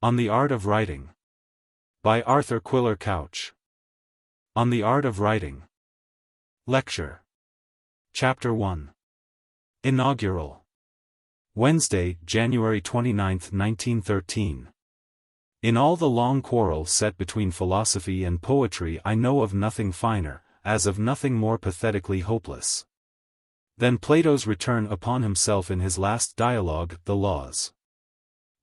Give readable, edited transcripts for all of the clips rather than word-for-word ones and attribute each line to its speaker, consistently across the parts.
Speaker 1: On the Art of Writing. By Arthur Quiller-Couch. On the Art of Writing. Lecture. Chapter 1. Inaugural. Wednesday, January 29, 1913. In all the long quarrel set between philosophy and poetry I know of nothing finer, as of nothing more pathetically hopeless, than Plato's return upon himself in his last dialogue, The Laws.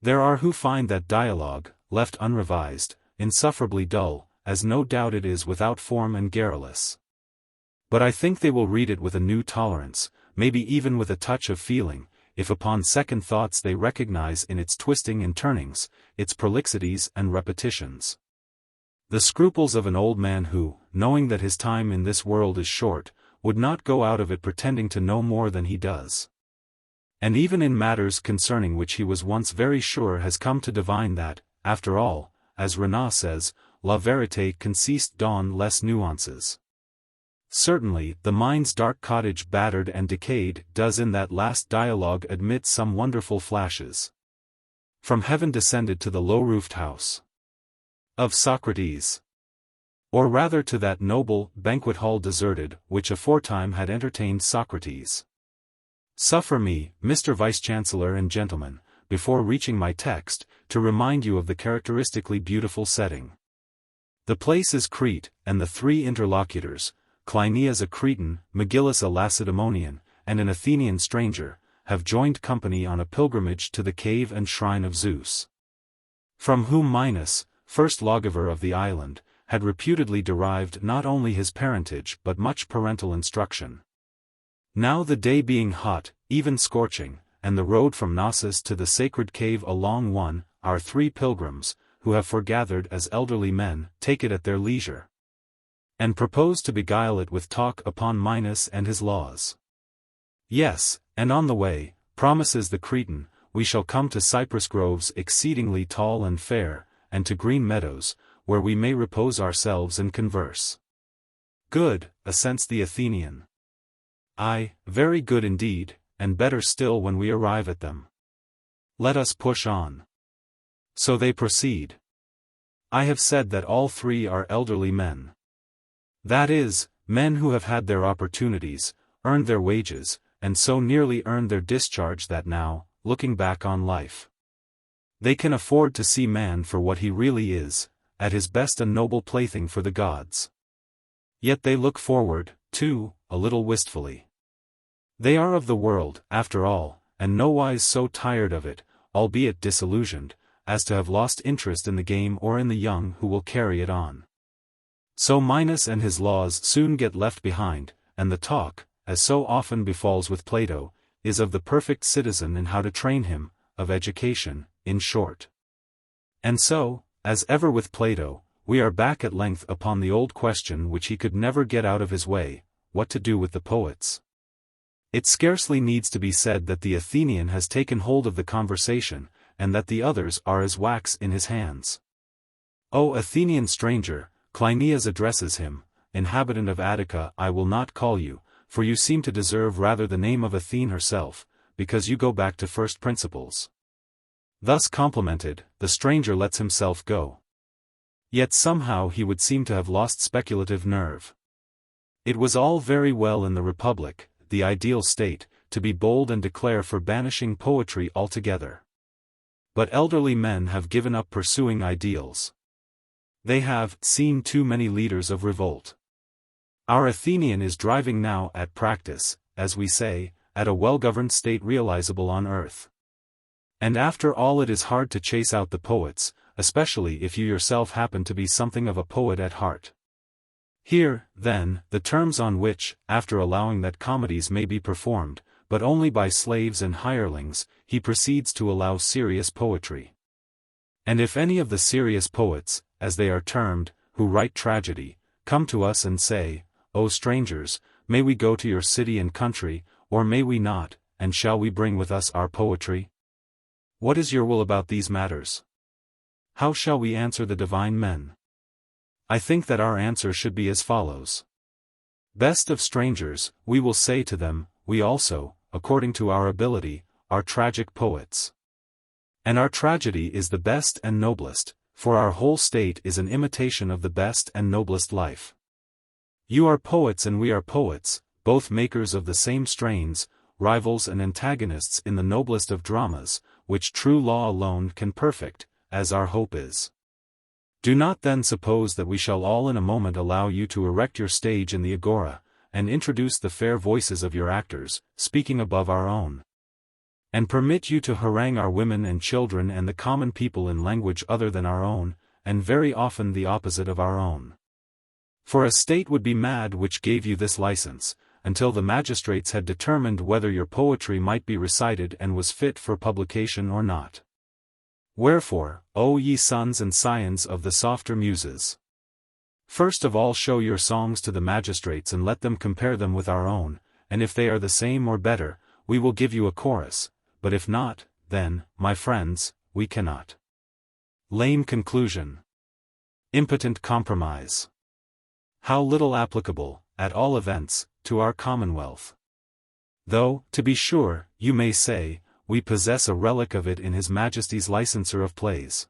Speaker 1: There are who find that dialogue, left unrevised, insufferably dull, as no doubt it is without form and garrulous. But I think they will read it with a new tolerance, maybe even with a touch of feeling, if upon second thoughts they recognize in its twisting and turnings, its prolixities and repetitions, the scruples of an old man who, knowing that his time in this world is short, would not go out of it pretending to know more than he does. And even in matters concerning which he was once very sure has come to divine that, after all, as Renan says, la vérité consiste dans les nuances. Certainly, the mind's dark cottage battered and decayed does in that last dialogue admit some wonderful flashes. From heaven descended to the low-roofed house of Socrates. Or rather to that noble banquet hall deserted, which aforetime had entertained Socrates. Suffer me, Mr. Vice-Chancellor and gentlemen, before reaching my text, to remind you of the characteristically beautiful setting. The place is Crete, and the three interlocutors, Cleinias a Cretan, Megillus a Lacedaemonian, and an Athenian stranger, have joined company on a pilgrimage to the cave and shrine of Zeus, from whom Minos, first lawgiver of the island, had reputedly derived not only his parentage but much parental instruction. Now the day being hot, even scorching, and the road from Knossos to the sacred cave a long one, our three pilgrims, who have foregathered as elderly men, take it at their leisure, and propose to beguile it with talk upon Minos and his laws. Yes, and on the way, promises the Cretan, we shall come to cypress groves exceedingly tall and fair, and to green meadows, where we may repose ourselves and converse. Good, assents the Athenian. Aye, very good indeed, and better still when we arrive at them. Let us push on. So they proceed. I have said that all three are elderly men. That is, men who have had their opportunities, earned their wages, and so nearly earned their discharge that now, looking back on life, they can afford to see man for what he really is, at his best a noble plaything for the gods. Yet they look forward, too, a little wistfully. They are of the world, after all, and nowise so tired of it, albeit disillusioned, as to have lost interest in the game or in the young who will carry it on. So Minos and his laws soon get left behind, and the talk, as so often befalls with Plato, is of the perfect citizen and how to train him, of education, in short. And so, as ever with Plato, we are back at length upon the old question which he could never get out of his way, what to do with the poets. It scarcely needs to be said that the Athenian has taken hold of the conversation, and that the others are as wax in his hands. O Athenian stranger, Cleinias addresses him, inhabitant of Attica I will not call you, for you seem to deserve rather the name of Athene herself, because you go back to first principles. Thus complimented, the stranger lets himself go. Yet somehow he would seem to have lost speculative nerve. It was all very well in the Republic, the ideal state, to be bold and declare for banishing poetry altogether. But elderly men have given up pursuing ideals. They have seen too many leaders of revolt. Our Athenian is driving now at practice, as we say, at a well-governed state realizable on earth. And after all it is hard to chase out the poets, especially if you yourself happen to be something of a poet at heart. Here, then, the terms on which, after allowing that comedies may be performed, but only by slaves and hirelings, he proceeds to allow serious poetry. And if any of the serious poets, as they are termed, who write tragedy, come to us and say, O strangers, may we go to your city and country, or may we not, and shall we bring with us our poetry? What is your will about these matters? How shall we answer the divine men? I think that our answer should be as follows. Best of strangers, we will say to them, we also, according to our ability, are tragic poets. And our tragedy is the best and noblest, for our whole state is an imitation of the best and noblest life. You are poets and we are poets, both makers of the same strains, rivals and antagonists in the noblest of dramas, which true law alone can perfect, as our hope is. Do not then suppose that we shall all in a moment allow you to erect your stage in the agora, and introduce the fair voices of your actors, speaking above our own. And permit you to harangue our women and children and the common people in language other than our own, and very often the opposite of our own. For a state would be mad which gave you this license, until the magistrates had determined whether your poetry might be recited and was fit for publication or not. Wherefore, O ye sons and scions of the softer muses, first of all show your songs to the magistrates and let them compare them with our own, and if they are the same or better, we will give you a chorus, but if not, then, my friends, we cannot. Lame conclusion. Impotent compromise. How little applicable, at all events, to our commonwealth. Though, to be sure, you may say, we possess a relic of it in His Majesty's Licenser of Plays.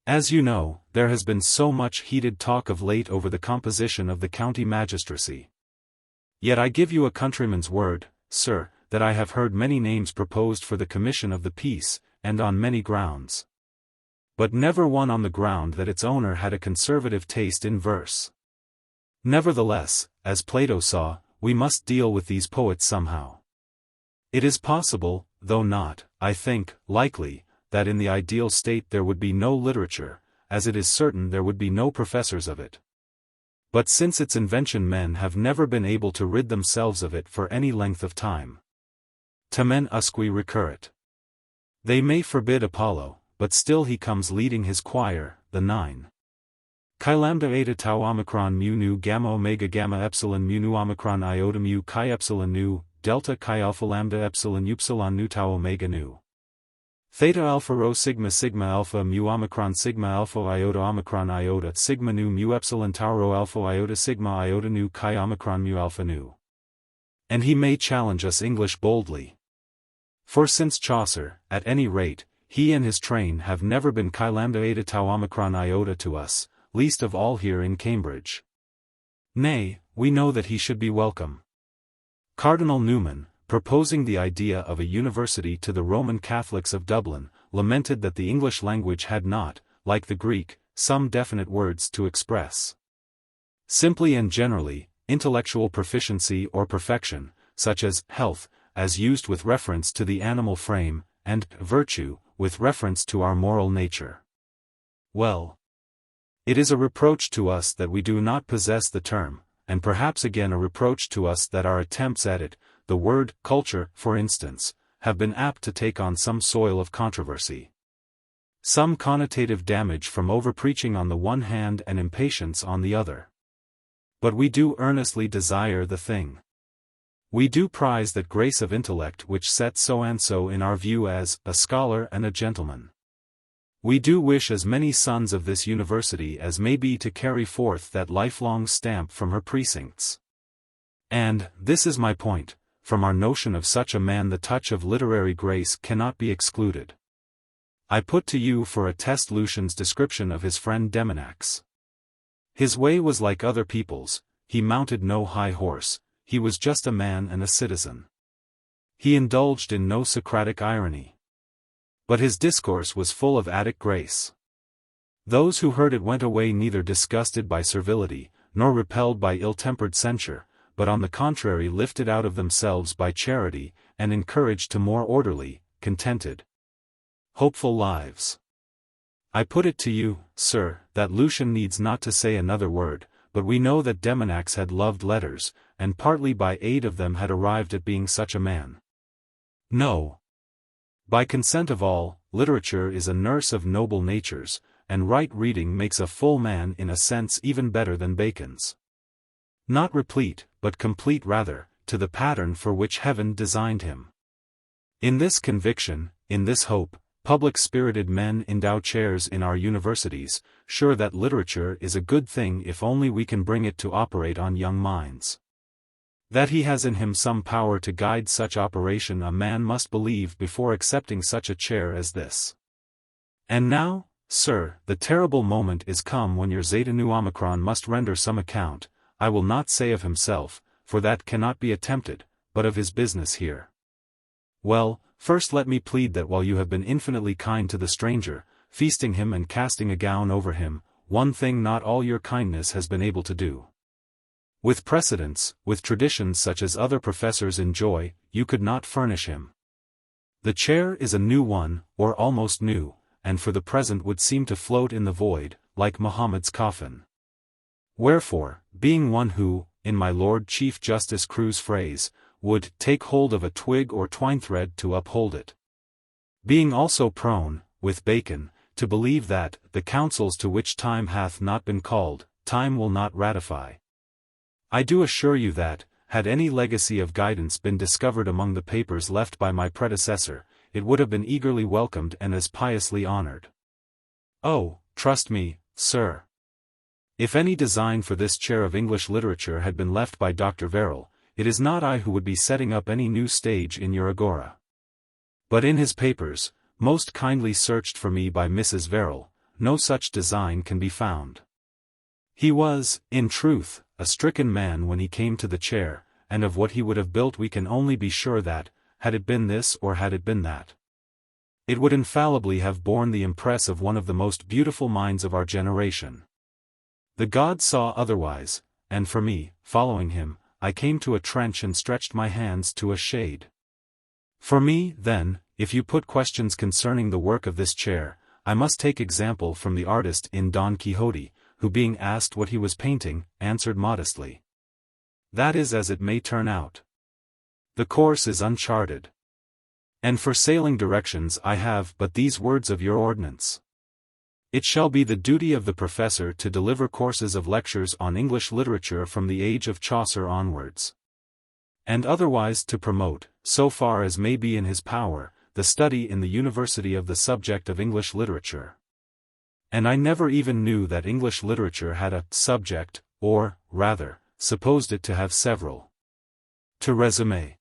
Speaker 1: As you know, there has been so much heated talk of late over the composition of the county magistracy. Yet I give you a countryman's word, sir, that I have heard many names proposed for the commission of the piece, and on many grounds. But never one on the ground that its owner had a conservative taste in verse. Nevertheless, as Plato saw, we must deal with these poets somehow. It is possible, though not, I think, likely, that in the ideal state there would be no literature, as it is certain there would be no professors of it. But since its invention men have never been able to rid themselves of it for any length of time. Tamen usque recurrit. They may forbid Apollo, but still he comes leading his choir, the 9. Chi lambda eta tau omicron mu nu gamma omega gamma epsilon mu nu omicron iota mu chi epsilon nu, delta chi alpha lambda epsilon upsilon nu tau omega nu. Theta alpha rho sigma sigma alpha mu omicron sigma alpha iota omicron iota sigma nu mu epsilon tau rho alpha iota sigma iota nu chi omicron mu alpha nu. And he may challenge us English boldly. For since Chaucer, at any rate, he and his train have never been chi lambda eta tau omicron iota to us, least of all here in Cambridge. Nay, we know that he should be welcome. Cardinal Newman, proposing the idea of a university to the Roman Catholics of Dublin, lamented that the English language had not, like the Greek, some definite words to express simply and generally, intellectual proficiency or perfection, such as health, as used with reference to the animal frame, and virtue, with reference to our moral nature. Well, it is a reproach to us that we do not possess the term, and perhaps again a reproach to us that our attempts at it, the word culture, for instance, have been apt to take on some soil of controversy. Some connotative damage from overpreaching on the one hand and impatience on the other. But we do earnestly desire the thing. We do prize that grace of intellect which sets so and so in our view as a scholar and a gentleman. We do wish as many sons of this university as may be to carry forth that lifelong stamp from her precincts. And, this is my point, from our notion of such a man the touch of literary grace cannot be excluded. I put to you for a test Lucian's description of his friend Demonax. His way was like other people's, he mounted no high horse, he was just a man and a citizen. He indulged in no Socratic irony. But his discourse was full of Attic grace. Those who heard it went away neither disgusted by servility, nor repelled by ill-tempered censure, but on the contrary lifted out of themselves by charity, and encouraged to more orderly, contented, hopeful lives. I put it to you, sir, that Lucian needs not to say another word, but we know that Demonax had loved letters, and partly by aid of them had arrived at being such a man. No. By consent of all, literature is a nurse of noble natures, and right reading makes a full man in a sense even better than Bacon's. Not replete, but complete rather, to the pattern for which heaven designed him. In this conviction, in this hope, public-spirited men endow chairs in our universities, sure that literature is a good thing if only we can bring it to operate on young minds. That he has in him some power to guide such operation a man must believe before accepting such a chair as this. And now, sir, the terrible moment is come when your Zeta Nu Omicron must render some account, I will not say of himself, for that cannot be attempted, but of his business here. Well, first let me plead that while you have been infinitely kind to the stranger, feasting him and casting a gown over him, one thing not all your kindness has been able to do. With precedents, with traditions such as other professors enjoy, you could not furnish him. The chair is a new one, or almost new, and for the present would seem to float in the void, like Muhammad's coffin. Wherefore, being one who, in my Lord Chief Justice Crewe's phrase, would take hold of a twig or twine thread to uphold it. Being also prone, with Bacon, to believe that, the councils to which time hath not been called, time will not ratify. I do assure you that, had any legacy of guidance been discovered among the papers left by my predecessor, it would have been eagerly welcomed and as piously honored. Oh, trust me, sir. If any design for this chair of English literature had been left by Dr. Verrill, it is not I who would be setting up any new stage in your agora. But in his papers, most kindly searched for me by Mrs. Verrill, no such design can be found. He was, in truth, a stricken man when he came to the chair, and of what he would have built we can only be sure that, had it been this or had it been that, it would infallibly have borne the impress of one of the most beautiful minds of our generation. The god saw otherwise, and for me, following him, I came to a trench and stretched my hands to a shade. For me, then, if you put questions concerning the work of this chair, I must take example from the artist in Don Quixote, who being asked what he was painting, answered modestly, "That is as it may turn out. The course is uncharted. And for sailing directions I have but these words of your ordinance. It shall be the duty of the professor to deliver courses of lectures on English literature from the age of Chaucer onwards, and otherwise to promote, so far as may be in his power, the study in the university of the subject of English literature." And I never even knew that English literature had a subject, or, rather, supposed it to have several. To resume.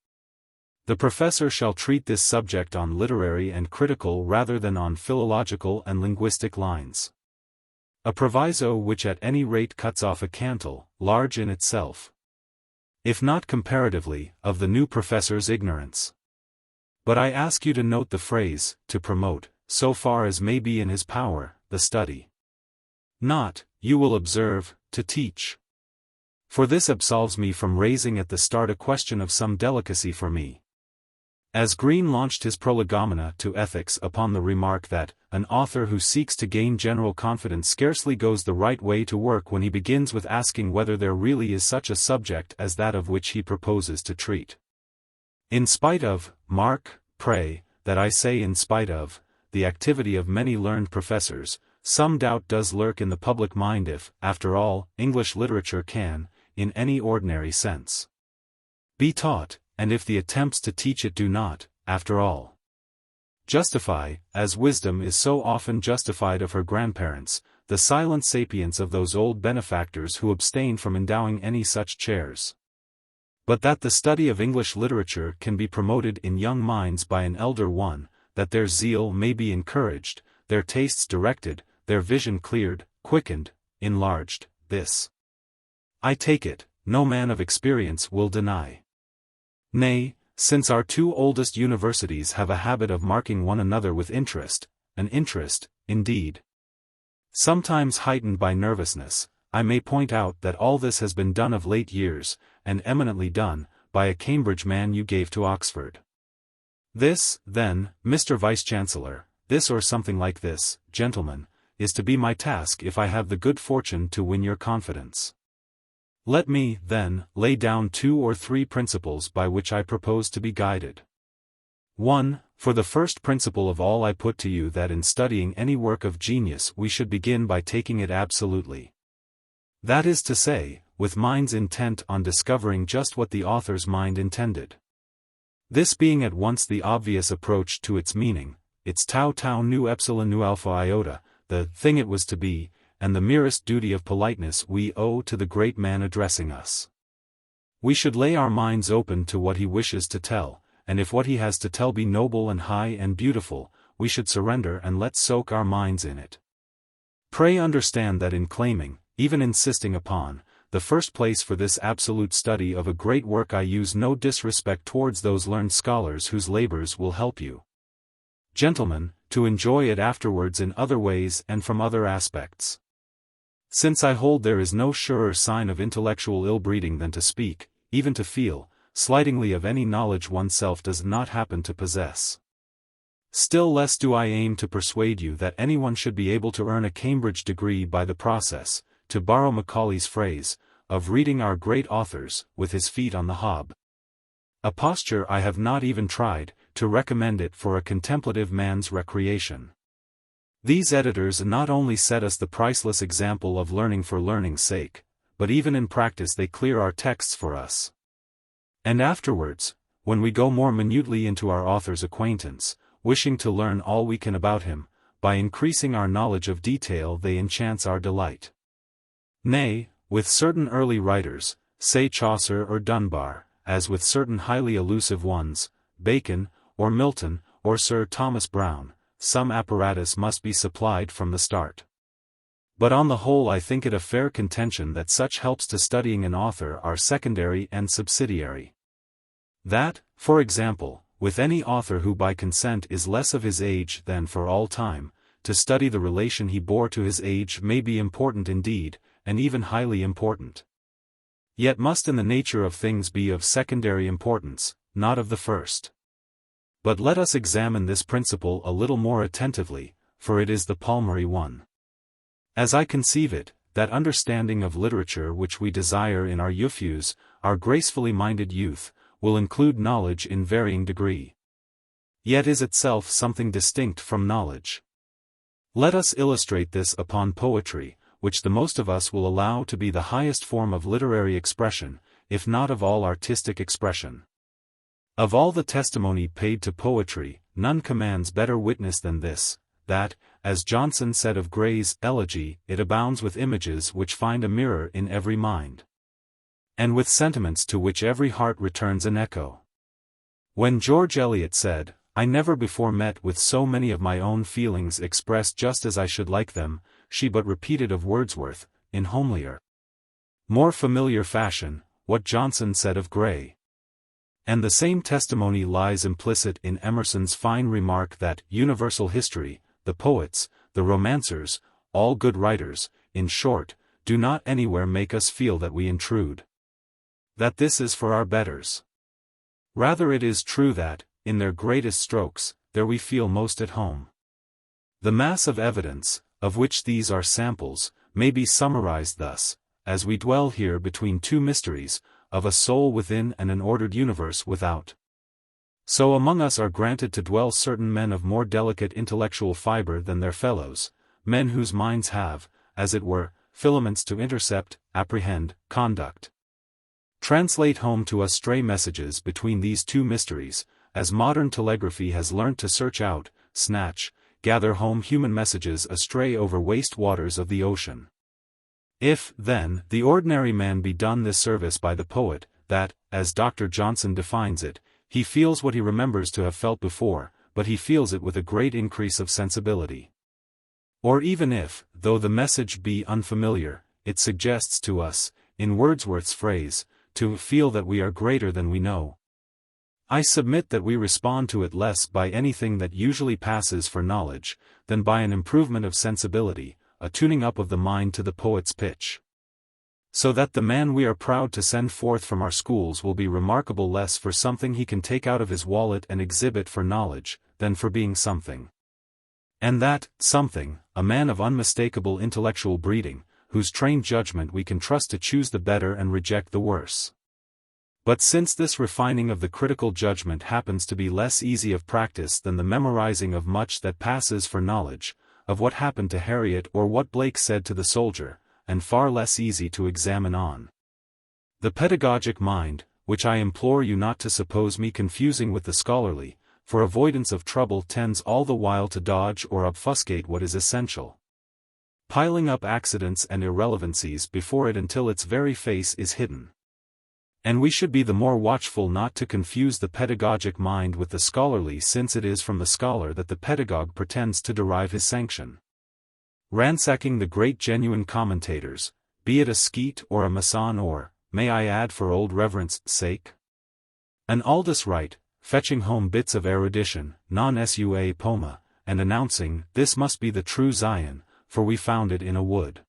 Speaker 1: The professor shall treat this subject on literary and critical rather than on philological and linguistic lines. A proviso which at any rate cuts off a cantle, large in itself, if not comparatively, of the new professor's ignorance. But I ask you to note the phrase, to promote, so far as may be in his power, the study. Not, you will observe, to teach. For this absolves me from raising at the start a question of some delicacy for me. As Green launched his prolegomena to ethics upon the remark that, an author who seeks to gain general confidence scarcely goes the right way to work when he begins with asking whether there really is such a subject as that of which he proposes to treat. In spite of, mark, pray, that I say in spite of, the activity of many learned professors, some doubt does lurk in the public mind if, after all, English literature can, in any ordinary sense, be taught, and if the attempts to teach it do not, after all, justify, as wisdom is so often justified of her grandparents, the silent sapience of those old benefactors who abstain from endowing any such chairs. But that the study of English literature can be promoted in young minds by an elder one, that their zeal may be encouraged, their tastes directed, their vision cleared, quickened, enlarged, this, I take it, no man of experience will deny. Nay, since our two oldest universities have a habit of marking one another with interest, an interest, indeed, sometimes heightened by nervousness, I may point out that all this has been done of late years, and eminently done, by a Cambridge man you gave to Oxford. This, then, Mr. Vice-Chancellor, this or something like this, gentlemen, is to be my task if I have the good fortune to win your confidence. Let me, then, lay down 2 or 3 principles by which I propose to be guided. 1. For the first principle of all I put to you that in studying any work of genius we should begin by taking it absolutely. That is to say, with minds intent on discovering just what the author's mind intended. This being at once the obvious approach to its meaning, its tau tau nu epsilon nu alpha iota, the thing it was to be, and the merest duty of politeness we owe to the great man addressing us. We should lay our minds open to what he wishes to tell, and if what he has to tell be noble and high and beautiful, we should surrender and let soak our minds in it. Pray understand that in claiming, even insisting upon, the first place for this absolute study of a great work I use no disrespect towards those learned scholars whose labors will help you, gentlemen, to enjoy it afterwards in other ways and from other aspects. Since I hold there is no surer sign of intellectual ill-breeding than to speak, even to feel, slightingly of any knowledge oneself does not happen to possess. Still less do I aim to persuade you that anyone should be able to earn a Cambridge degree by the process, to borrow Macaulay's phrase, of reading our great authors, with his feet on the hob. A posture I have not even tried, to recommend it for a contemplative man's recreation. These editors not only set us the priceless example of learning for learning's sake, but even in practice they clear our texts for us. And afterwards, when we go more minutely into our author's acquaintance, wishing to learn all we can about him, by increasing our knowledge of detail they enchant our delight. Nay, with certain early writers, say Chaucer or Dunbar, as with certain highly elusive ones, Bacon, or Milton, or Sir Thomas Browne, some apparatus must be supplied from the start. But on the whole I think it a fair contention that such helps to studying an author are secondary and subsidiary. That, for example, with any author who by consent is less of his age than for all time, to study the relation he bore to his age may be important indeed, and even highly important. Yet must in the nature of things be of secondary importance, not of the first. But let us examine this principle a little more attentively, for it is the primary one. As I conceive it, that understanding of literature which we desire in our youths, our gracefully minded youth, will include knowledge in varying degree. Yet is itself something distinct from knowledge. Let us illustrate this upon poetry, which the most of us will allow to be the highest form of literary expression, if not of all artistic expression. Of all the testimony paid to poetry, none commands better witness than this, that, as Johnson said of Gray's Elegy, it abounds with images which find a mirror in every mind, and with sentiments to which every heart returns an echo. When George Eliot said, "I never before met with so many of my own feelings expressed just as I should like them," she but repeated of Wordsworth, in homelier, more familiar fashion, what Johnson said of Gray. And the same testimony lies implicit in Emerson's fine remark that universal history, the poets, the romancers, all good writers, in short, do not anywhere make us feel that we intrude. That this is for our betters. Rather it is true that, in their greatest strokes, there we feel most at home. The mass of evidence, of which these are samples, may be summarized thus, as we dwell here between two mysteries, of a soul within and an ordered universe without. So among us are granted to dwell certain men of more delicate intellectual fiber than their fellows, men whose minds have, as it were, filaments to intercept, apprehend, conduct, translate home to us stray messages between these two mysteries, as modern telegraphy has learnt to search out, snatch, gather home human messages astray over waste waters of the ocean. If, then, the ordinary man be done this service by the poet, that, as Dr. Johnson defines it, he feels what he remembers to have felt before, but he feels it with a great increase of sensibility. Or even if, though the message be unfamiliar, it suggests to us, in Wordsworth's phrase, to feel that we are greater than we know. I submit that we respond to it less by anything that usually passes for knowledge, than by an improvement of sensibility, a tuning up of the mind to the poet's pitch. So that the man we are proud to send forth from our schools will be remarkable less for something he can take out of his wallet and exhibit for knowledge, than for being something. And that, something, a man of unmistakable intellectual breeding, whose trained judgment we can trust to choose the better and reject the worse. But since this refining of the critical judgment happens to be less easy of practice than the memorizing of much that passes for knowledge, of what happened to Harriet or what Blake said to the soldier, and far less easy to examine on the pedagogic mind, which I implore you not to suppose me confusing with the scholarly, for avoidance of trouble tends all the while to dodge or obfuscate what is essential, piling up accidents and irrelevancies before it until its very face is hidden. And we should be the more watchful not to confuse the pedagogic mind with the scholarly, since it is from the scholar that the pedagogue pretends to derive his sanction. Ransacking the great genuine commentators, be it a Skeat or a Masson or, may I add for old reverence' sake, an Aldous Wright, fetching home bits of erudition, non sua poma, and announcing, this must be the true Zion, for we found it in a wood.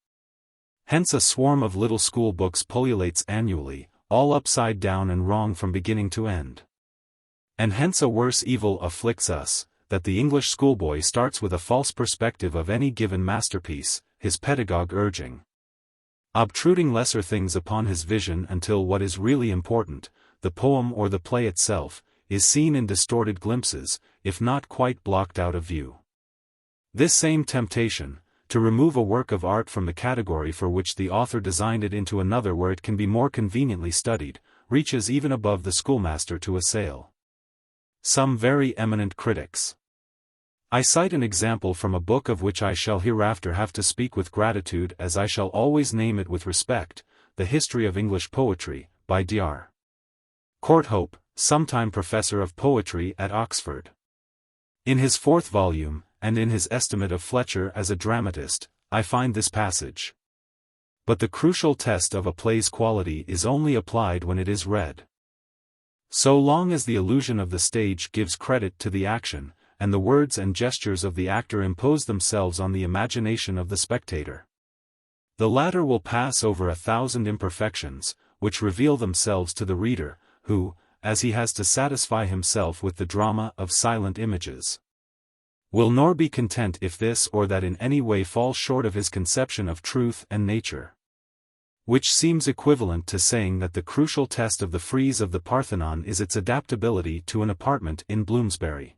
Speaker 1: Hence a swarm of little school books pullulates annually, all upside down and wrong from beginning to end. And hence a worse evil afflicts us, that the English schoolboy starts with a false perspective of any given masterpiece, his pedagogue urging, obtruding lesser things upon his vision until what is really important, the poem or the play itself, is seen in distorted glimpses, if not quite blocked out of view. This same temptation, to remove a work of art from the category for which the author designed it into another where it can be more conveniently studied, reaches even above the schoolmaster to assail some very eminent critics. I cite an example from a book of which I shall hereafter have to speak with gratitude, as I shall always name it with respect, The History of English Poetry, by Dr. Courthope, sometime professor of poetry at Oxford. In his 4th volume, and in his estimate of Fletcher as a dramatist, I find this passage. But the crucial test of a play's quality is only applied when it is read. So long as the illusion of the stage gives credit to the action, and the words and gestures of the actor impose themselves on the imagination of the spectator, the latter will pass over 1,000 imperfections, which reveal themselves to the reader, who, as he has to satisfy himself with the drama of silent images, will nor be content if this or that in any way falls short of his conception of truth and nature. Which seems equivalent to saying that the crucial test of the frieze of the Parthenon is its adaptability to an apartment in Bloomsbury.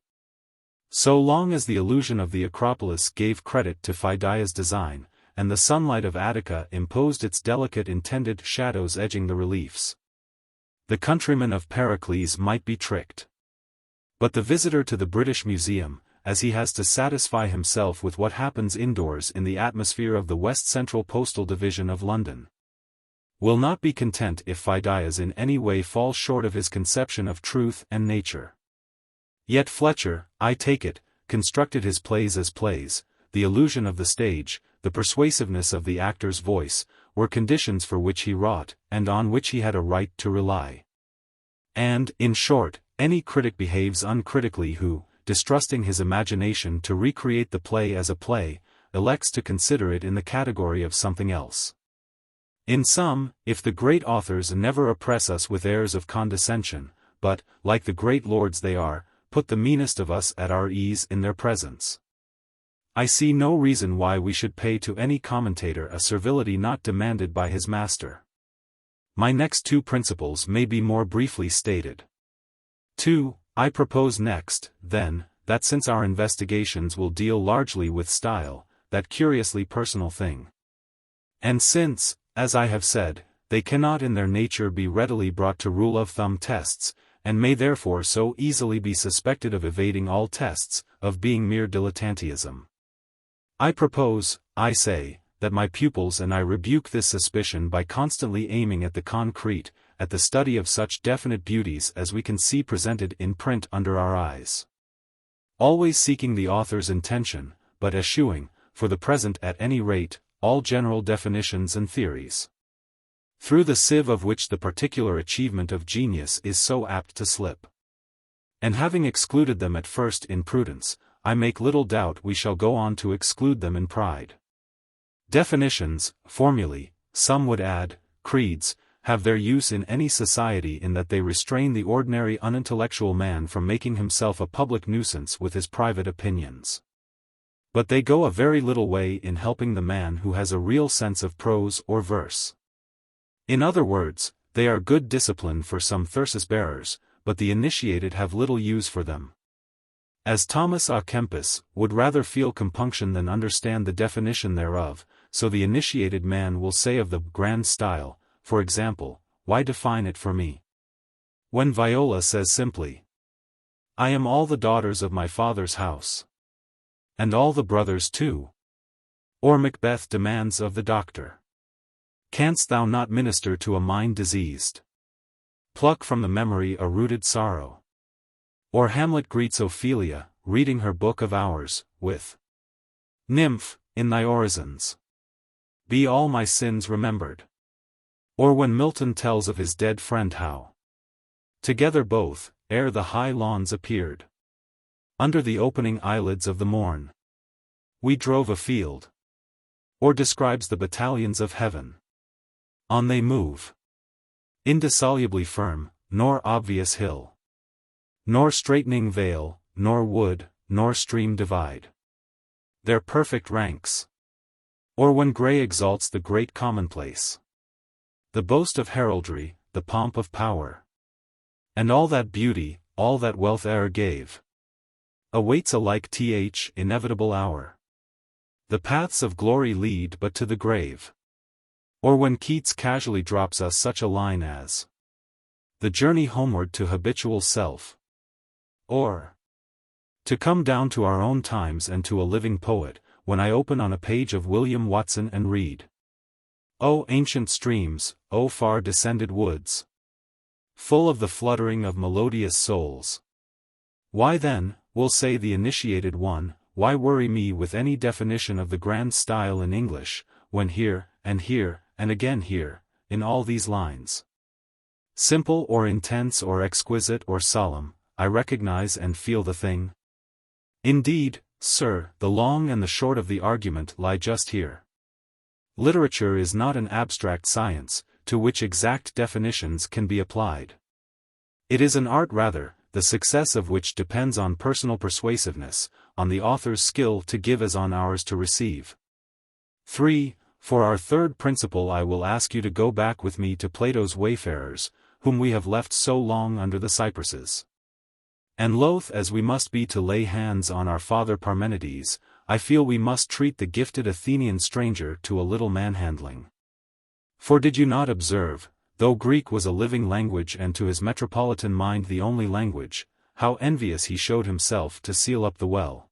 Speaker 1: So long as the illusion of the Acropolis gave credit to Phidias' design, and the sunlight of Attica imposed its delicate intended shadows edging the reliefs, the countryman of Pericles might be tricked. But the visitor to the British Museum, as he has to satisfy himself with what happens indoors in the atmosphere of the West Central Postal Division of London, will not be content if Phidias in any way falls short of his conception of truth and nature. Yet Fletcher, I take it, constructed his plays as plays. The illusion of the stage, the persuasiveness of the actor's voice, were conditions for which he wrought, and on which he had a right to rely. And, in short, any critic behaves uncritically who, distrusting his imagination to recreate the play as a play, elects to consider it in the category of something else. In sum, if the great authors never oppress us with airs of condescension, but, like the great lords they are, put the meanest of us at our ease in their presence, I see no reason why we should pay to any commentator a servility not demanded by his master. My next 2 principles may be more briefly stated. 2. I propose next, then, that since our investigations will deal largely with style, that curiously personal thing, and since, as I have said, they cannot in their nature be readily brought to rule-of-thumb tests, and may therefore so easily be suspected of evading all tests, of being mere dilettanteism, I propose, I say, that my pupils and I rebuke this suspicion by constantly aiming at the concrete, at the study of such definite beauties as we can see presented in print under our eyes. Always seeking the author's intention, but eschewing, for the present at any rate, all general definitions and theories, through the sieve of which the particular achievement of genius is so apt to slip. And having excluded them at first in prudence, I make little doubt we shall go on to exclude them in pride. Definitions, formulae, some would add, creeds, have their use in any society in that they restrain the ordinary unintellectual man from making himself a public nuisance with his private opinions. But they go a very little way in helping the man who has a real sense of prose or verse. In other words, they are good discipline for some thyrsus-bearers, but the initiated have little use for them. As Thomas à Kempis would rather feel compunction than understand the definition thereof, so the initiated man will say of the grand style, for example, why define it for me? When Viola says simply, I am all the daughters of my father's house. And all the brothers too. Or Macbeth demands of the doctor, canst thou not minister to a mind diseased? pluck from the memory a rooted sorrow. Or Hamlet greets Ophelia, reading her book of hours, with Nymph, in thy orisons be all my sins remembered. Or when Milton tells of his dead friend how together both, ere the high lawns appeared, under the opening eyelids of the morn, we drove afield. Or describes the battalions of heaven. On they move, indissolubly firm, nor obvious hill, nor straightening vale, nor wood, nor stream divide their perfect ranks. Or when Gray exalts the great commonplace, the boast of heraldry, the pomp of power, and all that beauty, all that wealth e'er gave, awaits a like inevitable hour. The paths of glory lead but to the grave. Or when Keats casually drops us such a line as the journey homeward to habitual self. Or to come down to our own times and to a living poet, when I open on a page of William Watson and read, O ancient streams, O far descended woods, full of the fluttering of melodious souls. Why then, will say the initiated one, why worry me with any definition of the grand style in English, when here, and again here, in all these lines, simple or intense or exquisite or solemn, I recognize and feel the thing? Indeed, sir, the long and the short of the argument lie just here. Literature is not an abstract science, to which exact definitions can be applied. It is an art rather, the success of which depends on personal persuasiveness, on the author's skill to give as on ours to receive. 3. For our third principle I will ask you to go back with me to Plato's wayfarers, whom we have left so long under the cypresses. And loath as we must be to lay hands on our father Parmenides, I feel we must treat the gifted Athenian stranger to a little manhandling. For did you not observe, though Greek was a living language and to his metropolitan mind the only language, how envious he showed himself to seal up the well?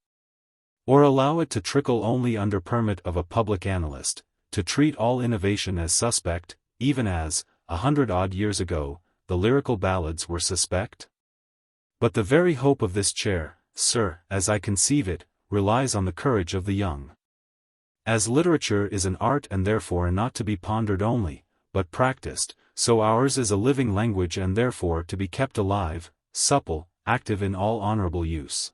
Speaker 1: Or allow it to trickle only under permit of a public analyst, to treat all innovation as suspect, even as, 100-odd years ago, the lyrical ballads were suspect? But the very hope of this chair, sir, as I conceive it, relies on the courage of the young. As literature is an art and therefore not to be pondered only, but practiced, so ours is a living language and therefore to be kept alive, supple, active in all honorable use.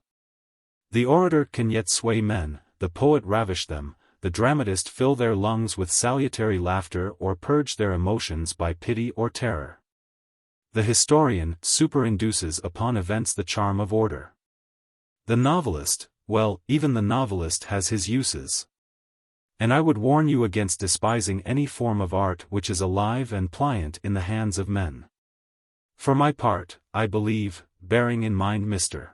Speaker 1: The orator can yet sway men, the poet ravish them, the dramatist fill their lungs with salutary laughter or purge their emotions by pity or terror. The historian superinduces upon events the charm of order. The novelist, well, even the novelist has his uses. And I would warn you against despising any form of art which is alive and pliant in the hands of men. For my part, I believe, bearing in mind Mr.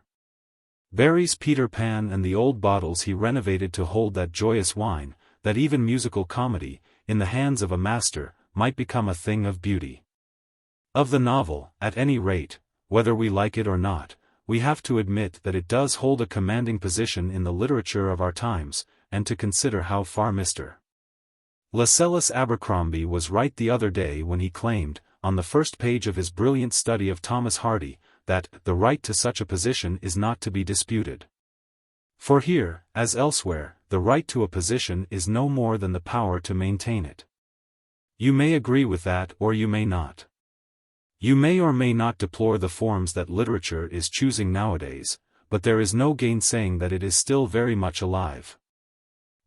Speaker 1: Barrie's Peter Pan and the old bottles he renovated to hold that joyous wine, that even musical comedy, in the hands of a master, might become a thing of beauty. Of the novel, at any rate, whether we like it or not, we have to admit that it does hold a commanding position in the literature of our times, and to consider how far Mr. Lascelles Abercrombie was right the other day when he claimed, on the first page of his brilliant study of Thomas Hardy, that the right to such a position is not to be disputed. For here, as elsewhere, the right to a position is no more than the power to maintain it. You may agree with that or you may not. You may or may not deplore the forms that literature is choosing nowadays, but there is no gainsaying that it is still very much alive.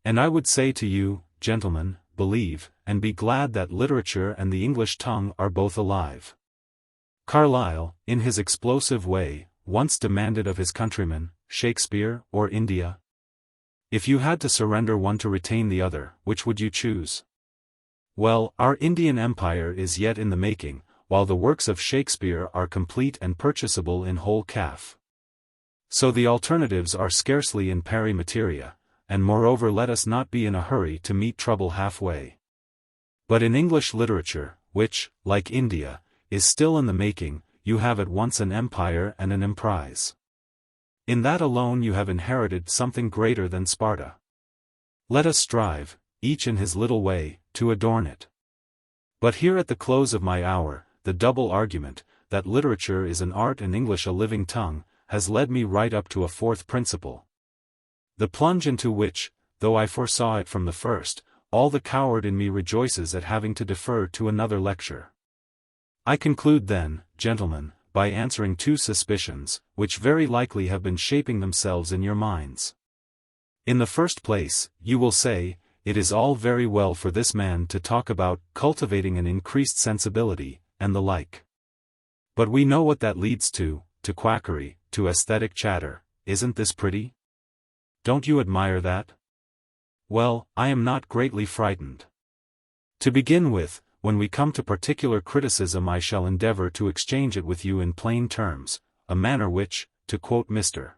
Speaker 1: And I would say to you, gentlemen, believe, and be glad that literature and the English tongue are both alive. Carlyle, in his explosive way, once demanded of his countrymen, Shakespeare or India? If you had to surrender one to retain the other, which would you choose? Well, our Indian empire is yet in the making, while the works of Shakespeare are complete and purchasable in whole calf. So the alternatives are scarcely in pari materia, and moreover let us not be in a hurry to meet trouble halfway. But in English literature, which, like India, is still in the making, you have at once an empire and an emprise. In that alone you have inherited something greater than Sparta. Let us strive, each in his little way, to adorn it. But here at the close of my hour, the double argument, that literature is an art and English a living tongue, has led me right up to a fourth principle. The plunge into which, though I foresaw it from the first, all the coward in me rejoices at having to defer to another lecture. I conclude then, gentlemen, by answering two suspicions, which very likely have been shaping themselves in your minds. In the first place, you will say, it is all very well for this man to talk about cultivating an increased sensibility, and the like. But we know what that leads to quackery, to aesthetic chatter. Isn't this pretty? Don't you admire that? Well, I am not greatly frightened. To begin with, when we come to particular criticism I shall endeavor to exchange it with you in plain terms, a manner which, to quote Mr.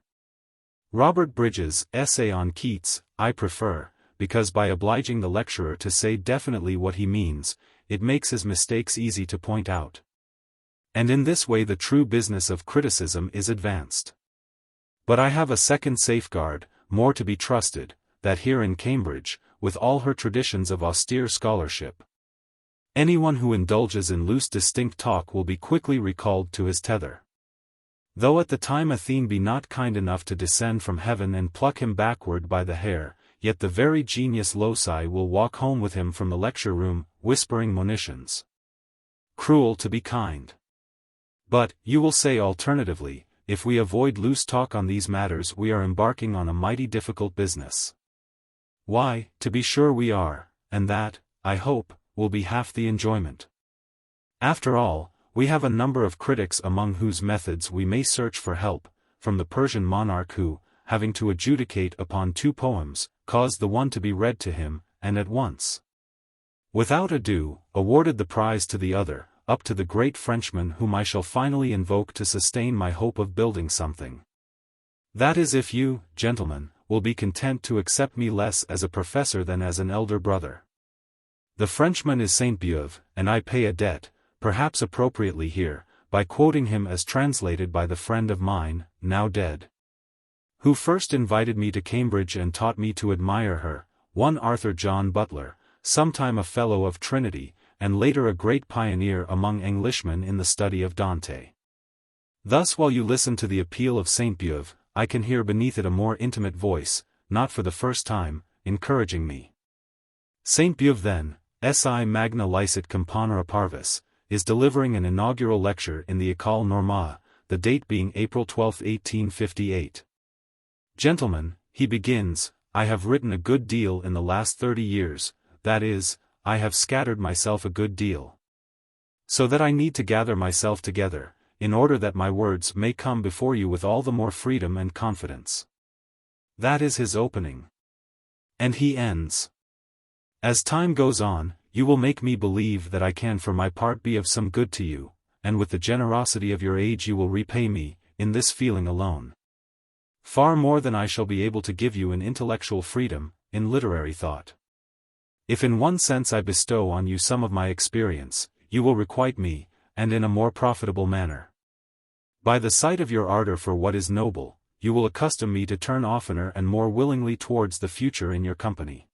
Speaker 1: Robert Bridges' essay on Keats, I prefer, because by obliging the lecturer to say definitely what he means, it makes his mistakes easy to point out. And in this way the true business of criticism is advanced. But I have a second safeguard, more to be trusted, that here in Cambridge, with all her traditions of austere scholarship, anyone who indulges in loose distinct talk will be quickly recalled to his tether. Though at the time Athene be not kind enough to descend from heaven and pluck him backward by the hair, yet the very genius loci will walk home with him from the lecture-room, whispering monitions. Cruel to be kind. But, you will say alternatively, if we avoid loose talk on these matters we are embarking on a mighty difficult business. Why, to be sure we are, and that, I hope, will be half the enjoyment. After all, we have a number of critics among whose methods we may search for help, from the Persian monarch who, having to adjudicate upon two poems, caused the one to be read to him, and at once, without ado, awarded the prize to the other, up to the great Frenchman whom I shall finally invoke to sustain my hope of building something. That is if you, gentlemen, will be content to accept me less as a professor than as an elder brother. The Frenchman is Sainte-Beuve, and I pay a debt, perhaps appropriately here, by quoting him as translated by the friend of mine, now dead, who first invited me to Cambridge and taught me to admire her, one Arthur John Butler, sometime a Fellow of Trinity, and later a great pioneer among Englishmen in the study of Dante. Thus while you listen to the appeal of Sainte-Beuve, I can hear beneath it a more intimate voice, not for the first time, encouraging me. Sainte-Beuve then, si magna licet componere parvis, is delivering an inaugural lecture in the École Normale, the date being April 12, 1858. Gentlemen, he begins, I have written a good deal in the last 30 years, that is, I have scattered myself a good deal. So that I need to gather myself together, in order that my words may come before you with all the more freedom and confidence. That is his opening. And he ends. As time goes on, you will make me believe that I can for my part be of some good to you, and with the generosity of your age you will repay me, in this feeling alone, far more than I shall be able to give you in intellectual freedom, in literary thought. If in one sense I bestow on you some of my experience, you will requite me, and in a more profitable manner. By the sight of your ardor for what is noble, you will accustom me to turn oftener and more willingly towards the future in your company.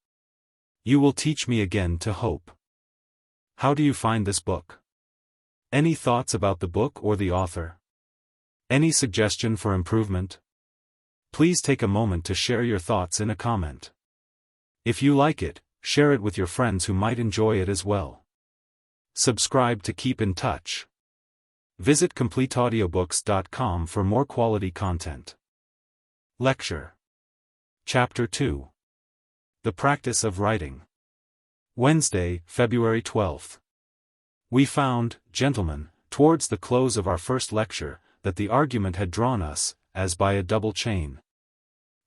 Speaker 1: You will teach me again to hope. How do you find this book? Any thoughts about the book or the author? Any suggestion for improvement? Please take a moment to share your thoughts in a comment. If you like it, share it with your friends who might enjoy it as well. Subscribe to keep in touch. Visit CompleteAudiobooks.com for more quality content. Lecture. Chapter 2. The Practice of Writing. Wednesday, February 12th. We found, gentlemen, towards the close of our first lecture, that the argument had drawn us, as by a double chain,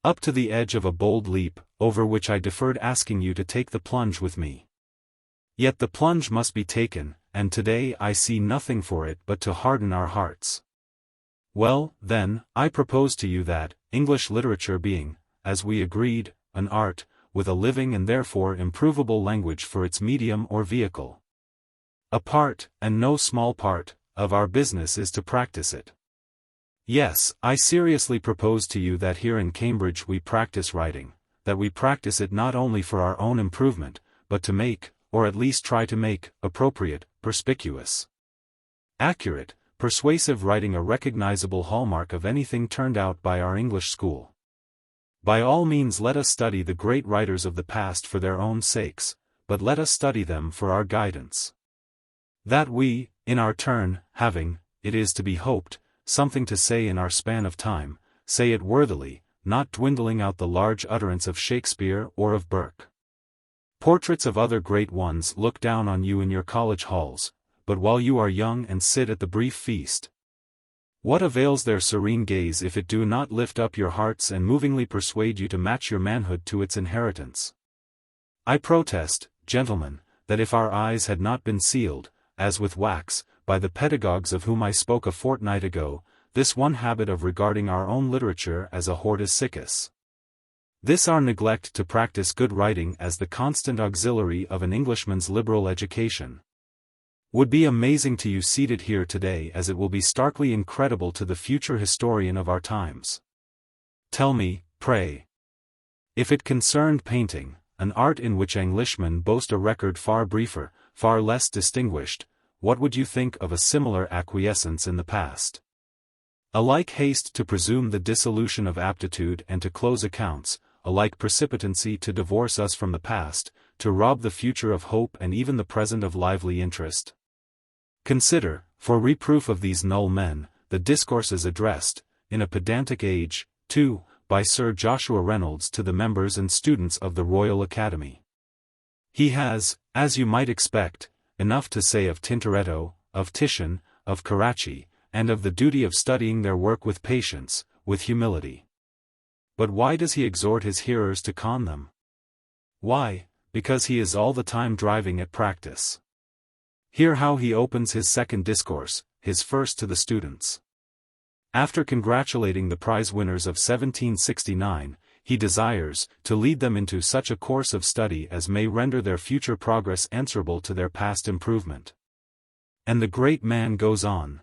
Speaker 1: up to the edge of a bold leap, over which I deferred asking you to take the plunge with me. Yet the plunge must be taken, and today I see nothing for it but to harden our hearts. Well, then, I propose to you that, English literature being, as we agreed, an art, with a living and therefore improvable language for its medium or vehicle, a part, and no small part, of our business is to practice it. Yes, I seriously propose to you that here in Cambridge we practice writing, that we practice it not only for our own improvement, but to make, or at least try to make, appropriate, perspicuous, accurate, persuasive writing a recognizable hallmark of anything turned out by our English school. By all means let us study the great writers of the past for their own sakes, but let us study them for our guidance. That we, in our turn, having, it is to be hoped, something to say in our span of time, say it worthily, not dwindling out the large utterance of Shakespeare or of Burke. Portraits of other great ones look down on you in your college halls, but while you are young and sit at the brief feast, what avails their serene gaze if it do not lift up your hearts and movingly persuade you to match your manhood to its inheritance? I protest, gentlemen, that if our eyes had not been sealed, as with wax, by the pedagogues of whom I spoke a fortnight ago, this one habit of regarding our own literature as a hortus siccus, this our neglect to practice good writing as the constant auxiliary of an Englishman's liberal education, would be amazing to you seated here today, as it will be starkly incredible to the future historian of our times. Tell me, pray, if it concerned painting, an art in which Englishmen boast a record far briefer, far less distinguished, what would you think of a similar acquiescence in the past? A like haste to presume the dissolution of aptitude and to close accounts, a like precipitancy to divorce us from the past, to rob the future of hope and even the present of lively interest? Consider, for reproof of these null men, the discourses addressed, in a pedantic age, too, by Sir Joshua Reynolds to the members and students of the Royal Academy. He has, as you might expect, enough to say of Tintoretto, of Titian, of Carracci, and of the duty of studying their work with patience, with humility. But why does he exhort his hearers to con them? Why, because he is all the time driving at practice. Hear how he opens his second discourse, his first to the students. After congratulating the prize winners of 1769, he desires to lead them into such a course of study as may render their future progress answerable to their past improvement. And the great man goes on.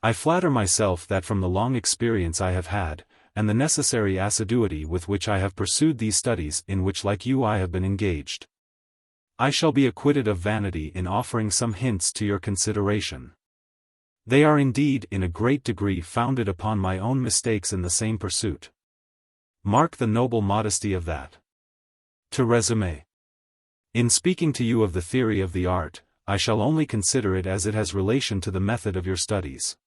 Speaker 1: I flatter myself that from the long experience I have had, and the necessary assiduity with which I have pursued these studies in which like you I have been engaged, I shall be acquitted of vanity in offering some hints to your consideration. They are indeed in a great degree founded upon my own mistakes in the same pursuit. Mark the noble modesty of that. To resume. In speaking to you of the theory of the art, I shall only consider it as it has relation to the method of your studies.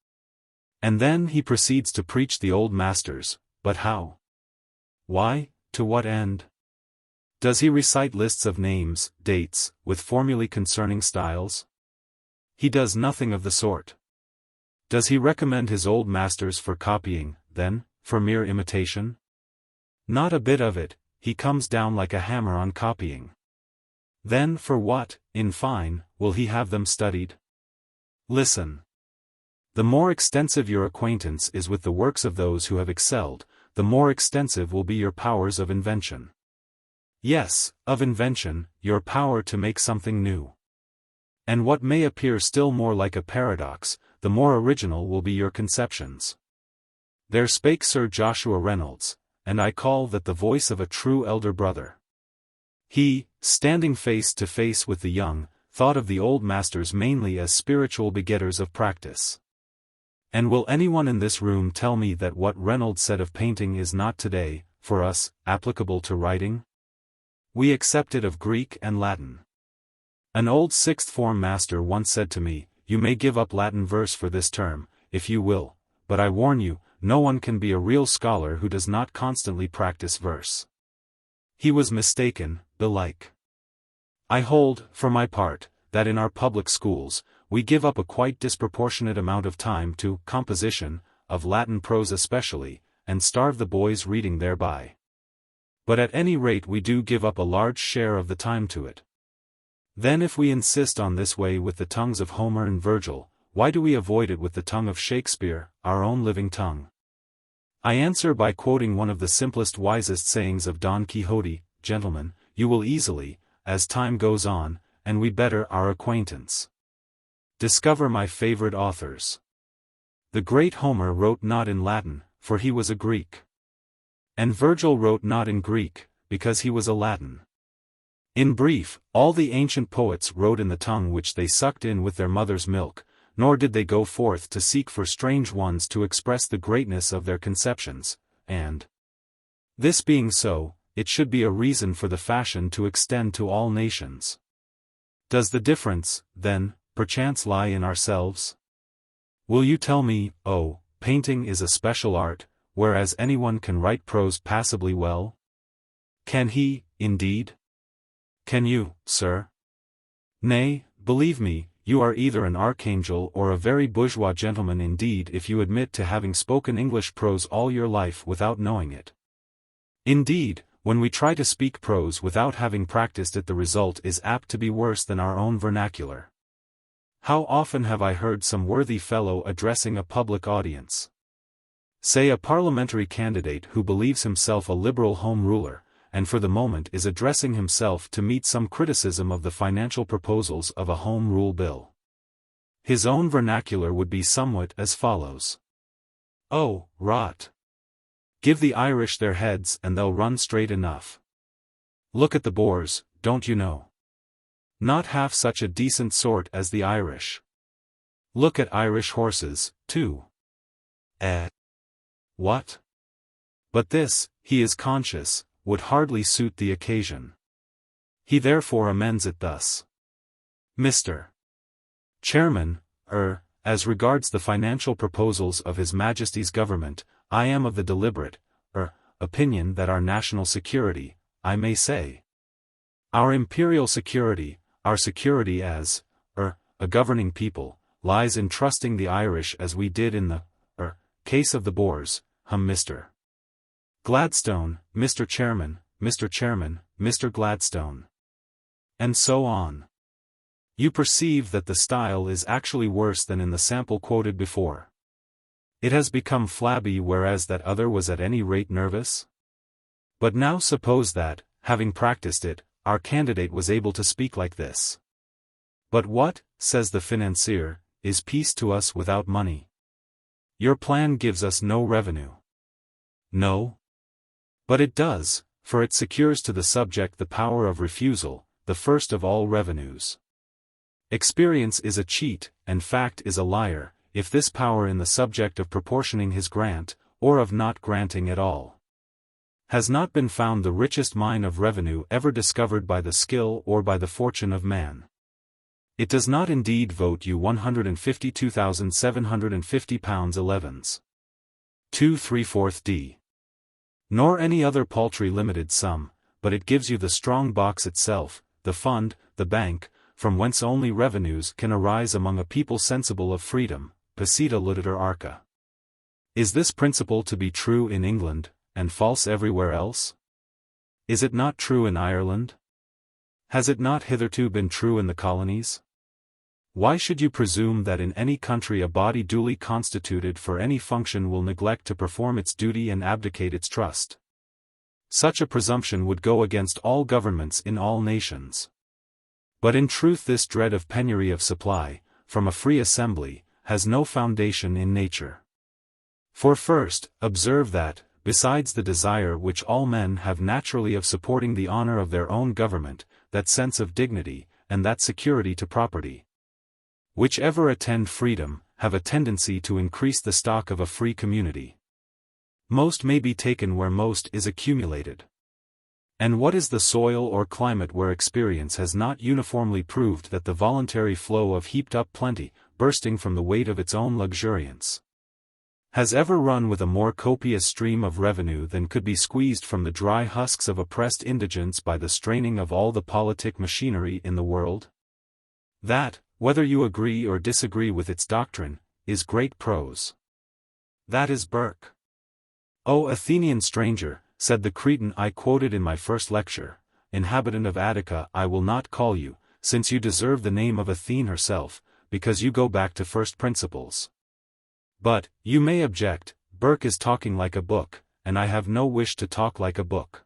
Speaker 1: And then he proceeds to preach the old masters, but how? Why, to what end? Does he recite lists of names, dates, with formulae concerning styles? He does nothing of the sort. Does he recommend his old masters for copying, then, for mere imitation? Not a bit of it, he comes down like a hammer on copying. Then for what, in fine, will he have them studied? Listen. The more extensive your acquaintance is with the works of those who have excelled, the more extensive will be your powers of invention. Yes, of invention, your power to make something new. And what may appear still more like a paradox, the more original will be your conceptions. There spake Sir Joshua Reynolds, and I call that the voice of a true elder brother. He, standing face to face with the young, thought of the old masters mainly as spiritual begetters of practice. And will anyone in this room tell me that what Reynolds said of painting is not today, for us, applicable to writing? We accept it of Greek and Latin. An old sixth form master once said to me, "You may give up Latin verse for this term, if you will, but I warn you, no one can be a real scholar who does not constantly practice verse." He was mistaken, belike. I hold, for my part, that in our public schools, we give up a quite disproportionate amount of time to composition, of Latin prose especially, and starve the boys reading thereby. But at any rate we do give up a large share of the time to it. Then if we insist on this way with the tongues of Homer and Virgil, why do we avoid it with the tongue of Shakespeare, our own living tongue? I answer by quoting one of the simplest wisest sayings of Don Quixote, "Gentlemen, you will easily, as time goes on, and we better our acquaintance, discover my favorite authors." The great Homer wrote not in Latin, for he was a Greek. And Virgil wrote not in Greek, because he was a Latin. In brief, all the ancient poets wrote in the tongue which they sucked in with their mother's milk, nor did they go forth to seek for strange ones to express the greatness of their conceptions, and this being so, it should be a reason for the fashion to extend to all nations. Does the difference, then, perchance lie in ourselves? Will you tell me, oh, painting is a special art, whereas anyone can write prose passably well? Can he, indeed? Can you, sir? Nay, believe me, you are either an archangel or a very bourgeois gentleman indeed if you admit to having spoken English prose all your life without knowing it. Indeed, when we try to speak prose without having practiced it, the result is apt to be worse than our own vernacular. How often have I heard some worthy fellow addressing a public audience, say a parliamentary candidate who believes himself a liberal home ruler, and for the moment is addressing himself to meet some criticism of the financial proposals of a Home Rule Bill. His own vernacular would be somewhat as follows. Oh, rot! Give the Irish their heads and they'll run straight enough. Look at the Boers, don't you know? Not half such a decent sort as the Irish. Look at Irish horses, too. What? But this, he is conscious, would hardly suit the occasion. He therefore amends it thus. Mr. Chairman, as regards the financial proposals of His Majesty's government, I am of the deliberate, opinion that our national security, I may say, our imperial security, our security as, a governing people, lies in trusting the Irish as we did in the, case of the Boers, Mr. Gladstone, Mr. Chairman, Mr. Gladstone. And so on. You perceive that the style is actually worse than in the sample quoted before. It has become flabby, whereas that other was at any rate nervous. But now suppose that, having practiced it, our candidate was able to speak like this. But what, says the financier, is peace to us without money? Your plan gives us no revenue. No? But it does, for it secures to the subject the power of refusal, the first of all revenues. Experience is a cheat, and fact is a liar, if this power in the subject of proportioning his grant, or of not granting at all, has not been found the richest mine of revenue ever discovered by the skill or by the fortune of man. It does not indeed vote you £152,750 2 3/4 d. Nor any other paltry limited sum, but it gives you the strong box itself, the fund, the bank, from whence only revenues can arise among a people sensible of freedom, Passita luditer arca. Is this principle to be true in England, and false everywhere else? Is it not true in Ireland? Has it not hitherto been true in the colonies? Why should you presume that in any country a body duly constituted for any function will neglect to perform its duty and abdicate its trust? Such a presumption would go against all governments in all nations. But in truth this dread of penury of supply, from a free assembly, has no foundation in nature. For first, observe that, besides the desire which all men have naturally of supporting the honor of their own government, that sense of dignity, and that security to property, which ever attend freedom, have a tendency to increase the stock of a free community. Most may be taken where most is accumulated. And what is the soil or climate where experience has not uniformly proved that the voluntary flow of heaped-up plenty, bursting from the weight of its own luxuriance, has ever run with a more copious stream of revenue than could be squeezed from the dry husks of oppressed indigence by the straining of all the politic machinery in the world? That, whether you agree or disagree with its doctrine, is great prose. That is Burke. O Athenian stranger, said the Cretan I quoted in my first lecture, inhabitant of Attica I will not call you, since you deserve the name of Athene herself, because you go back to first principles. But, you may object, Burke is talking like a book, and I have no wish to talk like a book.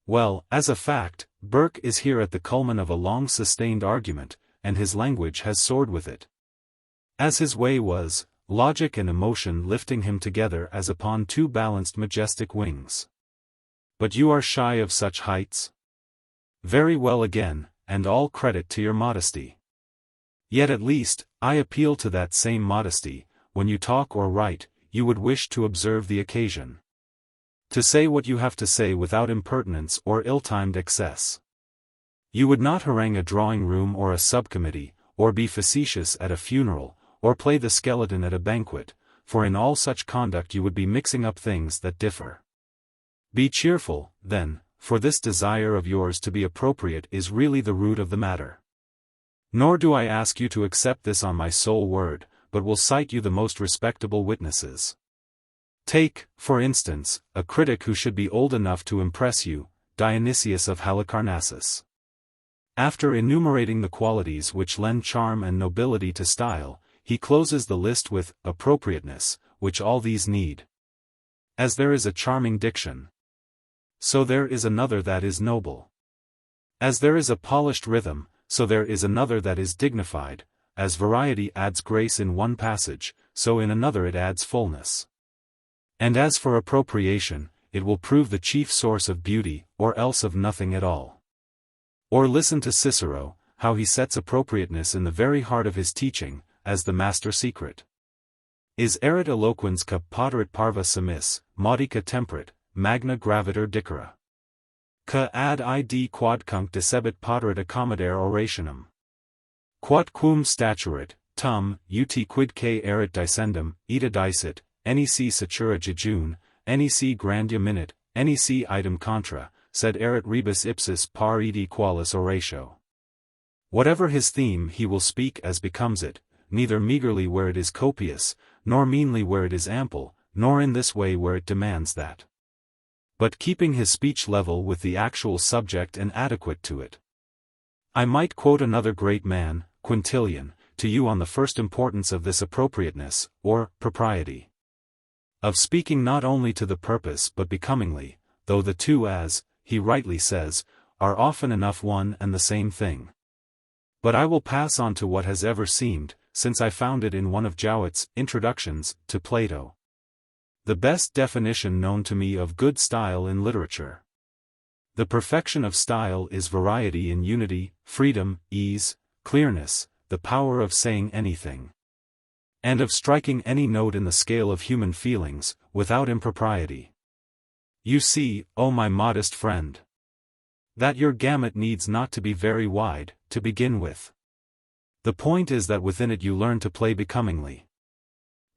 Speaker 1: Well, as a fact, Burke is here at the culmin of a long-sustained argument, and his language has soared with it. As his way was, logic and emotion lifting him together as upon two balanced majestic wings. But you are shy of such heights? Very well again, and all credit to your modesty. Yet at least, I appeal to that same modesty. When you talk or write, you would wish to observe the occasion. To say what you have to say without impertinence or ill-timed excess. You would not harangue a drawing room or a subcommittee, or be facetious at a funeral, or play the skeleton at a banquet, for in all such conduct you would be mixing up things that differ. Be cheerful, then, for this desire of yours to be appropriate is really the root of the matter. Nor do I ask you to accept this on my sole word, but will cite you the most respectable witnesses. Take, for instance, a critic who should be old enough to impress you, Dionysius of Halicarnassus. After enumerating the qualities which lend charm and nobility to style, he closes the list with appropriateness, which all these need. As there is a charming diction, so there is another that is noble. As there is a polished rhythm, so there is another that is dignified. As variety adds grace in one passage, so in another it adds fullness. And as for appropriation, it will prove the chief source of beauty, or else of nothing at all. Or listen to Cicero, how he sets appropriateness in the very heart of his teaching, as the master secret. Is erit eloquens ca poterit parva semis, modica temperit, magna graviter dicera. Ca ad id quodcunc decebit poterit accommodare orationem. Quod quum staturit, tum, ut quidque erit dicendum, ita dicit, nec satura jejune, nec grandia minit, nec idem contra, sed erit rebus ipsis par edi qualis oratio. Whatever his theme he will speak as becomes it, neither meagerly where it is copious, nor meanly where it is ample, nor in this way where it demands that. But keeping his speech level with the actual subject and adequate to it. I might quote another great man, Quintilian, to you on the first importance of this appropriateness, or propriety. Of speaking not only to the purpose but becomingly, though the two, as he rightly says, are often enough one and the same thing. But I will pass on to what has ever seemed, since I found it in one of Jowett's introductions to Plato, the best definition known to me of good style in literature. The perfection of style is variety in unity, freedom, ease, clearness, the power of saying anything, and of striking any note in the scale of human feelings, without impropriety. You see, O my modest friend, that your gamut needs not to be very wide, to begin with. The point is that within it you learn to play becomingly.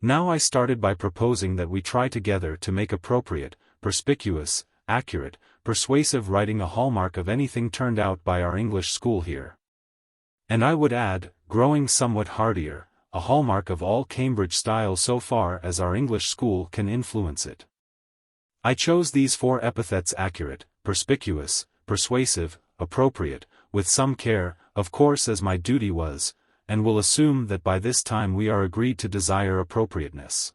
Speaker 1: Now I started by proposing that we try together to make appropriate, perspicuous, accurate, persuasive writing a hallmark of anything turned out by our English school here. And I would add, growing somewhat hardier, a hallmark of all Cambridge style so far as our English school can influence it. I chose these four epithets: accurate, perspicuous, persuasive, appropriate, with some care, of course, as my duty was, and will assume that by this time we are agreed to desire appropriateness.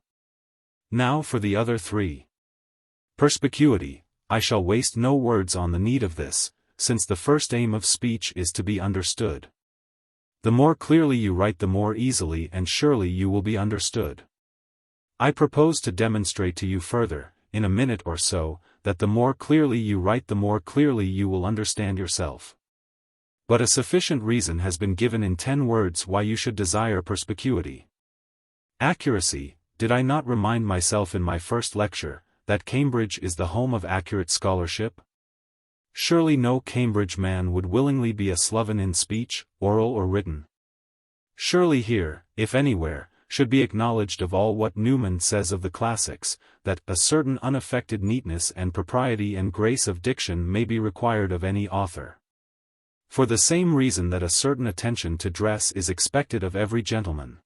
Speaker 1: Now for the other three. Perspicuity. I shall waste no words on the need of this, since the first aim of speech is to be understood. The more clearly you write, the more easily and surely you will be understood. I propose to demonstrate to you further, in a minute or so, that the more clearly you write, the more clearly you will understand yourself. But a sufficient reason has been given in 10 words why you should desire perspicuity. Accuracy. Did I not remind myself in my first lecture, that Cambridge is the home of accurate scholarship? Surely no Cambridge man would willingly be a sloven in speech, oral or written. Surely here, if anywhere, should be acknowledged of all what Newman says of the classics, that a certain unaffected neatness and propriety and grace of diction may be required of any author. For the same reason that a certain attention to dress is expected of every gentleman.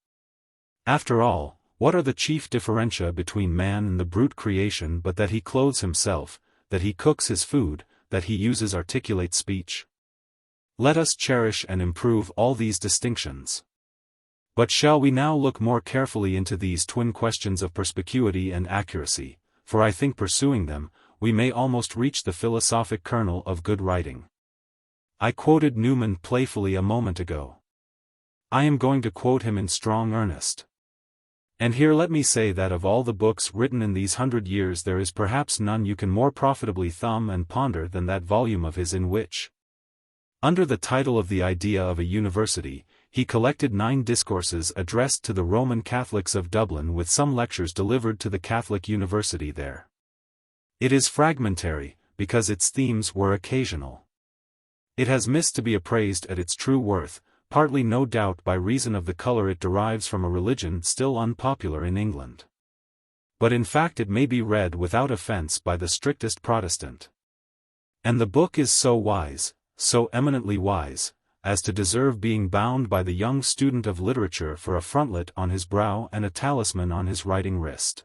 Speaker 1: After all, what are the chief differentia between man and the brute creation but that he clothes himself, that he cooks his food, that he uses articulate speech? Let us cherish and improve all these distinctions. But shall we now look more carefully into these twin questions of perspicuity and accuracy, for I think pursuing them, we may almost reach the philosophic kernel of good writing. I quoted Newman playfully a moment ago. I am going to quote him in strong earnest. And here let me say that of all the books written in these 100 years there is perhaps none you can more profitably thumb and ponder than that volume of his in which, under the title of The Idea of a University, he collected 9 discourses addressed to the Roman Catholics of Dublin with some lectures delivered to the Catholic University there. It is fragmentary, because its themes were occasional. It has missed to be appraised at its true worth, partly no doubt by reason of the color it derives from a religion still unpopular in England. But in fact it may be read without offense by the strictest Protestant. And the book is so wise, so eminently wise, as to deserve being bound by the young student of literature for a frontlet on his brow and a talisman on his writing wrist.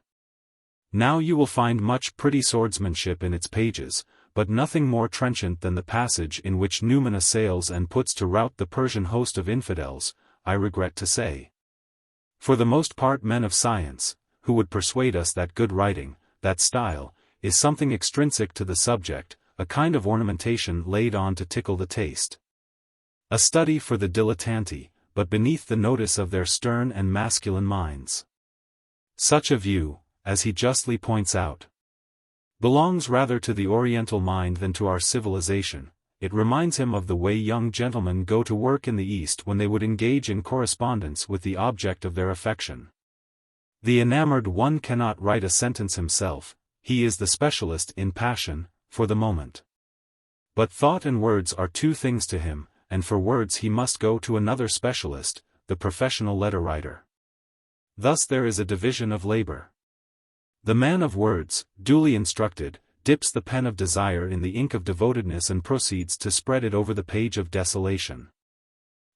Speaker 1: Now you will find much pretty swordsmanship in its pages, but nothing more trenchant than the passage in which Newman assails and puts to rout the Persian host of infidels, I regret to say. For the most part men of science, who would persuade us that good writing, that style, is something extrinsic to the subject, a kind of ornamentation laid on to tickle the taste. A study for the dilettanti, but beneath the notice of their stern and masculine minds. Such a view, as he justly points out, belongs rather to the Oriental mind than to our civilization. It reminds him of the way young gentlemen go to work in the East when they would engage in correspondence with the object of their affection. The enamored one cannot write a sentence himself, he is the specialist in passion, for the moment. But thought and words are two things to him, and for words he must go to another specialist, the professional letter writer. Thus there is a division of labor. The man of words, duly instructed, dips the pen of desire in the ink of devotedness and proceeds to spread it over the page of desolation.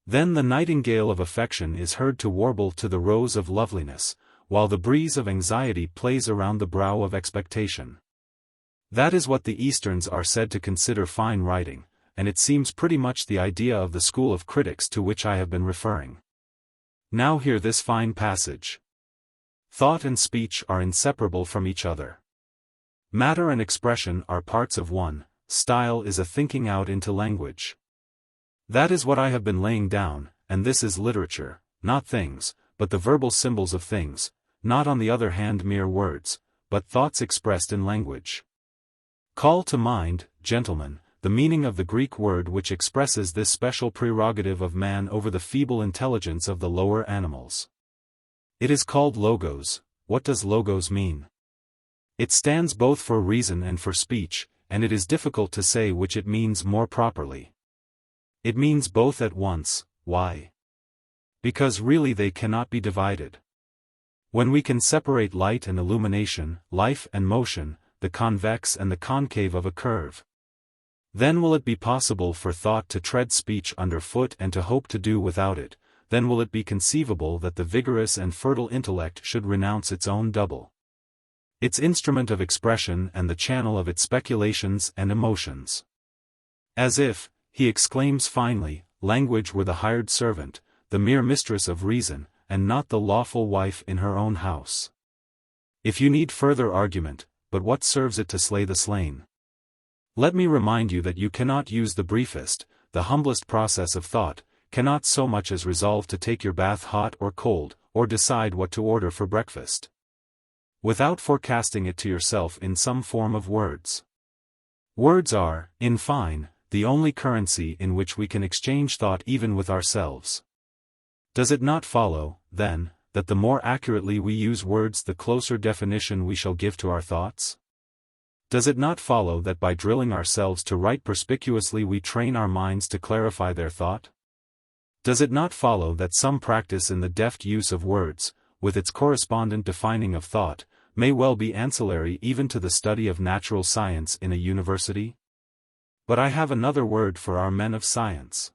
Speaker 1: Then the nightingale of affection is heard to warble to the rose of loveliness, while the breeze of anxiety plays around the brow of expectation. That is what the Easterns are said to consider fine writing, and it seems pretty much the idea of the school of critics to which I have been referring. Now hear this fine passage. Thought and speech are inseparable from each other. Matter and expression are parts of one, style is a thinking out into language. That is what I have been laying down, and this is literature, not things, but the verbal symbols of things, not on the other hand mere words, but thoughts expressed in language. Call to mind, gentlemen, the meaning of the Greek word which expresses this special prerogative of man over the feeble intelligence of the lower animals. It is called logos. What does logos mean? It stands both for reason and for speech, and it is difficult to say which it means more properly. It means both at once. Why? Because really they cannot be divided. When we can separate light and illumination, life and motion, the convex and the concave of a curve, then will it be possible for thought to tread speech underfoot and to hope to do without it. Then will it be conceivable that the vigorous and fertile intellect should renounce its own double, its instrument of expression and the channel of its speculations and emotions. As if, he exclaims finally, language were the hired servant, the mere mistress of reason, and not the lawful wife in her own house. If you need further argument, but what serves it to slay the slain? Let me remind you that you cannot use the briefest, the humblest process of thought, cannot so much as resolve to take your bath hot or cold, or decide what to order for breakfast, without forecasting it to yourself in some form of words. Words are, in fine, the only currency in which we can exchange thought even with ourselves. Does it not follow, then, that the more accurately we use words the closer definition we shall give to our thoughts? Does it not follow that by drilling ourselves to write perspicuously we train our minds to clarify their thought? Does it not follow that some practice in the deft use of words, with its correspondent defining of thought, may well be ancillary even to the study of natural science in a university? But I have another word for our men of science.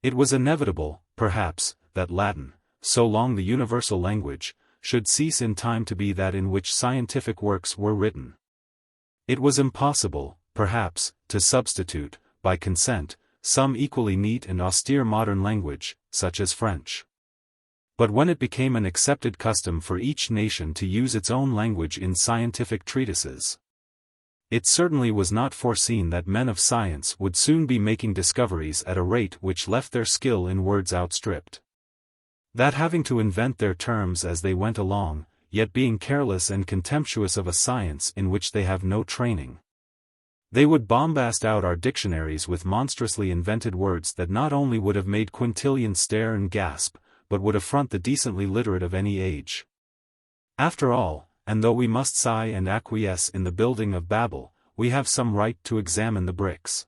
Speaker 1: It was inevitable, perhaps, that Latin, so long the universal language, should cease in time to be that in which scientific works were written. It was impossible, perhaps, to substitute, by consent, some equally neat and austere modern language, such as French. But when it became an accepted custom for each nation to use its own language in scientific treatises, it certainly was not foreseen that men of science would soon be making discoveries at a rate which left their skill in words outstripped. That having to invent their terms as they went along, yet being careless and contemptuous of a science in which they have no training, They would bombast out our dictionaries with monstrously invented words that not only would have made quintillions stare and gasp, but would affront the decently literate of any age. After all, and though we must sigh and acquiesce in the building of Babel, we have some right to examine the bricks.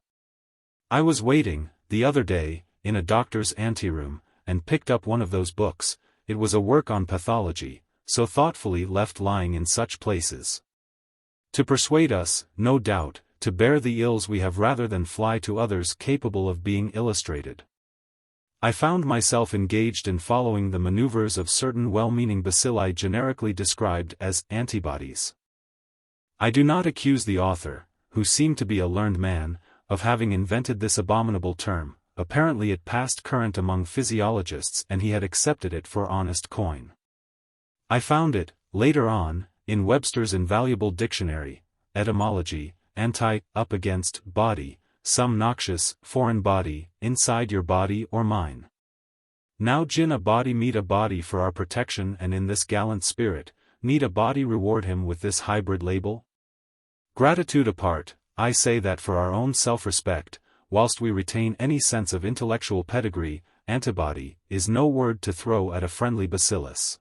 Speaker 1: I was waiting, the other day, in a doctor's anteroom, and picked up one of those books. It was a work on pathology, so thoughtfully left lying in such places. To persuade us, no doubt, to bear the ills we have rather than fly to others capable of being illustrated. I found myself engaged in following the maneuvers of certain well-meaning bacilli generically described as antibodies. I do not accuse the author, who seemed to be a learned man, of having invented this abominable term. Apparently it passed current among physiologists and he had accepted it for honest coin. I found it, later on, in Webster's invaluable dictionary, etymology, up against, body, some noxious, foreign body, inside your body or mine. Now gin a body meet a body for our protection, and in this gallant spirit, need a body reward him with this hybrid label? Gratitude apart, I say that for our own self-respect, whilst we retain any sense of intellectual pedigree, antibody is no word to throw at a friendly bacillus.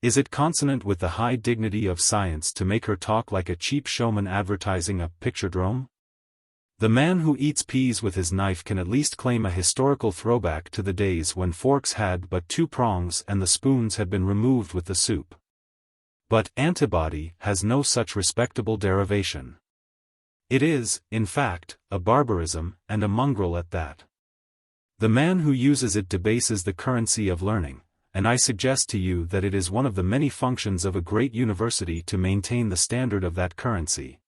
Speaker 1: Is it consonant with the high dignity of science to make her talk like a cheap showman advertising a picturedrome? The man who eats peas with his knife can at least claim a historical throwback to the days when forks had but two prongs and the spoons had been removed with the soup. But antibody has no such respectable derivation. It is, in fact, a barbarism, and a mongrel at that. The man who uses it debases the currency of learning, and I suggest to you that it is one of the many functions of a great university to maintain the standard of that currency.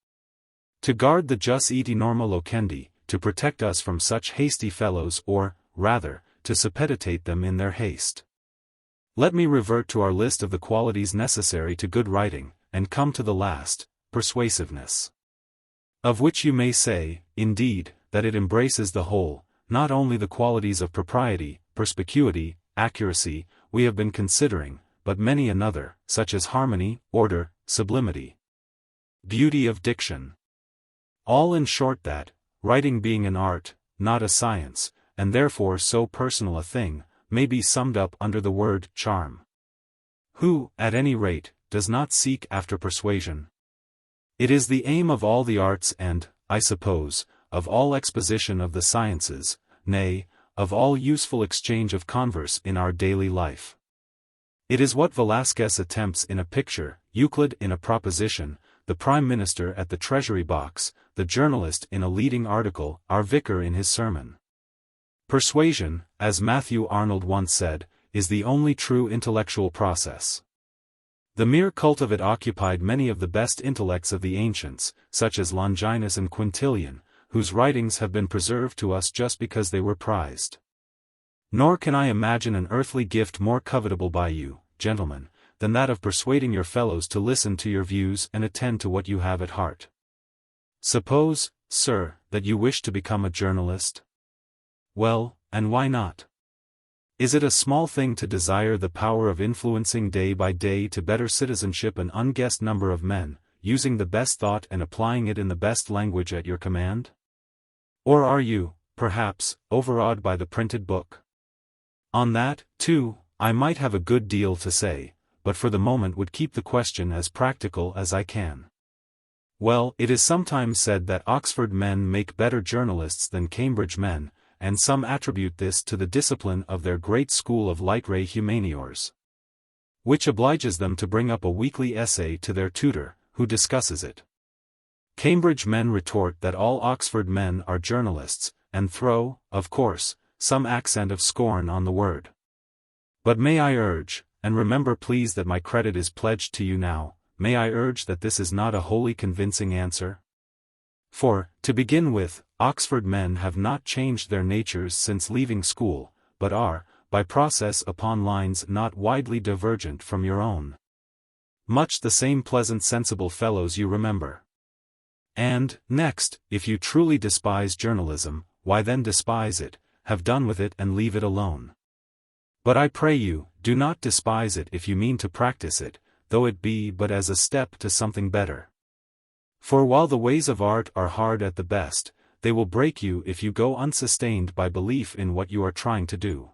Speaker 1: To guard the jus et norma loquendi, to protect us from such hasty fellows, or, rather, to suppeditate them in their haste. Let me revert to our list of the qualities necessary to good writing, and come to the last, persuasiveness. Of which you may say, indeed, that it embraces the whole, not only the qualities of propriety, perspicuity, accuracy, we have been considering, but many another, such as harmony, order, sublimity, beauty of diction. All in short that, writing being an art, not a science, and therefore so personal a thing, may be summed up under the word charm. Who, at any rate, does not seek after persuasion? It is the aim of all the arts and, I suppose, of all exposition of the sciences, nay, of all useful exchange of converse in our daily life. It is what Velasquez attempts in a picture, Euclid in a proposition, the Prime Minister at the Treasury box, the journalist in a leading article, our vicar in his sermon. Persuasion, as Matthew Arnold once said, is the only true intellectual process. The mere cult of it occupied many of the best intellects of the ancients, such as Longinus and Quintilian, whose writings have been preserved to us just because they were prized. Nor can I imagine an earthly gift more covetable by you, gentlemen, than that of persuading your fellows to listen to your views and attend to what you have at heart. Suppose, sir, that you wish to become a journalist? Well, and why not? Is it a small thing to desire the power of influencing day by day to better citizenship an unguessed number of men, using the best thought and applying it in the best language at your command? Or are you, perhaps, overawed by the printed book? On that, too, I might have a good deal to say, but for the moment would keep the question as practical as I can. Well, it is sometimes said that Oxford men make better journalists than Cambridge men, and some attribute this to the discipline of their great school of light ray humaniores, which obliges them to bring up a weekly essay to their tutor, who discusses it. Cambridge men retort that all Oxford men are journalists, and throw, of course, some accent of scorn on the word. But may I urge, and remember please that my credit is pledged to you now, may I urge that this is not a wholly convincing answer? For, to begin with, Oxford men have not changed their natures since leaving school, but are, by process upon lines not widely divergent from your own, much the same pleasant sensible fellows you remember. And, next, if you truly despise journalism, why then despise it, have done with it and leave it alone. But I pray you, do not despise it if you mean to practice it, though it be but as a step to something better. For while the ways of art are hard at the best, they will break you if you go unsustained by belief in what you are trying to do.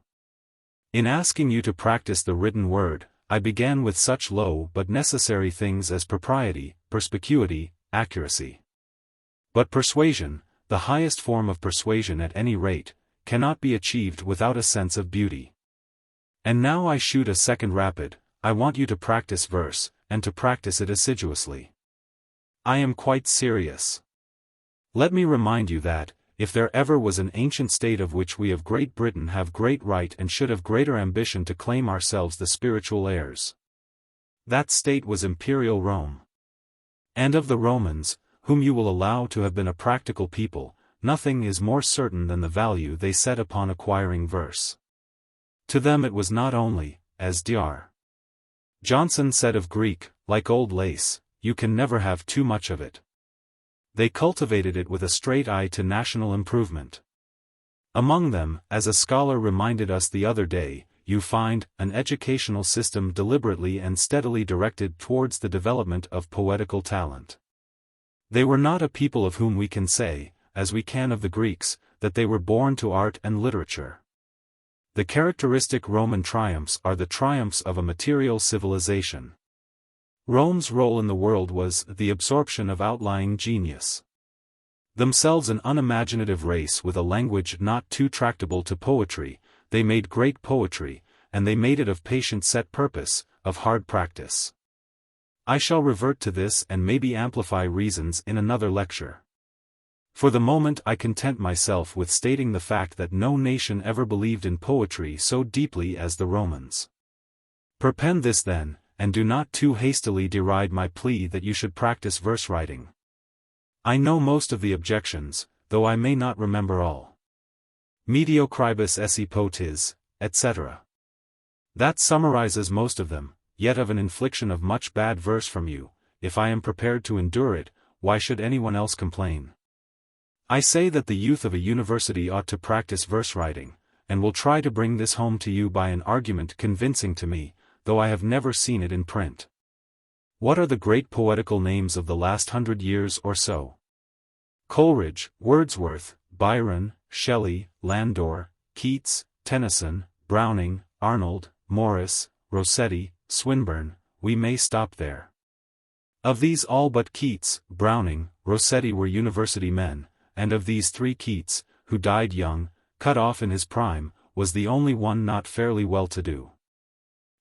Speaker 1: In asking you to practice the written word, I began with such low but necessary things as propriety, perspicuity, accuracy. But persuasion, the highest form of persuasion at any rate, cannot be achieved without a sense of beauty. And now I shoot a second rapid. I want you to practice verse, and to practice it assiduously. I am quite serious. Let me remind you that, if there ever was an ancient state of which we of Great Britain have great right and should have greater ambition to claim ourselves the spiritual heirs, that state was Imperial Rome. And of the Romans, whom you will allow to have been a practical people, nothing is more certain than the value they set upon acquiring verse. To them it was not only, as Dr. Johnson said of Greek, like old lace, you can never have too much of it. They cultivated it with a straight eye to national improvement. Among them, as a scholar reminded us the other day, you find an educational system deliberately and steadily directed towards the development of poetical talent. They were not a people of whom we can say, as we can of the Greeks, that they were born to art and literature. The characteristic Roman triumphs are the triumphs of a material civilization. Rome's role in the world was the absorption of outlying genius. Themselves an unimaginative race with a language not too tractable to poetry, they made great poetry, and they made it of patient set purpose, of hard practice. I shall revert to this and maybe amplify reasons in another lecture. For the moment I content myself with stating the fact that no nation ever believed in poetry so deeply as the Romans. Perpend this then, and do not too hastily deride my plea that you should practice verse writing. I know most of the objections, though I may not remember all. Mediocribus esse potis, etc. That summarizes most of them, yet of an infliction of much bad verse from you, if I am prepared to endure it, why should anyone else complain? I say that the youth of a university ought to practice verse writing, and will try to bring this home to you by an argument convincing to me, though I have never seen it in print. What are the great poetical names of the last 100 years or so? Coleridge, Wordsworth, Byron, Shelley, Landor, Keats, Tennyson, Browning, Arnold, Morris, Rossetti, Swinburne, we may stop there. Of these all but Keats, Browning, Rossetti were university men, and of these three Keats, who died young, cut off in his prime, was the only one not fairly well-to-do.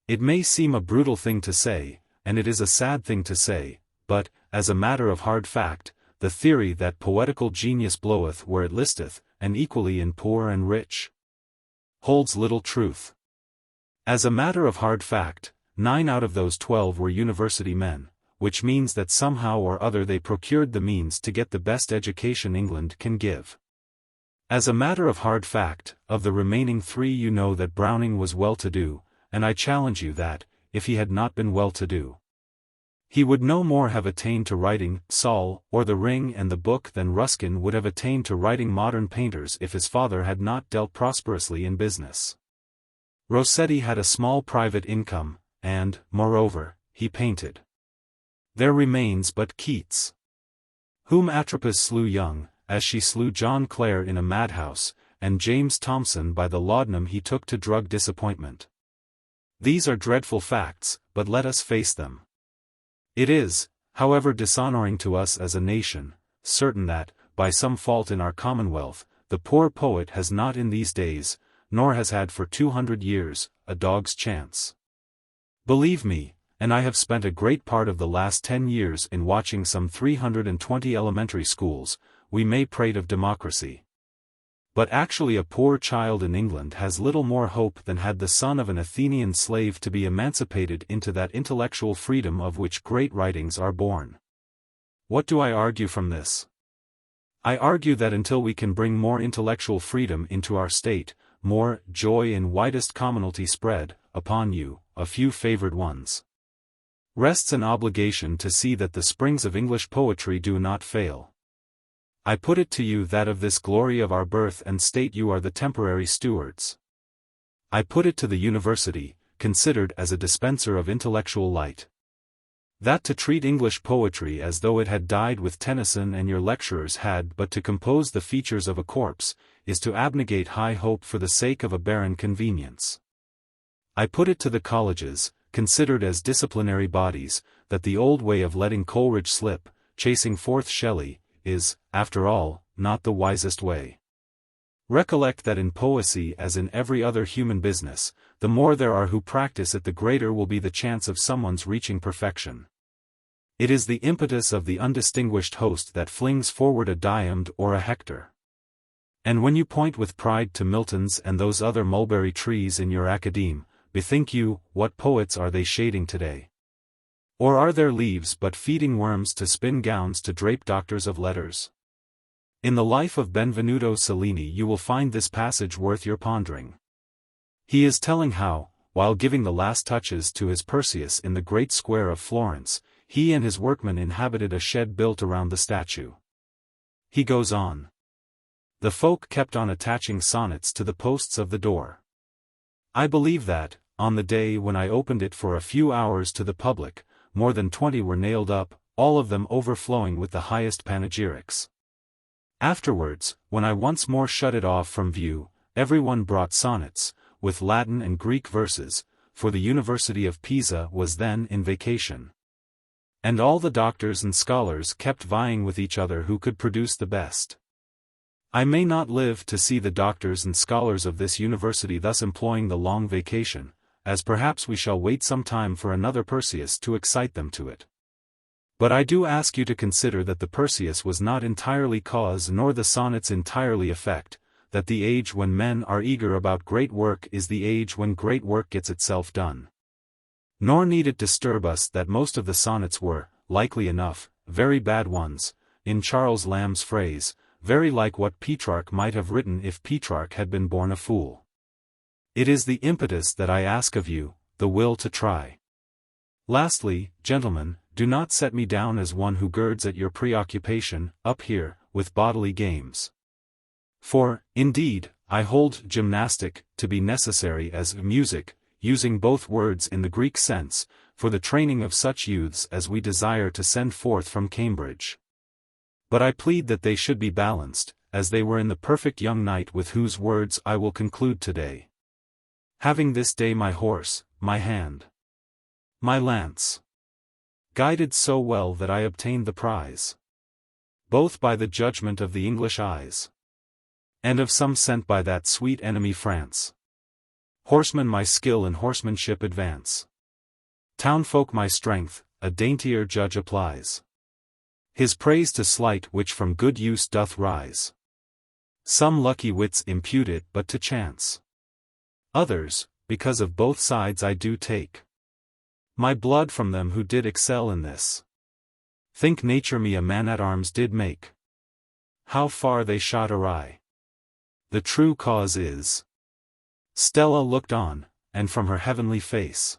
Speaker 1: It may seem a brutal thing to say, and it is a sad thing to say, but, as a matter of hard fact, the theory that poetical genius bloweth where it listeth, and equally in poor and rich, holds little truth. As a matter of hard fact, 9 out of those 12 were university men, which means that somehow or other they procured the means to get the best education England can give. As a matter of hard fact, of the remaining 3 you know that Browning was well-to-do, and I challenge you that, if he had not been well-to-do, he would no more have attained to writing Saul or The Ring and the Book than Ruskin would have attained to writing Modern Painters if his father had not dealt prosperously in business. Rossetti had a small private income, and, moreover, he painted. There remains but Keats, whom Atropos slew young, as she slew John Clare in a madhouse, and James Thomson by the laudanum he took to drug disappointment. These are dreadful facts, but let us face them. It is, however dishonoring to us as a nation, certain that, by some fault in our commonwealth, the poor poet has not in these days, nor has had for 200 years, a dog's chance. Believe me, and I have spent a great part of the last 10 years in watching some 320 elementary schools, we may prate of democracy. But actually a poor child in England has little more hope than had the son of an Athenian slave to be emancipated into that intellectual freedom of which great writings are born. What do I argue from this? I argue that until we can bring more intellectual freedom into our state, more joy in widest commonalty spread, upon you, a few favored ones, rests an obligation to see that the springs of English poetry do not fail. I put it to you that of this glory of our birth and state you are the temporary stewards. I put it to the university, considered as a dispenser of intellectual light. That to treat English poetry as though it had died with Tennyson and your lecturers had but to compose the features of a corpse, is to abnegate high hope for the sake of a barren convenience. I put it to the colleges, considered as disciplinary bodies, that the old way of letting Coleridge slip, chasing forth Shelley, is, after all, not the wisest way. Recollect that in poesy as in every other human business, the more there are who practice it the greater will be the chance of someone's reaching perfection. It is the impetus of the undistinguished host that flings forward a Diamond or a Hector. And when you point with pride to Milton's and those other mulberry trees in your academe, bethink you, what poets are they shading today? Or are their leaves but feeding worms to spin gowns to drape doctors of letters? In the life of Benvenuto Cellini you will find this passage worth your pondering. He is telling how, while giving the last touches to his Perseus in the great square of Florence, he and his workmen inhabited a shed built around the statue. He goes on. The folk kept on attaching sonnets to the posts of the door. I believe that, on the day when I opened it for a few hours to the public, more than 20 were nailed up, all of them overflowing with the highest panegyrics. Afterwards, when I once more shut it off from view, everyone brought sonnets, with Latin and Greek verses, for the University of Pisa was then in vacation. And all the doctors and scholars kept vying with each other who could produce the best. I may not live to see the doctors and scholars of this university thus employing the long vacation, as perhaps we shall wait some time for another Perseus to excite them to it. But I do ask you to consider that the Perseus was not entirely cause nor the sonnets entirely effect, that the age when men are eager about great work is the age when great work gets itself done. Nor need it disturb us that most of the sonnets were, likely enough, very bad ones, in Charles Lamb's phrase, very like what Petrarch might have written if Petrarch had been born a fool. It is the impetus that I ask of you, the will to try. Lastly, gentlemen, do not set me down as one who girds at your preoccupation, up here, with bodily games. For, indeed, I hold gymnastic to be necessary as music, using both words in the Greek sense, for the training of such youths as we desire to send forth from Cambridge. But I plead that they should be balanced, as they were in the perfect young knight with whose words I will conclude today. Having this day my horse, my hand, my lance, guided so well that I obtained the prize, both by the judgment of the English eyes, and of some sent by that sweet enemy France. Horseman my skill in horsemanship advance. Townfolk my strength, a daintier judge applies. His praise to slight which from good use doth rise. Some lucky wits impute it but to chance. Others, because of both sides I do take my blood from them who did excel in this. Think nature me a man-at-arms did make. How far they shot awry. The true cause is. Stella looked on, and from her heavenly face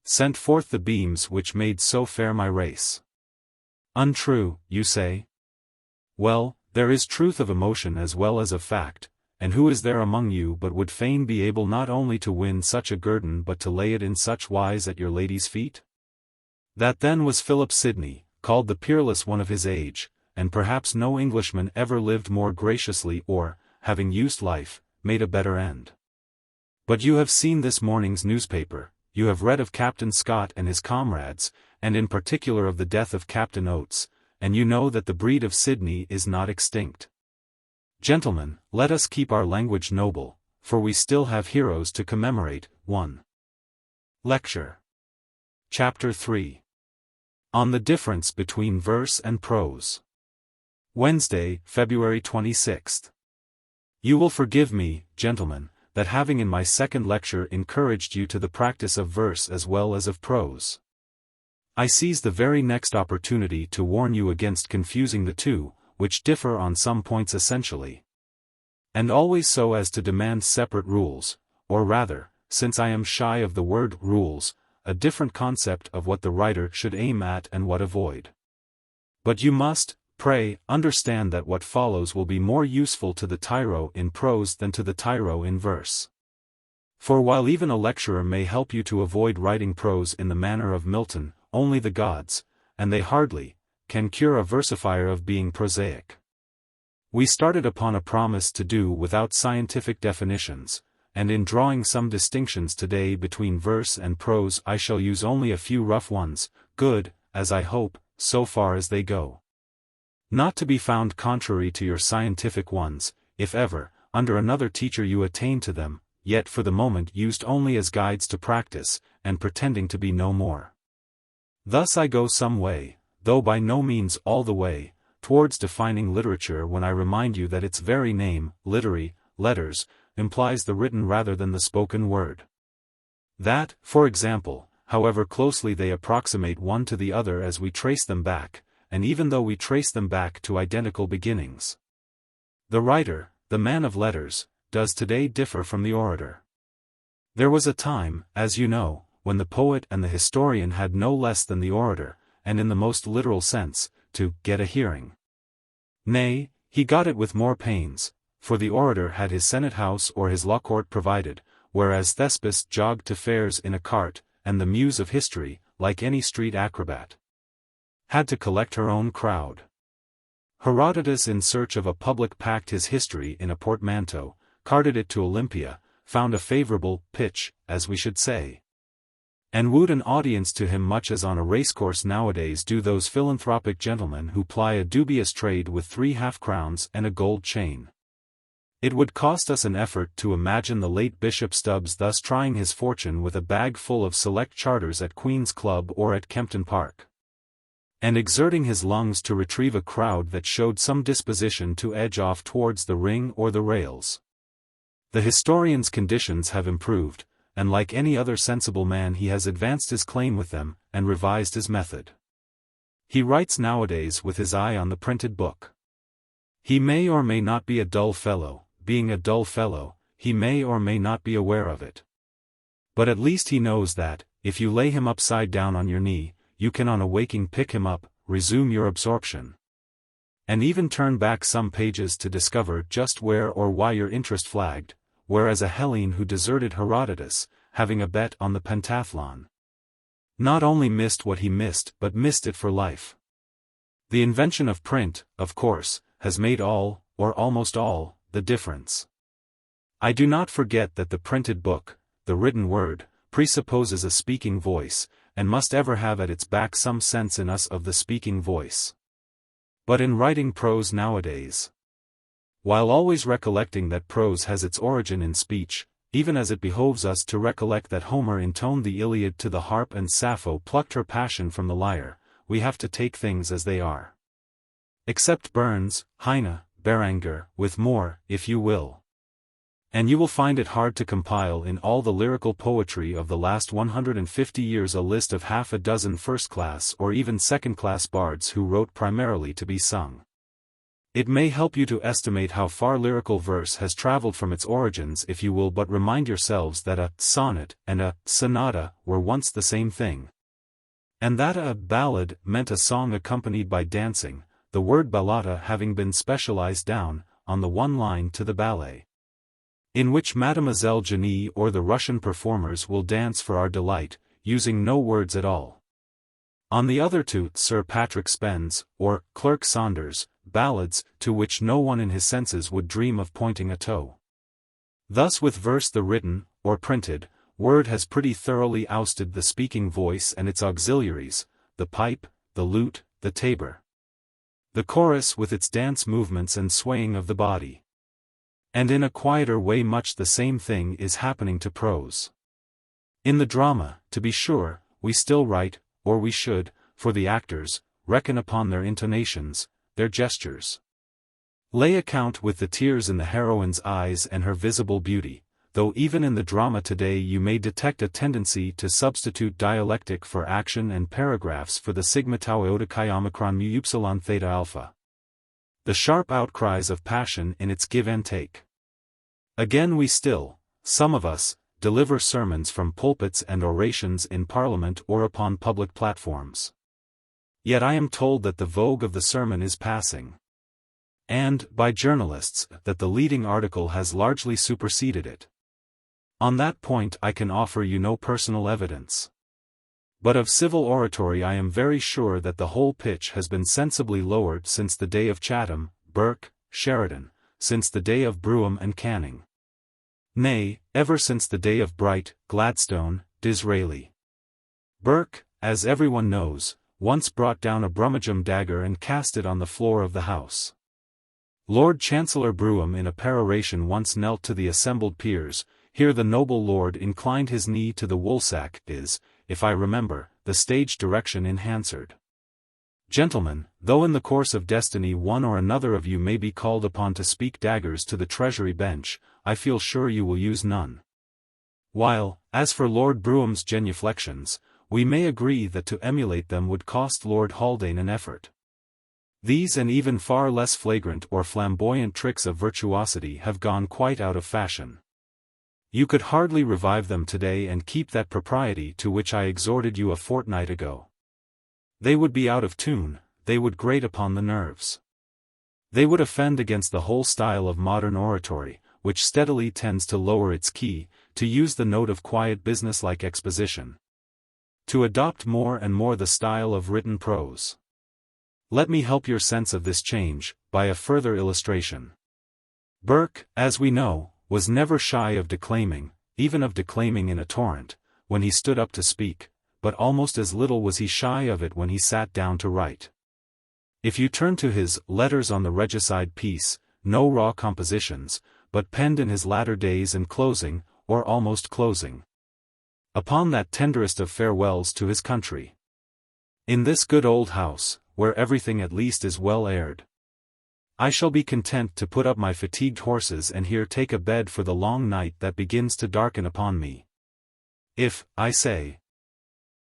Speaker 1: sent forth the beams which made so fair my race. Untrue, you say? Well, there is truth of emotion as well as of fact, and who is there among you but would fain be able not only to win such a guerdon but to lay it in such wise at your lady's feet? That then was Philip Sidney, called the peerless one of his age, and perhaps no Englishman ever lived more graciously or, having used life, made a better end. But you have seen this morning's newspaper, you have read of Captain Scott and his comrades, and in particular of the death of Captain Oates, and you know that the breed of Sidney is not extinct. Gentlemen, let us keep our language noble, for we still have heroes to commemorate. 1. Lecture. Chapter 3. On the Difference Between Verse and Prose. Wednesday, February 26. You will forgive me, gentlemen, that having in my second lecture encouraged you to the practice of verse as well as of prose, I seize the very next opportunity to warn you against confusing the two, which differ on some points essentially, and always so as to demand separate rules, or rather, since I am shy of the word rules, a different concept of what the writer should aim at and what avoid. But you must, pray, understand that what follows will be more useful to the tyro in prose than to the tyro in verse. For while even a lecturer may help you to avoid writing prose in the manner of Milton, only the gods, and they hardly can cure a versifier of being prosaic. We started upon a promise to do without scientific definitions, and in drawing some distinctions today between verse and prose I shall use only a few rough ones, good, as I hope, so far as they go. Not to be found contrary to your scientific ones, if ever, under another teacher you attain to them, yet for the moment used only as guides to practice, and pretending to be no more. Thus I go some way, though by no means all the way, towards defining literature when I remind you that its very name, literary, letters, implies the written rather than the spoken word. That, for example, however closely they approximate one to the other as we trace them back, and even though we trace them back to identical beginnings. The writer, the man of letters, does today differ from the orator. There was a time, as you know, when the poet and the historian had no less than the orator, and in the most literal sense, to get a hearing. Nay, he got it with more pains, for the orator had his senate house or his law court provided, whereas Thespis jogged to fairs in a cart, and the muse of history, like any street acrobat, had to collect her own crowd. Herodotus, in search of a public, packed his history in a portmanteau, carted it to Olympia, found a favorable pitch, as we should say, and wooed an audience to him much as on a racecourse nowadays do those philanthropic gentlemen who ply a dubious trade with 3 half-crowns and a gold chain. It would cost us an effort to imagine the late Bishop Stubbs thus trying his fortune with a bag full of select charters at Queen's Club or at Kempton Park, and exerting his lungs to retrieve a crowd that showed some disposition to edge off towards the ring or the rails. The historian's conditions have improved, and like any other sensible man he has advanced his claim with them, and revised his method. He writes nowadays with his eye on the printed book. He may or may not be a dull fellow. Being a dull fellow, he may or may not be aware of it. But at least he knows that, if you lay him upside down on your knee, you can on awaking pick him up, resume your absorption, and even turn back some pages to discover just where or why your interest flagged, whereas a Hellene who deserted Herodotus, having a bet on the pentathlon, not only missed what he missed but missed it for life. The invention of print, of course, has made all, or almost all, the difference. I do not forget that the printed book, the written word, presupposes a speaking voice, and must ever have at its back some sense in us of the speaking voice. But in writing prose nowadays, while always recollecting that prose has its origin in speech, even as it behoves us to recollect that Homer intoned the Iliad to the harp and Sappho plucked her passion from the lyre, we have to take things as they are. Except Burns, Heine, Beranger, with more, if you will. And you will find it hard to compile in all the lyrical poetry of the last 150 years a list of half a dozen first-class or even second-class bards who wrote primarily to be sung. It may help you to estimate how far lyrical verse has traveled from its origins if you will but remind yourselves that a sonnet and a sonata were once the same thing, and that a ballad meant a song accompanied by dancing, the word ballata having been specialized down, on the one line to the ballet, in which Mademoiselle Jenny or the Russian performers will dance for our delight, using no words at all. On the other to Sir Patrick Spens, or Clerk Saunders, ballads, to which no one in his senses would dream of pointing a toe. Thus with verse the written, or printed, word has pretty thoroughly ousted the speaking voice and its auxiliaries, the pipe, the lute, the tabor, the chorus with its dance movements and swaying of the body. And in a quieter way much the same thing is happening to prose. In the drama, to be sure, we still write, or we should, for the actors, reckon upon their intonations, their gestures, lay account with the tears in the heroine's eyes and her visible beauty, though even in the drama today you may detect a tendency to substitute dialectic for action and paragraphs for the sigma tau iota omicron mu upsilon theta alpha. The sharp outcries of passion in its give and take. Again we still, some of us, deliver sermons from pulpits and orations in Parliament or upon public platforms. Yet I am told that the vogue of the sermon is passing, and, by journalists, that the leading article has largely superseded it. On that point I can offer you no personal evidence. But of civil oratory I am very sure that the whole pitch has been sensibly lowered since the day of Chatham, Burke, Sheridan, since the day of Brougham and Canning. Nay, ever since the day of Bright, Gladstone, Disraeli. Burke, as everyone knows, once brought down a Brummagem dagger and cast it on the floor of the House. Lord Chancellor Brougham in a peroration once knelt to the assembled peers. Here the noble lord inclined his knee to the woolsack, is, if I remember, the stage direction in Hansard. Gentlemen, though in the course of destiny one or another of you may be called upon to speak daggers to the Treasury bench, I feel sure you will use none. While, as for Lord Brougham's genuflections, we may agree that to emulate them would cost Lord Haldane an effort. These and even far less flagrant or flamboyant tricks of virtuosity have gone quite out of fashion. You could hardly revive them today and keep that propriety to which I exhorted you a fortnight ago. They would be out of tune, they would grate upon the nerves. They would offend against the whole style of modern oratory, which steadily tends to lower its key, to use the note of quiet business-like exposition. To adopt more and more the style of written prose. Let me help your sense of this change, by a further illustration. Burke, as we know, was never shy of declaiming, even of declaiming in a torrent, when he stood up to speak, but almost as little was he shy of it when he sat down to write. If you turn to his Letters on the Regicide piece, no raw compositions, but penned in his latter days and closing, or almost closing, upon that tenderest of farewells to his country. In this good old house, where everything at least is well aired, I shall be content to put up my fatigued horses and here take a bed for the long night that begins to darken upon me. If, I say,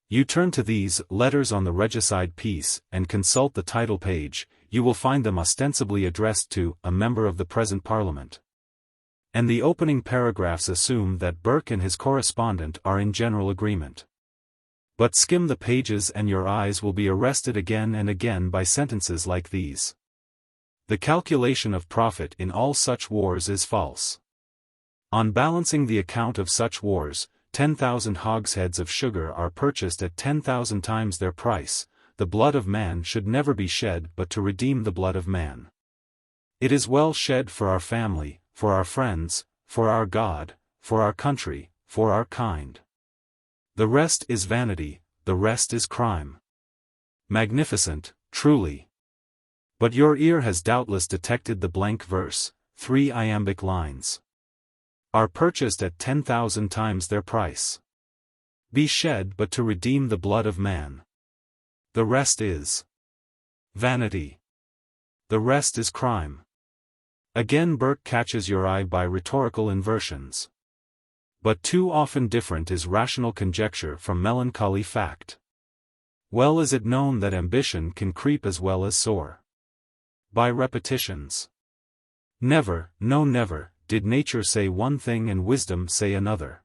Speaker 1: you turn to these Letters on the Regicide piece, and consult the title page, you will find them ostensibly addressed to a member of the present Parliament. And the opening paragraphs assume that Burke and his correspondent are in general agreement. But skim the pages and your eyes will be arrested again and again by sentences like these. The calculation of profit in all such wars is false. On balancing the account of such wars, 10,000 hogsheads of sugar are purchased at 10,000 times their price. The blood of man should never be shed but to redeem the blood of man. It is well shed for our family, for our friends, for our God, for our country, for our kind. The rest is vanity, the rest is crime. Magnificent, truly. But your ear has doubtless detected the blank verse, 3 iambic lines. Are purchased at 10,000 times their price. Be shed but to redeem the blood of man. The rest is vanity. The rest is crime. Again Burke catches your eye by rhetorical inversions. But too often different is rational conjecture from melancholy fact. Well is it known that ambition can creep as well as soar. By repetitions. Never, no never, did nature say one thing and wisdom say another.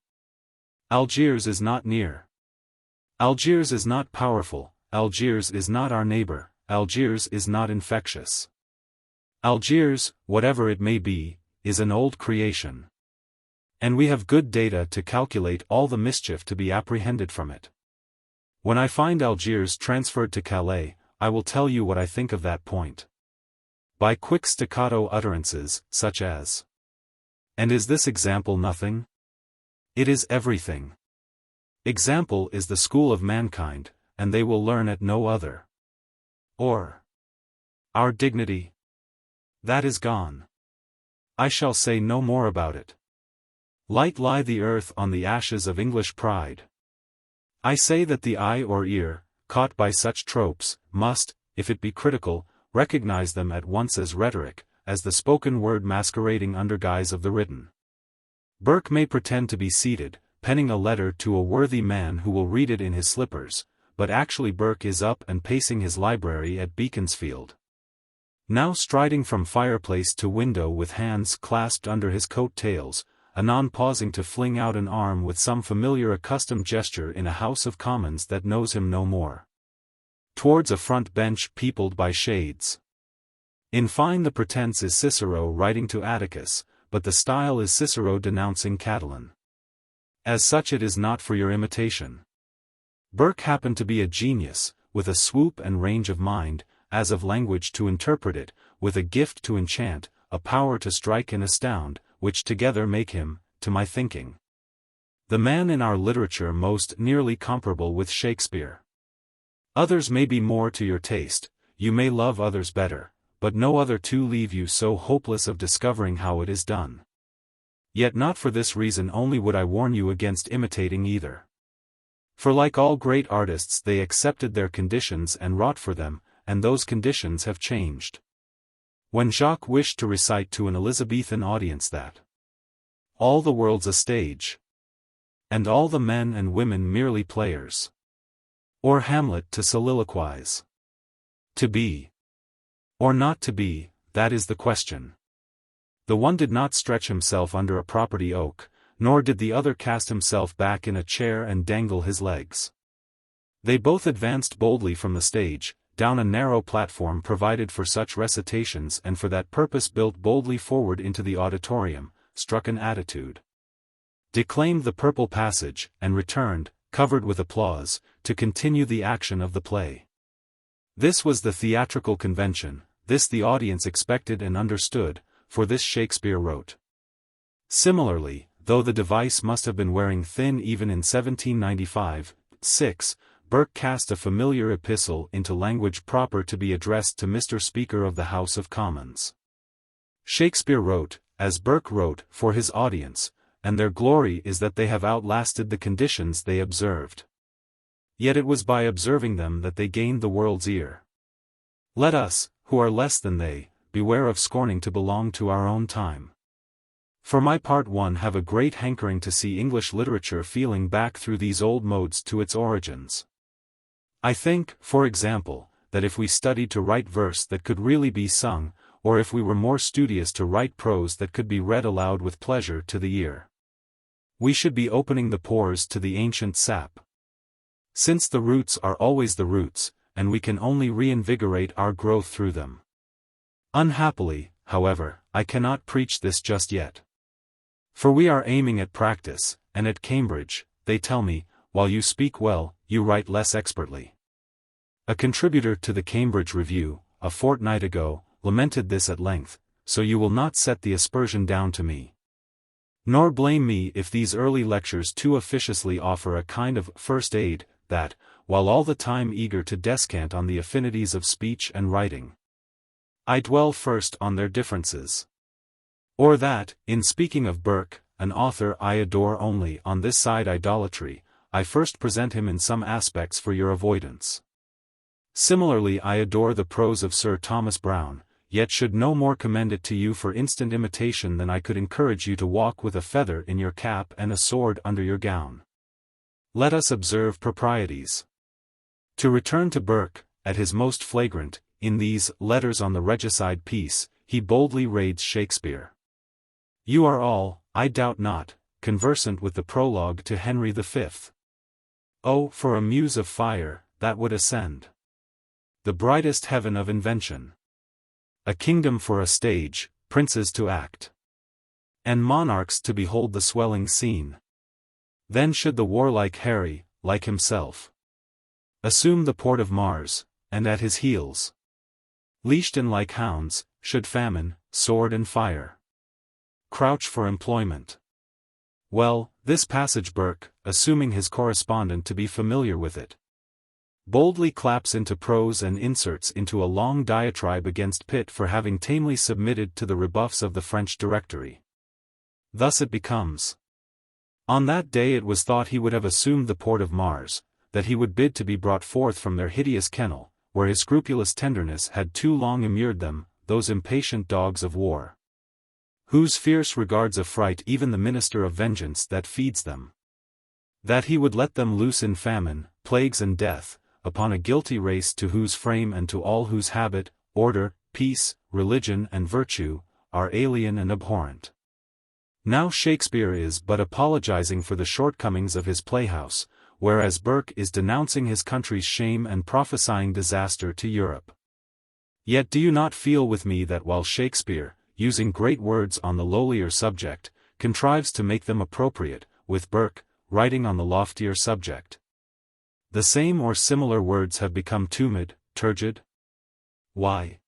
Speaker 1: Algiers is not near. Algiers is not powerful, Algiers is not our neighbor, Algiers is not infectious. Algiers, whatever it may be, is an old creation. And we have good data to calculate all the mischief to be apprehended from it. When I find Algiers transferred to Calais, I will tell you what I think of that point. By quick staccato utterances, such as, and is this example nothing? It is everything. Example is the school of mankind, and they will learn at no other. Or, our dignity? That is gone. I shall say no more about it. Light lie the earth on the ashes of English pride. I say that the eye or ear, caught by such tropes, must, if it be critical, recognize them at once as rhetoric, as the spoken word masquerading under guise of the written. Burke may pretend to be seated, penning a letter to a worthy man who will read it in his slippers, but actually Burke is up and pacing his library at Beaconsfield. Now striding from fireplace to window with hands clasped under his coat tails, anon pausing to fling out an arm with some familiar accustomed gesture in a House of Commons that knows him no more. Towards a front bench peopled by shades. In fine, the pretense is Cicero writing to Atticus, but the style is Cicero denouncing Catiline. As such it is not for your imitation. Burke happened to be a genius, with a swoop and range of mind, as of language to interpret it, with a gift to enchant, a power to strike and astound, which together make him, to my thinking, the man in our literature most nearly comparable with Shakespeare. Others may be more to your taste, you may love others better, but no other two leave you so hopeless of discovering how it is done. Yet not for this reason only would I warn you against imitating either. For like all great artists they accepted their conditions and wrought for them, and those conditions have changed. When Jacques wished to recite to an Elizabethan audience that all the world's a stage, and all the men and women merely players, or Hamlet to soliloquize, to be, or not to be, that is the question. The one did not stretch himself under a property oak, nor did the other cast himself back in a chair and dangle his legs. They both advanced boldly from the stage, down a narrow platform provided for such recitations and for that purpose built boldly forward into the auditorium, struck an attitude, declaimed the purple passage, and returned, covered with applause, to continue the action of the play. This was the theatrical convention, this the audience expected and understood, for this Shakespeare wrote. Similarly, though the device must have been wearing thin even in 1795-6, Burke cast a familiar epistle into language proper to be addressed to Mr. Speaker of the House of Commons. Shakespeare wrote, as Burke wrote, for his audience, and their glory is that they have outlasted the conditions they observed. Yet it was by observing them that they gained the world's ear. Let us, who are less than they, beware of scorning to belong to our own time. For my part, one have a great hankering to see English literature feeling back through these old modes to its origins. I think, for example, that if we studied to write verse that could really be sung, or if we were more studious to write prose that could be read aloud with pleasure to the ear, we should be opening the pores to the ancient sap. Since the roots are always the roots, and we can only reinvigorate our growth through them. Unhappily, however, I cannot preach this just yet. For we are aiming at practice, and at Cambridge, they tell me, while you speak well, you write less expertly. A contributor to the Cambridge Review, a fortnight ago, lamented this at length, so you will not set the aspersion down to me. Nor blame me if these early lectures too officiously offer a kind of first aid, that, while all the time eager to descant on the affinities of speech and writing, I dwell first on their differences. Or that, in speaking of Burke, an author I adore only on this side idolatry, I first present him in some aspects for your avoidance. Similarly I adore the prose of Sir Thomas Browne, yet should no more commend it to you for instant imitation than I could encourage you to walk with a feather in your cap and a sword under your gown. Let us observe proprieties. To return to Burke, at his most flagrant, in these Letters on the Regicide Peace, he boldly raids Shakespeare. You are all, I doubt not, conversant with the prologue to Henry V. Oh, for a muse of fire, that would ascend the brightest heaven of invention. A kingdom for a stage, princes to act, and monarchs to behold the swelling scene. Then should the warlike Harry, like himself, assume the port of Mars, and at his heels, Leishton like hounds, should famine, sword and fire crouch for employment. Well, this passage Burke, assuming his correspondent to be familiar with it, boldly claps into prose and inserts into a long diatribe against Pitt for having tamely submitted to the rebuffs of the French Directory. Thus it becomes. On that day it was thought he would have assumed the port of Mars, that he would bid to be brought forth from their hideous kennel, where his scrupulous tenderness had too long immured them, those impatient dogs of war, whose fierce regards affright even the minister of vengeance that feeds them. That he would let them loose in famine, plagues and death, upon a guilty race to whose frame and to all whose habit, order, peace, religion and virtue, are alien and abhorrent. Now Shakespeare is but apologizing for the shortcomings of his playhouse, whereas Burke is denouncing his country's shame and prophesying disaster to Europe. Yet do you not feel with me that while Shakespeare, using great words on the lowlier subject, contrives to make them appropriate, with Burke, writing on the loftier subject, The same or similar words have become tumid, turgid? Why?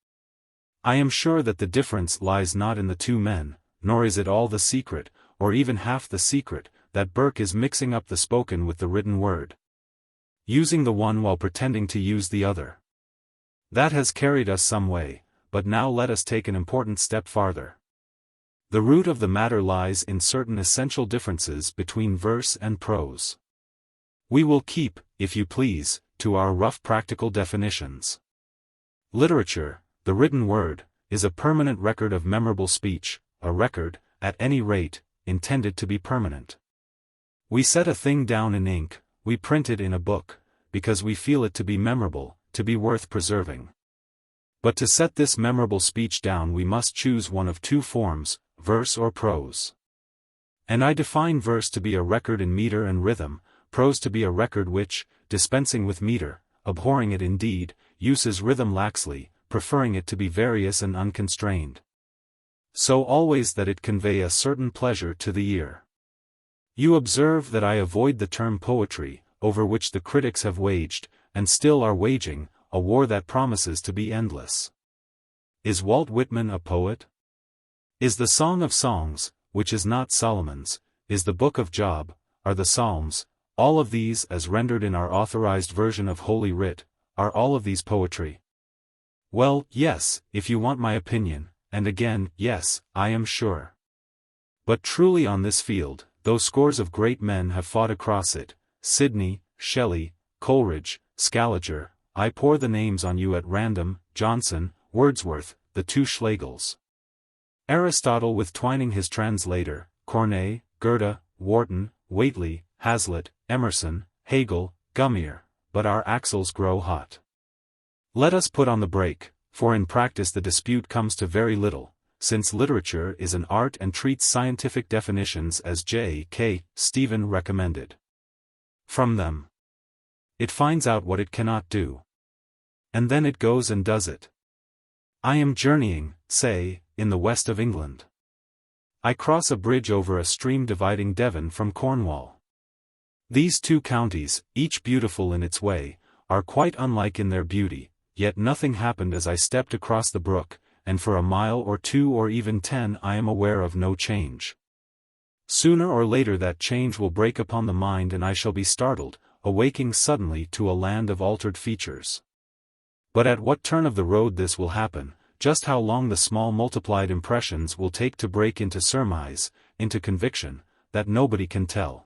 Speaker 1: I am sure that the difference lies not in the two men, nor is it all the secret, or even half the secret, that Burke is mixing up the spoken with the written word. Using the one while pretending to use the other. That has carried us some way, but now let us take an important step farther. The root of the matter lies in certain essential differences between verse and prose. We will keep, if you please, to our rough practical definitions. Literature, the written word, is a permanent record of memorable speech, a record, at any rate, intended to be permanent. We set a thing down in ink, we print it in a book, because we feel it to be memorable, to be worth preserving. But to set this memorable speech down we must choose one of two forms, verse or prose. And I define verse to be a record in meter and rhythm, prose to be a record which, dispensing with meter, abhorring it indeed, uses rhythm laxly, preferring it to be various and unconstrained. So always that it convey a certain pleasure to the ear. You observe that I avoid the term poetry, over which the critics have waged, and still are waging, a war that promises to be endless. Is Walt Whitman a poet? Is the Song of Songs, which is not Solomon's, is the Book of Job, are the Psalms, all of these as rendered in our authorized version of Holy Writ, are all of these poetry? Well, yes, if you want my opinion, and again, yes, I am sure. But truly on this field, though scores of great men have fought across it, Sidney, Shelley, Coleridge, Scaliger, I pour the names on you at random, Johnson, Wordsworth, the two Schlegels. Aristotle with Twining his translator, Corneille, Goethe, Warton, Whately, Hazlitt, Emerson, Hegel, Gummier, but our axles grow hot. Let us put on the brake, for in practice the dispute comes to very little, since literature is an art and treats scientific definitions as J.K. Stephen recommended. From them, it finds out what it cannot do. And then it goes and does it. I am journeying, say, in the west of England. I cross a bridge over a stream dividing Devon from Cornwall. These two counties, each beautiful in its way, are quite unlike in their beauty, yet nothing happened as I stepped across the brook, and for a mile or 2 or even 10 I am aware of no change. Sooner or later that change will break upon the mind and I shall be startled, awaking suddenly to a land of altered features. But at what turn of the road this will happen, just how long the small multiplied impressions will take to break into surmise, into conviction, that nobody can tell.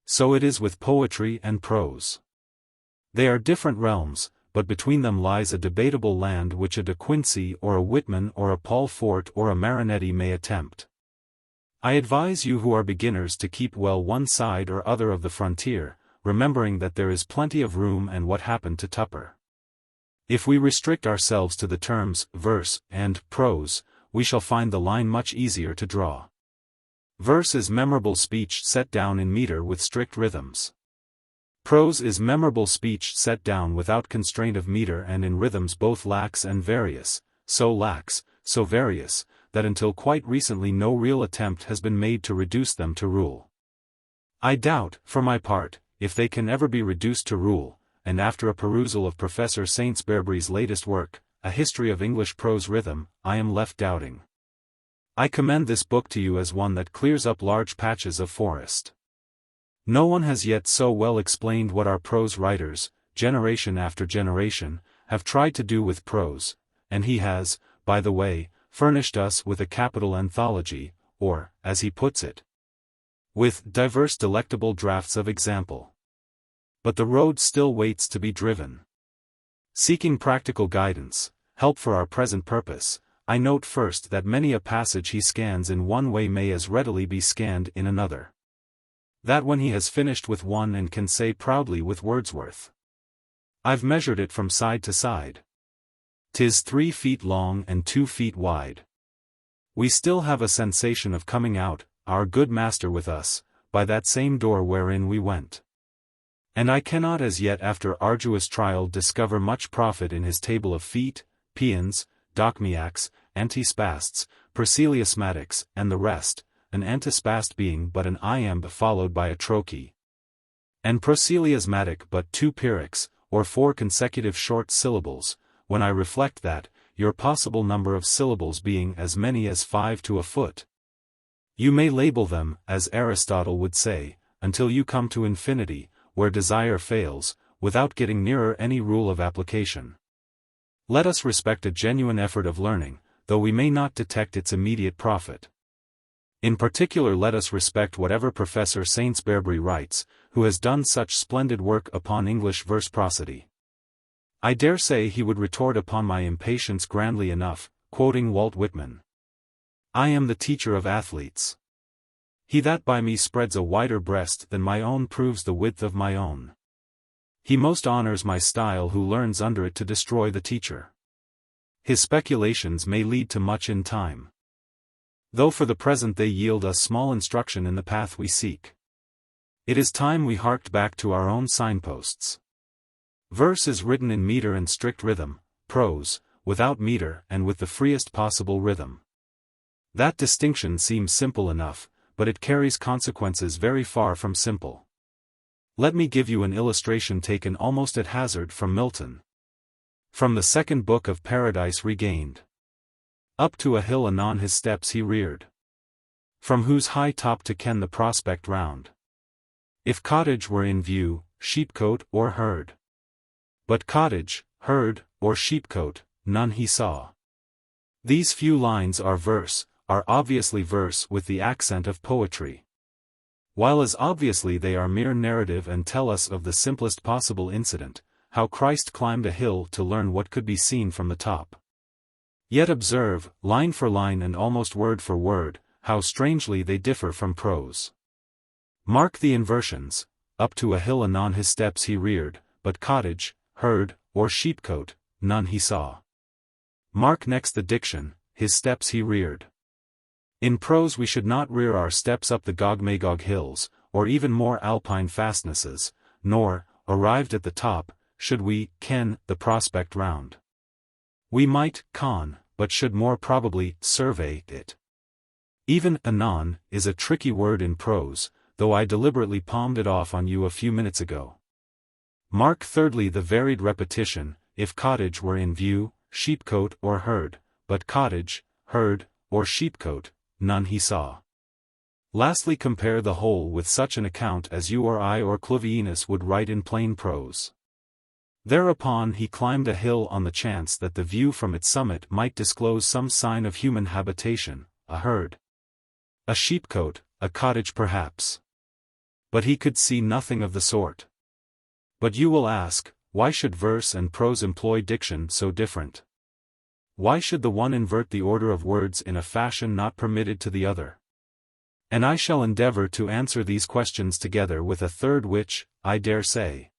Speaker 1: So it is with poetry and prose. They are different realms, but between them lies a debatable land which a De Quincey or a Whitman or a Paul Fort or a Marinetti may attempt. I advise you who are beginners to keep well one side or other of the frontier, remembering that there is plenty of room and what happened to Tupper. If we restrict ourselves to the terms verse and prose, we shall find the line much easier to draw. Verse is memorable speech set down in meter with strict rhythms. Prose is memorable speech set down without constraint of meter and in rhythms both lax and various, so lax, so various, that until quite recently no real attempt has been made to reduce them to rule. I doubt, for my part, if they can ever be reduced to rule, and after a perusal of Professor Saintsbury's latest work, A History of English Prose Rhythm, I am left doubting. I commend this book to you as one that clears up large patches of forest. No one has yet so well explained what our prose writers, generation after generation, have tried to do with prose, and he has, by the way, furnished us with a capital anthology, or, as he puts it, with diverse delectable drafts of example. But the road still waits to be driven. Seeking practical guidance, help for our present purpose, I note first that many a passage he scans in one way may as readily be scanned in another. That when he has finished with one and can say proudly with Wordsworth, I've measured it from side to side. 'Tis 3 feet long and 2 feet wide. We still have a sensation of coming out, our good master with us, by that same door wherein we went. And I cannot as yet after arduous trial discover much profit in his table of feet, paeans, dochmiacs, antispasts, persiliasmatics, and the rest, an antispast being but an iamb followed by a trochee. and proselyasmatic but 2 pyrrhics, or 4 consecutive short syllables, when I reflect that, your possible number of syllables being as many as 5 to a foot. You may label them, as Aristotle would say, until you come to infinity, where desire fails, without getting nearer any rule of application. Let us respect a genuine effort of learning, though we may not detect its immediate profit. In particular, let us respect whatever Professor Saintsbury writes, who has done such splendid work upon English verse prosody. I dare say he would retort upon my impatience grandly enough, quoting Walt Whitman. I am the teacher of athletes. He that by me spreads a wider breast than my own proves the width of my own. He most honors my style who learns under it to destroy the teacher. His speculations may lead to much in time, though for the present they yield us small instruction in the path we seek. It is time we harked back to our own signposts. Verse is written in meter and strict rhythm, prose, without meter and with the freest possible rhythm. That distinction seems simple enough, but it carries consequences very far from simple. Let me give you an illustration taken almost at hazard from Milton. From the second book of Paradise Regained. Up to a hill anon his steps he reared, from whose high top to ken the prospect round. If cottage were in view, sheepcote or herd. But cottage, herd, or sheepcote, none he saw. These few lines are verse, are obviously verse with the accent of poetry. While as obviously they are mere narrative and tell us of the simplest possible incident, how Christ climbed a hill to learn what could be seen from the top. Yet observe, line for line and almost word for word, how strangely they differ from prose. Mark the inversions, up to a hill anon his steps he reared, but cottage, herd, or sheepcote, none he saw. Mark next the diction, his steps he reared. In prose we should not rear our steps up the Gog-Magog hills, or even more alpine fastnesses, nor, arrived at the top, should we ken the prospect round. We might con, but should more probably survey it. Even anon is a tricky word in prose, though I deliberately palmed it off on you a few minutes ago. Mark thirdly the varied repetition, if cottage were in view, sheepcote or herd, but cottage, herd, or sheepcote, none he saw. Lastly compare the whole with such an account as you or I or Cluvienus would write in plain prose. Thereupon he climbed a hill on the chance that the view from its summit might disclose some sign of human habitation, a herd, a sheepcote, a cottage perhaps. But he could see nothing of the sort. But you will ask, why should verse and prose employ diction so different? Why should the one invert the order of words in a fashion not permitted to the other? And I shall endeavor to answer these questions together with a third which, I dare say,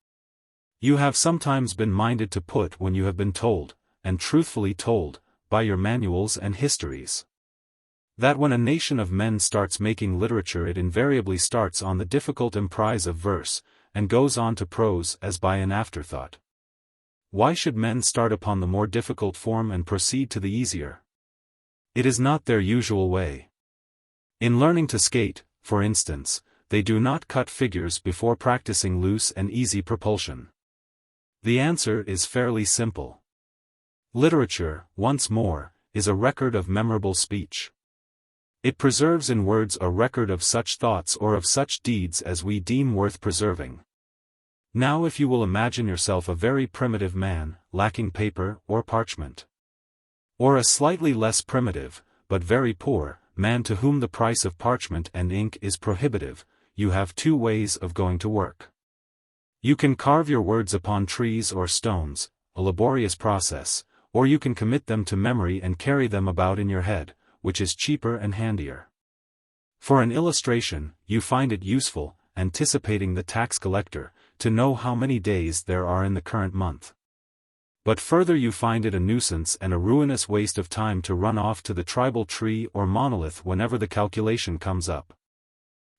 Speaker 1: you have sometimes been minded to put when you have been told, and truthfully told, by your manuals and histories, that when a nation of men starts making literature it invariably starts on the difficult emprise of verse, and goes on to prose as by an afterthought. Why should men start upon the more difficult form and proceed to the easier? It is not their usual way. In learning to skate, for instance, they do not cut figures before practicing loose and easy propulsion. The answer is fairly simple. Literature, once more, is a record of memorable speech. It preserves in words a record of such thoughts or of such deeds as we deem worth preserving. Now if you will imagine yourself a very primitive man, lacking paper or parchment, or a slightly less primitive, but very poor, man to whom the price of parchment and ink is prohibitive, you have two ways of going to work. You can carve your words upon trees or stones, a laborious process, or you can commit them to memory and carry them about in your head, which is cheaper and handier. For an illustration, you find it useful, anticipating the tax collector, to know how many days there are in the current month. But further you find it a nuisance and a ruinous waste of time to run off to the tribal tree or monolith whenever the calculation comes up.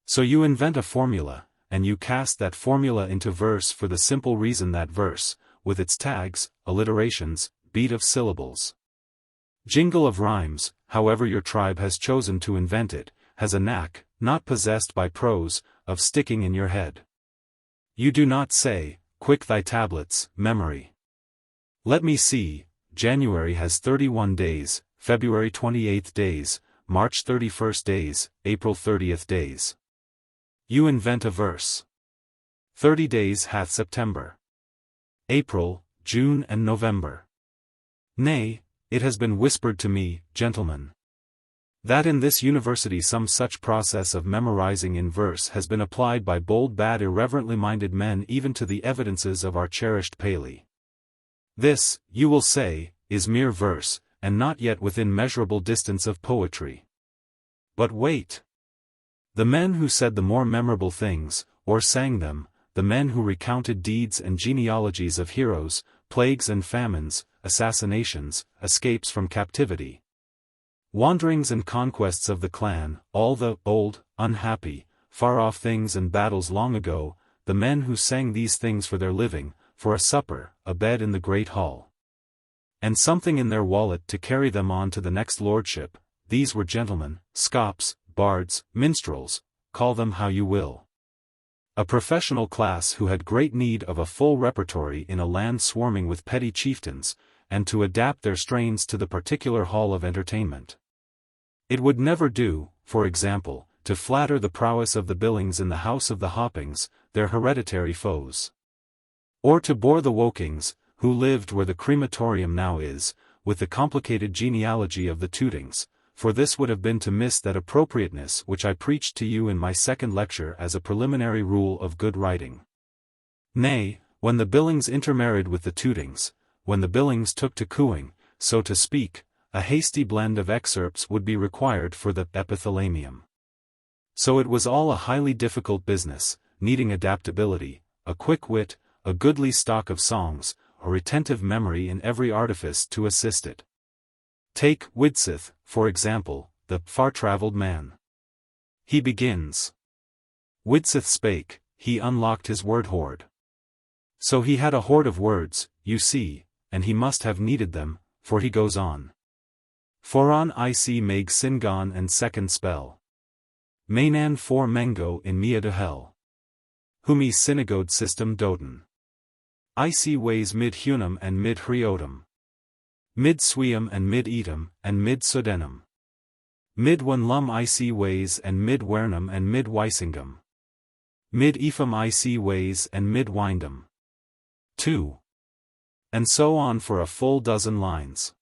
Speaker 1: So you invent a formula, and you cast that formula into verse for the simple reason that verse, with its tags, alliterations, beat of syllables, jingle of rhymes, however your tribe has chosen to invent it, has a knack, not possessed by prose, of sticking in your head. You do not say, quick thy tablets, memory. Let me see, January has 31 days, February 28 days, March 31 days, April 30 days. You invent a verse. 30 days hath September, April, June and November. Nay, it has been whispered to me, gentlemen, that in this university some such process of memorizing in verse has been applied by bold bad irreverently minded men even to the evidences of our cherished Paley. This, you will say, is mere verse, and not yet within measurable distance of poetry. But wait! The men who said the more memorable things, or sang them, the men who recounted deeds and genealogies of heroes, plagues and famines, assassinations, escapes from captivity, wanderings and conquests of the clan, all the old, unhappy, far-off things and battles long ago, the men who sang these things for their living, for a supper, a bed in the great hall, and something in their wallet to carry them on to the next lordship, these were gentlemen, scops, bards, minstrels, call them how you will. A professional class who had great need of a full repertory in a land swarming with petty chieftains, and to adapt their strains to the particular hall of entertainment. It would never do, for example, to flatter the prowess of the Billings in the house of the Hoppings, their hereditary foes. Or to bore the Wokings, who lived where the crematorium now is, with the complicated genealogy of the Tootings, for this would have been to miss that appropriateness which I preached to you in my second lecture as a preliminary rule of good writing. Nay, when the Billings intermarried with the Tootings, when the Billings took to cooing, so to speak, a hasty blend of excerpts would be required for the epithalamium. So it was all a highly difficult business, needing adaptability, a quick wit, a goodly stock of songs, a retentive memory in every artifice to assist it. Take Widsith, for example, the far-travelled man. He begins. Widsith spake, he unlocked his word hoard. So he had a hoard of words, you see, and he must have needed them, for he goes on. Foran ic meg singon and second spell. Mainan for mengo in mia de hell. Humi synagogue system doten. Ic ways mid hunum and mid hriotum. Mid sweum and mid etum, and mid sudenum. Mid one lum ic ways and mid wernum and mid weisingum. Mid ephum ic ways and mid windum. 2. And so on for a full dozen lines.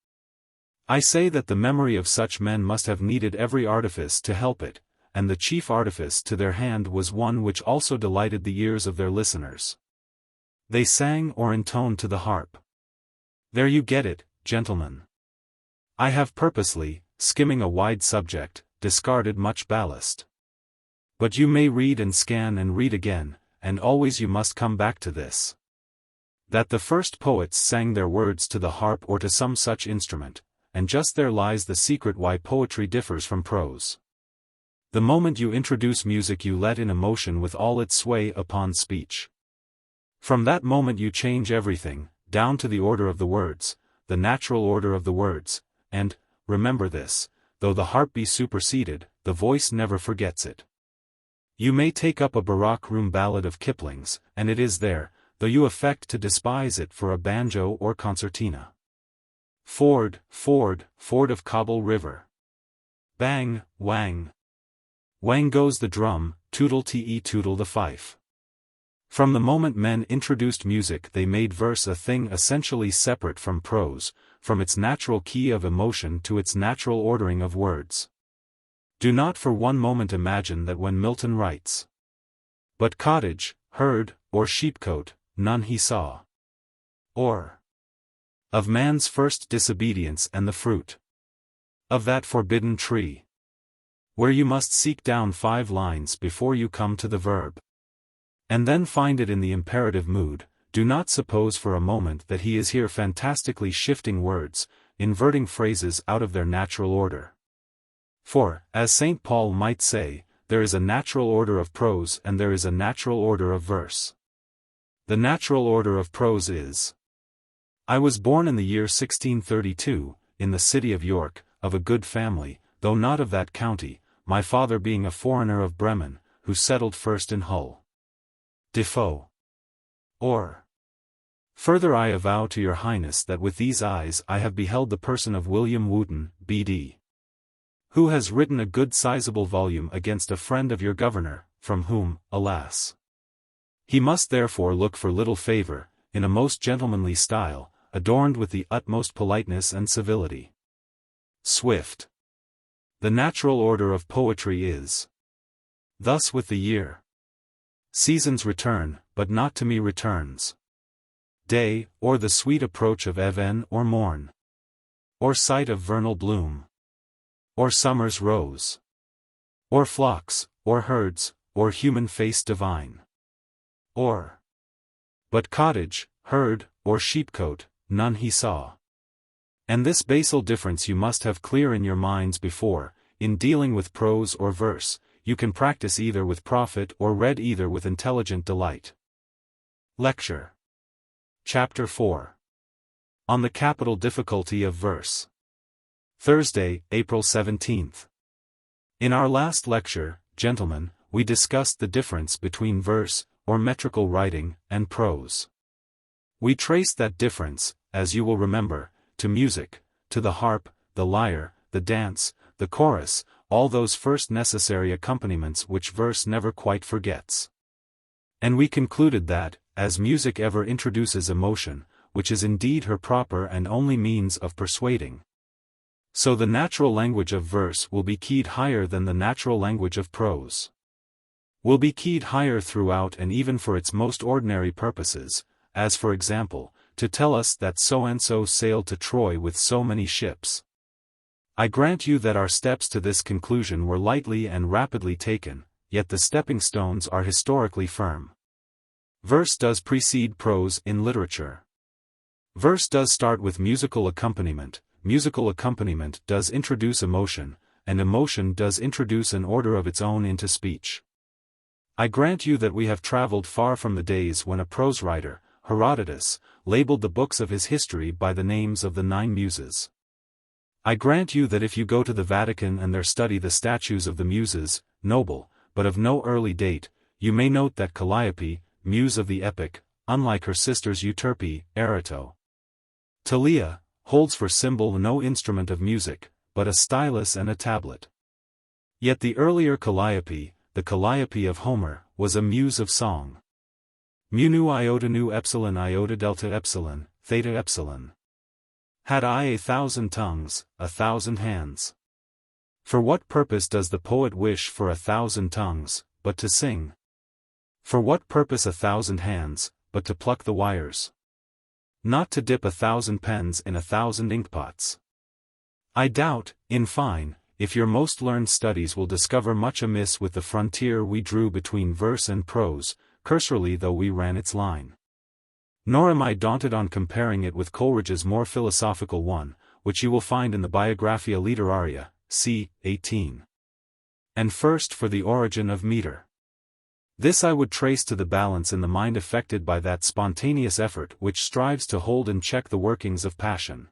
Speaker 1: I say that the memory of such men must have needed every artifice to help it, and the chief artifice to their hand was one which also delighted the ears of their listeners. They sang or intoned to the harp. There you get it, gentlemen. I have purposely, skimming a wide subject, discarded much ballast. But you may read and scan and read again, and always you must come back to this. That the first poets sang their words to the harp or to some such instrument, and just there lies the secret why poetry differs from prose. The moment you introduce music you let in emotion with all its sway upon speech. From that moment you change everything, down to the order of the words, the natural order of the words, and, remember this, though the harp be superseded, the voice never forgets it. You may take up a Baroque room ballad of Kipling's, and it is there, though you affect to despise it for a banjo or concertina. Ford, Ford, Ford of Cobble River. Bang, wang. Wang goes the drum, tootle te tootle the fife. From the moment men introduced music they made verse a thing essentially separate from prose, from its natural key of emotion to its natural ordering of words. Do not for one moment imagine that when Milton writes, "But cottage, herd, or sheepcote, none he saw," or of man's first disobedience and the fruit of that forbidden tree, where you must seek down 5 lines before you come to the verb, and then find it in the imperative mood, do not suppose for a moment that he is here fantastically shifting words, inverting phrases out of their natural order. For, as St. Paul might say, there is a natural order of prose and there is a natural order of verse. The natural order of prose is: I was born in the year 1632, in the city of York, of a good family, though not of that county, my father being a foreigner of Bremen, who settled first in Hull. Defoe. Or, further, I avow to your highness that with these eyes I have beheld the person of William Wooton, B.D., who has written a good sizable volume against a friend of your governor, from whom, alas, he must therefore look for little favor, in a most gentlemanly style, adorned with the utmost politeness and civility. Swift. The natural order of poetry is thus with the year. Seasons return, but not to me returns. Day, or the sweet approach of even or morn, or sight of vernal bloom, or summer's rose, or flocks, or herds, or human face divine, or but cottage, herd, or sheepcote, none he saw. And this basal difference you must have clear in your minds before, in dealing with prose or verse, you can practice either with profit or read either with intelligent delight. Lecture. Chapter 4. On the Capital Difficulty of Verse. Thursday, April 17th. In our last lecture, gentlemen, we discussed the difference between verse, or metrical writing, and prose. We traced that difference, as you will remember, to music, to the harp, the lyre, the dance, the chorus, all those first necessary accompaniments which verse never quite forgets. And we concluded that, as music ever introduces emotion, which is indeed her proper and only means of persuading, so the natural language of verse will be keyed higher than the natural language of prose. Will be keyed higher throughout and even for its most ordinary purposes, as for example, to tell us that so-and-so sailed to Troy with so many ships. I grant you that our steps to this conclusion were lightly and rapidly taken, yet the stepping stones are historically firm. Verse does precede prose in literature. Verse does start with musical accompaniment does introduce emotion, and emotion does introduce an order of its own into speech. I grant you that we have traveled far from the days when a prose writer, Herodotus, labeled the books of his history by the names of the 9 muses. I grant you that if you go to the Vatican and there study the statues of the muses, noble, but of no early date, you may note that Calliope, muse of the epic, unlike her sisters Euterpe, Erato, Talia, holds for symbol no instrument of music, but a stylus and a tablet. Yet the earlier Calliope, the Calliope of Homer, was a muse of song. Mu nu iota nu epsilon iota delta epsilon, theta epsilon. Had I 1,000 tongues, 1,000 hands. For what purpose does the poet wish for 1,000 tongues, but to sing? For what purpose 1,000 hands, but to pluck the wires? Not to dip 1,000 pens in 1,000 inkpots. I doubt, in fine, if your most learned studies will discover much amiss with the frontier we drew between verse and prose, cursorily though we ran its line. Nor am I daunted on comparing it with Coleridge's more philosophical one, which you will find in the Biographia Literaria, c. 18. And first for the origin of meter. This I would trace to the balance in the mind affected by that spontaneous effort which strives to hold and check the workings of passion.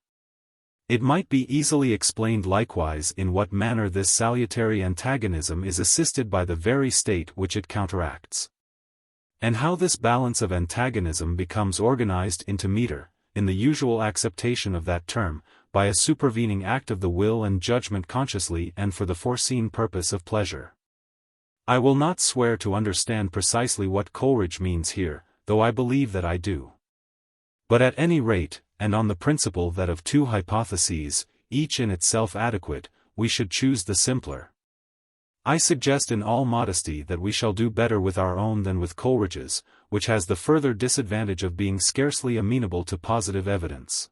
Speaker 1: It might be easily explained likewise in what manner this salutary antagonism is assisted by the very state which it counteracts. And how this balance of antagonism becomes organized into meter, in the usual acceptation of that term, by a supervening act of the will and judgment consciously and for the foreseen purpose of pleasure. I will not swear to understand precisely what Coleridge means here, though I believe that I do. But at any rate, and on the principle that of 2 hypotheses, each in itself adequate, we should choose the simpler. I suggest in all modesty that we shall do better with our own than with Coleridge's, which has the further disadvantage of being scarcely amenable to positive evidence.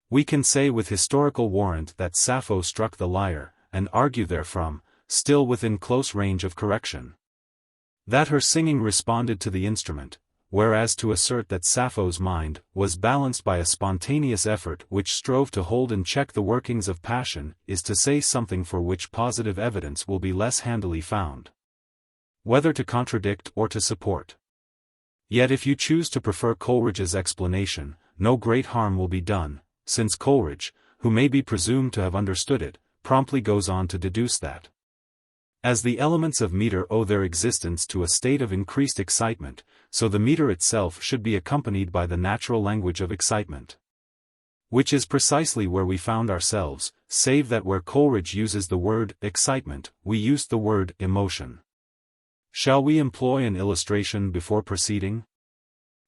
Speaker 1: We can say with historical warrant that Sappho struck the lyre, and argue therefrom, still within close range of correction, that her singing responded to the instrument, whereas to assert that Sappho's mind was balanced by a spontaneous effort which strove to hold and check the workings of passion is to say something for which positive evidence will be less handily found, whether to contradict or to support. Yet if you choose to prefer Coleridge's explanation, no great harm will be done, since Coleridge, who may be presumed to have understood it, promptly goes on to deduce that As the elements of meter owe their existence to a state of increased excitement, so the meter itself should be accompanied by the natural language of excitement. Which is precisely where we found ourselves, save that where Coleridge uses the word excitement, we used the word emotion. Shall we employ an illustration before proceeding?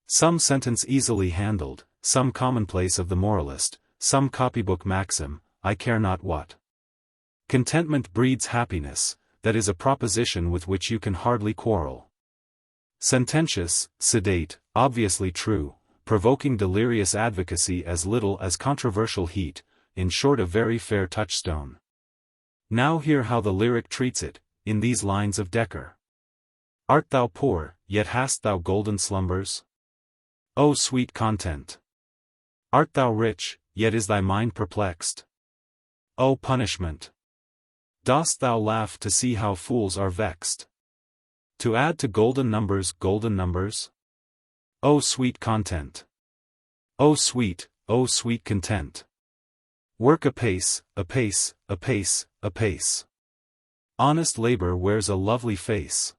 Speaker 1: Some sentence easily handled, some commonplace of the moralist, some copybook maxim, I care not what. Contentment breeds happiness, that is a proposition with which you can hardly quarrel. Sententious, sedate, obviously true, provoking delirious advocacy as little as controversial heat, in short a very fair touchstone. Now hear how the lyric treats it, in these lines of Dekker. Art thou poor, yet hast thou golden slumbers? O sweet content! Art thou rich, yet is thy mind perplexed? O punishment! Dost thou laugh to see how fools are vexed? To add to golden numbers, O sweet content! O sweet content! Work apace, apace, apace, apace. Honest labor wears a lovely face.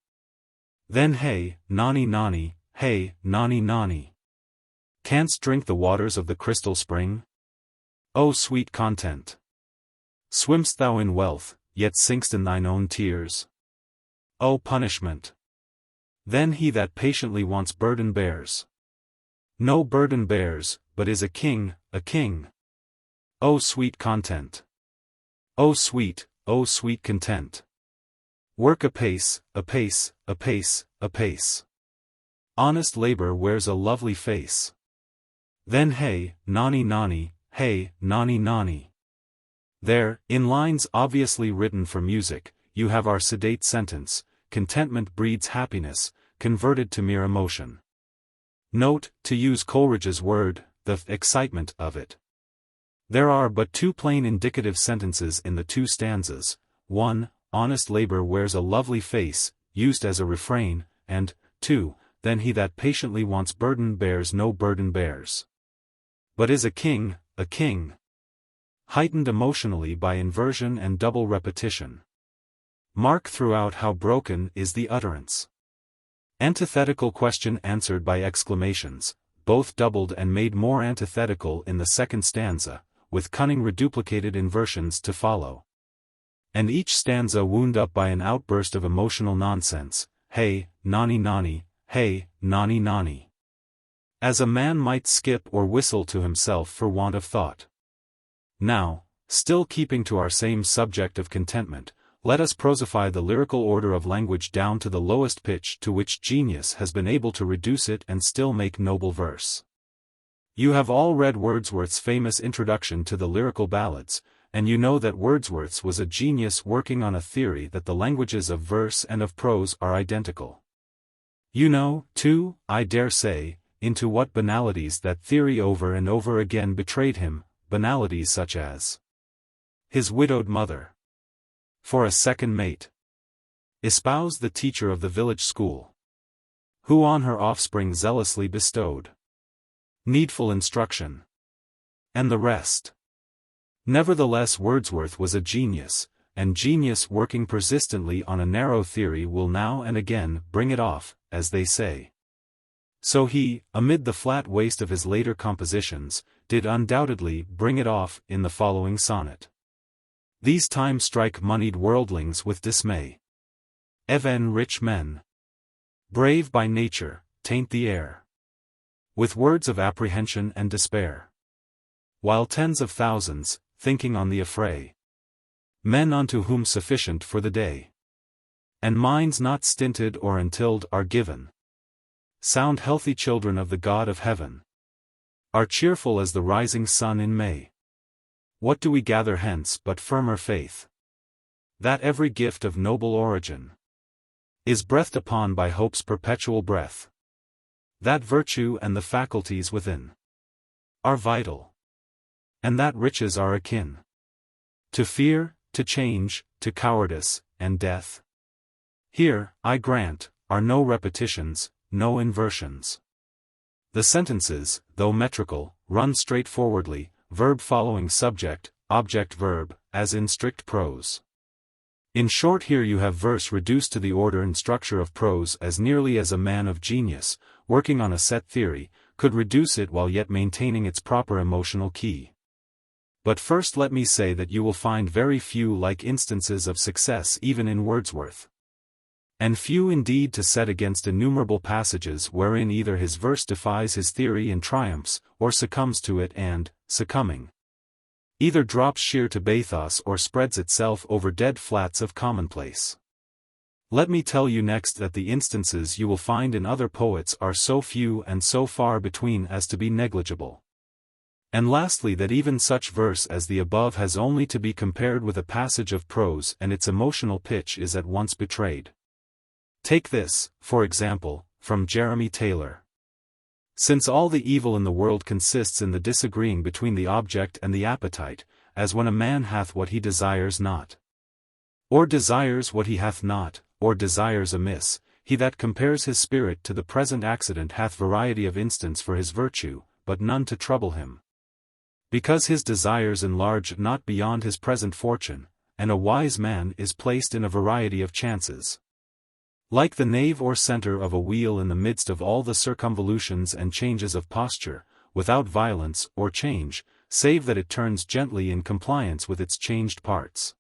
Speaker 1: Then hey, nonny nonny, hey, nonny nonny. Canst drink the waters of the crystal spring? O sweet content! Swimm'st thou in wealth, yet sink'st in thine own tears? O punishment! Then he that patiently wants burden bears. No burden bears, but is a king, a king. O sweet content! O sweet content! Work apace, apace, apace, apace. Honest labor wears a lovely face. Then hey, nonny nonny, hey, nonny nonny. There, in lines obviously written for music, you have our sedate sentence, contentment breeds happiness, converted to mere emotion. Note, to use Coleridge's word, the excitement of it. There are but two plain indicative sentences in the two stanzas, 1, honest labor wears a lovely face, used as a refrain, and 2, then he that patiently wants burden bears no burden bears. But is a king, a king. Heightened emotionally by inversion and double repetition. Mark throughout how broken is the utterance. Antithetical question answered by exclamations, both doubled and made more antithetical in the second stanza, with cunning reduplicated inversions to follow. And each stanza wound up by an outburst of emotional nonsense, hey, nonny nonny, hey, nonny nonny. As a man might skip or whistle to himself for want of thought. Now, still keeping to our same subject of contentment, let us prosify the lyrical order of language down to the lowest pitch to which genius has been able to reduce it and still make noble verse. You have all read Wordsworth's famous introduction to the lyrical ballads, and you know that Wordsworth's was a genius working on a theory that the languages of verse and of prose are identical. You know, too, I dare say, into what banalities that theory over and over again betrayed him, banalities such as his widowed mother. For a second mate. Espoused the teacher of the village school. Who on her offspring zealously bestowed needful instruction. And the rest. Nevertheless, Wordsworth was a genius, and genius working persistently on a narrow theory will now and again bring it off, as they say. So he, amid the flat waste of his later compositions, did undoubtedly bring it off in the following sonnet. These times strike moneyed worldlings with dismay. Even rich men, brave by nature, taint the air with words of apprehension and despair. While tens of thousands, thinking on the affray, men unto whom sufficient for the day, and minds not stinted or untilled are given, sound healthy children of the God of heaven, are cheerful as the rising sun in May. What do we gather hence but firmer faith? That every gift of noble origin is breathed upon by hope's perpetual breath. That virtue and the faculties within are vital. And that riches are akin to fear, to change, to cowardice, and death. Here, I grant, are no repetitions, no inversions. The sentences, though metrical, run straightforwardly, verb following subject, object verb, as in strict prose. In short, here you have verse reduced to the order and structure of prose as nearly as a man of genius, working on a set theory, could reduce it while yet maintaining its proper emotional key. But first let me say that you will find very few like instances of success even in Wordsworth. And few indeed to set against innumerable passages wherein either his verse defies his theory and triumphs, or succumbs to it and, succumbing, either drops sheer to bathos or spreads itself over dead flats of commonplace. Let me tell you next that the instances you will find in other poets are so few and so far between as to be negligible. And lastly, that even such verse as the above has only to be compared with a passage of prose and its emotional pitch is at once betrayed. Take this, for example, from Jeremy Taylor. Since all the evil in the world consists in the disagreeing between the object and the appetite, as when a man hath what he desires not, or desires what he hath not, or desires amiss, he that compares his spirit to the present accident hath variety of instance for his virtue, but none to trouble him. Because his desires enlarge not beyond his present fortune, and a wise man is placed in a variety of chances, like the nave or center of a wheel in the midst of all the circumvolutions and changes of posture, without violence or change, save that it turns gently in compliance with its changed parts,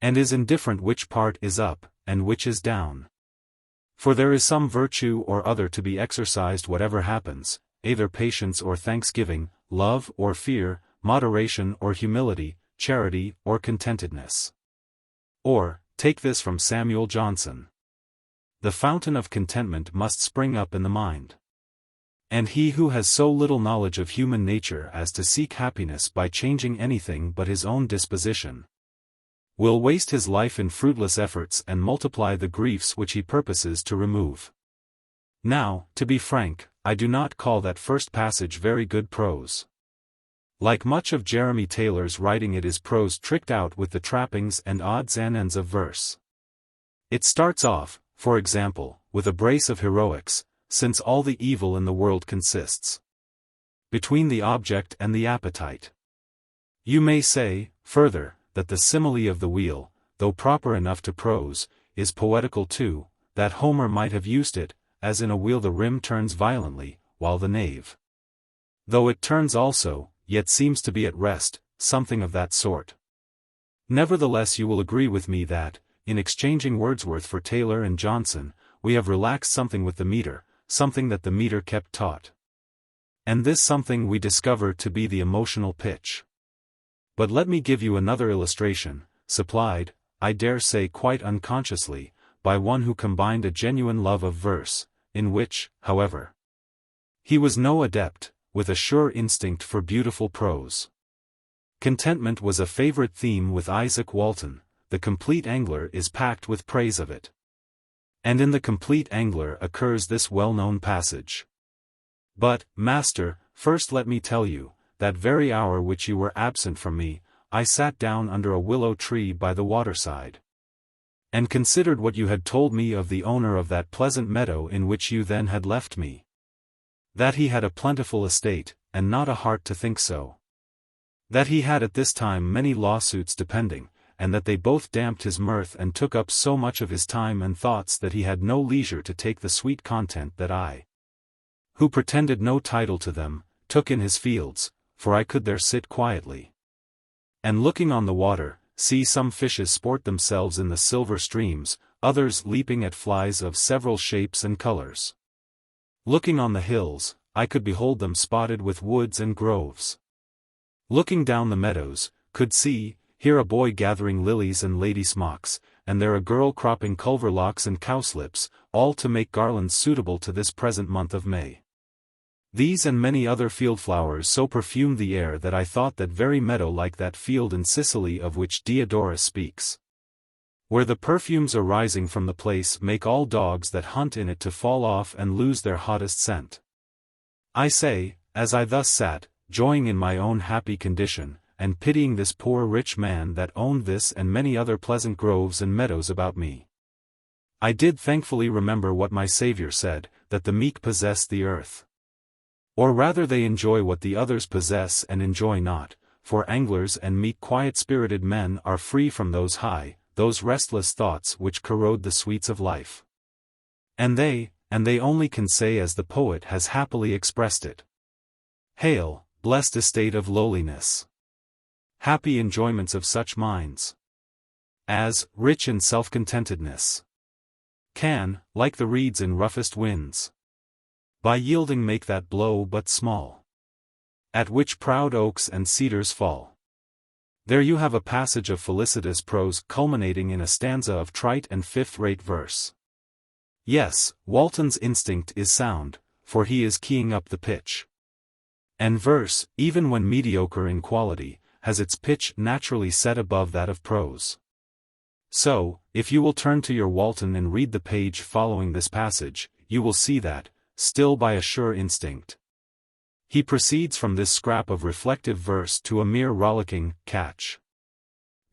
Speaker 1: and is indifferent which part is up, and which is down. For there is some virtue or other to be exercised whatever happens, either patience or thanksgiving, love or fear, moderation or humility, charity or contentedness. Or, take this from Samuel Johnson. The fountain of contentment must spring up in the mind. And he who has so little knowledge of human nature as to seek happiness by changing anything but his own disposition, will waste his life in fruitless efforts and multiply the griefs which he purposes to remove. Now, to be frank, I do not call that first passage very good prose. Like much of Jeremy Taylor's writing, it is prose tricked out with the trappings and odds and ends of verse. It starts off, for example, with a brace of heroics, since all the evil in the world consists between the object and the appetite. You may say, further, that the simile of the wheel, though proper enough to prose, is poetical too, that Homer might have used it, as in a wheel the rim turns violently, while the nave, though it turns also, yet seems to be at rest, something of that sort. Nevertheless, you will agree with me that, in exchanging Wordsworth for Taylor and Johnson, we have relaxed something with the meter, something that the meter kept taut. And this something we discover to be the emotional pitch. But let me give you another illustration, supplied, I dare say quite unconsciously, by one who combined a genuine love of verse, in which, however, he was no adept, with a sure instinct for beautiful prose. Contentment was a favorite theme with Isaac Walton. The Complete Angler is packed with praise of it. And in The Complete Angler occurs this well-known passage. But, master, first let me tell you, that very hour which you were absent from me, I sat down under a willow tree by the waterside, and considered what you had told me of the owner of that pleasant meadow in which you then had left me. That he had a plentiful estate, and not a heart to think so. That he had at this time many lawsuits depending, and that they both damped his mirth and took up so much of his time and thoughts that he had no leisure to take the sweet content that I, who pretended no title to them, took in his fields, for I could there sit quietly, and looking on the water, see some fishes sport themselves in the silver streams, others leaping at flies of several shapes and colors. Looking on the hills, I could behold them spotted with woods and groves. Looking down the meadows, could see, here a boy gathering lilies and lady smocks, and there a girl cropping culverlocks and cowslips, all to make garlands suitable to this present month of May. These and many other field flowers so perfumed the air that I thought that very meadow like that field in Sicily of which Diodorus speaks, where the perfumes arising from the place make all dogs that hunt in it to fall off and lose their hottest scent. I say, as I thus sat, joying in my own happy condition, and pitying this poor rich man that owned this and many other pleasant groves and meadows about me, I did thankfully remember what my Saviour said, that the meek possess the earth. Or rather they enjoy what the others possess and enjoy not, for anglers and meek quiet-spirited men are free from those high, those restless thoughts which corrode the sweets of life. And they only can say as the poet has happily expressed it. Hail, blessed estate of lowliness! Happy enjoyments of such minds as, rich in self-contentedness, can, like the reeds in roughest winds, by yielding make that blow but small, at which proud oaks and cedars fall. There you have a passage of felicitous prose culminating in a stanza of trite and fifth-rate verse. Yes, Walton's instinct is sound, for he is keying up the pitch. And verse, even when mediocre in quality, has its pitch naturally set above that of prose. So, if you will turn to your Walton and read the page following this passage, you will see that, still by a sure instinct, he proceeds from this scrap of reflective verse to a mere rollicking catch.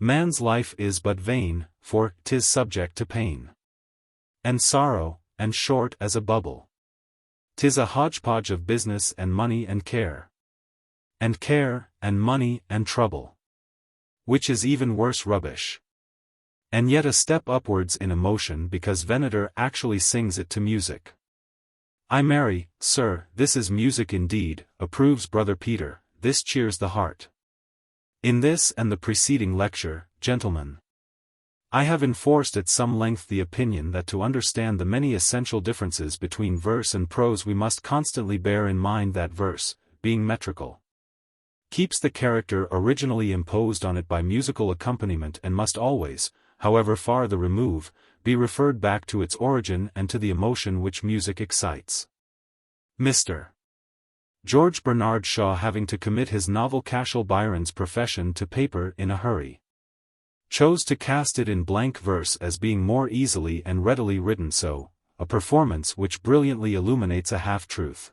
Speaker 1: Man's life is but vain, for 'tis subject to pain and sorrow, and short as a bubble. 'Tis a hodgepodge of business and money and care, and money and trouble, which is even worse rubbish. And yet a step upwards in emotion because Venator actually sings it to music. I marry, sir, this is music indeed, approves Brother Peter, this cheers the heart. In this and the preceding lecture, gentlemen, I have enforced at some length the opinion that to understand the many essential differences between verse and prose we must constantly bear in mind that verse, being metrical, keeps the character originally imposed on it by musical accompaniment and must always, however far the remove, be referred back to its origin and to the emotion which music excites. Mr. George Bernard Shaw, having to commit his novel Cashel Byron's Profession to paper in a hurry, chose to cast it in blank verse as being more easily and readily written, so, a performance which brilliantly illuminates a half-truth.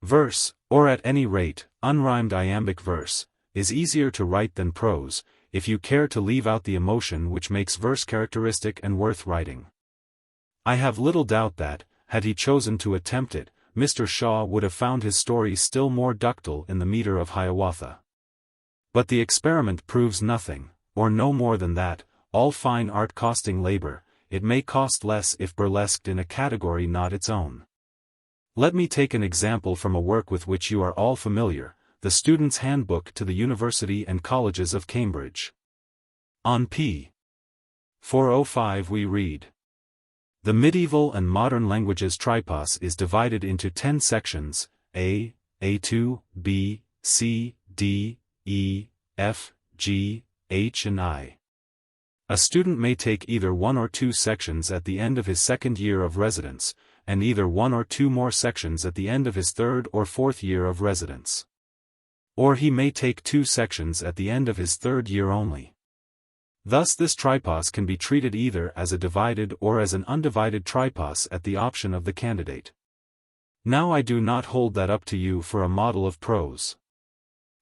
Speaker 1: Verse, or at any rate, unrhymed iambic verse, is easier to write than prose, if you care to leave out the emotion which makes verse characteristic and worth writing. I have little doubt that, had he chosen to attempt it, Mr. Shaw would have found his story still more ductile in the metre of Hiawatha. But the experiment proves nothing, or no more than that, all fine art costing labor, it may cost less if burlesqued in a category not its own. Let me take an example from a work with which you are all familiar, the Student's Handbook to the University and Colleges of Cambridge. On p. 405 we read, "The medieval and modern languages tripos is divided into 10 sections, A, A2, B, C, D, E, F, G, H and I. A student may take either one or two sections at the end of his second year of residence, and either one or two more sections at the end of his third or fourth year of residence. Or he may take 2 sections at the end of his third year only. Thus this tripos can be treated either as a divided or as an undivided tripos at the option of the candidate. Now I do not hold that up to you for a model of prose.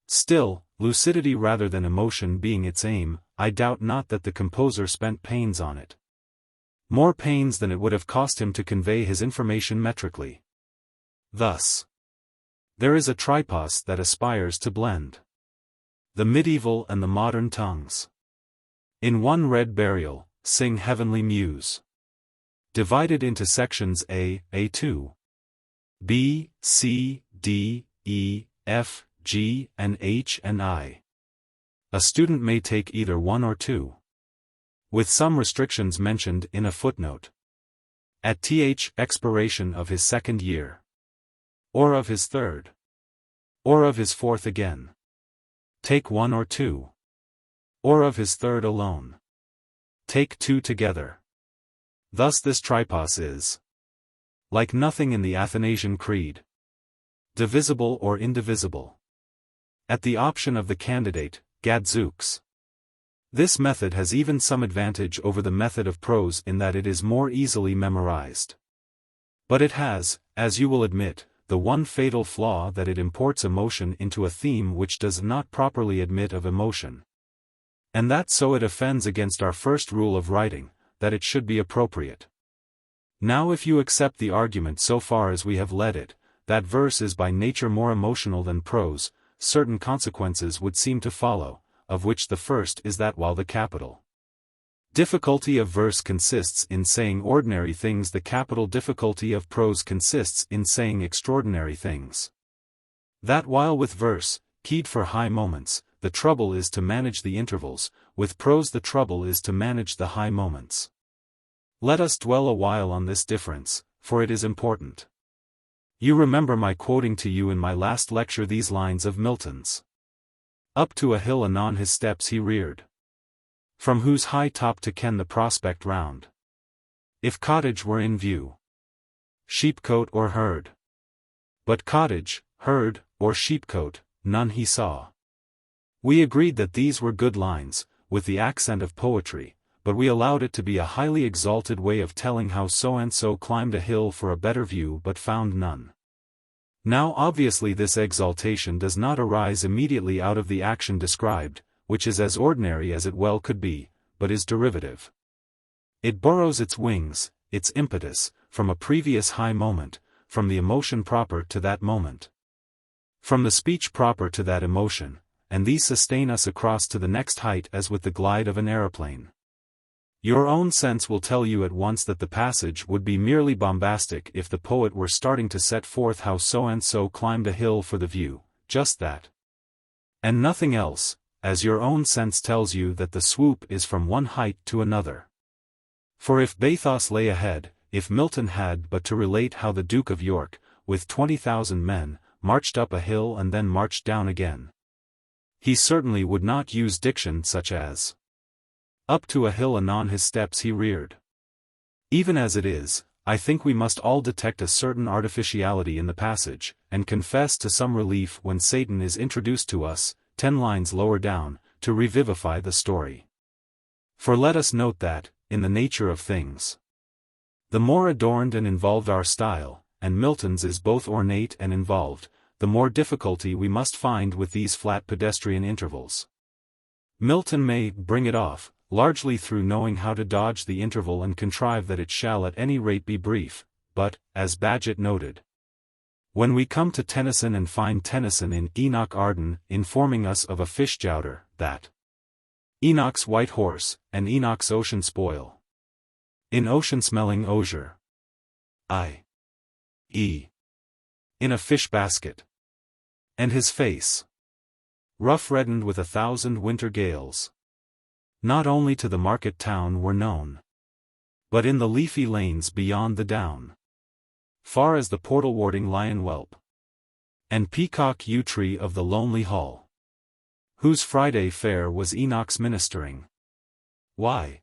Speaker 1: Still, lucidity rather than emotion being its aim, I doubt not that the composer spent pains on it. More pains than it would have cost him to convey his information metrically. Thus, there is a tripos that aspires to blend the medieval and the modern tongues. In one red burial, sing heavenly muse. Divided into sections A, A2, B, C, D, E, F, G, and H and I. A student may take either one or two, with some restrictions mentioned in a footnote, at th expiration of his second year, or of his third, or of his fourth again. Take one or two, or of his third alone. Take 2 together. Thus this tripos is, like nothing in the Athanasian Creed, divisible or indivisible. At the option of the candidate, gadzooks. This method has even some advantage over the method of prose in that it is more easily memorized. But it has, as you will admit, the one fatal flaw that it imports emotion into a theme which does not properly admit of emotion. And that so it offends against our first rule of writing, that it should be appropriate. Now if you accept the argument so far as we have led it, that verse is by nature more emotional than prose, certain consequences would seem to follow, of which the first is that while the capital Difficulty of verse consists in saying ordinary things. The capital difficulty of prose consists in saying extraordinary things. That while with verse, keyed for high moments, the trouble is to manage the intervals, with prose the trouble is to manage the high moments. Let us dwell a while on this difference, for it is important. You remember my quoting to you in my last lecture these lines of Milton's. Up to a hill anon his steps he reared, from whose high top to ken the prospect round. If cottage were in view, sheepcote or herd. But cottage, herd, or sheepcote, none he saw. We agreed that these were good lines, with the accent of poetry, but we allowed it to be a highly exalted way of telling how so-and-so climbed a hill for a better view but found none. Now obviously this exaltation does not arise immediately out of the action described, which is as ordinary as it well could be, but is derivative. It borrows its wings, its impetus, from a previous high moment, from the emotion proper to that moment, from the speech proper to that emotion, and these sustain us across to the next height as with the glide of an aeroplane. Your own sense will tell you at once that the passage would be merely bombastic if the poet were starting to set forth how so-and-so climbed a hill for the view, just that, and nothing else, as your own sense tells you that the swoop is from one height to another. For if bathos lay ahead, if Milton had but to relate how the Duke of York, with 20,000 men, marched up a hill and then marched down again, he certainly would not use diction such as, up to a hill anon his steps he reared. Even as it is, I think we must all detect a certain artificiality in the passage, and confess to some relief when Satan is introduced to us, 10 lines lower down, to revivify the story. For let us note that, in the nature of things, the more adorned and involved our style, and Milton's is both ornate and involved, the more difficulty we must find with these flat pedestrian intervals. Milton may bring it off, largely through knowing how to dodge the interval and contrive that it shall at any rate be brief, but, as Bagehot noted, when we come to Tennyson and find Tennyson in Enoch Arden informing us of a fish jouter, that Enoch's white horse, and Enoch's ocean spoil, in ocean-smelling osier, i.e., in a fish basket, and his face, rough reddened with 1,000 winter gales, not only to the market town were known, but in the leafy lanes beyond the down, far as the portal-warding lion whelp, and peacock yew tree of the lonely hall, whose Friday fare was Enoch's ministering. Why?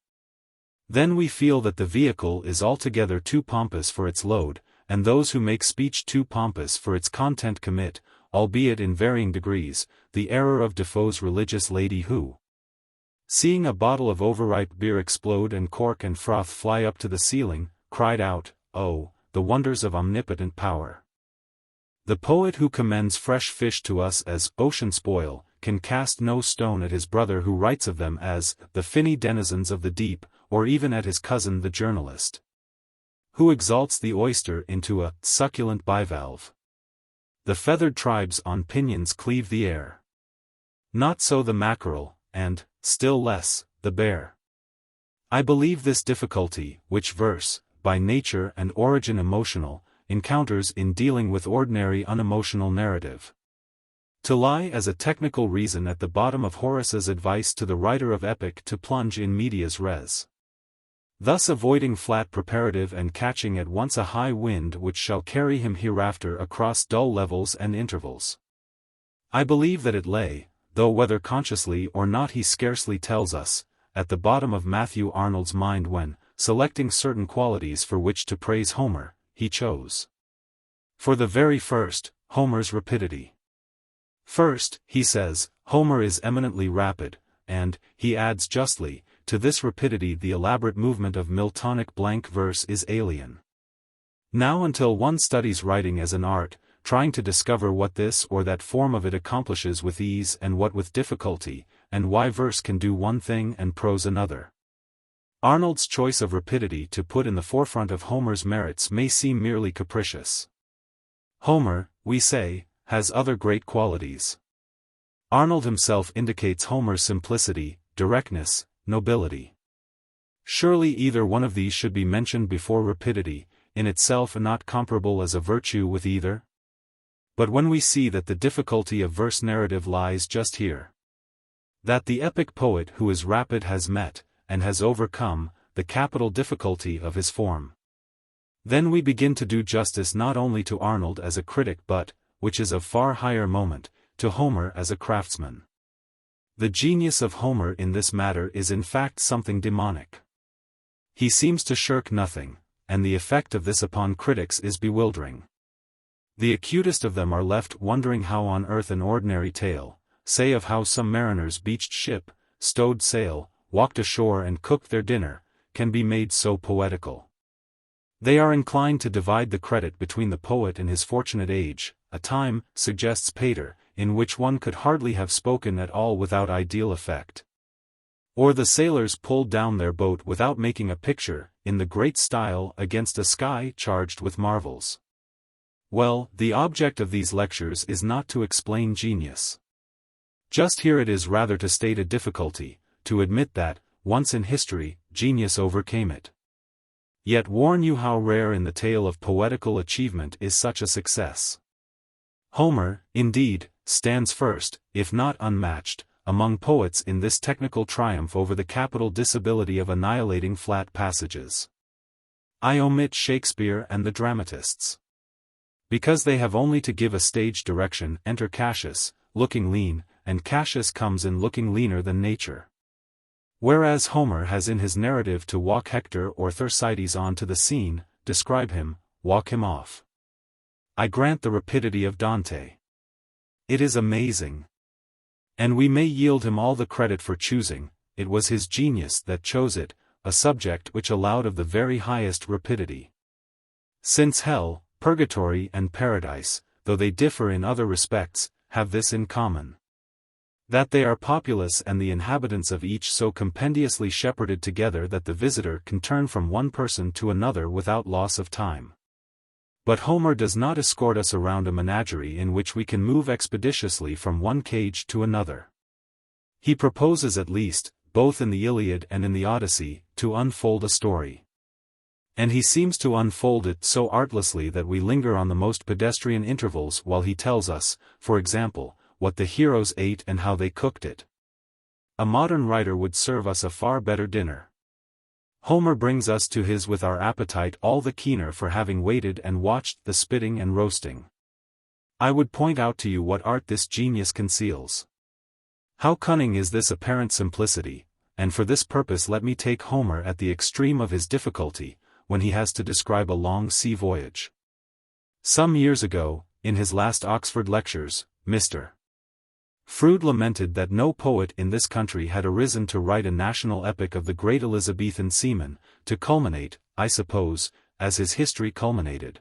Speaker 1: Then we feel that the vehicle is altogether too pompous for its load, and those who make speech too pompous for its content commit, albeit in varying degrees, the error of Defoe's religious lady who, seeing a bottle of overripe beer explode and cork and froth fly up to the ceiling, cried out, "Oh, the wonders of omnipotent power." The poet who commends fresh fish to us as ocean spoil, can cast no stone at his brother who writes of them as the finny denizens of the deep, or even at his cousin the journalist, who exalts the oyster into a succulent bivalve. The feathered tribes on pinions cleave the air. Not so the mackerel, and, still less, the bear. I believe this difficulty, which verse, by nature and origin emotional, encounters in dealing with ordinary unemotional narrative, to lie as a technical reason at the bottom of Horace's advice to the writer of epic to plunge in medias res, thus avoiding flat preparative and catching at once a high wind which shall carry him hereafter across dull levels and intervals. I believe that it lay, though whether consciously or not he scarcely tells us, at the bottom of Matthew Arnold's mind when, selecting certain qualities for which to praise Homer, he chose, for the very first, Homer's rapidity. First, he says, Homer is eminently rapid, and, he adds justly, to this rapidity the elaborate movement of Miltonic blank verse is alien. Now until one studies writing as an art, trying to discover what this or that form of it accomplishes with ease and what with difficulty, and why verse can do one thing and prose another, Arnold's choice of rapidity to put in the forefront of Homer's merits may seem merely capricious. Homer, we say, has other great qualities. Arnold himself indicates Homer's simplicity, directness, nobility. Surely either one of these should be mentioned before rapidity, in itself not comparable as a virtue with either. But when we see that the difficulty of verse narrative lies just here, that the epic poet who is rapid has met, and has overcome, the capital difficulty of his form, then we begin to do justice not only to Arnold as a critic but, which is of far higher moment, to Homer as a craftsman. The genius of Homer in this matter is in fact something demonic. He seems to shirk nothing, and the effect of this upon critics is bewildering. The acutest of them are left wondering how on earth an ordinary tale, say of how some mariners beached ship, stowed sail, walked ashore and cooked their dinner, can be made so poetical. They are inclined to divide the credit between the poet and his fortunate age, a time, suggests Pater, in which one could hardly have spoken at all without ideal effect. Or the sailors pulled down their boat without making a picture, in the great style, against a sky charged with marvels. Well, the object of these lectures is not to explain genius. Just here it is rather to state a difficulty, to admit that, once in history, genius overcame it. Yet warn you how rare in the tale of poetical achievement is such a success. Homer, indeed, stands first, if not unmatched, among poets in this technical triumph over the capital disability of annihilating flat passages. I omit Shakespeare and the dramatists, because they have only to give a stage direction. Enter Cassius, looking lean, and Cassius comes in looking leaner than nature. Whereas Homer has in his narrative to walk Hector or Thersites on to the scene, describe him, walk him off. I grant the rapidity of Dante. It is amazing. And we may yield him all the credit for choosing, it was his genius that chose it, a subject which allowed of the very highest rapidity. Since hell, purgatory and paradise, though they differ in other respects, have this in common, that they are populous and the inhabitants of each so compendiously shepherded together that the visitor can turn from one person to another without loss of time. But Homer does not escort us around a menagerie in which we can move expeditiously from one cage to another. He proposes at least, both in the Iliad and in the Odyssey, to unfold a story. And he seems to unfold it so artlessly that we linger on the most pedestrian intervals while he tells us, for example, what the heroes ate and how they cooked it. A modern writer would serve us a far better dinner. Homer brings us to his with our appetite all the keener for having waited and watched the spitting and roasting. I would point out to you what art this genius conceals. How cunning is this apparent simplicity, and for this purpose let me take Homer at the extreme of his difficulty, when he has to describe a long sea voyage. Some years ago, in his last Oxford lectures, Mr. Froude lamented that no poet in this country had arisen to write a national epic of the great Elizabethan seamen, to culminate, I suppose, as his history culminated,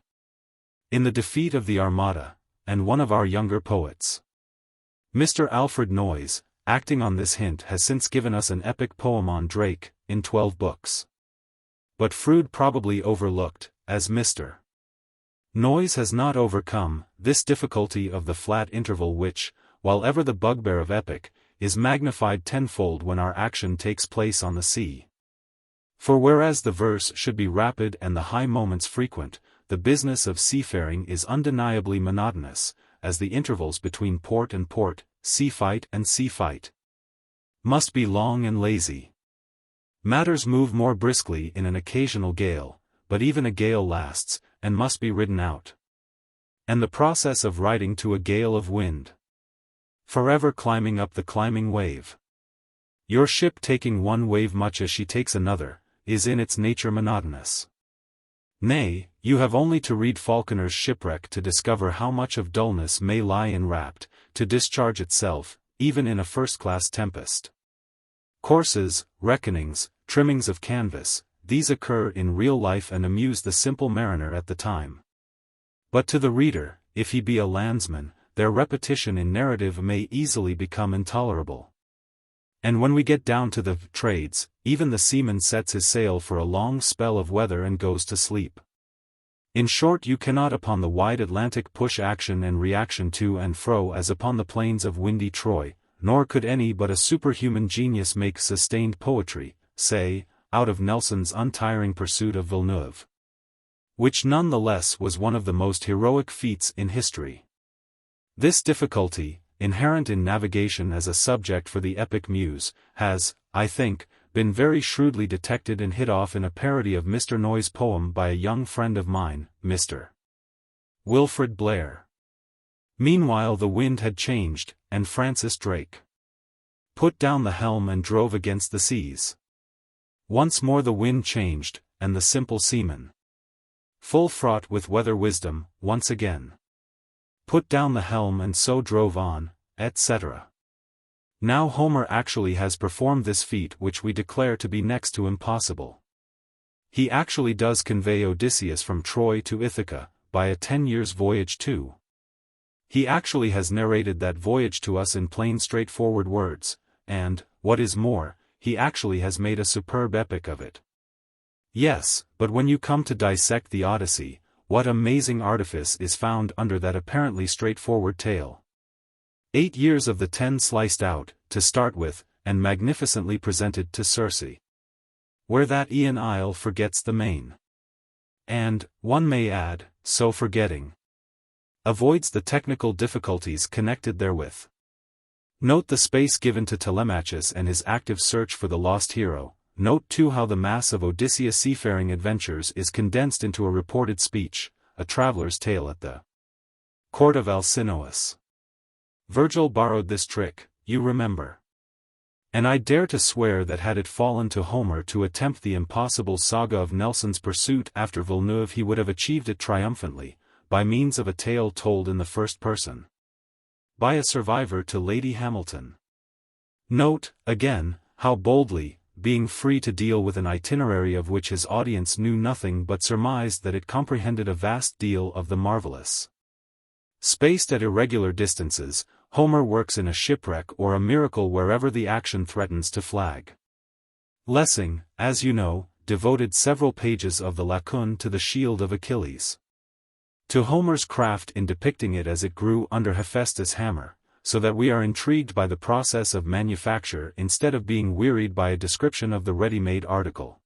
Speaker 1: in the defeat of the Armada, and one of our younger poets, Mr. Alfred Noyes, acting on this hint has since given us an epic poem on Drake, in 12 books. But Froude probably overlooked, as Mr. Noyes has not overcome, this difficulty of the flat interval which, while ever the bugbear of epic, is magnified tenfold when our action takes place on the sea. For whereas the verse should be rapid and the high moments frequent, the business of seafaring is undeniably monotonous, as the intervals between port and port, sea fight and sea fight, must be long and lazy. Matters move more briskly in an occasional gale, but even a gale lasts, and must be ridden out. And the process of riding to a gale of wind, forever climbing up the climbing wave, your ship taking one wave much as she takes another, is in its nature monotonous. Nay, you have only to read Falconer's Shipwreck to discover how much of dullness may lie enwrapped, to discharge itself, even in a first-class tempest. Courses, reckonings, trimmings of canvas, these occur in real life and amuse the simple mariner at the time. But to the reader, if he be a landsman, their repetition in narrative may easily become intolerable. And when we get down to the trades, even the seaman sets his sail for a long spell of weather and goes to sleep. In short, you cannot upon the wide Atlantic push action and reaction to and fro as upon the plains of windy Troy, nor could any but a superhuman genius make sustained poetry, say, out of Nelson's untiring pursuit of Villeneuve. Which nonetheless was one of the most heroic feats in history. This difficulty, inherent in navigation as a subject for the epic muse, has, I think, been very shrewdly detected and hit off in a parody of Mr. Noy's poem by a young friend of mine, Mr. Wilfrid Blair. Meanwhile the wind had changed, and Francis Drake put down the helm and drove against the seas. Once more the wind changed, and the simple seaman, full fraught with weather wisdom, once again put down the helm and so drove on, etc. Now Homer actually has performed this feat which we declare to be next to impossible. He actually does convey Odysseus from Troy to Ithaca, by a 10 years' voyage too. He actually has narrated that voyage to us in plain straightforward words, and, what is more, he actually has made a superb epic of it. Yes, but when you come to dissect the Odyssey, what amazing artifice is found under that apparently straightforward tale. 8 years of the 10 sliced out, to start with, and magnificently presented to Circe. Where that Ian Isle forgets the main. And, one may add, so forgetting, avoids the technical difficulties connected therewith. Note the space given to Telemachus and his active search for the lost hero. Note too how the mass of Odysseus' seafaring adventures is condensed into a reported speech, a traveler's tale at the court of Alcinous. Virgil borrowed this trick, you remember. And I dare to swear that had it fallen to Homer to attempt the impossible saga of Nelson's pursuit after Villeneuve, he would have achieved it triumphantly, by means of a tale told in the first person by a survivor to Lady Hamilton. Note, again, how boldly, being free to deal with an itinerary of which his audience knew nothing but surmised that it comprehended a vast deal of the marvelous. Spaced at irregular distances, Homer works in a shipwreck or a miracle wherever the action threatens to flag. Lessing, as you know, devoted several pages of the Laocoon to the shield of Achilles. To Homer's craft in depicting it as it grew under Hephaestus' hammer, so that we are intrigued by the process of manufacture instead of being wearied by a description of the ready-made article.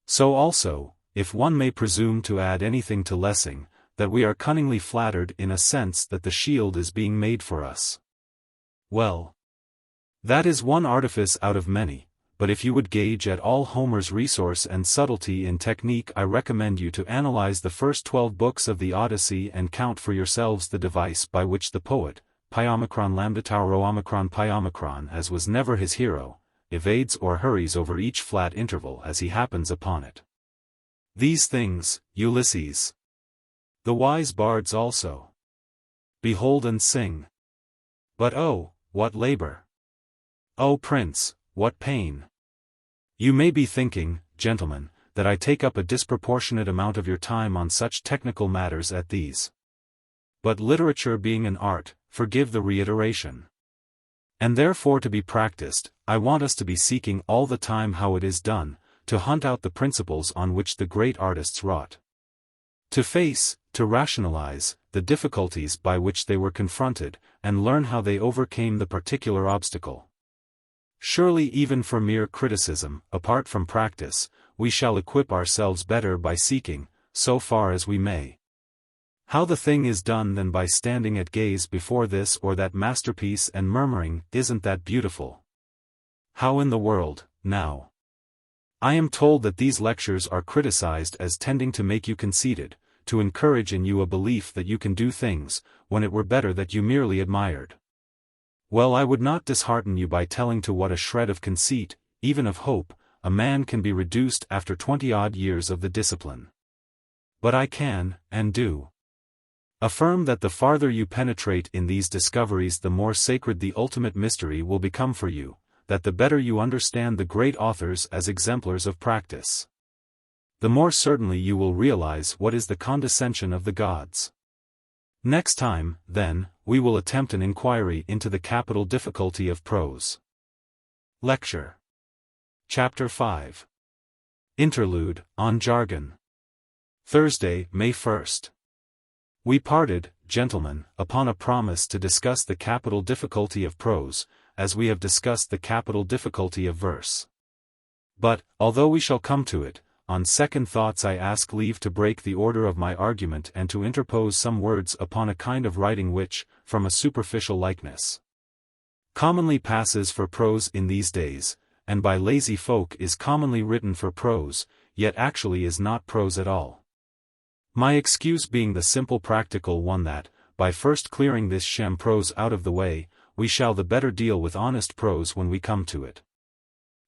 Speaker 1: So also, if one may presume to add anything to Lessing, that we are cunningly flattered in a sense that the shield is being made for us. Well, that is one artifice out of many, but if you would gauge at all Homer's resource and subtlety in technique, I recommend you to analyze the first 12 books of the Odyssey and count for yourselves the device by which the poet, pi omicron lambda tau rho omicron pi omicron, as was never his hero, evades or hurries over each flat interval as he happens upon it. These things, Ulysses, the wise bards also behold and sing. But oh, what labor! Oh Prince, what pain! You may be thinking, gentlemen, that I take up a disproportionate amount of your time on such technical matters as these. But literature being an art, forgive the reiteration. And therefore to be practiced, I want us to be seeking all the time how it is done, to hunt out the principles on which the great artists wrought. To face, to rationalize, the difficulties by which they were confronted, and learn how they overcame the particular obstacle. Surely even for mere criticism, apart from practice, we shall equip ourselves better by seeking, so far as we may, how the thing is done than by standing at gaze before this or that masterpiece and murmuring, "Isn't that beautiful? How in the world, now?" I am told that these lectures are criticized as tending to make you conceited, to encourage in you a belief that you can do things, when it were better that you merely admired. Well, I would not dishearten you by telling to what a shred of conceit, even of hope, a man can be reduced after 20-odd years of the discipline. But I can, and do, affirm that the farther you penetrate in these discoveries, the more sacred the ultimate mystery will become for you, that the better you understand the great authors as exemplars of practice, the more certainly you will realize what is the condescension of the gods. Next time, then, we will attempt an inquiry into the capital difficulty of prose. Lecture. Chapter 5. Interlude, on Jargon. Thursday, May 1st. We parted, gentlemen, upon a promise to discuss the capital difficulty of prose, as we have discussed the capital difficulty of verse. But, although we shall come to it, on second thoughts I ask leave to break the order of my argument and to interpose some words upon a kind of writing which, from a superficial likeness, commonly passes for prose in these days, and by lazy folk is commonly written for prose, yet actually is not prose at all. My excuse being the simple practical one that, by first clearing this sham prose out of the way, we shall the better deal with honest prose when we come to it.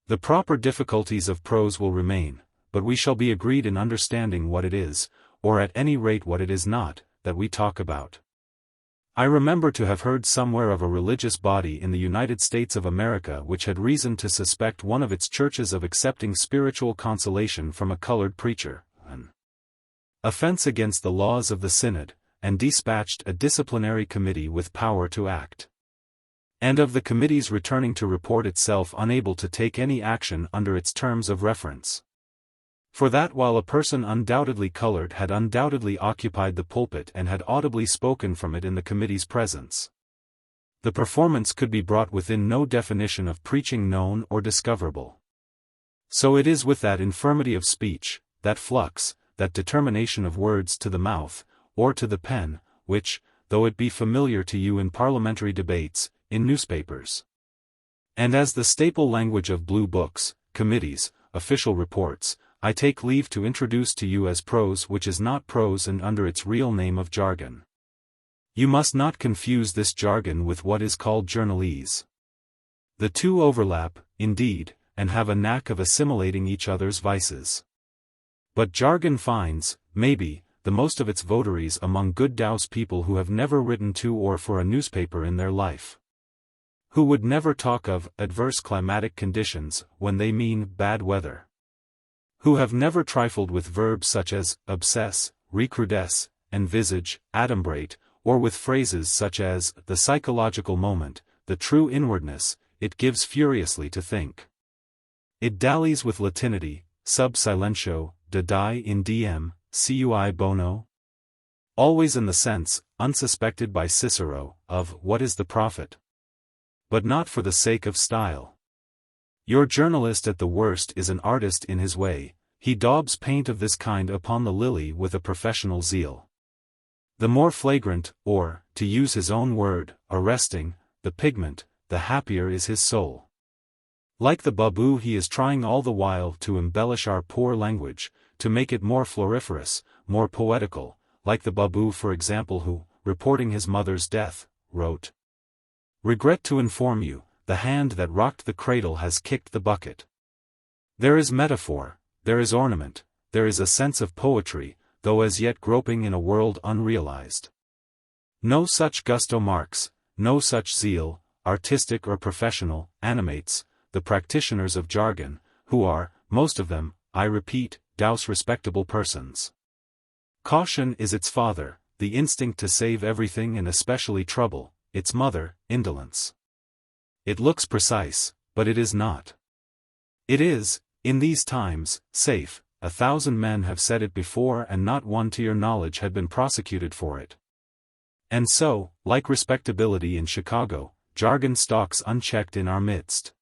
Speaker 1: The proper difficulties of prose will remain, but we shall be agreed in understanding what it is, or at any rate what it is not, that we talk about. I remember to have heard somewhere of a religious body in the United States of America which had reason to suspect one of its churches of accepting spiritual consolation from a colored preacher, an offense against the laws of the synod, and dispatched a disciplinary committee with power to act. And of the committee's returning to report itself unable to take any action under its terms of reference. For that while a person undoubtedly colored had undoubtedly occupied the pulpit and had audibly spoken from it in the committee's presence, the performance could be brought within no definition of preaching known or discoverable. So it is with that infirmity of speech, that flux, that determination of words to the mouth, or to the pen, which, though it be familiar to you in parliamentary debates, in newspapers, and as the staple language of blue books, committees, official reports, I take leave to introduce to you as prose which is not prose and under its real name of jargon. You must not confuse this jargon with what is called journalese. The two overlap, indeed, and have a knack of assimilating each other's vices. But jargon finds, maybe, the most of its votaries among good Douse people who have never written to or for a newspaper in their life, who would never talk of adverse climatic conditions when they mean bad weather, who have never trifled with verbs such as obsess, recrudesce, envisage, adumbrate, or with phrases such as the psychological moment, the true inwardness, it gives furiously to think. It dallies with Latinity, sub silentio, didai in diem, cui bono? Always in the sense, unsuspected by Cicero, of what is the profit? But not for the sake of style. Your journalist at the worst is an artist in his way, he daubs paint of this kind upon the lily with a professional zeal. The more flagrant, or, to use his own word, arresting, the pigment, the happier is his soul. Like the baboo he is trying all the while to embellish our poor language, to make it more floriferous, more poetical, like the baboo for example who, reporting his mother's death, wrote, "Regret to inform you, the hand that rocked the cradle has kicked the bucket." There is metaphor, there is ornament, there is a sense of poetry, though as yet groping in a world unrealized. No such gusto marks, no such zeal, artistic or professional, animates the practitioners of jargon, who are, most of them, I repeat, Douse respectable persons. Caution is its father, the instinct to save everything and especially trouble, its mother, indolence. It looks precise, but it is not. It is, in these times, safe. 1,000 men have said it before and not one to your knowledge had been prosecuted for it. And so, like respectability in Chicago, jargon stalks unchecked in our midst.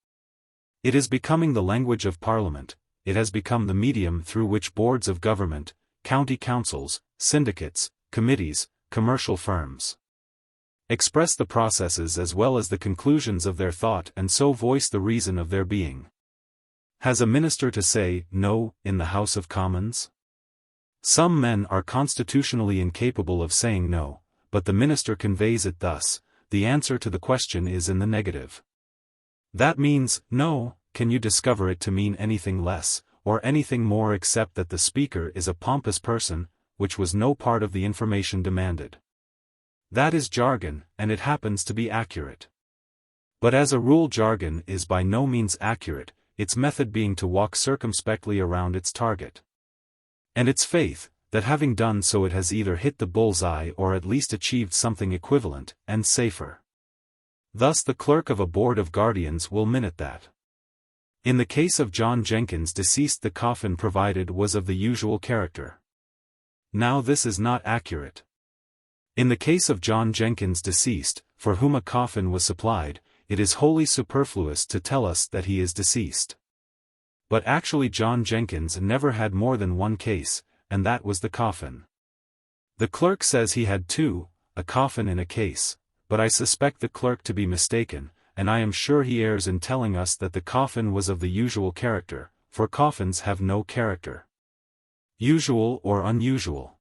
Speaker 1: It is becoming the language of Parliament, it has become the medium through which boards of government, county councils, syndicates, committees, commercial firms express the processes as well as the conclusions of their thought and so voice the reason of their being. Has a minister to say no in the House of Commons? Some men are constitutionally incapable of saying no, but the minister conveys it thus: the answer to the question is in the negative. That means, no. Can you discover it to mean anything less, or anything more except that the speaker is a pompous person, which was no part of the information demanded? That is jargon, and it happens to be accurate. But as a rule jargon is by no means accurate, its method being to walk circumspectly around its target. And its faith, that having done so it has either hit the bull's-eye or at least achieved something equivalent, and safer. Thus the clerk of a board of guardians will minute that. In the case of John Jenkins deceased the coffin provided was of the usual character. Now this is not accurate. In the case of John Jenkins deceased, for whom a coffin was supplied, it is wholly superfluous to tell us that he is deceased. But actually John Jenkins never had more than one case, and that was the coffin. The clerk says he had two, a coffin and a case, but I suspect the clerk to be mistaken, and I am sure he errs in telling us that the coffin was of the usual character, for coffins have no character. Usual or unusual.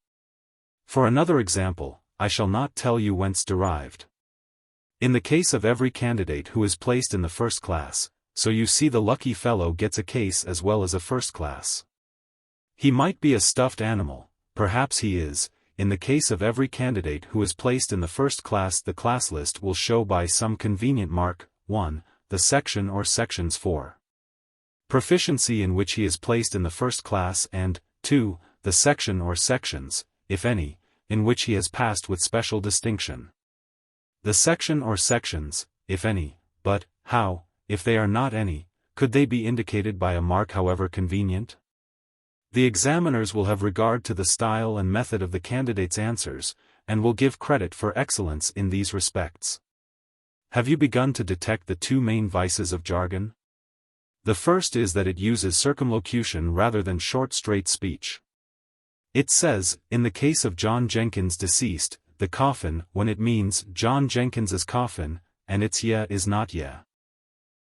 Speaker 1: For another example, I shall not tell you whence derived. In the case of every candidate who is placed in the first class, so you see the lucky fellow gets a case as well as a first class. He might be a stuffed animal, perhaps he is. In the case of every candidate who is placed in the first class, the class list will show by some convenient mark, 1, the section or sections for proficiency in which he is placed in the first class, and 2, the section or sections, if any, in which he has passed with special distinction. The section or sections, if any, but how, if they are not any, could they be indicated by a mark however convenient? The examiners will have regard to the style and method of the candidate's answers, and will give credit for excellence in these respects. Have you begun to detect the two main vices of jargon? The first is that it uses circumlocution rather than short straight speech. It says, in the case of John Jenkins deceased, the coffin, when it means John Jenkins's coffin, and its ye is not ye.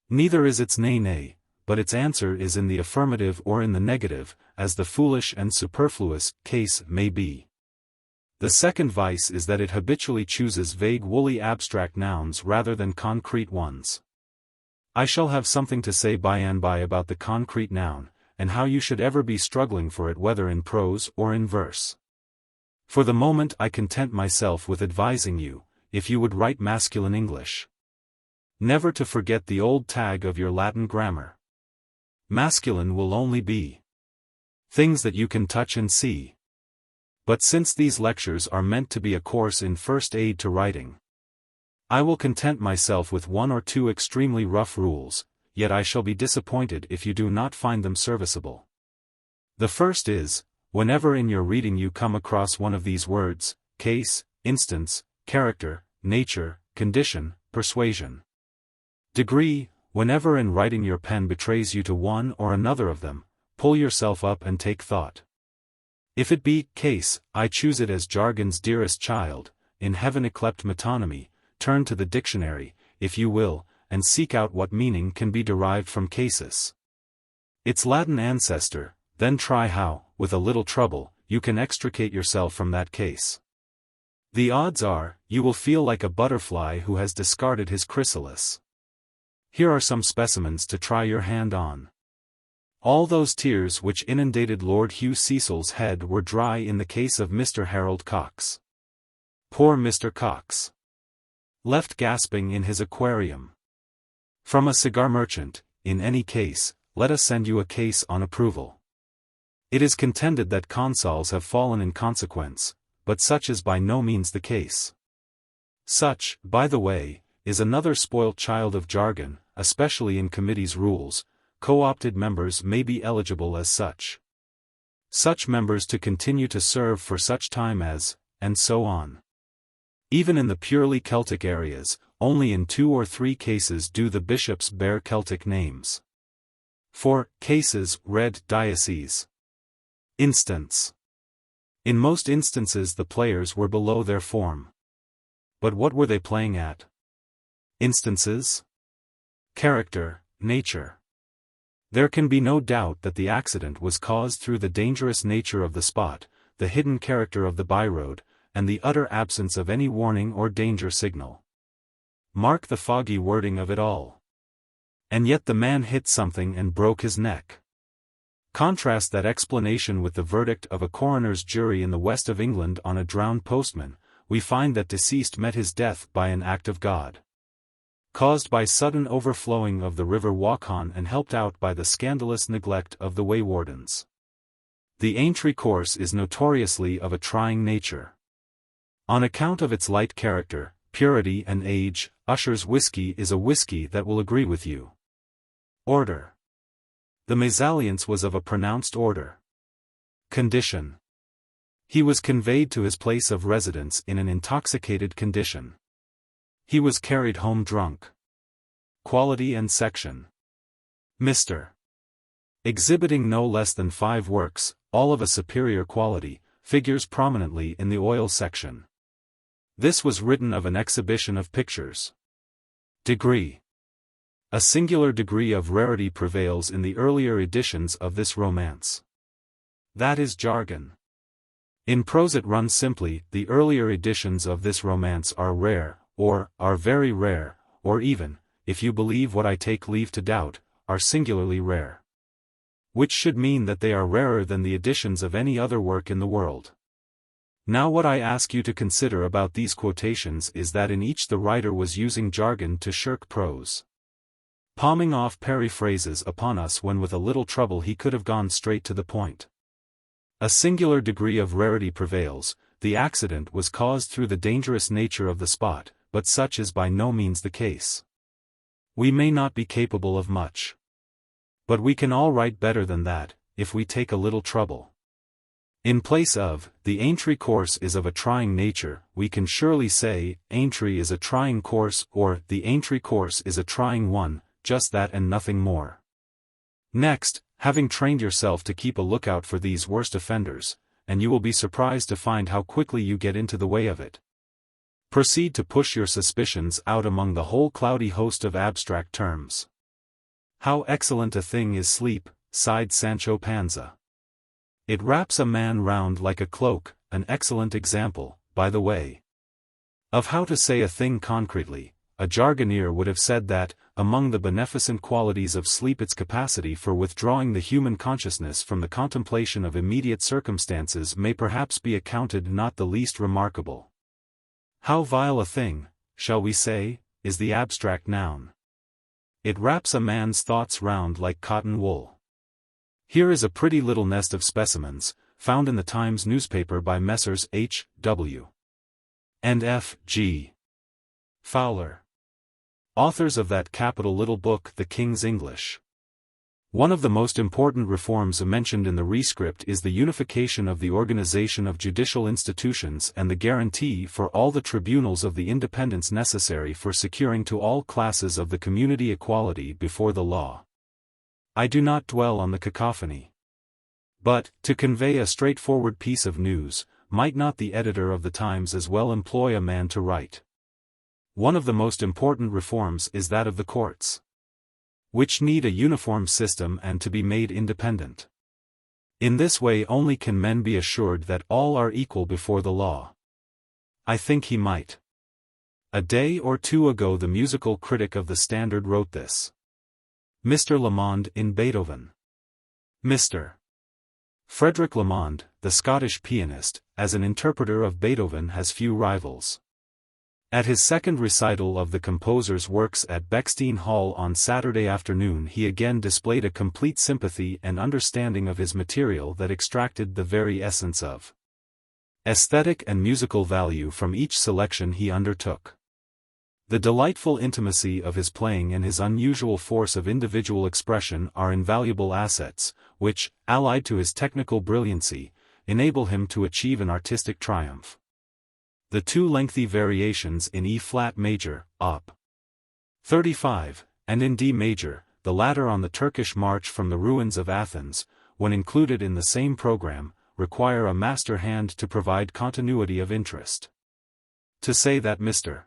Speaker 1: Neither is its nay nay, but its answer is in the affirmative or in the negative, as the foolish and superfluous case may be. The second vice is that it habitually chooses vague woolly abstract nouns rather than concrete ones. I shall have something to say by and by about the concrete noun, and how you should ever be struggling for it whether in prose or in verse. For the moment I content myself with advising you, if you would write masculine English, never to forget the old tag of your Latin grammar. Masculine will only be things that you can touch and see. But since these lectures are meant to be a course in first aid to writing, I will content myself with one or two extremely rough rules, yet I shall be disappointed if you do not find them serviceable. The first is, whenever in your reading you come across one of these words, case, instance, character, nature, condition, persuasion, degree, whenever in writing your pen betrays you to one or another of them, pull yourself up and take thought. If it be case, I choose it as jargon's dearest child, in heaven yclept metonymy, turn to the dictionary, if you will, and seek out what meaning can be derived from casus, its Latin ancestor, then try how, with a little trouble, you can extricate yourself from that case. The odds are, you will feel like a butterfly who has discarded his chrysalis. Here are some specimens to try your hand on. All those tears which inundated Lord Hugh Cecil's head were dry in the case of Mr. Harold Cox. Poor Mr. Cox, left gasping in his aquarium. From a cigar merchant, in any case, let us send you a case on approval. It is contended that consols have fallen in consequence, but such is by no means the case. Such, by the way, is another spoilt child of jargon, especially in committees' rules. Co-opted members may be eligible as such. Such members to continue to serve for such time as, and so on. Even in the purely Celtic areas, only in 2 or 3 cases do the bishops bear Celtic names. For cases read diocese. Instance. In most instances the players were below their form. But what were they playing at? Instances? Character, nature. There can be no doubt that the accident was caused through the dangerous nature of the spot, the hidden character of the byroad, and the utter absence of any warning or danger signal. Mark the foggy wording of it all. And yet the man hit something and broke his neck. Contrast that explanation with the verdict of a coroner's jury in the west of England on a drowned postman. We find that deceased met his death by an act of God, caused by sudden overflowing of the river Wakan and helped out by the scandalous neglect of the waywardens. The Aintree course is notoriously of a trying nature. On account of its light character, purity and age, Usher's whiskey is a whiskey that will agree with you. Order. The mesalliance was of a pronounced order. Condition. He was conveyed to his place of residence in an intoxicated condition. He was carried home drunk. Quality and section. Mr. exhibiting no less than 5 works, all of a superior quality, figures prominently in the oil section. This was written of an exhibition of pictures. Degree. A singular degree of rarity prevails in the earlier editions of this romance. That is Jargon. In prose it runs simply, the earlier editions of this romance are rare, or, are very rare, or even, if you believe what I take leave to doubt, are singularly rare. Which should mean that they are rarer than the editions of any other work in the world. Now what I ask you to consider about these quotations is that in each the writer was using jargon to shirk prose. Palming off periphrases upon us when with a little trouble he could have gone straight to the point. A singular degree of rarity prevails, the accident was caused through the dangerous nature of the spot, but such is by no means the case. We may not be capable of much. But we can all write better than that, if we take a little trouble. In place of, the entry course is of a trying nature, we can surely say, entry is a trying course, or, the entry course is a trying one, just that and nothing more. Next, having trained yourself to keep a lookout for these worst offenders, and you will be surprised to find how quickly you get into the way of it. Proceed to push your suspicions out among the whole cloudy host of abstract terms. How excellent a thing is sleep, sighed Sancho Panza. It wraps a man round like a cloak, an excellent example, by the way. Of how to say a thing concretely, a jargoneer would have said that, among the beneficent qualities of sleep its capacity for withdrawing the human consciousness from the contemplation of immediate circumstances may perhaps be accounted not the least remarkable. How vile a thing, shall we say, is the abstract noun. It wraps a man's thoughts round like cotton wool. Here is a pretty little nest of specimens, found in the Times newspaper by Messrs. H. W. and F. G. Fowler, authors of that capital little book The King's English. One of the most important reforms mentioned in the rescript is the unification of the organization of judicial institutions and the guarantee for all the tribunals of the independence necessary for securing to all classes of the community equality before the law. I do not dwell on the cacophony. But, to convey a straightforward piece of news, might not the editor of the Times as well employ a man to write? One of the most important reforms is that of the courts, which need a uniform system and to be made independent. In this way only can men be assured that all are equal before the law. I think he might. A day or two ago the musical critic of the Standard wrote this. Mr. Lamond in Beethoven. Mr. Frederick Lamond, the Scottish pianist, as an interpreter of Beethoven has few rivals. At his second recital of the composer's works at Bechstein Hall on Saturday afternoon he again displayed a complete sympathy and understanding of his material that extracted the very essence of aesthetic and musical value from each selection he undertook. The delightful intimacy of his playing and his unusual force of individual expression are invaluable assets, which, allied to his technical brilliancy, enable him to achieve an artistic triumph. The 2 lengthy variations in E-flat major, Op. 35, and in D major, the latter on the Turkish March from the Ruins of Athens, when included in the same program, require a master hand to provide continuity of interest. To say that Mr.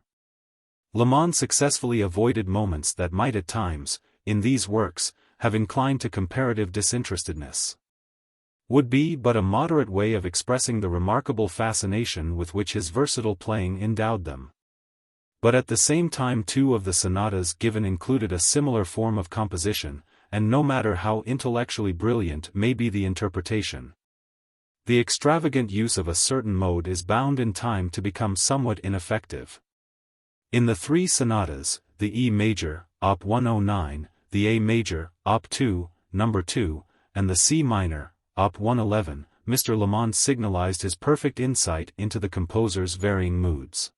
Speaker 1: Lamond successfully avoided moments that might at times, in these works, have inclined to comparative disinterestedness, would be but a moderate way of expressing the remarkable fascination with which his versatile playing endowed them. But at the same time 2 of the sonatas given included a similar form of composition, and no matter how intellectually brilliant may be the interpretation, the extravagant use of a certain mode is bound in time to become somewhat ineffective. In the 3 sonatas, the E major, Op. 109, the A major, Op. 2, No. 2, and the C minor, Op. 111, Mr. Lamond signalized his perfect insight into the composer's varying moods.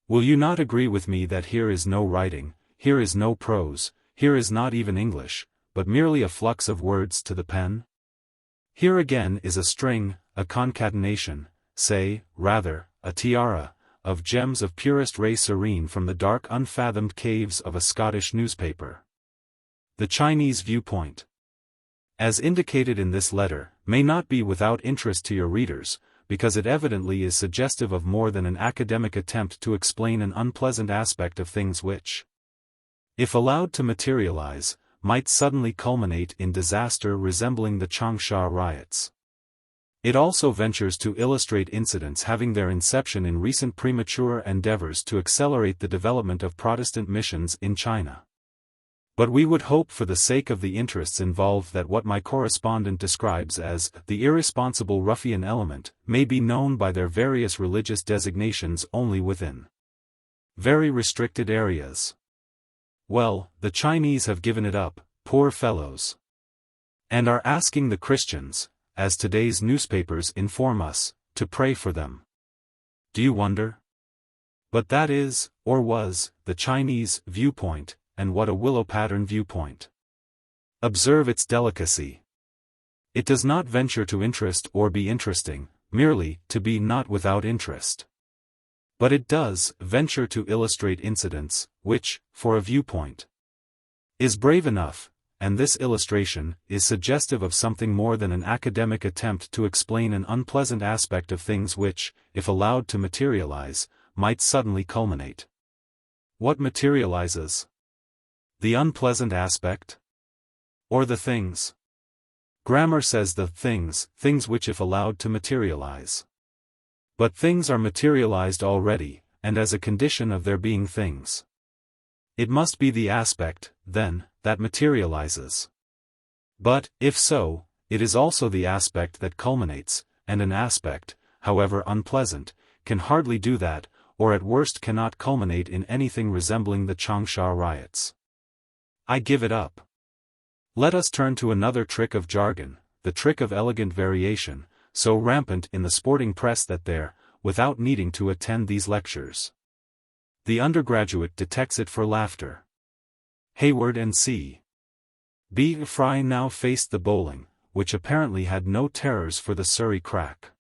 Speaker 1: Will you not agree with me that here is no writing, here is no prose, here is not even English, but merely a flux of words to the pen? Here again is a string, a concatenation, say, rather, a tiara, of gems of purest ray serene from the dark unfathomed caves of a Scottish newspaper. The Chinese viewpoint. as indicated in this letter, may not be without interest to your readers, because it evidently is suggestive of more than an academic attempt to explain an unpleasant aspect of things which, if allowed to materialize, might suddenly culminate in disaster resembling the Changsha riots. It also ventures to illustrate incidents having their inception in recent premature endeavors to accelerate the development of Protestant missions in China. But we would hope for the sake of the interests involved that what my correspondent describes as the irresponsible ruffian element may be known by their various religious designations only within very restricted areas. Well, the Chinese have given it up, poor fellows, and are asking the Christians, as today's newspapers inform us, to pray for them. Do you wonder? But that is, or was, the Chinese viewpoint, and what a willow-pattern viewpoint. Observe its delicacy. It does not venture to interest or be interesting, merely to be not without interest. But it does venture to illustrate incidents, which, for a viewpoint, is brave enough, and this illustration is suggestive of something more than an academic attempt to explain an unpleasant aspect of things which, if allowed to materialize, might suddenly culminate. What materializes? The unpleasant aspect? Or the things? Grammar says the things which if allowed to materialize. But things are materialized already, and as a condition of their being things. It must be the aspect, then, that materializes. But, if so, it is also the aspect that culminates, and an aspect, however unpleasant, can hardly do that, or at worst cannot culminate in anything resembling the Changsha riots. I give it up. Let us turn to another trick of jargon, the trick of elegant variation, so rampant in the sporting press that there, without needing to attend these lectures, the undergraduate detects it for laughter. Hayward and C. B. Fry now faced the bowling, which apparently had no terrors for the Surrey crack.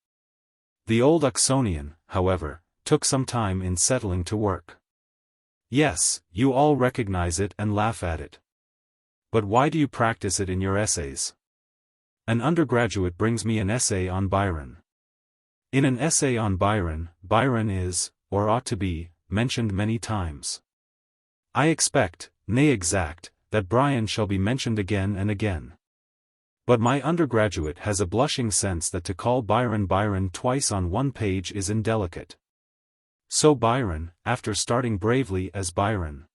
Speaker 1: The old Oxonian, however, took some time in settling to work. Yes, you all recognize it and laugh at it. But why do you practice it in your essays? An undergraduate brings me an essay on Byron. In an essay on Byron, Byron is, or ought to be, mentioned many times. I expect, nay exact, that Brian shall be mentioned again and again. But my undergraduate has a blushing sense that to call Byron Byron twice on one page is indelicate. So Byron, after starting bravely as Byron,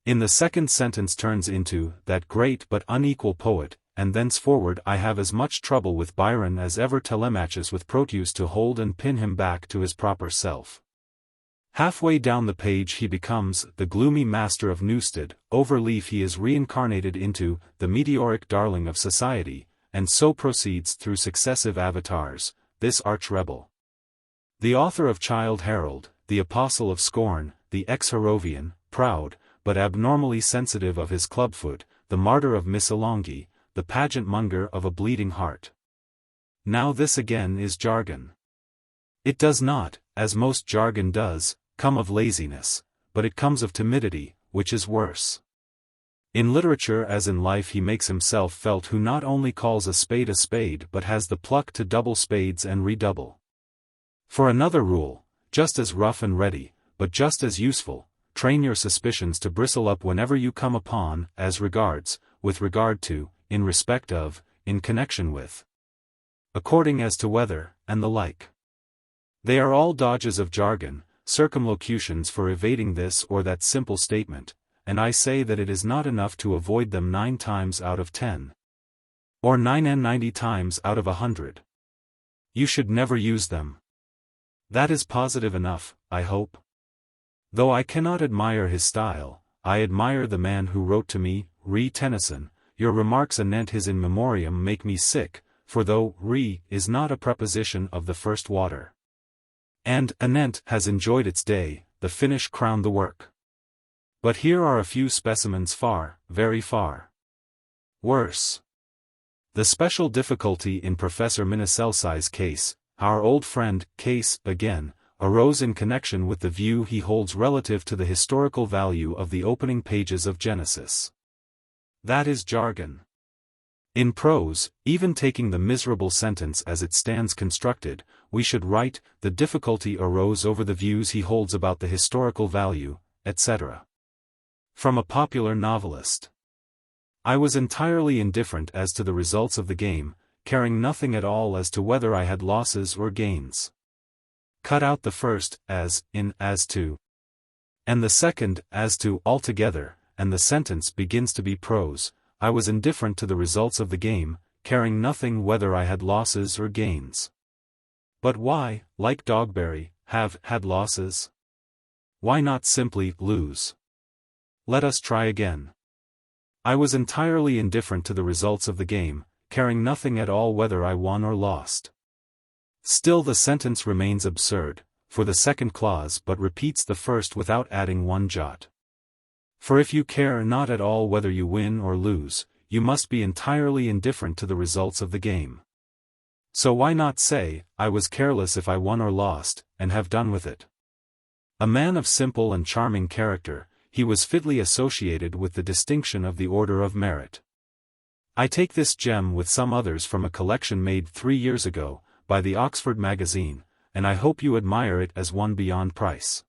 Speaker 1: in the second sentence turns into that great but unequal poet, and thenceforward I have as much trouble with Byron as ever Telemachus with Proteus to hold and pin him back to his proper self. Halfway down the page he becomes the gloomy master of Newstead, overleaf he is reincarnated into the meteoric darling of society, and so proceeds through successive avatars, this arch-rebel. The author of Childe Harold, the apostle of scorn, the ex-Harrovian, proud, but abnormally sensitive of his clubfoot, the martyr of Missolonghi, the pageant-monger of a bleeding heart. Now this again is jargon. It does not, as most jargon does, come of laziness, but it comes of timidity, which is worse. In literature as in life he makes himself felt who not only calls a spade but has the pluck to double spades and redouble. For another rule, just as rough and ready, but just as useful, train your suspicions to bristle up whenever you come upon, as regards, with regard to, in respect of, in connection with, according as to whether, and the like. They are all dodges of jargon, circumlocutions for evading this or that simple statement, and I say that it is not enough to avoid them 9 times out of 10. Or 90 times out of 100. You should never use them. That is positive enough, I hope. Though I cannot admire his style, I admire the man who wrote to me, Re Tennyson, your remarks anent his in memoriam make me sick, for though re is not a preposition of the first water, and anent has enjoyed its day, the finish crowned the work. But here are a few specimens far, very far worse. The special difficulty in Professor Minneselsai's case, our old friend, Case, again, arose in connection with the view he holds relative to the historical value of the opening pages of Genesis. That is jargon. In prose, even taking the miserable sentence as it stands constructed, we should write, the difficulty arose over the views he holds about the historical value, etc. From a popular novelist. I was entirely indifferent as to the results of the game, caring nothing at all as to whether I had losses or gains. Cut out the first, as, in, as to, and the second, as to, altogether, and the sentence begins to be prose. I was indifferent to the results of the game, caring nothing whether I had losses or gains. But why, like Dogberry, have had losses? Why not simply lose? Let us try again. I was entirely indifferent to the results of the game, caring nothing at all whether I won or lost. Still the sentence remains absurd, for the second clause but repeats the first without adding one jot. For if you care not at all whether you win or lose, you must be entirely indifferent to the results of the game. So why not say, I was careless if I won or lost, and have done with it? A man of simple and charming character, he was fitly associated with the distinction of the Order of Merit. I take this gem with some others from a collection made 3 years ago, by the Oxford Magazine, and I hope you admire it as one beyond price.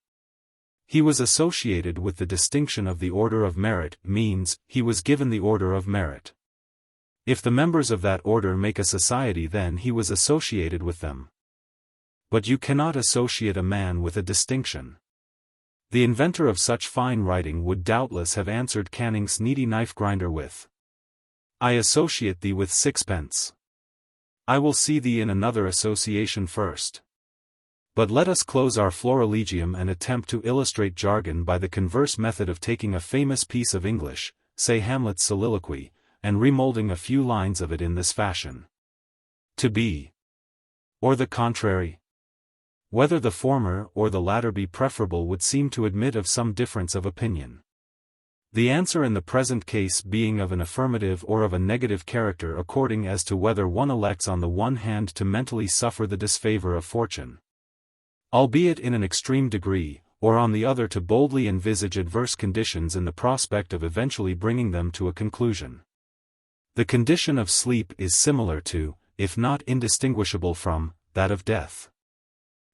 Speaker 1: He was associated with the distinction of the Order of Merit means, he was given the Order of Merit. If the members of that order make a society, then he was associated with them. But you cannot associate a man with a distinction. The inventor of such fine writing would doubtless have answered Canning's needy knife grinder with, I associate thee with sixpence. I will see thee in another association first. But let us close our Florilegium and attempt to illustrate jargon by the converse method of taking a famous piece of English, say Hamlet's soliloquy, and remoulding a few lines of it in this fashion. To be. Or the contrary. Whether the former or the latter be preferable would seem to admit of some difference of opinion. The answer in the present case being of an affirmative or of a negative character according as to whether one elects on the one hand to mentally suffer the disfavor of fortune, albeit in an extreme degree, or on the other to boldly envisage adverse conditions in the prospect of eventually bringing them to a conclusion. The condition of sleep is similar to, if not indistinguishable from, that of death.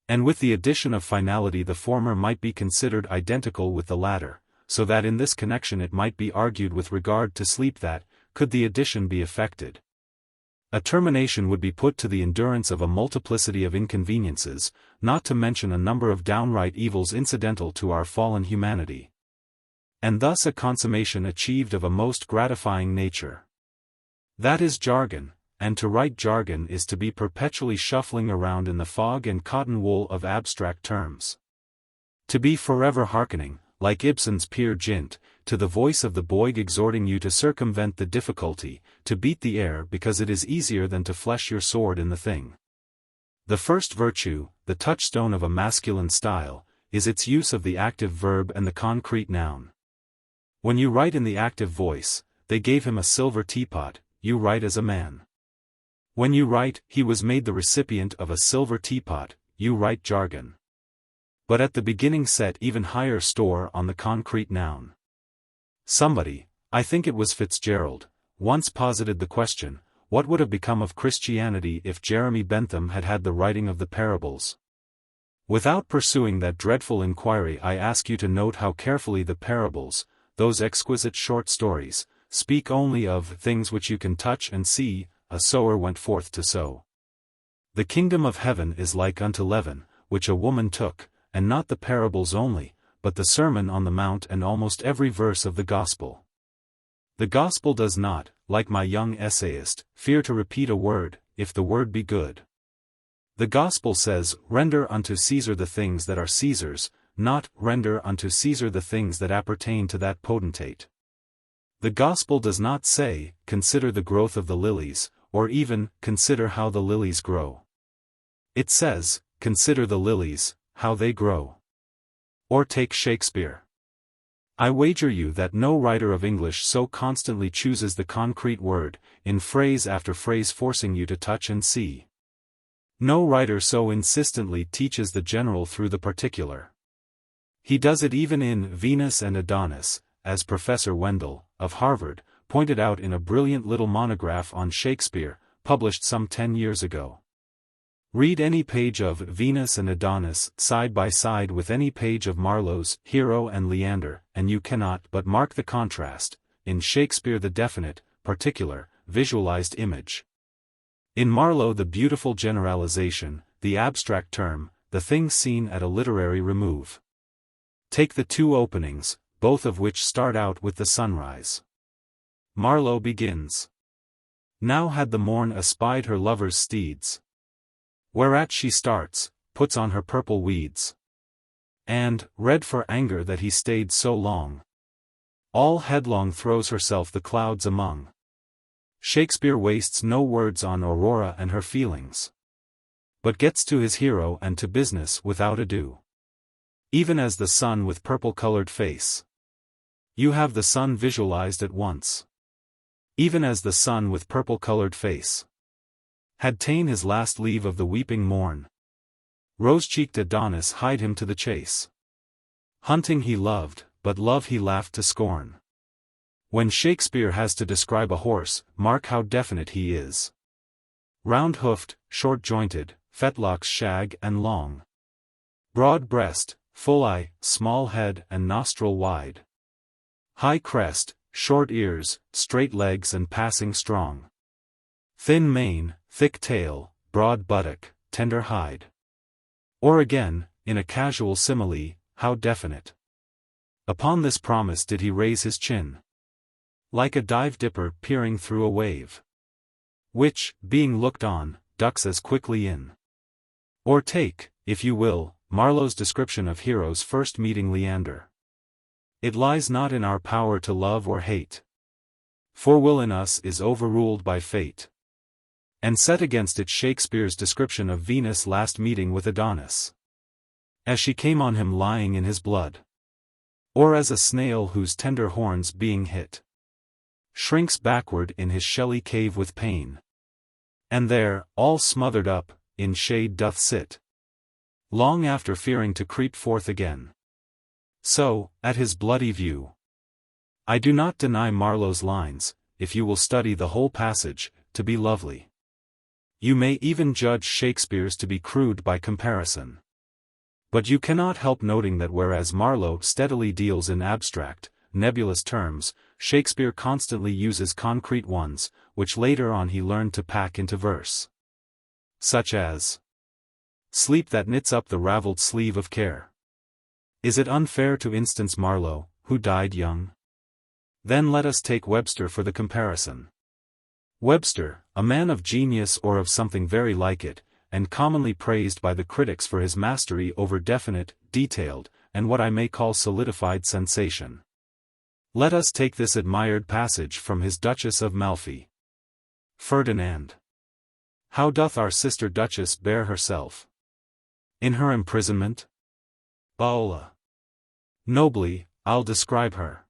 Speaker 1: And with the addition of finality the former might be considered identical with the latter, so that in this connection it might be argued with regard to sleep that, could the addition be effected, a termination would be put to the endurance of a multiplicity of inconveniences, not to mention a number of downright evils incidental to our fallen humanity. And thus a consummation achieved of a most gratifying nature. That is jargon, and to write jargon is to be perpetually shuffling around in the fog and cotton wool of abstract terms. To be forever hearkening, like Ibsen's Peer Gynt, to the voice of the Boyg exhorting you to circumvent the difficulty, to beat the air because it is easier than to flesh your sword in the thing. The first virtue, the touchstone of a masculine style, is its use of the active verb and the concrete noun. When you write in the active voice, they gave him a silver teapot, you write as a man. When you write, he was made the recipient of a silver teapot, you write jargon. But at the beginning set even higher store on the concrete noun. Somebody, I think it was Fitzgerald, once posited the question, what would have become of Christianity if Jeremy Bentham had had the writing of the parables? Without pursuing that dreadful inquiry, I ask you to note how carefully the parables, those exquisite short stories, speak only of things which you can touch and see. A sower went forth to sow. The kingdom of heaven is like unto leaven, which a woman took, and not the parables only, but the Sermon on the Mount and almost every verse of the Gospel. The Gospel does not, like my young essayist, fear to repeat a word, if the word be good. The Gospel says, render unto Caesar the things that are Caesar's, not, render unto Caesar the things that appertain to that potentate. The Gospel does not say, consider the growth of the lilies, or even, consider how the lilies grow. It says, consider the lilies, how they grow. Or take Shakespeare. I wager you that no writer of English so constantly chooses the concrete word, in phrase after phrase forcing you to touch and see. No writer so insistently teaches the general through the particular. He does it even in Venus and Adonis, as Professor Wendell, of Harvard, pointed out in a brilliant little monograph on Shakespeare, published some 10 years ago. Read any page of Venus and Adonis side by side with any page of Marlowe's Hero and Leander, and you cannot but mark the contrast, in Shakespeare the definite, particular, visualized image. In Marlowe the beautiful generalization, the abstract term, the thing seen at a literary remove. Take the two openings, both of which start out with the sunrise. Marlowe begins. Now had the morn espied her lover's steeds. Whereat she starts, puts on her purple weeds. And, red for anger that he stayed so long, all headlong throws herself the clouds among. Shakespeare wastes no words on Aurora and her feelings, but gets to his hero and to business without ado. Even as the sun with purple-colored face. You have the sun visualized at once. Even as the sun with purple-colored face had ta'en his last leave of the weeping morn. Rose-cheeked Adonis hied him to the chase. Hunting he loved, but love he laughed to scorn. When Shakespeare has to describe a horse, mark how definite he is. Round-hoofed, short-jointed, fetlocks shag and long. Broad breast, full eye, small head and nostril wide. High crest, short ears, straight legs and passing strong. Thin mane, thick tail, broad buttock, tender hide. Or again, in a casual simile, how definite. Upon this promise did he raise his chin. Like a dive-dipper peering through a wave, which, being looked on, ducks as quickly in. Or take, if you will, Marlowe's description of heroes first meeting Leander. It lies not in our power to love or hate, for will in us is overruled by fate. And set against it Shakespeare's description of Venus' last meeting with Adonis, as she came on him lying in his blood. Or as a snail whose tender horns being hit, shrinks backward in his shelly cave with pain. And there, all smothered up, in shade doth sit, long after fearing to creep forth again. So, at his bloody view, I do not deny Marlowe's lines, if you will study the whole passage, to be lovely. You may even judge Shakespeare's to be crude by comparison. But you cannot help noting that whereas Marlowe steadily deals in abstract, nebulous terms, Shakespeare constantly uses concrete ones, which later on he learned to pack into verse. Such as sleep that knits up the raveled sleeve of care. Is it unfair to instance Marlowe, who died young? Then let us take Webster for the comparison. Webster, a man of genius or of something very like it, and commonly praised by the critics for his mastery over definite, detailed, and what I may call solidified sensation. Let us take this admired passage from his Duchess of Malfi. Ferdinand. How doth our sister Duchess bear herself in her imprisonment? Viola. Nobly, I'll describe her.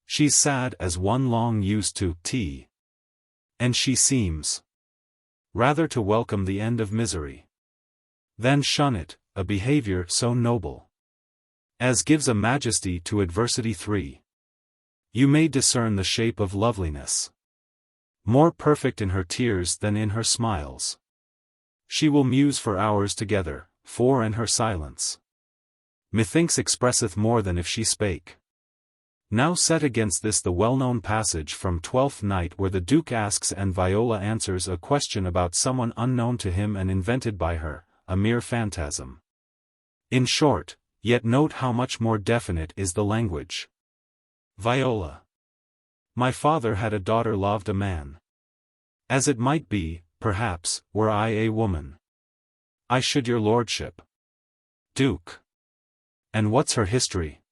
Speaker 1: She's sad as one long used to tea. And she seems rather to welcome the end of misery than shun it, a behavior so noble as gives a majesty to adversity. 3. You may discern the shape of loveliness, more perfect in her tears than in her smiles. She will muse for hours together, 4 and her silence, methinks expresseth more than if she spake. Now set against this the well-known passage from Twelfth Night where the Duke asks and Viola answers a question about someone unknown to him and invented by her, a mere phantasm. In short, yet note how much more definite is the language. Viola. My father had a daughter loved a man. As it might be, perhaps, were I a woman, I should your lordship. Duke. And what's her history?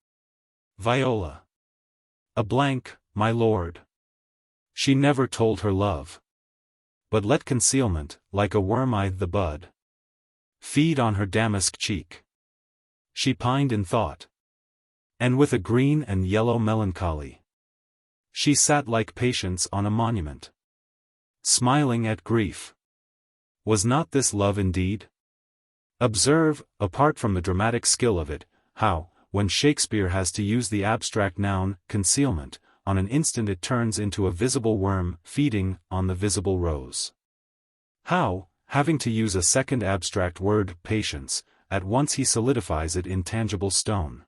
Speaker 1: Viola. A blank, my lord. She never told her love, but let concealment, like a worm-eyed the bud, feed on her damask cheek. She pined in thought, and with a green and yellow melancholy, she sat like Patience on a monument, smiling at grief. Was not this love indeed? Observe, apart from the dramatic skill of it, how, when Shakespeare has to use the abstract noun, concealment, on an instant it turns into a visible worm, feeding on the visible rose. How, having to use a second abstract word, patience, at once he solidifies it in tangible stone.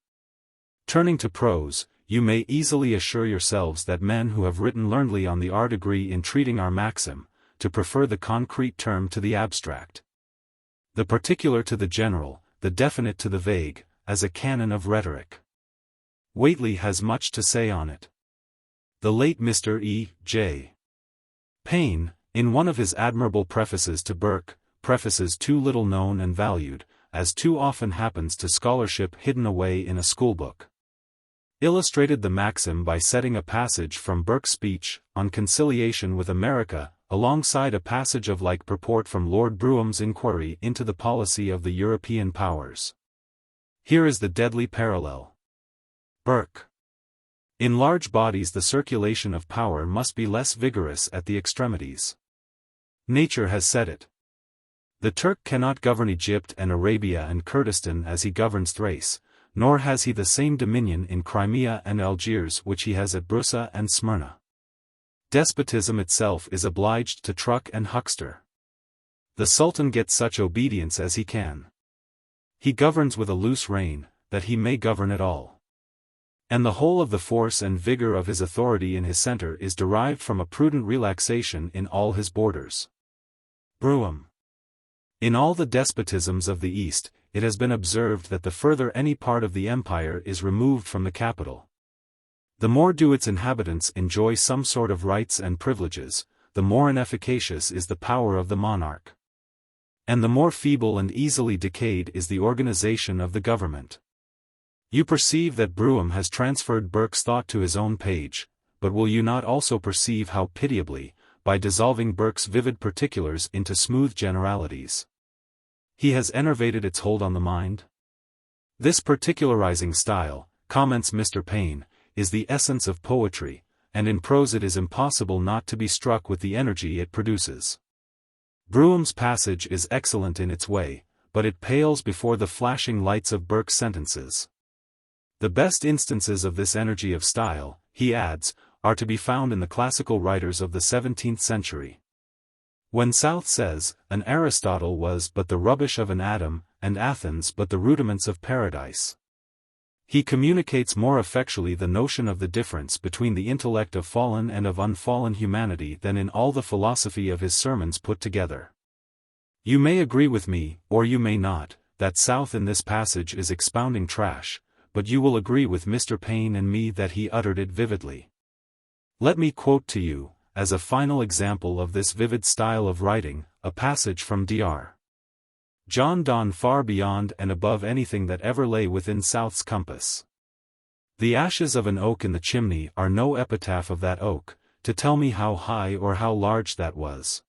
Speaker 1: Turning to prose, you may easily assure yourselves that men who have written learnedly on the art agree in treating our maxim, to prefer the concrete term to the abstract, the particular to the general, the definite to the vague, as a canon of rhetoric. Whately has much to say on it. The late Mr. E. J. Payne, in one of his admirable prefaces to Burke, prefaces too little known and valued, as too often happens to scholarship hidden away in a schoolbook, illustrated the maxim by setting a passage from Burke's speech on conciliation with America, alongside a passage of like purport from Lord Brougham's inquiry into the policy of the European powers. Here is the deadly parallel. Burke. In large bodies the circulation of power must be less vigorous at the extremities. Nature has said it. The Turk cannot govern Egypt and Arabia and Kurdistan as he governs Thrace, nor has he the same dominion in Crimea and Algiers which he has at Broussa and Smyrna. Despotism itself is obliged to truck and huckster. The Sultan gets such obedience as he can. He governs with a loose rein, that he may govern at all. And the whole of the force and vigor of his authority in his center is derived from a prudent relaxation in all his borders. Brougham. In all the despotisms of the East, it has been observed that the further any part of the empire is removed from the capital, the more do its inhabitants enjoy some sort of rights and privileges, the more inefficacious is the power of the monarch, and the more feeble and easily decayed is the organization of the government. You perceive that Brougham has transferred Burke's thought to his own page, but will you not also perceive how pitiably, by dissolving Burke's vivid particulars into smooth generalities, he has enervated its hold on the mind? This particularizing style, comments Mr. Payne, is the essence of poetry, and in prose it is impossible not to be struck with the energy it produces. Brougham's passage is excellent in its way, but it pales before the flashing lights of Burke's sentences. The best instances of this energy of style, he adds, are to be found in the classical writers of the 17th century. When South says, an Aristotle was but the rubbish of an Adam, and Athens but the rudiments of paradise, he communicates more effectually the notion of the difference between the intellect of fallen and of unfallen humanity than in all the philosophy of his sermons put together. You may agree with me, or you may not, that South in this passage is expounding trash, but you will agree with Mr. Payne and me that he uttered it vividly. Let me quote to you, as a final example of this vivid style of writing, a passage from Dr. John Donne far beyond and above anything that ever lay within South's compass. The ashes of an oak in the chimney are no epitaph of that oak, to tell me how high or how large that was.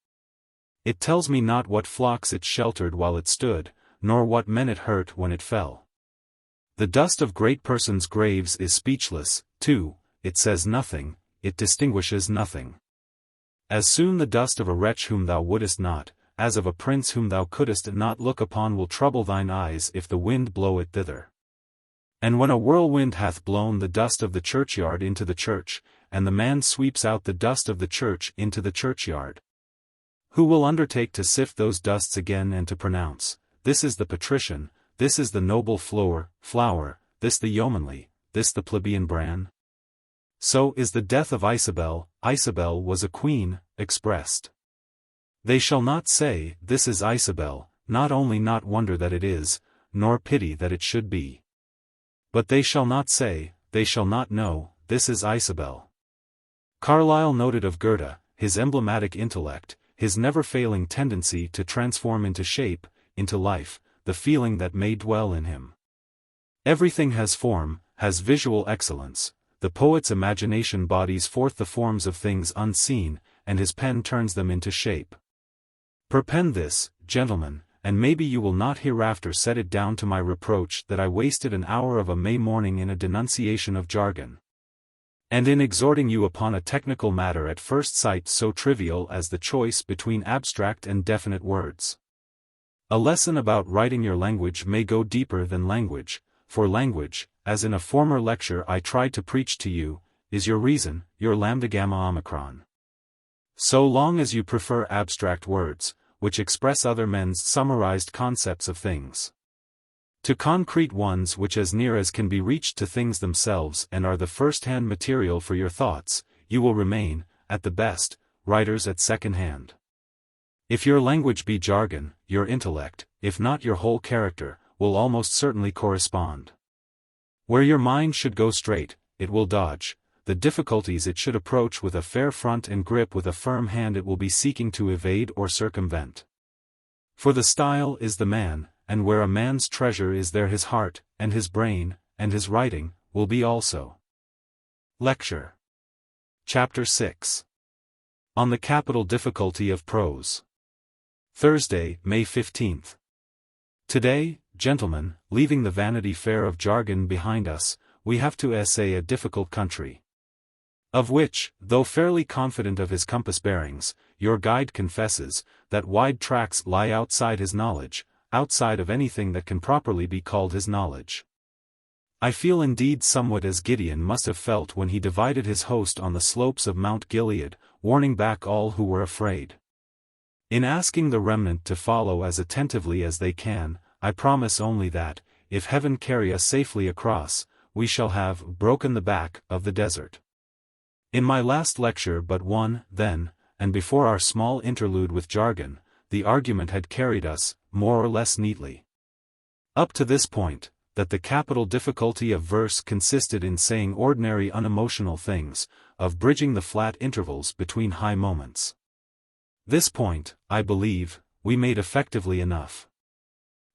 Speaker 1: It tells me not what flocks it sheltered while it stood, nor what men it hurt when it fell. The dust of great persons' graves is speechless, too, it says nothing, it distinguishes nothing. As soon the dust of a wretch whom thou wouldest not, as of a prince whom thou couldest not look upon will trouble thine eyes if the wind blow it thither. And when a whirlwind hath blown the dust of the churchyard into the church, and the man sweeps out the dust of the church into the churchyard, who will undertake to sift those dusts again and to pronounce, this is the patrician, this is the noble flower, this the yeomanly, this the plebeian bran? So is the death of Isabel. Isabel was a queen, expressed. They shall not say, this is Isabel, not only not wonder that it is, nor pity that it should be. But they shall not say, they shall not know, this is Isabel. Carlyle noted of Goethe, his emblematic intellect, his never-failing tendency to transform into shape, into life, the feeling that may dwell in him. Everything has form, has visual excellence, the poet's imagination bodies forth the forms of things unseen, and his pen turns them into shape. Perpend this, gentlemen, and maybe you will not hereafter set it down to my reproach that I wasted an hour of a May morning in a denunciation of jargon, and in exhorting you upon a technical matter at first sight so trivial as the choice between abstract and definite words. A lesson about writing your language may go deeper than language, for language, as in a former lecture I tried to preach to you, is your reason, your lambda gamma omicron. So long as you prefer abstract words, which express other men's summarized concepts of things, to concrete ones which as near as can be reached to things themselves and are the first-hand material for your thoughts, you will remain, at the best, writers at second hand. If your language be jargon, your intellect, if not your whole character, will almost certainly correspond. Where your mind should go straight, it will dodge. The difficulties it should approach with a fair front and grip with a firm hand it will be seeking to evade or circumvent. For the style is the man, and where a man's treasure is there his heart, and his brain, and his writing, will be also. Lecture. Chapter 6. On the Capital Difficulty of Prose. Thursday, May 15th. Today, gentlemen, leaving the Vanity Fair of jargon behind us, we have to essay a difficult country, of which, though fairly confident of his compass bearings, your guide confesses, that wide tracts lie outside his knowledge, outside of anything that can properly be called his knowledge. I feel indeed somewhat as Gideon must have felt when he divided his host on the slopes of Mount Gilead, warning back all who were afraid. In asking the remnant to follow as attentively as they can, I promise only that, if heaven carry us safely across, we shall have broken the back of the desert. In my last lecture but one, then, and before our small interlude with jargon, the argument had carried us, more or less neatly, up to this point, that the capital difficulty of verse consisted in saying ordinary unemotional things, of bridging the flat intervals between high moments. This point, I believe, we made effectively enough.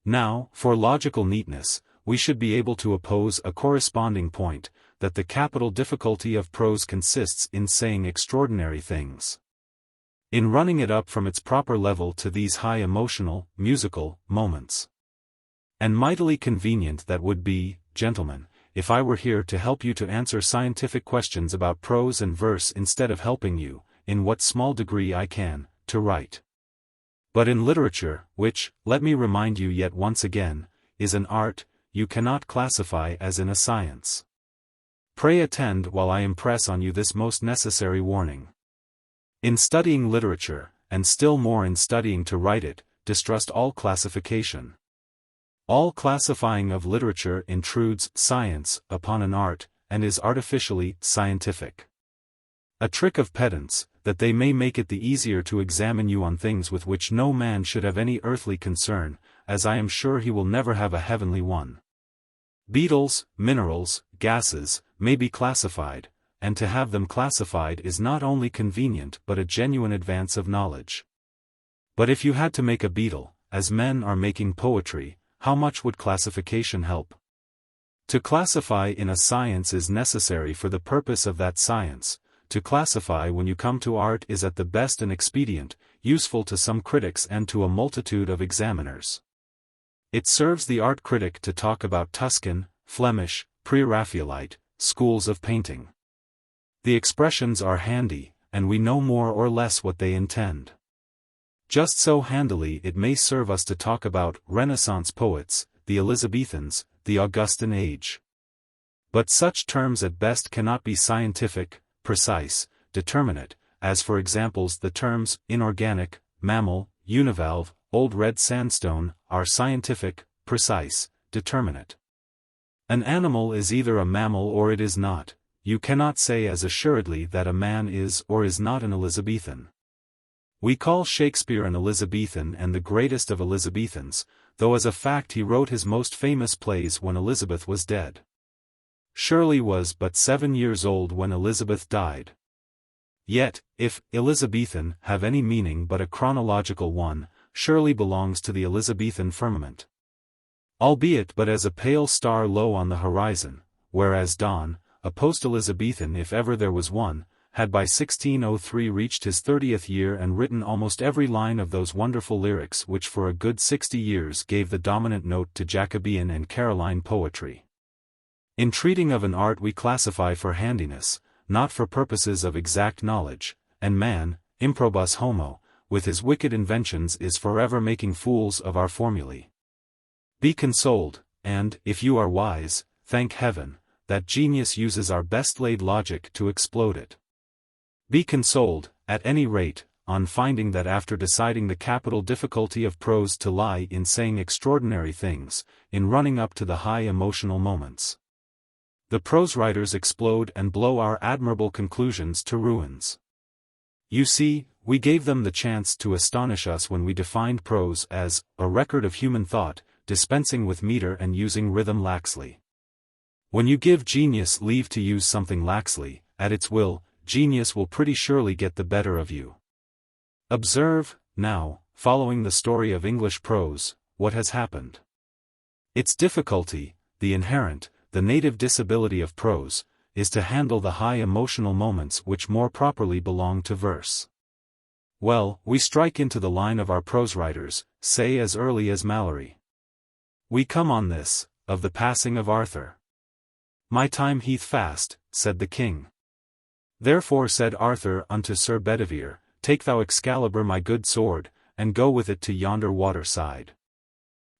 Speaker 1: Now, for logical neatness, we should be able to oppose a corresponding point, that the capital difficulty of prose consists in saying extraordinary things, in running it up from its proper level to these high emotional, musical, moments. And mightily convenient that would be, gentlemen, if I were here to help you to answer scientific questions about prose and verse instead of helping you, in what small degree I can, to write. But in literature, which, let me remind you yet once again, is an art, you cannot classify as in a science. Pray attend while I impress on you this most necessary warning. In studying literature, and still more in studying to write it, distrust all classification. All classifying of literature intrudes science upon an art, and is artificially scientific. A trick of pedants, that they may make it the easier to examine you on things with which no man should have any earthly concern, as I am sure he will never have a heavenly one. Beetles, minerals, gases, may be classified, and to have them classified is not only convenient but a genuine advance of knowledge. But if you had to make a beetle, as men are making poetry, how much would classification help? To classify in a science is necessary for the purpose of that science. To classify when you come to art is at the best an expedient, useful to some critics and to a multitude of examiners. It serves the art critic to talk about Tuscan, Flemish, Pre-Raphaelite schools of painting. The expressions are handy, and we know more or less what they intend. Just so handily it may serve us to talk about Renaissance poets, the Elizabethans, the Augustan age. But such terms at best cannot be scientific, precise, determinate, as for examples the terms inorganic, mammal, univalve, old red sandstone, are scientific, precise, determinate. An animal is either a mammal or it is not. You cannot say as assuredly that a man is or is not an Elizabethan. We call Shakespeare an Elizabethan and the greatest of Elizabethans, though as a fact he wrote his most famous plays when Elizabeth was dead. Shirley was but 7 years old when Elizabeth died. Yet, if Elizabethan have any meaning but a chronological one, Shirley belongs to the Elizabethan firmament, albeit but as a pale star low on the horizon, whereas Donne, a post-Elizabethan if ever there was one, had by 1603 reached his 30th year and written almost every line of those wonderful lyrics which for a good 60 years gave the dominant note to Jacobean and Caroline poetry. In treating of an art we classify for handiness, not for purposes of exact knowledge, and man, improbus homo, with his wicked inventions is forever making fools of our formulae. Be consoled, and, if you are wise, thank heaven, that genius uses our best-laid logic to explode it. Be consoled, at any rate, on finding that after deciding the capital difficulty of prose to lie in saying extraordinary things, in running up to the high emotional moments, the prose writers explode and blow our admirable conclusions to ruins. You see, we gave them the chance to astonish us when we defined prose as a record of human thought, dispensing with meter and using rhythm laxly. When you give genius leave to use something laxly, at its will, genius will pretty surely get the better of you. Observe, now, following the story of English prose, what has happened. Its difficulty, the inherent, the native disability of prose, is to handle the high emotional moments which more properly belong to verse. Well, we strike into the line of our prose writers, say as early as Malory. We come on this, of the passing of Arthur. My time heath fast, said the king. Therefore said Arthur unto Sir Bedivere, Take thou Excalibur my good sword, and go with it to yonder water side.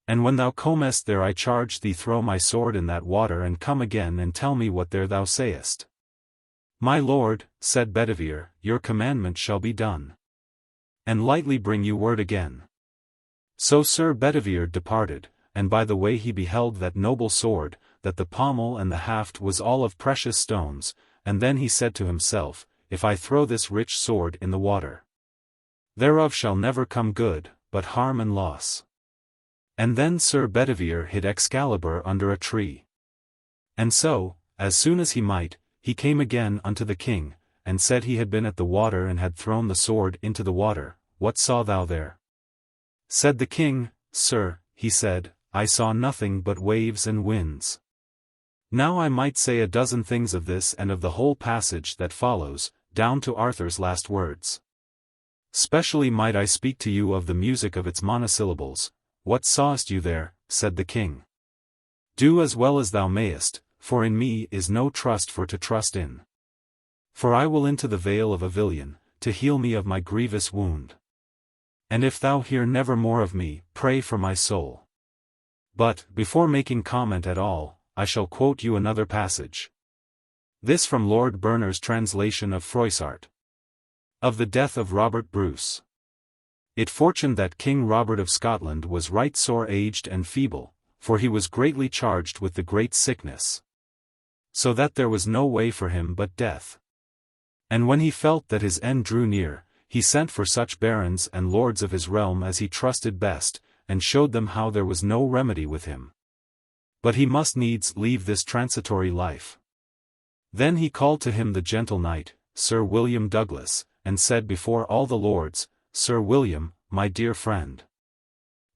Speaker 1: And when thou comest there I charge thee throw my sword in that water and come again and tell me what there thou sayest. My lord, said Bedivere, your commandment shall be done. And lightly bring you word again. So Sir Bedivere departed, and by the way he beheld that noble sword, that the pommel and the haft was all of precious stones, and then he said to himself, If I throw this rich sword in the water, thereof shall never come good, but harm and loss. And then Sir Bedivere hid Excalibur under a tree. And so, as soon as he might, he came again unto the king, and said he had been at the water and had thrown the sword into the water. What saw thou there? Said the king, Sir, he said, I saw nothing but waves and winds. Now I might say a dozen things of this and of the whole passage that follows, down to Arthur's last words. Specially might I speak to you of the music of its monosyllables. What sawest you there? Said the king. Do as well as thou mayest, for in me is no trust for to trust in. For I will into the vale of Avilion, to heal me of my grievous wound. And if thou hear never more of me, pray for my soul. But, before making comment at all, I shall quote you another passage. This from Lord Berners' translation of Froissart. Of the death of Robert Bruce. It fortuned that King Robert of Scotland was right sore aged and feeble, for he was greatly charged with the great sickness. So that there was no way for him but death. And when he felt that his end drew near, he sent for such barons and lords of his realm as he trusted best, and showed them how there was no remedy with him. But he must needs leave this transitory life. Then he called to him the gentle knight, Sir William Douglas, and said before all the lords, Sir William, my dear friend,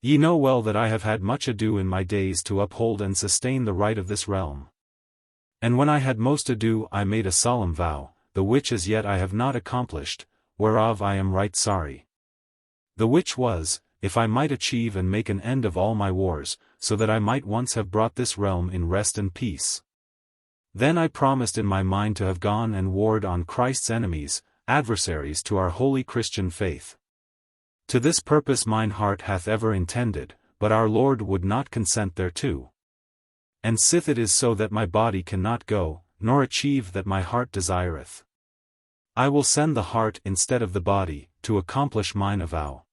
Speaker 1: ye know well that I have had much ado in my days to uphold and sustain the right of this realm. And when I had most ado I made a solemn vow, the which as yet I have not accomplished, whereof I am right sorry. The which was, if I might achieve and make an end of all my wars, so that I might once have brought this realm in rest and peace. Then I promised in my mind to have gone and warred on Christ's enemies, adversaries to our holy Christian faith. To this purpose mine heart hath ever intended, but our Lord would not consent thereto. And sith it is so that my body cannot go, nor achieve that my heart desireth, I will send the heart instead of the body, to accomplish mine avow.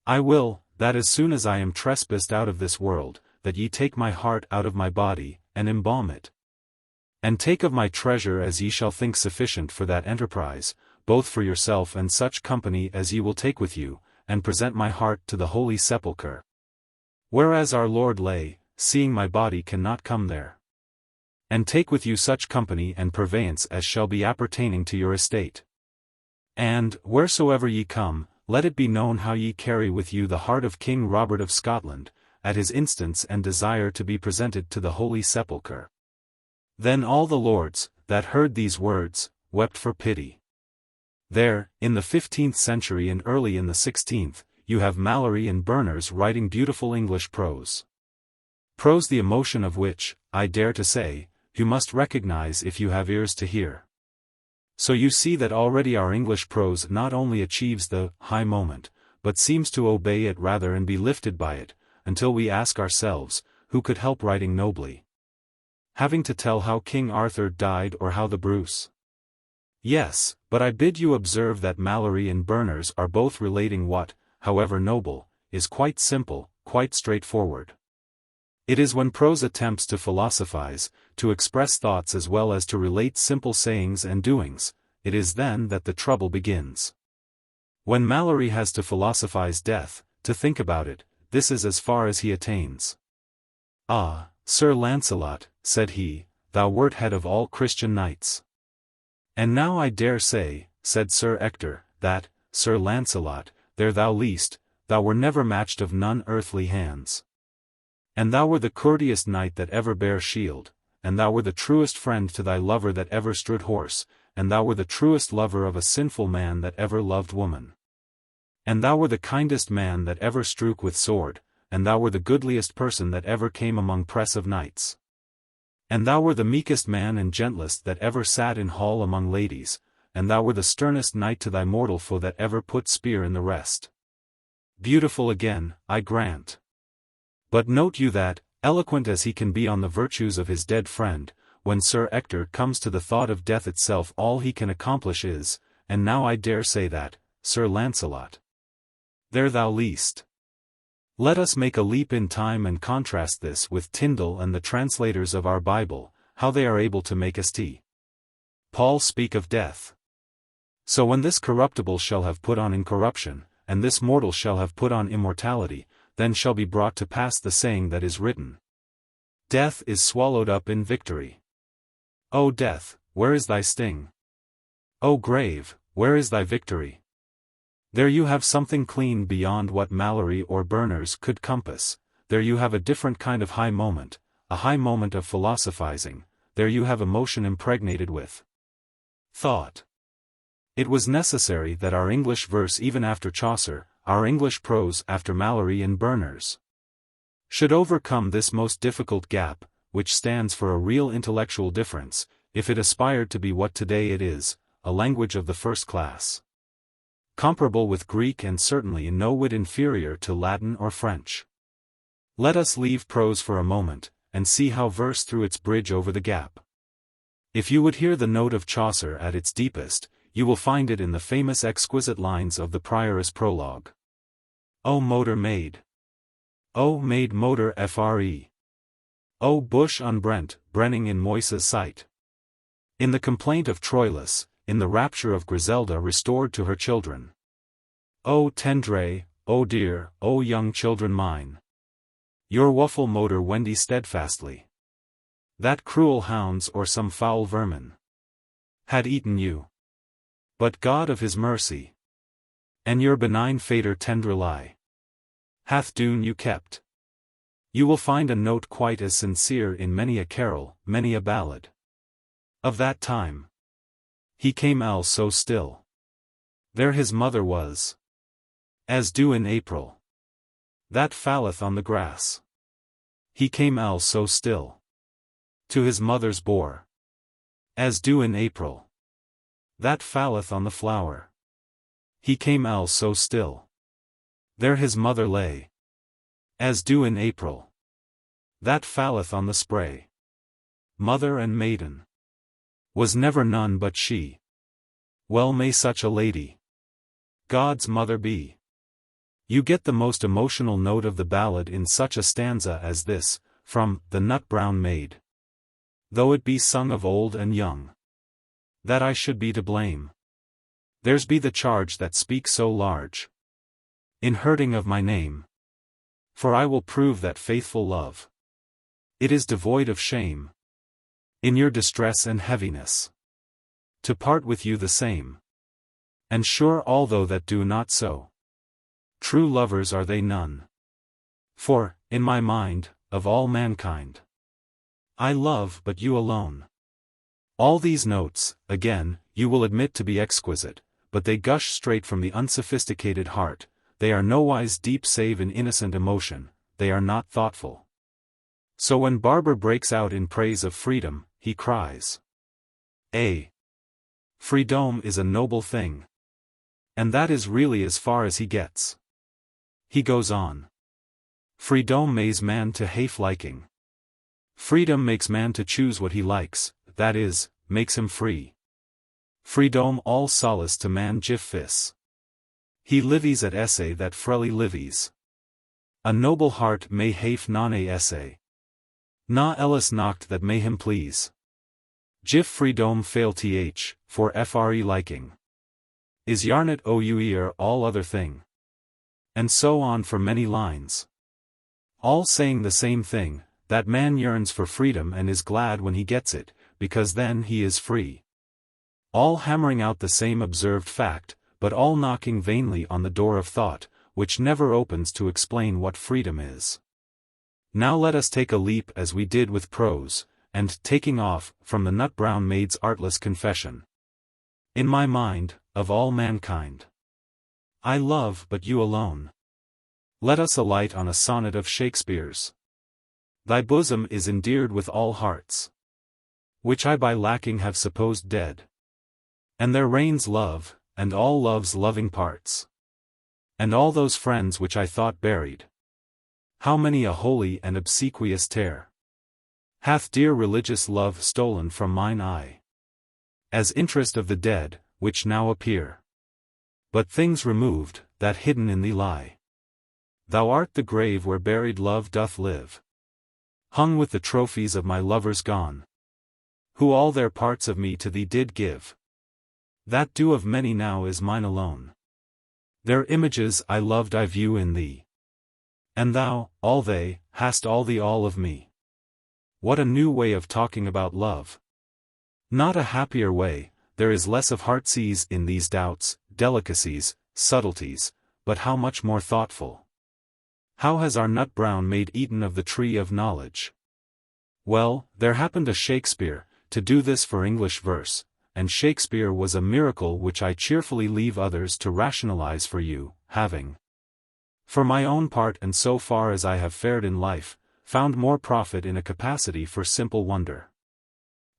Speaker 1: I will, that as soon as I am trespassed out of this world, that ye take my heart out of my body, and embalm it. And take of my treasure as ye shall think sufficient for that enterprise, both for yourself and such company as ye will take with you, and present my heart to the holy sepulchre. Whereas our Lord lay, seeing my body cannot come there. And take with you such company and purveyance as shall be appertaining to your estate. And, wheresoever ye come, let it be known how ye carry with you the heart of King Robert of Scotland, at his instance and desire to be presented to the holy sepulchre. Then all the lords, that heard these words, wept for pity. There, in the 15th century and early in the 16th, you have Malory and Berners writing beautiful English prose. Prose the emotion of which, I dare to say, you must recognize if you have ears to hear. So you see that already our English prose not only achieves the high moment, but seems to obey it rather and be lifted by it, until we ask ourselves, who could help writing nobly? having to tell how King Arthur died or how the Bruce. Yes, but I bid you observe that Malory and Berners are both relating what, however noble, is quite simple, quite straightforward. It is when prose attempts to philosophize, to express thoughts as well as to relate simple sayings and doings, it is then that the trouble begins. When Malory has to philosophize death, to think about it, this is as far as he attains. "Ah, Sir Lancelot," said he, "thou wert head of all Christian knights. And now I dare say," said Sir Ector, "that, Sir Lancelot, there thou least, thou were never matched of none earthly hands. And thou were the courteous knight that ever bare shield, and thou were the truest friend to thy lover that ever strode horse, and thou were the truest lover of a sinful man that ever loved woman. And thou were the kindest man that ever strook with sword, and thou were the goodliest person that ever came among press of knights. And thou were the meekest man and gentlest that ever sat in hall among ladies, and thou were the sternest knight to thy mortal foe that ever put spear in the rest. Beautiful again, I grant. But note you that, eloquent as he can be on the virtues of his dead friend, when Sir Ector comes to the thought of death itself all he can accomplish is, and now I dare say that, Sir Lancelot, there thou least. Let us make a leap in time and contrast this with Tyndale and the translators of our Bible, how they are able to make St. Paul speak of death. So when this corruptible shall have put on incorruption, and this mortal shall have put on immortality, then shall be brought to pass the saying that is written. Death is swallowed up in victory. O death, where is thy sting? O grave, where is thy victory? There you have something clean beyond what Malory or Berners could compass, there you have a different kind of high moment, a high moment of philosophizing, there you have emotion impregnated with thought. It was necessary that our English verse even after Chaucer, our English prose after Malory and Berners, should overcome this most difficult gap, which stands for a real intellectual difference, if it aspired to be what today it is, a language of the first class, comparable with Greek and certainly in no whit inferior to Latin or French. Let us leave prose for a moment, and see how verse threw its bridge over the gap. If you would hear the note of Chaucer at its deepest, you will find it in the famous exquisite lines of the Prioress prologue. O motor maid! O maid motor fre! O bush unbrent, brenning in Moisa's sight! In the complaint of Troilus, in the rapture of Griselda restored to her children. O tendre, O dear, O young children mine! Your woeful motor wendy steadfastly. That cruel hounds or some foul vermin had eaten you. But God of his mercy, and your benign fader tendrili, hath doon you kept. You will find a note quite as sincere in many a carol, many a ballad of that time. He came all so still. There his mother was, as dew in April, that falleth on the grass. He came all so still. To his mother's bore, as dew in April, that falleth on the flower. He came all so still. There his mother lay, as dew in April, that falleth on the spray. Mother and maiden was never none but she. Well may such a lady God's mother be. You get the most emotional note of the ballad in such a stanza as this, from The Nut Brown Maid. Though it be sung of old and young, that I should be to blame. There's be the charge that speaks so large, in hurting of my name. For I will prove that faithful love, it is devoid of shame. In your distress and heaviness, to part with you the same. And sure although that do not so, true lovers are they none. For, in my mind, of all mankind, I love but you alone. All these notes, again, you will admit to be exquisite, but they gush straight from the unsophisticated heart, they are nowise deep save in innocent emotion, they are not thoughtful. So when Barber breaks out in praise of freedom, he cries, freedom is a noble thing. And that is really as far as he gets. He goes on. Freedom mays man to hafe liking. Freedom makes man to choose what he likes, that is, makes him free. Freedom all solace to man gif fis. He lives at esse that freely lives. A noble heart may have non esse. Na ellis noct that may him please. Gif freedom fail th, for fre liking. Is yarnet ouer all other thing. And so on for many lines. All saying the same thing, that man yearns for freedom and is glad when he gets it, because then he is free. All hammering out the same observed fact, but all knocking vainly on the door of thought, which never opens to explain what freedom is. Now let us take a leap as we did with prose, and, taking off, from the nut-brown maid's artless confession. In my mind, of all mankind, I love but you alone. Let us alight on a sonnet of Shakespeare's. Thy bosom is endeared with all hearts, which I by lacking have supposed dead. And there reigns love, and all love's loving parts, and all those friends which I thought buried. How many a holy and obsequious tear hath dear religious love stolen from mine eye, as interest of the dead, which now appear but things removed, that hidden in thee lie. Thou art the grave where buried love doth live, hung with the trophies of my lovers gone, who all their parts of me to thee did give. That due of many now is mine alone. Their images I loved I view in thee. And thou, all they, hast all the all of me. What a new way of talking about love. Not a happier way, there is less of heartsease in these doubts, delicacies, subtleties, but how much more thoughtful. How has our nut-brown maid eaten of the tree of knowledge? Well, there happened a Shakespeare, to do this for English verse, and Shakespeare was a miracle which I cheerfully leave others to rationalize for you, having, for my own part and so far as I have fared in life, found more profit in a capacity for simple wonder.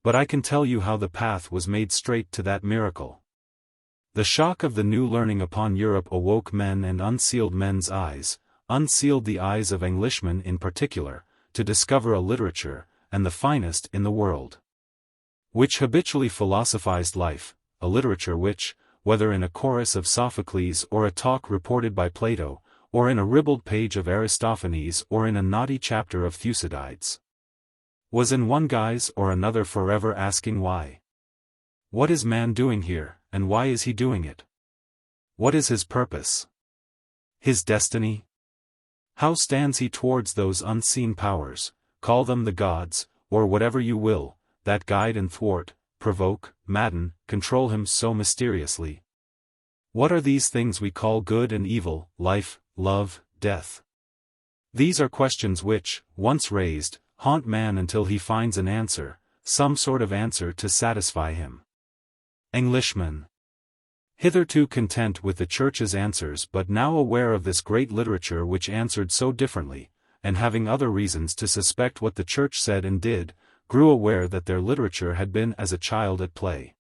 Speaker 1: But I can tell you how the path was made straight to that miracle. The shock of the new learning upon Europe awoke men and unsealed men's eyes, unsealed the eyes of Englishmen in particular, to discover a literature, and the finest in the world, which habitually philosophized life, a literature which, whether in a chorus of Sophocles or a talk reported by Plato, or in a ribald page of Aristophanes or in a naughty chapter of Thucydides, was in one guise or another forever asking why. What is man doing here, and why is he doing it? What is his purpose? His destiny? How stands he towards those unseen powers, call them the gods, or whatever you will, that guide and thwart, provoke, madden, control him so mysteriously? What are these things we call good and evil, life, love, death? These are questions which, once raised, haunt man until he finds an answer, some sort of answer to satisfy him. Englishmen, hitherto content with the Church's answers but now aware of this great literature which answered so differently, and having other reasons to suspect what the Church said and did, grew aware that their literature had been as a child at play.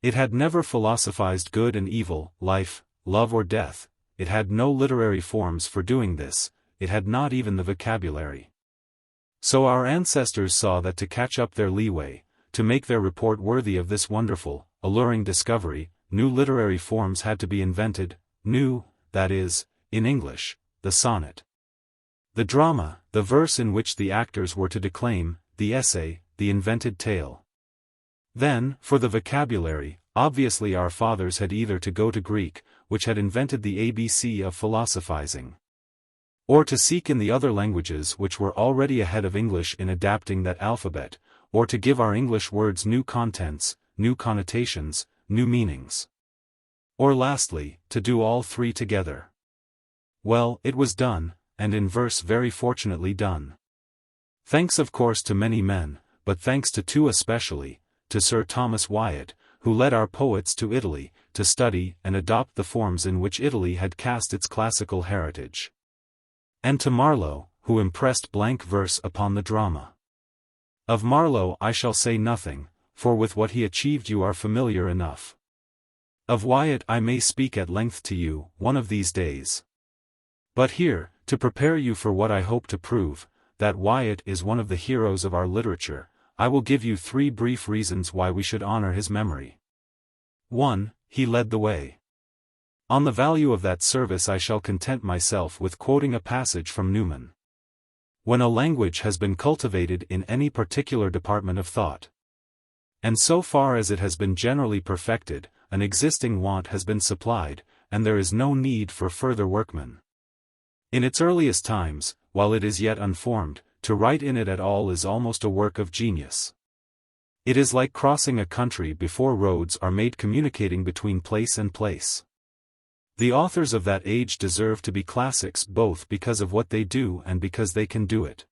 Speaker 1: It had never philosophized good and evil, life, love or death, it had no literary forms for doing this, it had not even the vocabulary. So our ancestors saw that to catch up their leeway, to make their report worthy of this wonderful, alluring discovery, new literary forms had to be invented, new, that is, in English, the sonnet, the drama, the verse in which the actors were to declaim, the essay, the invented tale. Then, for the vocabulary, obviously our fathers had either to go to Greek, which had invented the ABC of philosophizing, or to seek in the other languages which were already ahead of English in adapting that alphabet, or to give our English words new contents, new connotations, new meanings. Or lastly, to do all three together. Well, it was done, and in verse very fortunately done. Thanks of course to many men, but thanks to two especially, to Sir Thomas Wyatt, who led our poets to Italy, to study and adopt the forms in which Italy had cast its classical heritage. And to Marlowe, who impressed blank verse upon the drama. Of Marlowe I shall say nothing, for with what he achieved you are familiar enough. Of Wyatt I may speak at length to you, one of these days. But here, to prepare you for what I hope to prove, that Wyatt is one of the heroes of our literature, I will give you 3 brief reasons why we should honor his memory. 1. He led the way. On the value of that service I shall content myself with quoting a passage from Newman. When a language has been cultivated in any particular department of thought, and so far as it has been generally perfected, an existing want has been supplied, and there is no need for further workmen. In its earliest times, while it is yet unformed, to write in it at all is almost a work of genius. It is like crossing a country before roads are made communicating between place and place. The authors of that age deserve to be classics both because of what they do and because they can do it.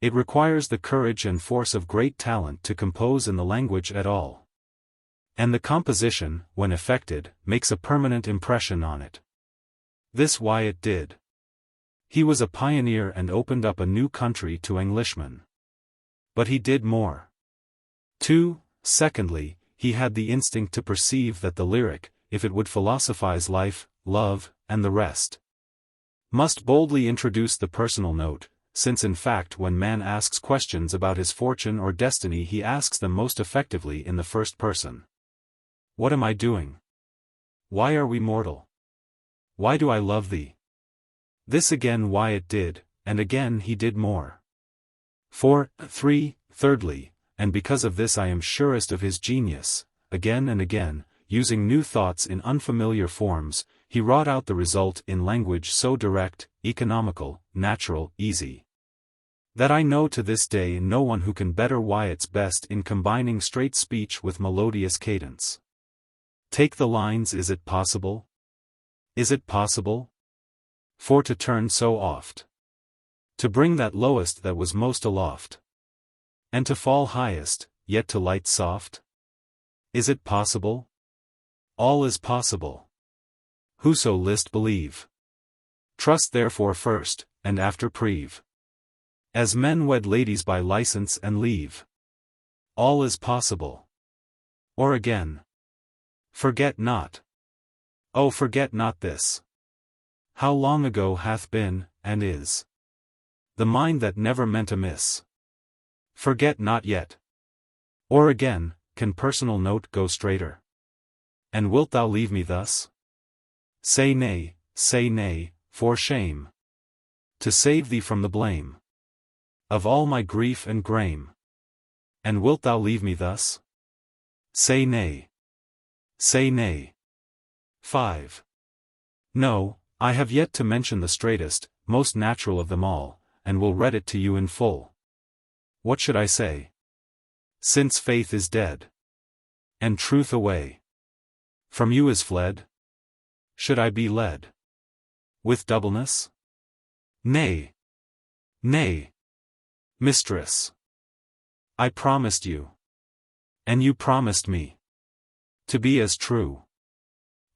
Speaker 1: It requires the courage and force of great talent to compose in the language at all. And the composition, when effected, makes a permanent impression on it. This Wyatt did. He was a pioneer and opened up a new country to Englishmen. But he did more. 2. Secondly, he had the instinct to perceive that the lyric, if it would philosophize life, love, and the rest, must boldly introduce the personal note, since in fact when man asks questions about his fortune or destiny he asks them most effectively in the first person. What am I doing? Why are we mortal? Why do I love thee? This again Wyatt did, and again he did more. 3. Thirdly, and because of this I am surest of his genius, again and again, using new thoughts in unfamiliar forms, he wrought out the result in language so direct, economical, natural, easy, that I know to this day no one who can better Wyatt's best in combining straight speech with melodious cadence. Take the lines Is it possible? Is it possible? For to turn so oft, to bring that lowest that was most aloft, and to fall highest, yet to light soft? Is it possible? All is possible. Whoso list believe. Trust therefore first, and after preve. As men wed ladies by license and leave. All is possible. Or again. Forget not. Oh, forget not this. How long ago hath been, and is, the mind that never meant amiss. Forget not yet. Or again, can personal note go straighter? And wilt thou leave me thus? Say nay, for shame. To save thee from the blame of all my grief and grame. And wilt thou leave me thus? Say nay. Say nay. 5. No, I have yet to mention the straightest, most natural of them all, and will read it to you in full. What should I say? Since faith is dead, and truth away from you is fled, should I be led with doubleness? Nay, nay, mistress. I promised you, and you promised me, to be as true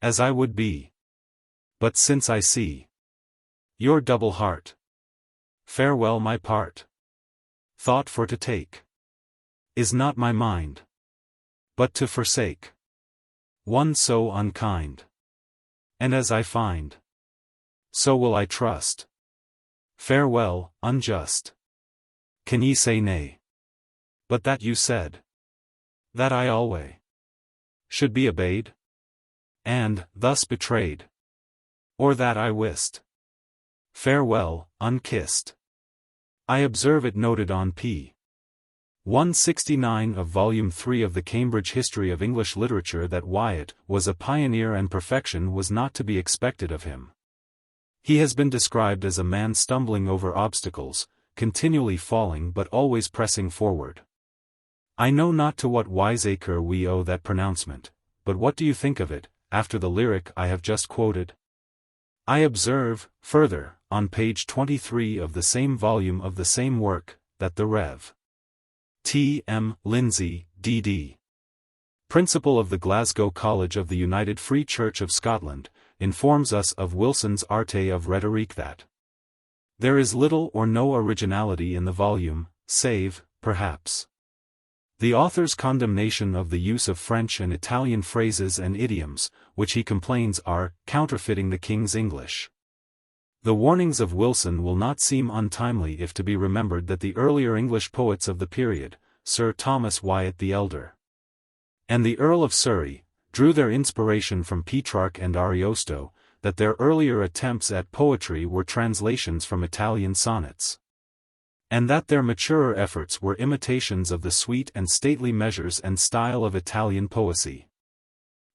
Speaker 1: as I would be. But since I see your double heart, farewell my part. Thought for to take is not my mind, but to forsake one so unkind. And as I find, so will I trust. Farewell, unjust. Can ye say nay? But that you said, that I alway should be obeyed, and thus betrayed, or that I wist. Farewell, unkissed. I observe it noted on p. 169 of Volume 3 of the Cambridge History of English Literature that Wyatt was a pioneer and perfection was not to be expected of him. He has been described as a man stumbling over obstacles, continually falling but always pressing forward. I know not to what wiseacre we owe that pronouncement, but what do you think of it, after the lyric I have just quoted? I observe, further, on page 23 of the same volume of the same work, that the Rev. T. M. Lindsay, D.D., principal of the Glasgow College of the United Free Church of Scotland, informs us of Wilson's Arte of Rhetorique that there is little or no originality in the volume, save, perhaps, the author's condemnation of the use of French and Italian phrases and idioms, which he complains are counterfeiting the King's English. The warnings of Wilson will not seem untimely if to be remembered that the earlier English poets of the period, Sir Thomas Wyatt the Elder, and the Earl of Surrey, drew their inspiration from Petrarch and Ariosto, that their earlier attempts at poetry were translations from Italian sonnets, and that their maturer efforts were imitations of the sweet and stately measures and style of Italian poesy.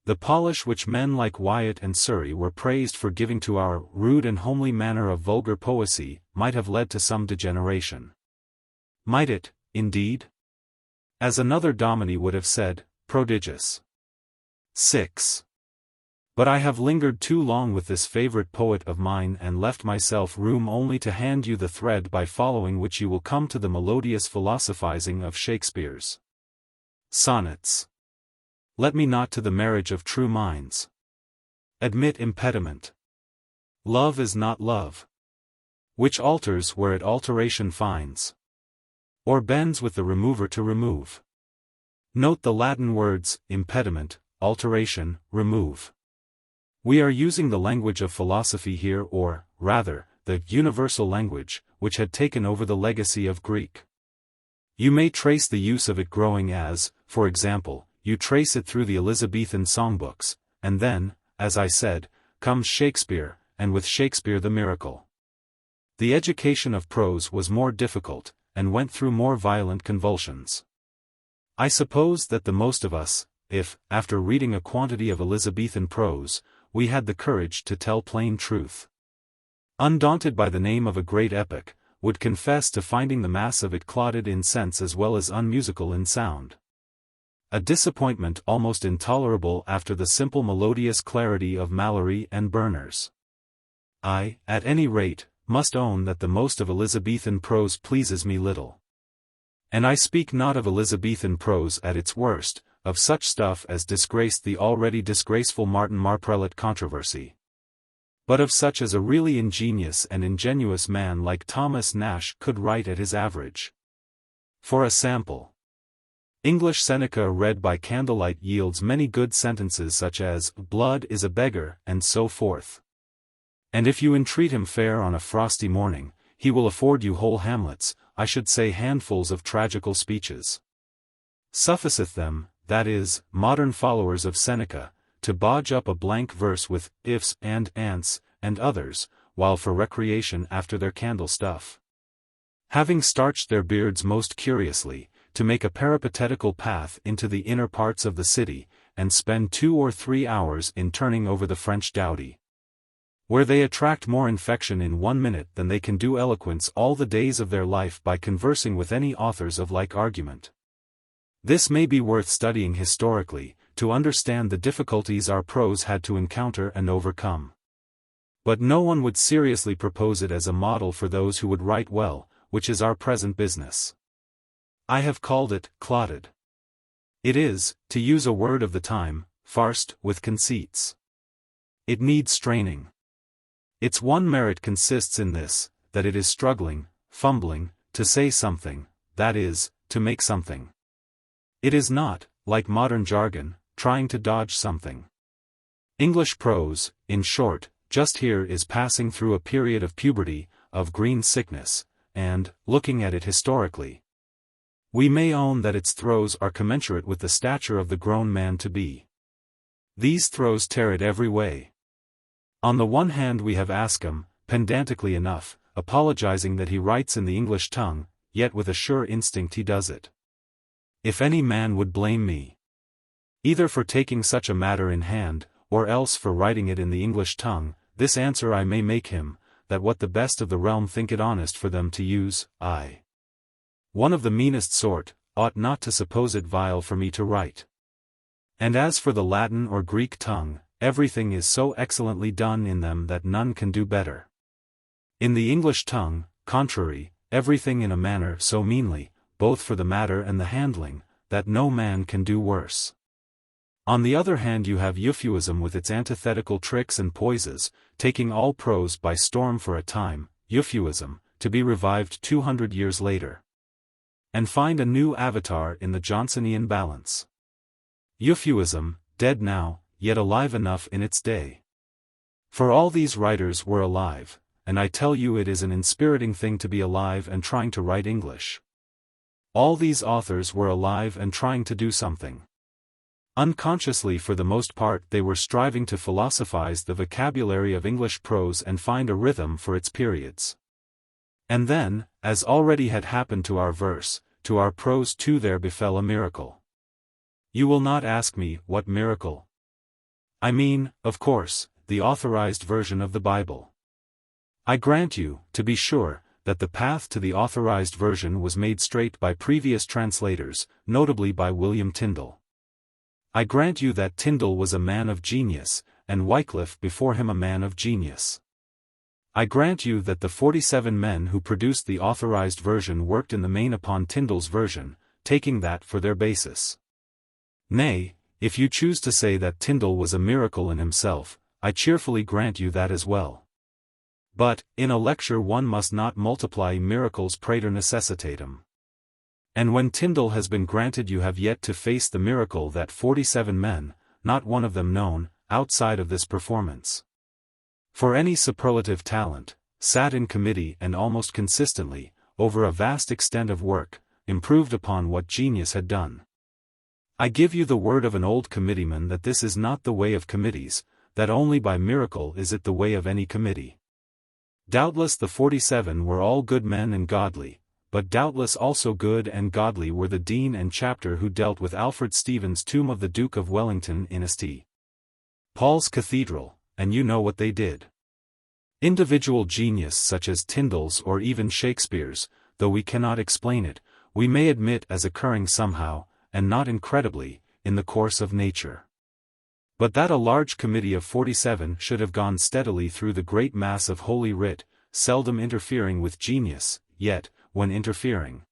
Speaker 1: The polish which men like Wyatt and Surrey were praised for giving to our rude and homely manner of vulgar poesy might have led to some degeneration. Might it, indeed? As another Dominie would have said, prodigious. 6. But I have lingered too long with this favorite poet of mine and left myself room only to hand you the thread by following which you will come to the melodious philosophizing of Shakespeare's sonnets. Let me not to the marriage of true minds admit impediment. Love is not love, which alters where it alteration finds, or bends with the remover to remove. Note the Latin words, impediment, alteration, remove. We are using the language of philosophy here, or, rather, the universal language, which had taken over the legacy of Greek. You may trace the use of it growing as, for example, you trace it through the Elizabethan songbooks, and then, as I said, comes Shakespeare, and with Shakespeare the miracle. The education of prose was more difficult, and went through more violent convulsions. I suppose that the most of us, if, after reading a quantity of Elizabethan prose, we had the courage to tell plain truth, undaunted by the name of a great epic, would confess to finding the mass of it clotted in sense as well as unmusical in sound. A disappointment almost intolerable after the simple melodious clarity of Malory and Berners. I, at any rate, must own that the most of Elizabethan prose pleases me little. And I speak not of Elizabethan prose at its worst, of such stuff as disgraced the already disgraceful Martin Marprelate controversy, but of such as a really ingenious and ingenuous man like Thomas Nash could write at his average. For a sample, English Seneca read by candlelight yields many good sentences such as, blood is a beggar, and so forth. And if you entreat him fair on a frosty morning, he will afford you whole Hamlets, I should say handfuls of tragical speeches. Sufficeth them, that is, modern followers of Seneca, to bodge up a blank verse with ifs and ands, and others, while for recreation after their candle stuff, having starched their beards most curiously, to make a peripatetical path into the inner parts of the city, and spend 2 or 3 hours in turning over the French dowdy, where they attract more infection in 1 minute than they can do eloquence all the days of their life by conversing with any authors of like argument. This may be worth studying historically, to understand the difficulties our prose had to encounter and overcome. But no one would seriously propose it as a model for those who would write well, which is our present business. I have called it, clotted. It is, to use a word of the time, farced with conceits. It needs straining. Its one merit consists in this, that it is struggling, fumbling, to say something, that is, to make something. It is not, like modern jargon, trying to dodge something. English prose, in short, just here is passing through a period of puberty, of green sickness, and, looking at it historically, we may own that its throes are commensurate with the stature of the grown man to be. These throes tear it every way. On the one hand we have Ascham, pedantically enough, apologizing that he writes in the English tongue, yet with a sure instinct he does it. If any man would blame me, either for taking such a matter in hand, or else for writing it in the English tongue, this answer I may make him, that what the best of the realm think it honest for them to use, I, one of the meanest sort, ought not to suppose it vile for me to write. And as for the Latin or Greek tongue, everything is so excellently done in them that none can do better. In the English tongue, contrary, everything in a manner so meanly, both for the matter and the handling, that no man can do worse. On the other hand you have Euphuism with its antithetical tricks and poises, taking all prose by storm for a time, Euphuism, to be revived 200 years later, and find a new avatar in the Johnsonian balance. Euphuism, dead now, yet alive enough in its day. For all these writers were alive, and I tell you it is an inspiriting thing to be alive and trying to write English. All these authors were alive and trying to do something. Unconsciously, for the most part, they were striving to philosophize the vocabulary of English prose and find a rhythm for its periods. And then, as already had happened to our verse, to our prose too there befell a miracle. You will not ask me, what miracle? I mean, of course, the authorized version of the Bible. I grant you, to be sure, that the path to the authorized version was made straight by previous translators, notably by William Tyndale. I grant you that Tyndale was a man of genius, and Wycliffe before him a man of genius. I grant you that the 47 men who produced the authorized version worked in the main upon Tyndale's version, taking that for their basis. Nay, if you choose to say that Tyndale was a miracle in himself, I cheerfully grant you that as well. But, in a lecture one must not multiply miracles praeter necessitatem. And when Tyndale has been granted, you have yet to face the miracle that 47 men, not one of them known, outside of this performance, for any superlative talent, sat in committee and almost consistently, over a vast extent of work, improved upon what genius had done. I give you the word of an old committeeman that this is not the way of committees, that only by miracle is it the way of any committee. Doubtless the 47 were all good men and godly, but doubtless also good and godly were the dean and chapter who dealt with Alfred Stephen's tomb of the Duke of Wellington in St. Paul's Cathedral, and you know what they did. Individual genius such as Tyndale's or even Shakespeare's, though we cannot explain it, we may admit as occurring somehow, and not incredibly, in the course of nature. But that a large committee of 47 should have gone steadily through the great mass of Holy Writ, seldom interfering with genius, yet, when interfering,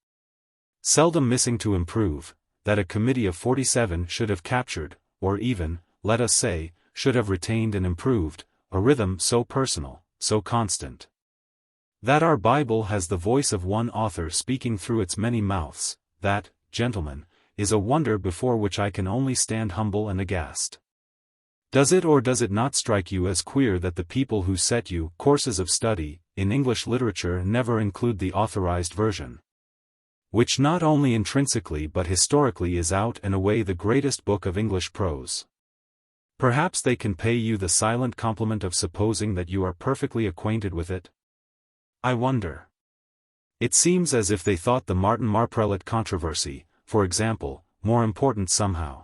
Speaker 1: seldom missing to improve, that a committee of 47 should have captured, or even, let us say, should have retained and improved, a rhythm so personal, so constant, that our Bible has the voice of one author speaking through its many mouths, that, gentlemen, is a wonder before which I can only stand humble and aghast. Does it or does it not strike you as queer that the people who set you courses of study in English literature never include the authorized version, which not only intrinsically but historically is out and away the greatest book of English prose? Perhaps they can pay you the silent compliment of supposing that you are perfectly acquainted with it? I wonder. It seems as if they thought the Martin Marprelate controversy, for example, more important somehow.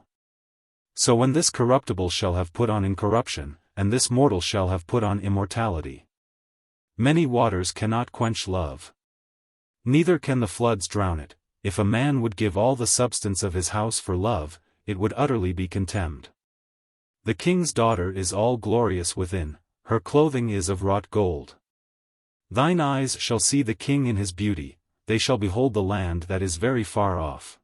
Speaker 1: So when this corruptible shall have put on incorruption, and this mortal shall have put on immortality. Many waters cannot quench love. Neither can the floods drown it. If a man would give all the substance of his house for love, it would utterly be contemned. The king's daughter is all glorious within, her clothing is of wrought gold. Thine eyes shall see the king in his beauty, they shall behold the land that is very far off.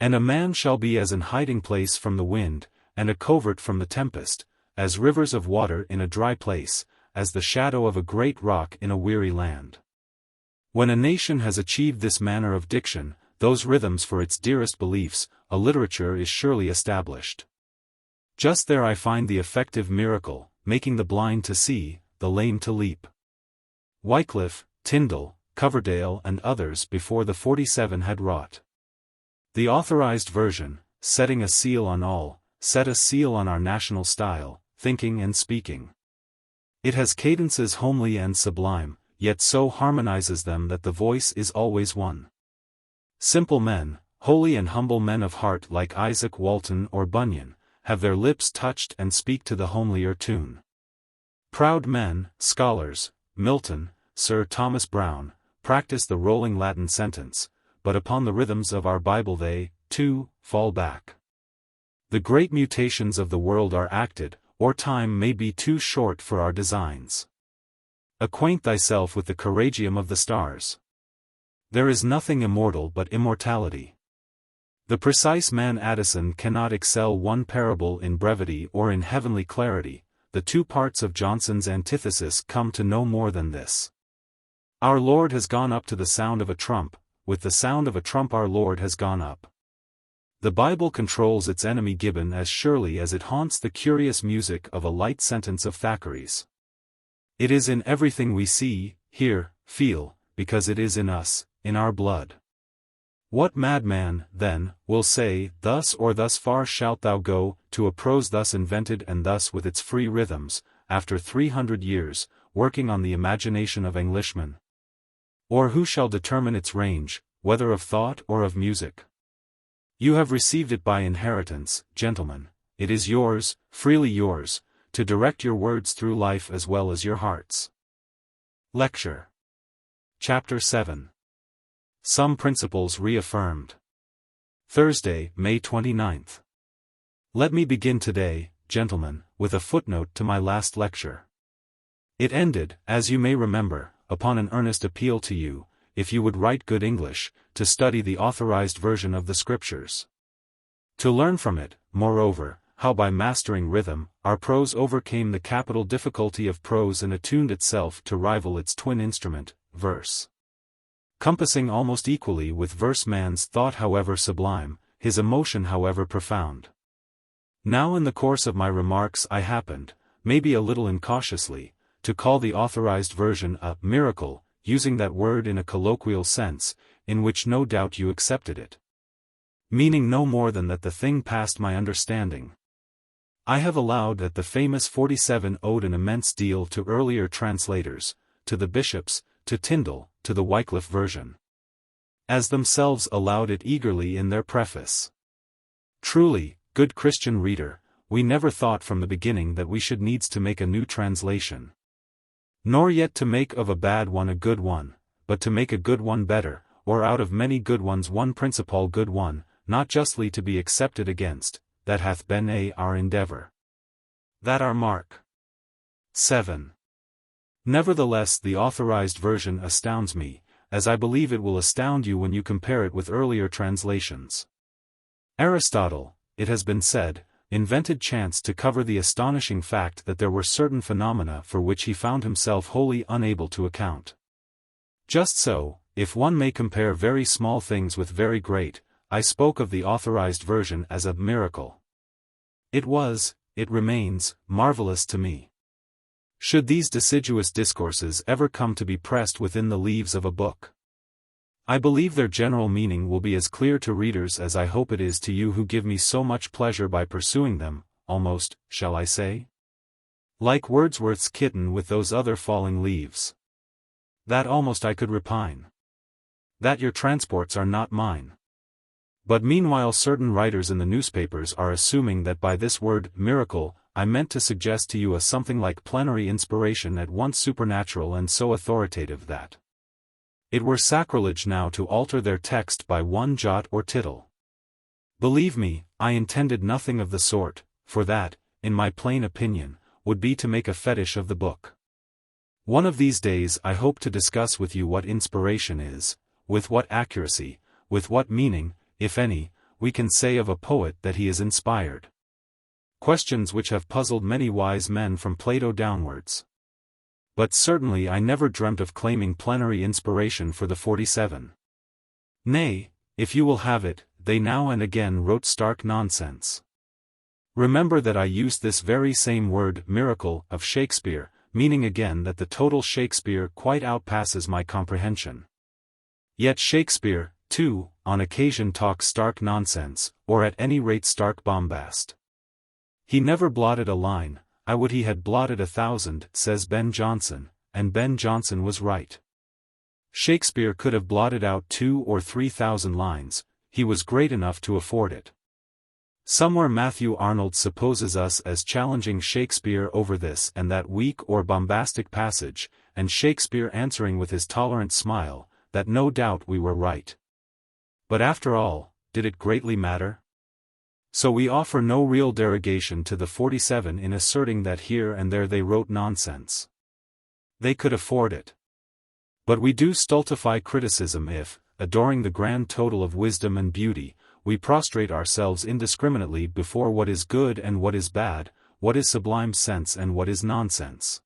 Speaker 1: And a man shall be as an hiding place from the wind, and a covert from the tempest, as rivers of water in a dry place, as the shadow of a great rock in a weary land. When a nation has achieved this manner of diction, those rhythms for its dearest beliefs, a literature is surely established. Just there I find the effective miracle, making the blind to see, the lame to leap. Wycliffe, Tyndale, Coverdale and others before the 47 had wrought. The authorized version, setting a seal on all, set a seal on our national style, thinking and speaking. It has cadences homely and sublime, yet so harmonizes them that the voice is always one. Simple men, holy and humble men of heart like Isaac Walton or Bunyan, have their lips touched and speak to the homelier tune. Proud men, scholars, Milton, Sir Thomas Browne, practice the rolling Latin sentence, but upon the rhythms of our Bible they, too, fall back. The great mutations of the world are acted, or time may be too short for our designs. Acquaint thyself with the choragium of the stars. There is nothing immortal but immortality. The precise man Addison cannot excel one parable in brevity or in heavenly clarity, the two parts of Johnson's antithesis come to no more than this. Our Lord has gone up to the sound of a trump, with the sound of a trump our Lord has gone up. The Bible controls its enemy Gibbon as surely as it haunts the curious music of a light sentence of Thackeray's. It is in everything we see, hear, feel, because it is in us, in our blood. What madman, then, will say, thus or thus far shalt thou go, to a prose thus invented and thus with its free rhythms, after 300 years, working on the imagination of Englishmen? Or who shall determine its range, whether of thought or of music? You have received it by inheritance, gentlemen, it is yours, freely yours, to direct your words through life as well as your hearts. Lecture. Chapter 7. Some Principles Reaffirmed. Thursday, May 29th. Let me begin today, gentlemen, with a footnote to my last lecture. It ended, as you may remember, upon an earnest appeal to you, if you would write good English, to study the authorized version of the Scriptures. To learn from it, moreover, how by mastering rhythm, our prose overcame the capital difficulty of prose and attuned itself to rival its twin instrument, verse. Compassing almost equally with verse man's thought however sublime, his emotion however profound. Now in the course of my remarks I happened, maybe a little incautiously, to call the authorized version a miracle, using that word in a colloquial sense, in which no doubt you accepted it. Meaning no more than that the thing passed my understanding. I have allowed that the famous 47 owed an immense deal to earlier translators, to the bishops, to Tyndale, to the Wycliffe version. As themselves allowed it eagerly in their preface. Truly, good Christian reader, we never thought from the beginning that we should needs to make a new translation. Nor yet to make of a bad one a good one, but to make a good one better, or out of many good ones one principal good one, not justly to be accepted against, that hath been our endeavor. That our mark. 7. Nevertheless the authorized version astounds me, as I believe it will astound you when you compare it with earlier translations. Aristotle, it has been said, invented chance to cover the astonishing fact that there were certain phenomena for which he found himself wholly unable to account. Just so, if one may compare very small things with very great, I spoke of the authorized version as a miracle. It was, it remains, marvelous to me. Should these deciduous discourses ever come to be pressed within the leaves of a book, I believe their general meaning will be as clear to readers as I hope it is to you who give me so much pleasure by pursuing them, almost, shall I say? Like Wordsworth's kitten with those other falling leaves. That almost I could repine. That your transports are not mine. But meanwhile certain writers in the newspapers are assuming that by this word, miracle, I meant to suggest to you a something like plenary inspiration at once supernatural and so authoritative that it were sacrilege now to alter their text by one jot or tittle. Believe me, I intended nothing of the sort, for that, in my plain opinion, would be to make a fetish of the book. One of these days I hope to discuss with you what inspiration is, with what accuracy, with what meaning, if any, we can say of a poet that he is inspired. Questions which have puzzled many wise men from Plato downwards. But certainly I never dreamt of claiming plenary inspiration for the 47. Nay, if you will have it, they now and again wrote stark nonsense. Remember that I used this very same word, miracle, of Shakespeare, meaning again that the total Shakespeare quite outpasses my comprehension. Yet Shakespeare, too, on occasion talks stark nonsense, or at any rate stark bombast. He never blotted a line, I would he had blotted 1,000, says Ben Jonson, and Ben Jonson was right. Shakespeare could have blotted out 2,000 or 3,000 lines, he was great enough to afford it. Somewhere Matthew Arnold supposes us as challenging Shakespeare over this and that weak or bombastic passage, and Shakespeare answering with his tolerant smile, that no doubt we were right. But after all, did it greatly matter? So we offer no real derogation to the 47 in asserting that here and there they wrote nonsense. They could afford it. But we do stultify criticism if, adoring the grand total of wisdom and beauty, we prostrate ourselves indiscriminately before what is good and what is bad, what is sublime sense and what is nonsense.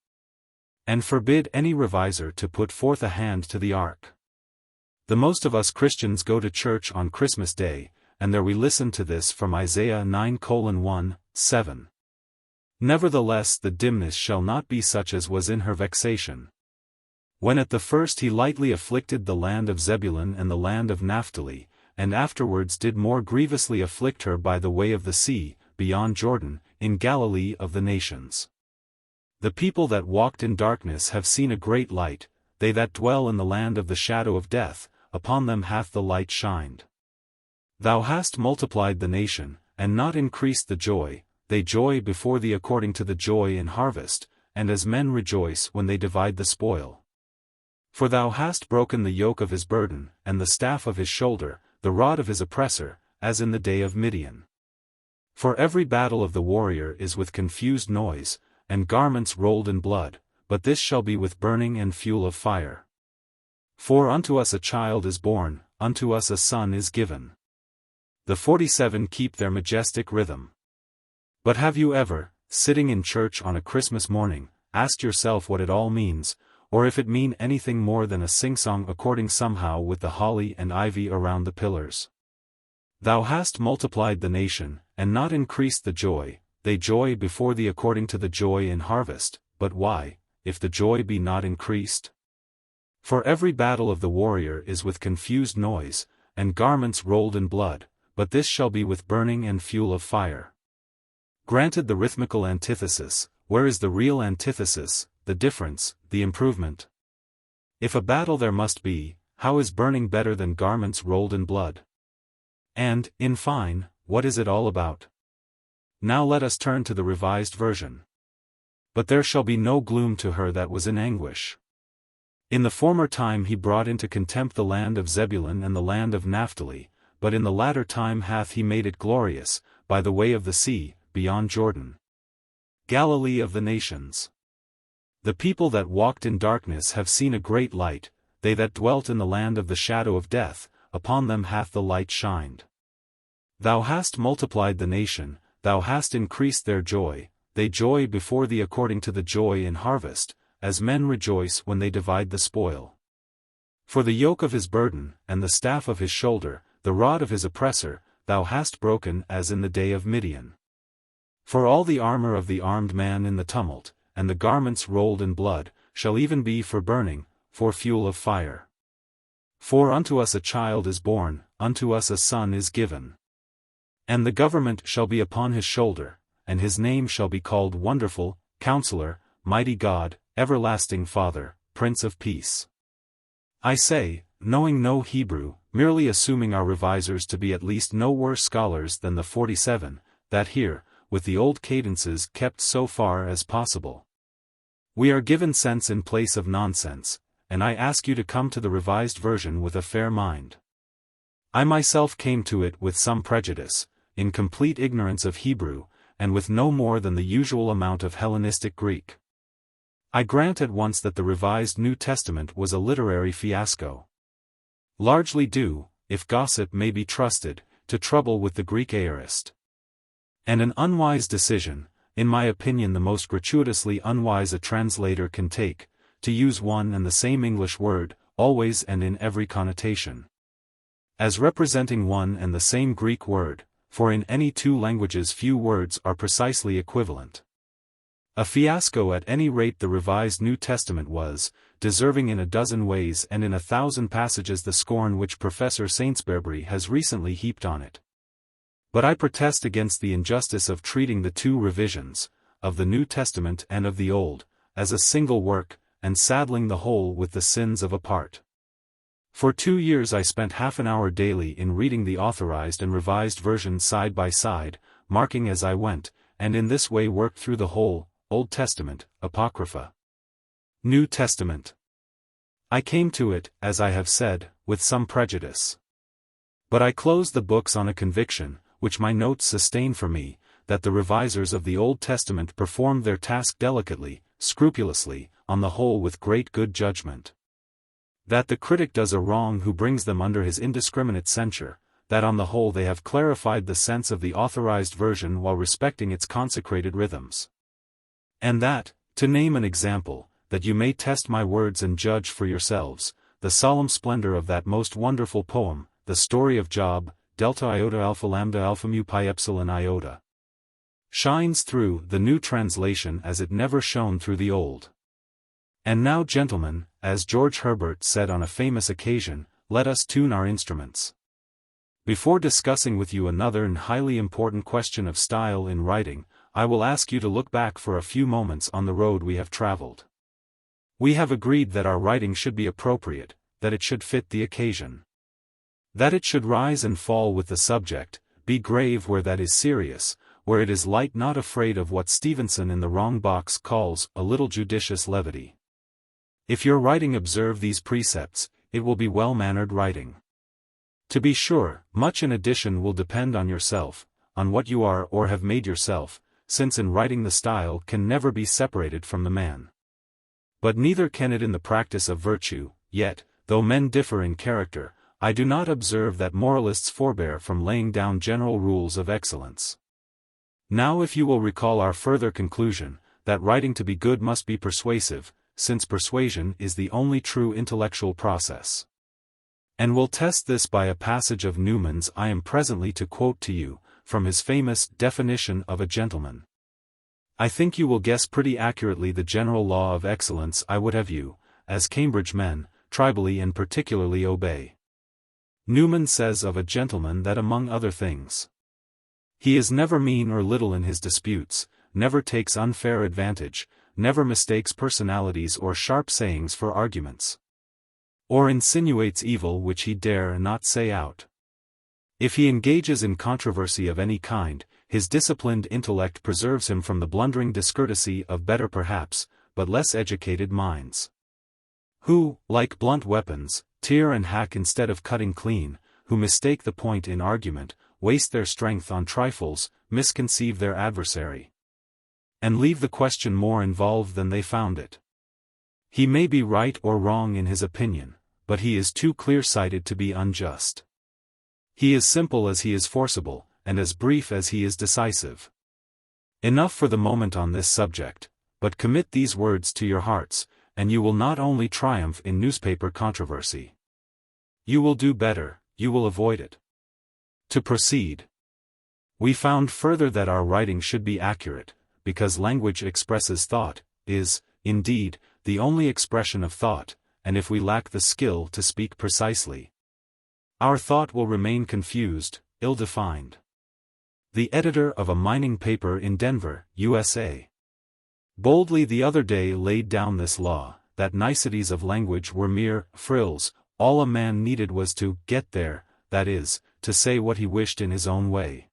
Speaker 1: And forbid any reviser to put forth a hand to the ark. The most of us Christians go to church on Christmas Day, and there we listen to this from Isaiah 9:1, 7. Nevertheless the dimness shall not be such as was in her vexation. When at the first he lightly afflicted the land of Zebulun and the land of Naphtali, and afterwards did more grievously afflict her by the way of the sea, beyond Jordan, in Galilee of the nations. The people that walked in darkness have seen a great light, they that dwell in the land of the shadow of death, upon them hath the light shined. Thou hast multiplied the nation, and not increased the joy, they joy before thee according to the joy in harvest, and as men rejoice when they divide the spoil. For thou hast broken the yoke of his burden, and the staff of his shoulder, the rod of his oppressor, as in the day of Midian. For every battle of the warrior is with confused noise, and garments rolled in blood, but this shall be with burning and fuel of fire. For unto us a child is born, unto us a son is given. The 47 keep their majestic rhythm. But have you ever, sitting in church on a Christmas morning, asked yourself what it all means, or if it mean anything more than a sing-song according somehow with the holly and ivy around the pillars? Thou hast multiplied the nation, and not increased the joy, they joy before thee according to the joy in harvest, but why, if the joy be not increased? For every battle of the warrior is with confused noise, and garments rolled in blood, but this shall be with burning and fuel of fire. Granted the rhythmical antithesis, where is the real antithesis, the difference, the improvement? If a battle there must be, how is burning better than garments rolled in blood? And, in fine, what is it all about? Now let us turn to the Revised Version. But there shall be no gloom to her that was in anguish. In the former time he brought into contempt the land of Zebulun and the land of Naphtali, but in the latter time hath he made it glorious, by the way of the sea, beyond Jordan. Galilee of the nations. The people that walked in darkness have seen a great light, they that dwelt in the land of the shadow of death, upon them hath the light shined. Thou hast multiplied the nation, thou hast increased their joy, they joy before thee according to the joy in harvest, as men rejoice when they divide the spoil. For the yoke of his burden, and the staff of his shoulder, the rod of his oppressor, thou hast broken as in the day of Midian. For all the armor of the armed man in the tumult, and the garments rolled in blood, shall even be for burning, for fuel of fire. For unto us a child is born, unto us a son is given. And the government shall be upon his shoulder, and his name shall be called Wonderful, Counselor, Mighty God, Everlasting Father, Prince of Peace. I say, knowing no Hebrew, merely assuming our revisers to be at least no worse scholars than the 47, that here, with the old cadences kept so far as possible, we are given sense in place of nonsense, and I ask you to come to the Revised Version with a fair mind. I myself came to it with some prejudice, in complete ignorance of Hebrew, and with no more than the usual amount of Hellenistic Greek. I grant at once that the Revised New Testament was a literary fiasco. Largely due, if gossip may be trusted, to trouble with the Greek aorist. And an unwise decision, in my opinion the most gratuitously unwise a translator can take, to use one and the same English word, always and in every connotation, as representing one and the same Greek word, for in any two languages few words are precisely equivalent. A fiasco at any rate the Revised New Testament was, deserving in a dozen ways and in 1,000 passages the scorn which Professor Saintsbury has recently heaped on it. But I protest against the injustice of treating the two revisions, of the New Testament and of the Old, as a single work, and saddling the whole with the sins of a part. For 2 years I spent half an hour daily in reading the Authorized and Revised versions side by side, marking as I went, and in this way worked through the whole, Old Testament, Apocrypha, New Testament. I came to it, as I have said, with some prejudice. But I closed the books on a conviction, which my notes sustain for me, that the revisers of the Old Testament performed their task delicately, scrupulously, on the whole with great good judgment. That the critic does a wrong who brings them under his indiscriminate censure, that on the whole they have clarified the sense of the Authorized version while respecting its consecrated rhythms. And that, to name an example, that you may test my words and judge for yourselves, the solemn splendor of that most wonderful poem, the story of Job, delta iota alpha lambda alpha mu pi epsilon iota. shines through the new translation as it never shone through the old. And now, gentlemen, as George Herbert said on a famous occasion, let us tune our instruments. Before discussing with you another and highly important question of style in writing, I will ask you to look back for a few moments on the road we have traveled. We have agreed that our writing should be appropriate, that it should fit the occasion. That it should rise and fall with the subject, be grave where that is serious, where it is light, not afraid of what Stevenson in The Wrong Box calls a little judicious levity. If your writing observe these precepts, it will be well-mannered writing. To be sure, much in addition will depend on yourself, on what you are or have made yourself, since in writing the style can never be separated from the man. But neither can it in the practice of virtue, yet, though men differ in character, I do not observe that moralists forbear from laying down general rules of excellence. Now if you will recall our further conclusion, that writing to be good must be persuasive, since persuasion is the only true intellectual process. And we'll test this by a passage of Newman's I am presently to quote to you, from his famous definition of a gentleman. I think you will guess pretty accurately the general law of excellence I would have you, as Cambridge men, tribally and particularly obey. Newman says of a gentleman that among other things, he is never mean or little in his disputes, never takes unfair advantage, never mistakes personalities or sharp sayings for arguments, or insinuates evil which he dare not say out. If he engages in controversy of any kind, his disciplined intellect preserves him from the blundering discourtesy of better perhaps, but less educated minds, who, like blunt weapons, tear and hack instead of cutting clean, who mistake the point in argument, waste their strength on trifles, misconceive their adversary, and leave the question more involved than they found it. He may be right or wrong in his opinion, but he is too clear-sighted to be unjust. He is simple as he is forcible, and as brief as he is decisive. Enough for the moment on this subject, but commit these words to your hearts, and you will not only triumph in newspaper controversy. You will do better, you will avoid it. To proceed. We found further that our writing should be accurate, because language expresses thought, is, indeed, the only expression of thought, and if we lack the skill to speak precisely, our thought will remain confused, ill-defined. The editor of a mining paper in Denver, USA, boldly the other day laid down this law, that niceties of language were mere frills, all a man needed was to get there, that is, to say what he wished in his own way.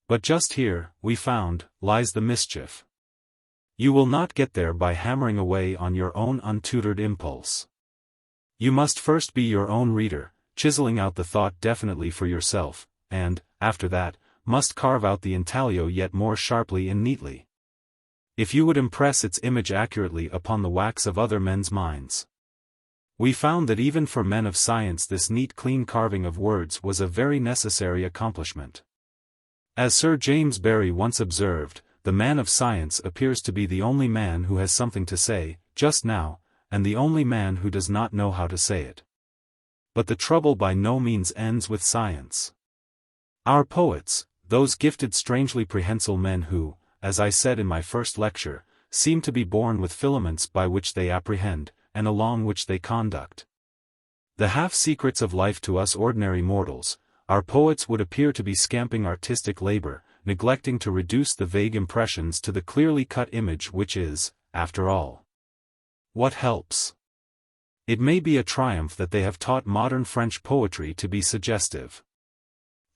Speaker 1: But just here, we found, lies the mischief. You will not get there by hammering away on your own untutored impulse. You must first be your own reader, chiseling out the thought definitely for yourself, and, after that, must carve out the intaglio yet more sharply and neatly, if you would impress its image accurately upon the wax of other men's minds. We found that even for men of science this neat clean carving of words was a very necessary accomplishment. As Sir James Barrie once observed, the man of science appears to be the only man who has something to say, just now, and the only man who does not know how to say it. But the trouble by no means ends with science. Our poets, those gifted strangely prehensile men who, as I said in my first lecture, seem to be born with filaments by which they apprehend, and along which they conduct the half-secrets of life to us ordinary mortals, our poets would appear to be scamping artistic labor, neglecting to reduce the vague impressions to the clearly cut image which is, after all, what helps. It may be a triumph that they have taught modern French poetry to be suggestive.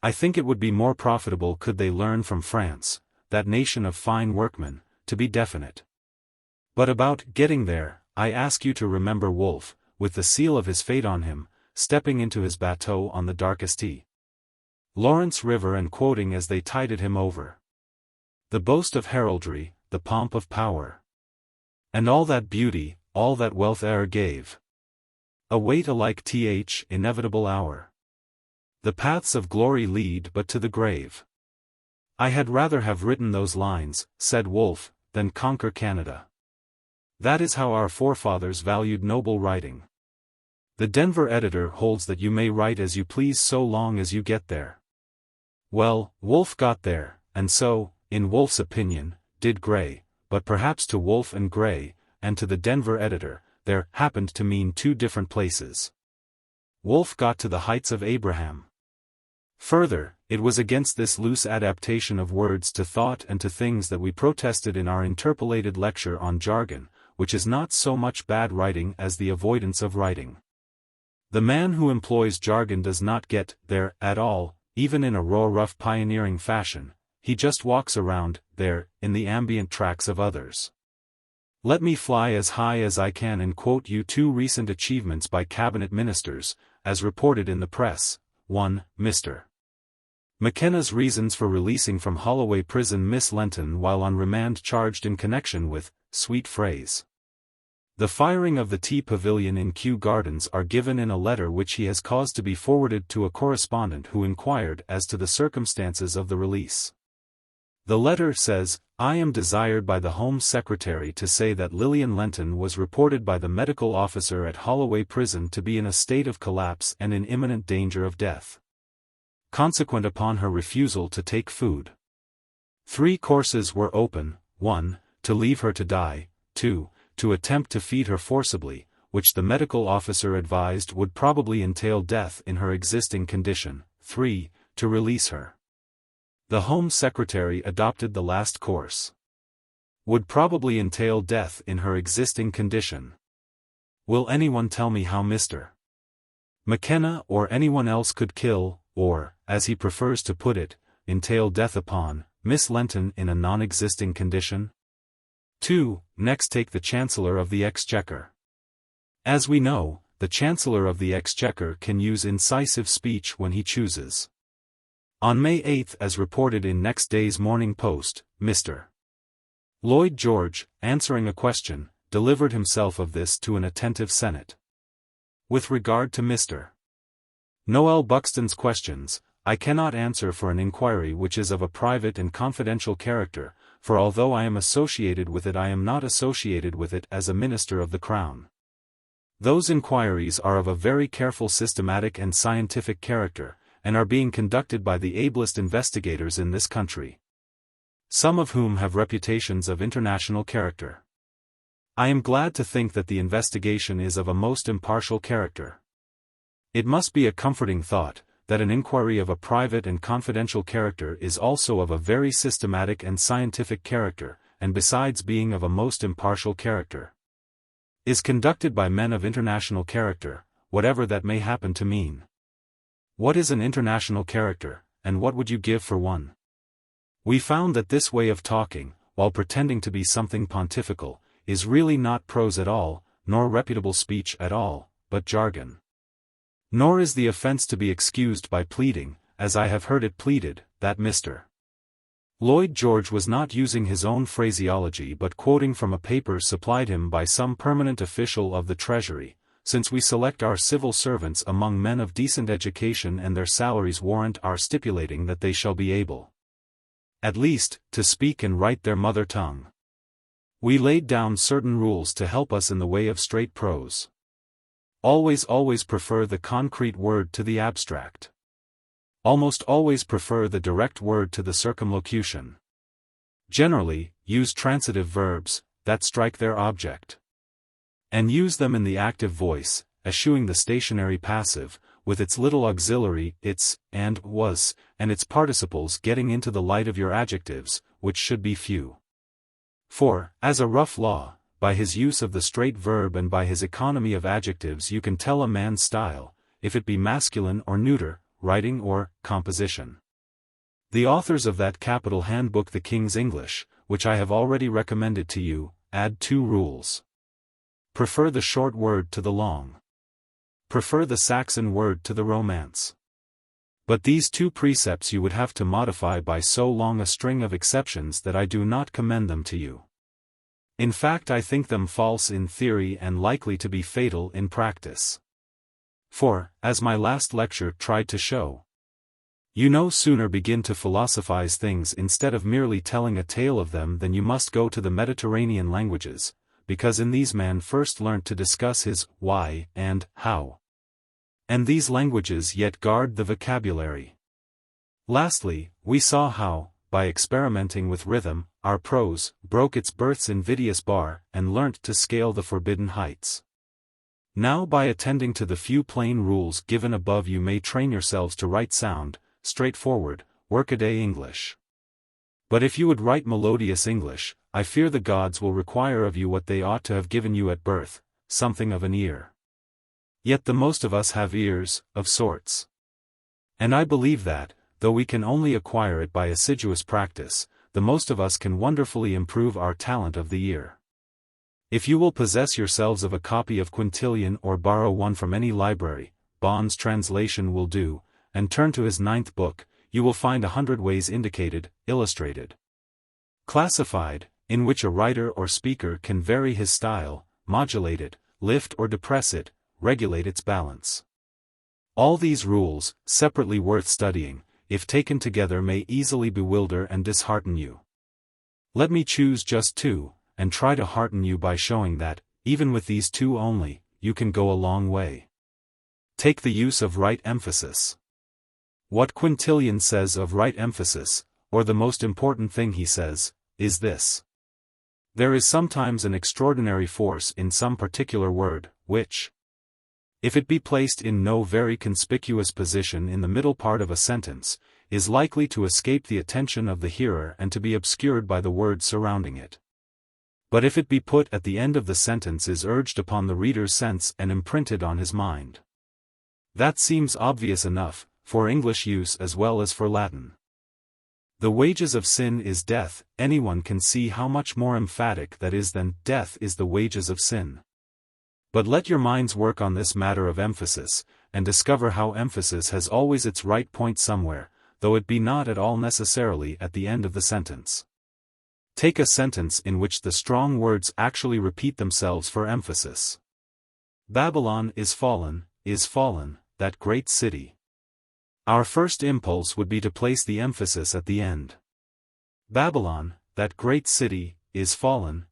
Speaker 1: I think it would be more profitable could they learn from France, that nation of fine workmen, to be definite. But about getting there, I ask you to remember Wolfe, with the seal of his fate on him, stepping into his bateau on the darkest Lawrence River and quoting as they tided him over, the boast of heraldry, the pomp of power, and all that beauty, all that wealth e'er gave, await alike th inevitable hour. The paths of glory lead but to the grave. I had rather have written those lines, said Wolfe, than conquer Canada. That is how our forefathers valued noble writing. The Denver editor holds that you may write as you please so long as you get there. Well, Wolfe got there, and so, in Wolf's opinion, did Gray, but perhaps to Wolf and Gray, and to the Denver editor, there happened to mean two different places. Wolf got to the heights of Abraham. Further, it was against this loose adaptation of words to thought and to things that we protested in our interpolated lecture on jargon, which is not so much bad writing as the avoidance of writing. The man who employs jargon does not get there at all, even in a raw rough pioneering fashion, he just walks around there in the ambient tracks of others. Let me fly as high as I can and quote you two recent achievements by cabinet ministers, as reported in the press. 1. Mr. McKenna's reasons for releasing from Holloway Prison Miss Lenton while on remand charged in connection with sweet phrase. The firing of the Tea Pavilion in Kew Gardens are given in a letter which he has caused to be forwarded to a correspondent who inquired as to the circumstances of the release. The letter says, I am desired by the Home Secretary to say that Lillian Lenton was reported by the medical officer at Holloway Prison to be in a state of collapse and in imminent danger of death, consequent upon her refusal to take food. 3 courses were open: 1. To leave her to die; 2. To attempt to feed her forcibly, which the medical officer advised would probably entail death in her existing condition; 3. To release her. The Home Secretary adopted the last course. Would probably entail death in her existing condition. Will anyone tell me how Mr. McKenna or anyone else could kill, or, as he prefers to put it, entail death upon, Miss Lenton in a non-existing condition? 2. Next take the Chancellor of the Exchequer. As we know, the Chancellor of the Exchequer can use incisive speech when he chooses. On May 8, as reported in next day's Morning Post, Mr. Lloyd George, answering a question, delivered himself of this to an attentive Senate. With regard to Mr. Noel Buxton's questions, I cannot answer for an inquiry which is of a private and confidential character, for although I am associated with it I am not associated with it as a minister of the Crown. Those inquiries are of a very careful systematic and scientific character, and are being conducted by the ablest investigators in this country, some of whom have reputations of international character. I am glad to think that the investigation is of a most impartial character. It must be a comforting thought, that an inquiry of a private and confidential character is also of a very systematic and scientific character, and besides being of a most impartial character, is conducted by men of international character, whatever that may happen to mean. What is an international character, and what would you give for one? We found that this way of talking, while pretending to be something pontifical, is really not prose at all, nor reputable speech at all, but jargon. Nor is the offense to be excused by pleading, as I have heard it pleaded, that Mr. Lloyd George was not using his own phraseology but quoting from a paper supplied him by some permanent official of the Treasury, since we select our civil servants among men of decent education and their salaries warrant our stipulating that they shall be able, at least, to speak and write their mother tongue. We laid down certain rules to help us in the way of straight prose. Always prefer the concrete word to the abstract. Almost always prefer the direct word to the circumlocution. Generally, use transitive verbs, that strike their object. And use them in the active voice, eschewing the stationary passive, with its little auxiliary, its, and, was, and its participles getting into the light of your adjectives, which should be few. For, as a rough law, by his use of the straight verb and by his economy of adjectives you can tell a man's style, if it be masculine or neuter, writing or composition. The authors of that capital handbook The King's English, which I have already recommended to you, add 2 rules. Prefer the short word to the long. Prefer the Saxon word to the Romance. But these 2 precepts you would have to modify by so long a string of exceptions that I do not commend them to you. In fact, I think them false in theory and likely to be fatal in practice. For, as my last lecture tried to show, you no sooner begin to philosophize things instead of merely telling a tale of them than you must go to the Mediterranean languages, because in these man first learnt to discuss his why and how. And these languages yet guard the vocabulary. Lastly, we saw how, by experimenting with rhythm, our prose broke its birth's invidious bar and learnt to scale the forbidden heights. Now by attending to the few plain rules given above you may train yourselves to write sound, straightforward, workaday English. But if you would write melodious English, I fear the gods will require of you what they ought to have given you at birth, something of an ear. Yet the most of us have ears, of sorts. And I believe that, though we can only acquire it by assiduous practice, the most of us can wonderfully improve our talent of the ear. If you will possess yourselves of a copy of Quintilian or borrow one from any library, Bond's translation will do, and turn to his 9th book, you will find 100 ways indicated, illustrated, classified, in which a writer or speaker can vary his style, modulate it, lift or depress it, regulate its balance. All these rules, separately worth studying, if taken together may easily bewilder and dishearten you. Let me choose just 2, and try to hearten you by showing that, even with these 2 only, you can go a long way. Take the use of right emphasis. What Quintilian says of right emphasis, or the most important thing he says, is this. There is sometimes an extraordinary force in some particular word, which, if it be placed in no very conspicuous position in the middle part of a sentence, is likely to escape the attention of the hearer and to be obscured by the words surrounding it. But if it be put at the end of the sentence is urged upon the reader's sense and imprinted on his mind. That seems obvious enough, for English use as well as for Latin. The wages of sin is death, anyone can see how much more emphatic that is than death is the wages of sin. But let your minds work on this matter of emphasis, and discover how emphasis has always its right point somewhere, though it be not at all necessarily at the end of the sentence. Take a sentence in which the strong words actually repeat themselves for emphasis. Babylon is fallen, that great city. Our first impulse would be to place the emphasis at the end. Babylon, that great city, is fallen.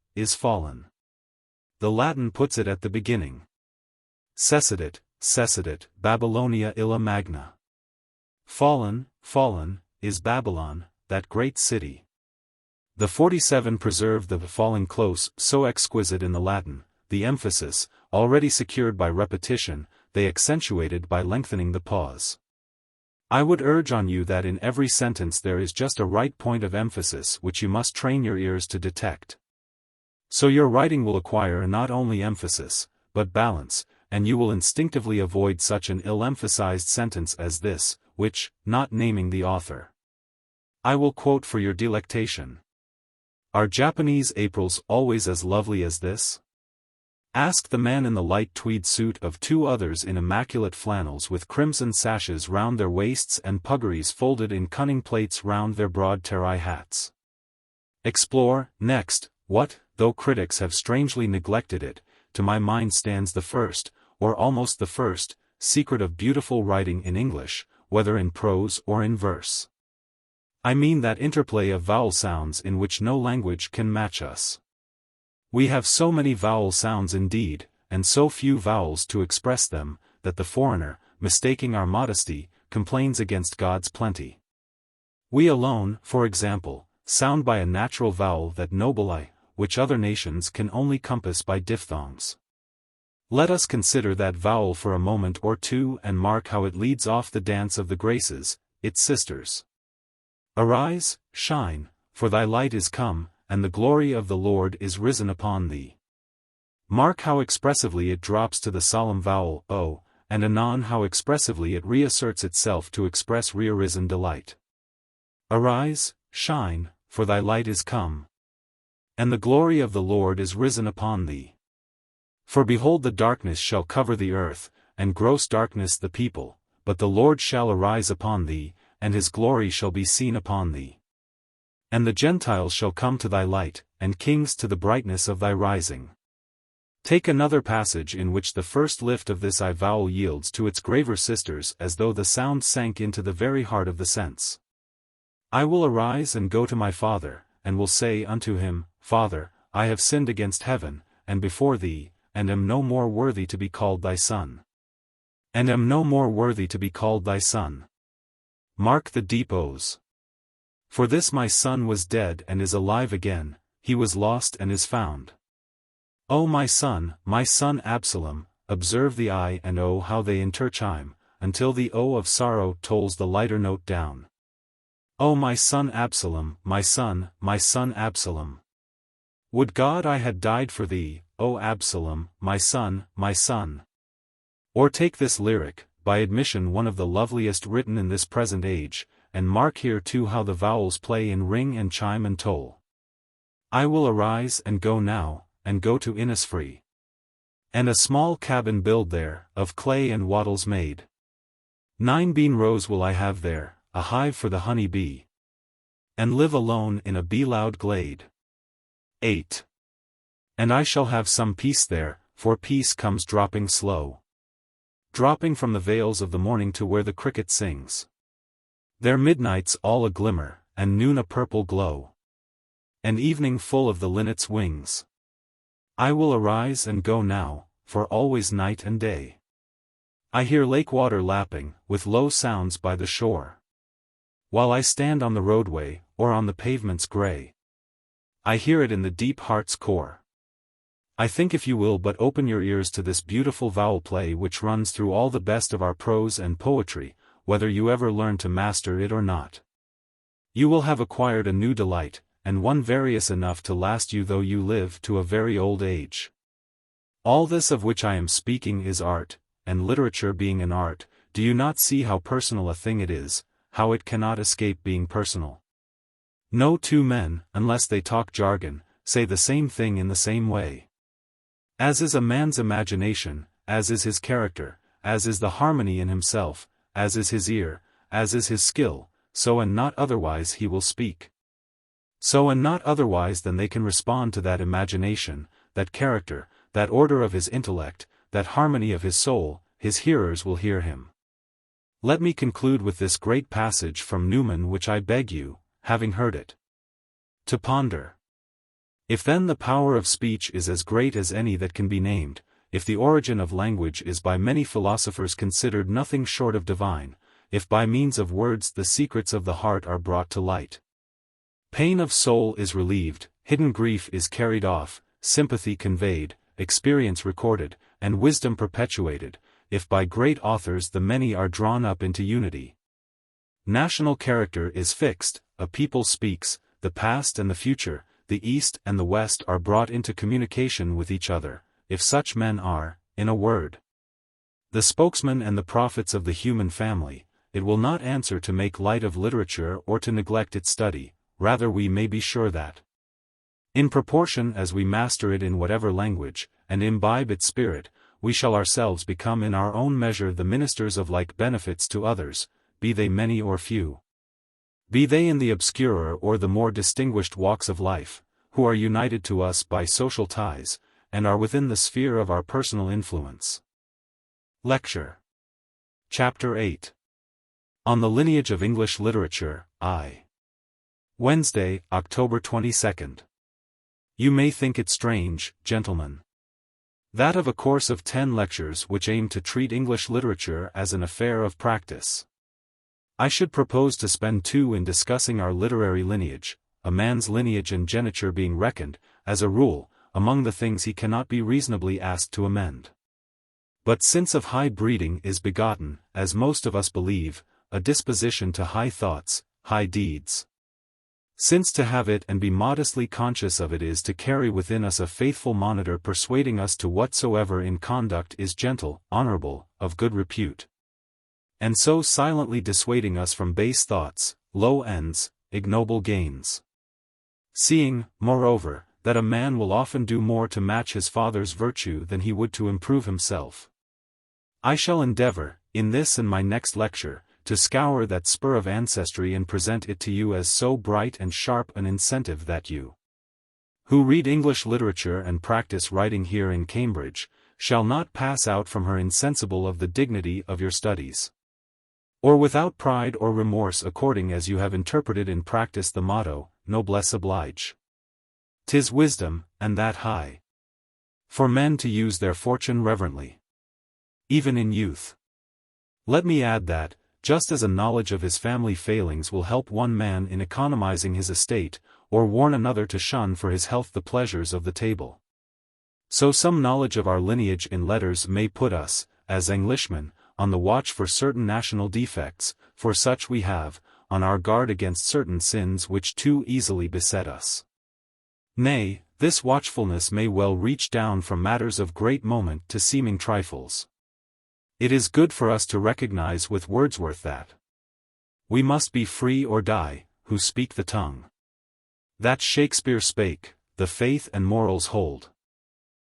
Speaker 1: The Latin puts it at the beginning. Cessidit, Babylonia illa magna. Fallen, is Babylon, that great city. The 47 preserve the falling close so exquisite in the Latin, the emphasis, already secured by repetition, they accentuated by lengthening the pause. I would urge on you that in every sentence there is just a right point of emphasis which you must train your ears to detect. So your writing will acquire not only emphasis, but balance, and you will instinctively avoid such an ill-emphasized sentence as this, which, not naming the author, I will quote for your delectation. Are Japanese Aprils always as lovely as this? Asked the man in the light tweed suit of 2 others in immaculate flannels with crimson sashes round their waists and puggarees folded in cunning plaits round their broad terai hats. Explore, next, what, though critics have strangely neglected it, to my mind stands the first, or almost the first, secret of beautiful writing in English, whether in prose or in verse. I mean that interplay of vowel sounds in which no language can match us. We have so many vowel sounds indeed, and so few vowels to express them, that the foreigner, mistaking our modesty, complains against God's plenty. We alone, for example, sound by a natural vowel that noble I, which other nations can only compass by diphthongs. Let us consider that vowel for a moment or 2 and mark how it leads off the dance of the graces, its sisters. Arise, shine, for thy light is come, and the glory of the Lord is risen upon thee. Mark how expressively it drops to the solemn vowel o, and anon how expressively it reasserts itself to express rearisen delight. Arise, shine, for thy light is come, and the glory of the Lord is risen upon thee. For behold the darkness shall cover the earth, and gross darkness the people, but the Lord shall arise upon thee, and his glory shall be seen upon thee. And the Gentiles shall come to thy light, and kings to the brightness of thy rising. Take another passage in which the first lift of this I vowel yields to its graver sisters as though the sound sank into the very heart of the sense. I will arise and go to my father, and will say unto him, Father, I have sinned against heaven, and before thee, and am no more worthy to be called thy son. And am no more worthy to be called thy son. Mark the deep O's. For this my son was dead and is alive again, he was lost and is found. O my son Absalom, observe the I and O how they interchime, until the O of sorrow tolls the lighter note down. O my son Absalom, my son Absalom. Would God I had died for thee, O Absalom, my son, my son. Or take this lyric, by admission one of the loveliest written in this present age, and mark here too how the vowels play in ring and chime and toll. I will arise and go now, and go to Innisfree. And a small cabin build there, of clay and wattles made. 9 bean rows will I have there, a hive for the honey bee. And live alone in a bee-loud glade. 8. And I shall have some peace there, for peace comes dropping slow. Dropping from the vales of the morning to where the cricket sings. There midnight's all a glimmer, and noon a purple glow. And evening full of the linnet's wings. I will arise and go now, for always night and day. I hear lake water lapping, with low sounds by the shore. While I stand on the roadway, or on the pavement's grey. I hear it in the deep heart's core. I think if you will but open your ears to this beautiful vowel play which runs through all the best of our prose and poetry, whether you ever learn to master it or not. You will have acquired a new delight, and one various enough to last you though you live to a very old age. All this of which I am speaking is art, and literature being an art, do you not see how personal a thing it is, how it cannot escape being personal? No two men, unless they talk jargon, say the same thing in the same way. As is a man's imagination, as is his character, as is the harmony in himself, as is his ear, as is his skill, so and not otherwise he will speak. So and not otherwise than they can respond to that imagination, that character, that order of his intellect, that harmony of his soul, his hearers will hear him. Let me conclude with this great passage from Newman which I beg you, having heard it, to ponder. If then the power of speech is as great as any that can be named, if the origin of language is by many philosophers considered nothing short of divine, if by means of words the secrets of the heart are brought to light, pain of soul is relieved, hidden grief is carried off, sympathy conveyed, experience recorded, and wisdom perpetuated, if by great authors the many are drawn up into unity. National character is fixed, a people speaks, the past and the future, the East and the West are brought into communication with each other, if such men are, in a word, the spokesmen and the prophets of the human family, it will not answer to make light of literature or to neglect its study, rather we may be sure that, in proportion as we master it in whatever language, and imbibe its spirit, we shall ourselves become in our own measure the ministers of like benefits to others, be they many or few. Be they in the obscurer or the more distinguished walks of life, who are united to us by social ties, and are within the sphere of our personal influence. Lecture. Chapter 8. On the Lineage of English Literature, I. Wednesday, October 22nd. You may think it strange, gentlemen, that of a course of 10 lectures which aim to treat English literature as an affair of practice, I should propose to spend 2 in discussing our literary lineage, a man's lineage and geniture being reckoned, as a rule, among the things he cannot be reasonably asked to amend. But since of high breeding is begotten, as most of us believe, a disposition to high thoughts, high deeds. Since to have it and be modestly conscious of it is to carry within us a faithful monitor persuading us to whatsoever in conduct is gentle, honorable, of good repute, and so silently dissuading us from base thoughts, low ends, ignoble gains. Seeing, moreover, that a man will often do more to match his father's virtue than he would to improve himself, I shall endeavor, in this and my next lecture, to scour that spur of ancestry and present it to you as so bright and sharp an incentive that you, who read English literature and practice writing here in Cambridge, shall not pass out from her insensible of the dignity of your studies, or without pride or remorse according as you have interpreted in practice the motto, noblesse oblige. 'Tis wisdom, and that high, for men to use their fortune reverently, even in youth. Let me add that, just as a knowledge of his family failings will help one man in economizing his estate, or warn another to shun for his health the pleasures of the table. So some knowledge of our lineage in letters may put us, as Englishmen, on the watch for certain national defects, for such we have, on our guard against certain sins which too easily beset us. Nay, this watchfulness may well reach down from matters of great moment to seeming trifles. It is good for us to recognize with Wordsworth that we must be free or die, who speak the tongue. That Shakespeare spake, the faith and morals hold,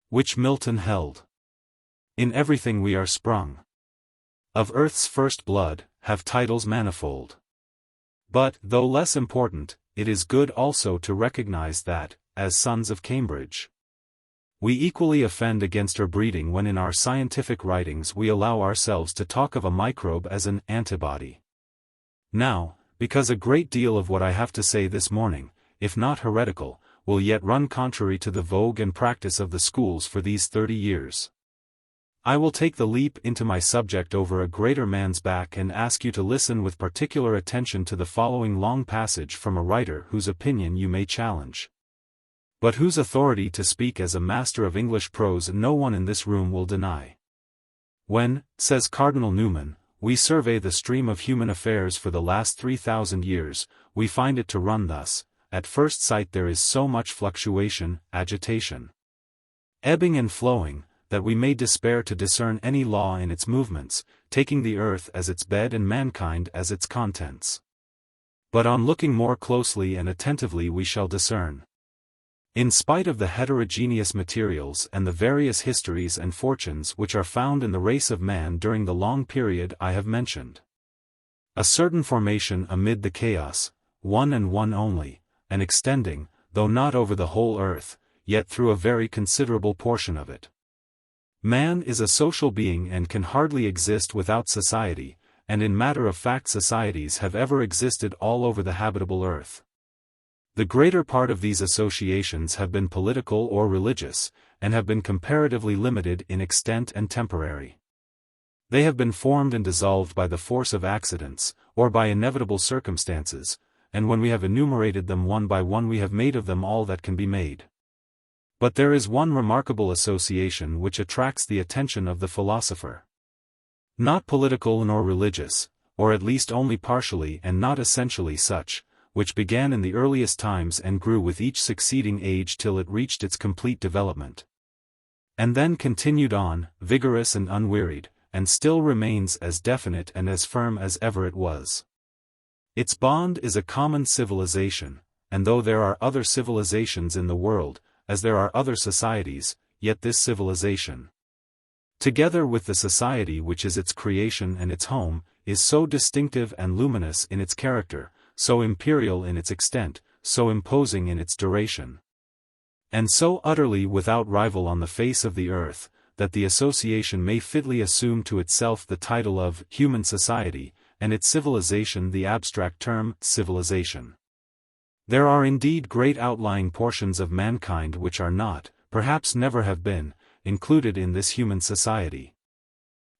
Speaker 1: which Milton held. In everything we are sprung of earth's first blood, have titles manifold. But, though less important, it is good also to recognize that, as sons of Cambridge, we equally offend against our breeding when in our scientific writings we allow ourselves to talk of a microbe as an antibody. Now, because a great deal of what I have to say this morning, if not heretical, will yet run contrary to the vogue and practice of the schools for these 30 years. I will take the leap into my subject over a greater man's back and ask you to listen with particular attention to the following long passage from a writer whose opinion you may challenge, but whose authority to speak as a master of English prose no one in this room will deny. When, says Cardinal Newman, we survey the stream of human affairs for the last 3,000 years, we find it to run thus: at first sight there is so much fluctuation, agitation, ebbing and flowing, that we may despair to discern any law in its movements, taking the earth as its bed and mankind as its contents. But on looking more closely and attentively we shall discern, in spite of the heterogeneous materials and the various histories and fortunes which are found in the race of man during the long period I have mentioned, a certain formation amid the chaos, one and one only, and extending, though not over the whole earth, yet through a very considerable portion of it. Man is a social being and can hardly exist without society, and in matter of fact societies have ever existed all over the habitable earth. The greater part of these associations have been political or religious, and have been comparatively limited in extent and temporary. They have been formed and dissolved by the force of accidents, or by inevitable circumstances, and when we have enumerated them one by one we have made of them all that can be made. But there is one remarkable association which attracts the attention of the philosopher. Not political nor religious, or at least only partially and not essentially such, which began in the earliest times and grew with each succeeding age till it reached its complete development, and then continued on, vigorous and unwearied, and still remains as definite and as firm as ever it was. Its bond is a common civilization, and though there are other civilizations in the world, as there are other societies, yet this civilization, together with the society which is its creation and its home, is so distinctive and luminous in its character, so imperial in its extent, so imposing in its duration, and so utterly without rival on the face of the earth, that the association may fitly assume to itself the title of human society, and its civilization the abstract term civilization. There are indeed great outlying portions of mankind which are not, perhaps never have been, included in this human society.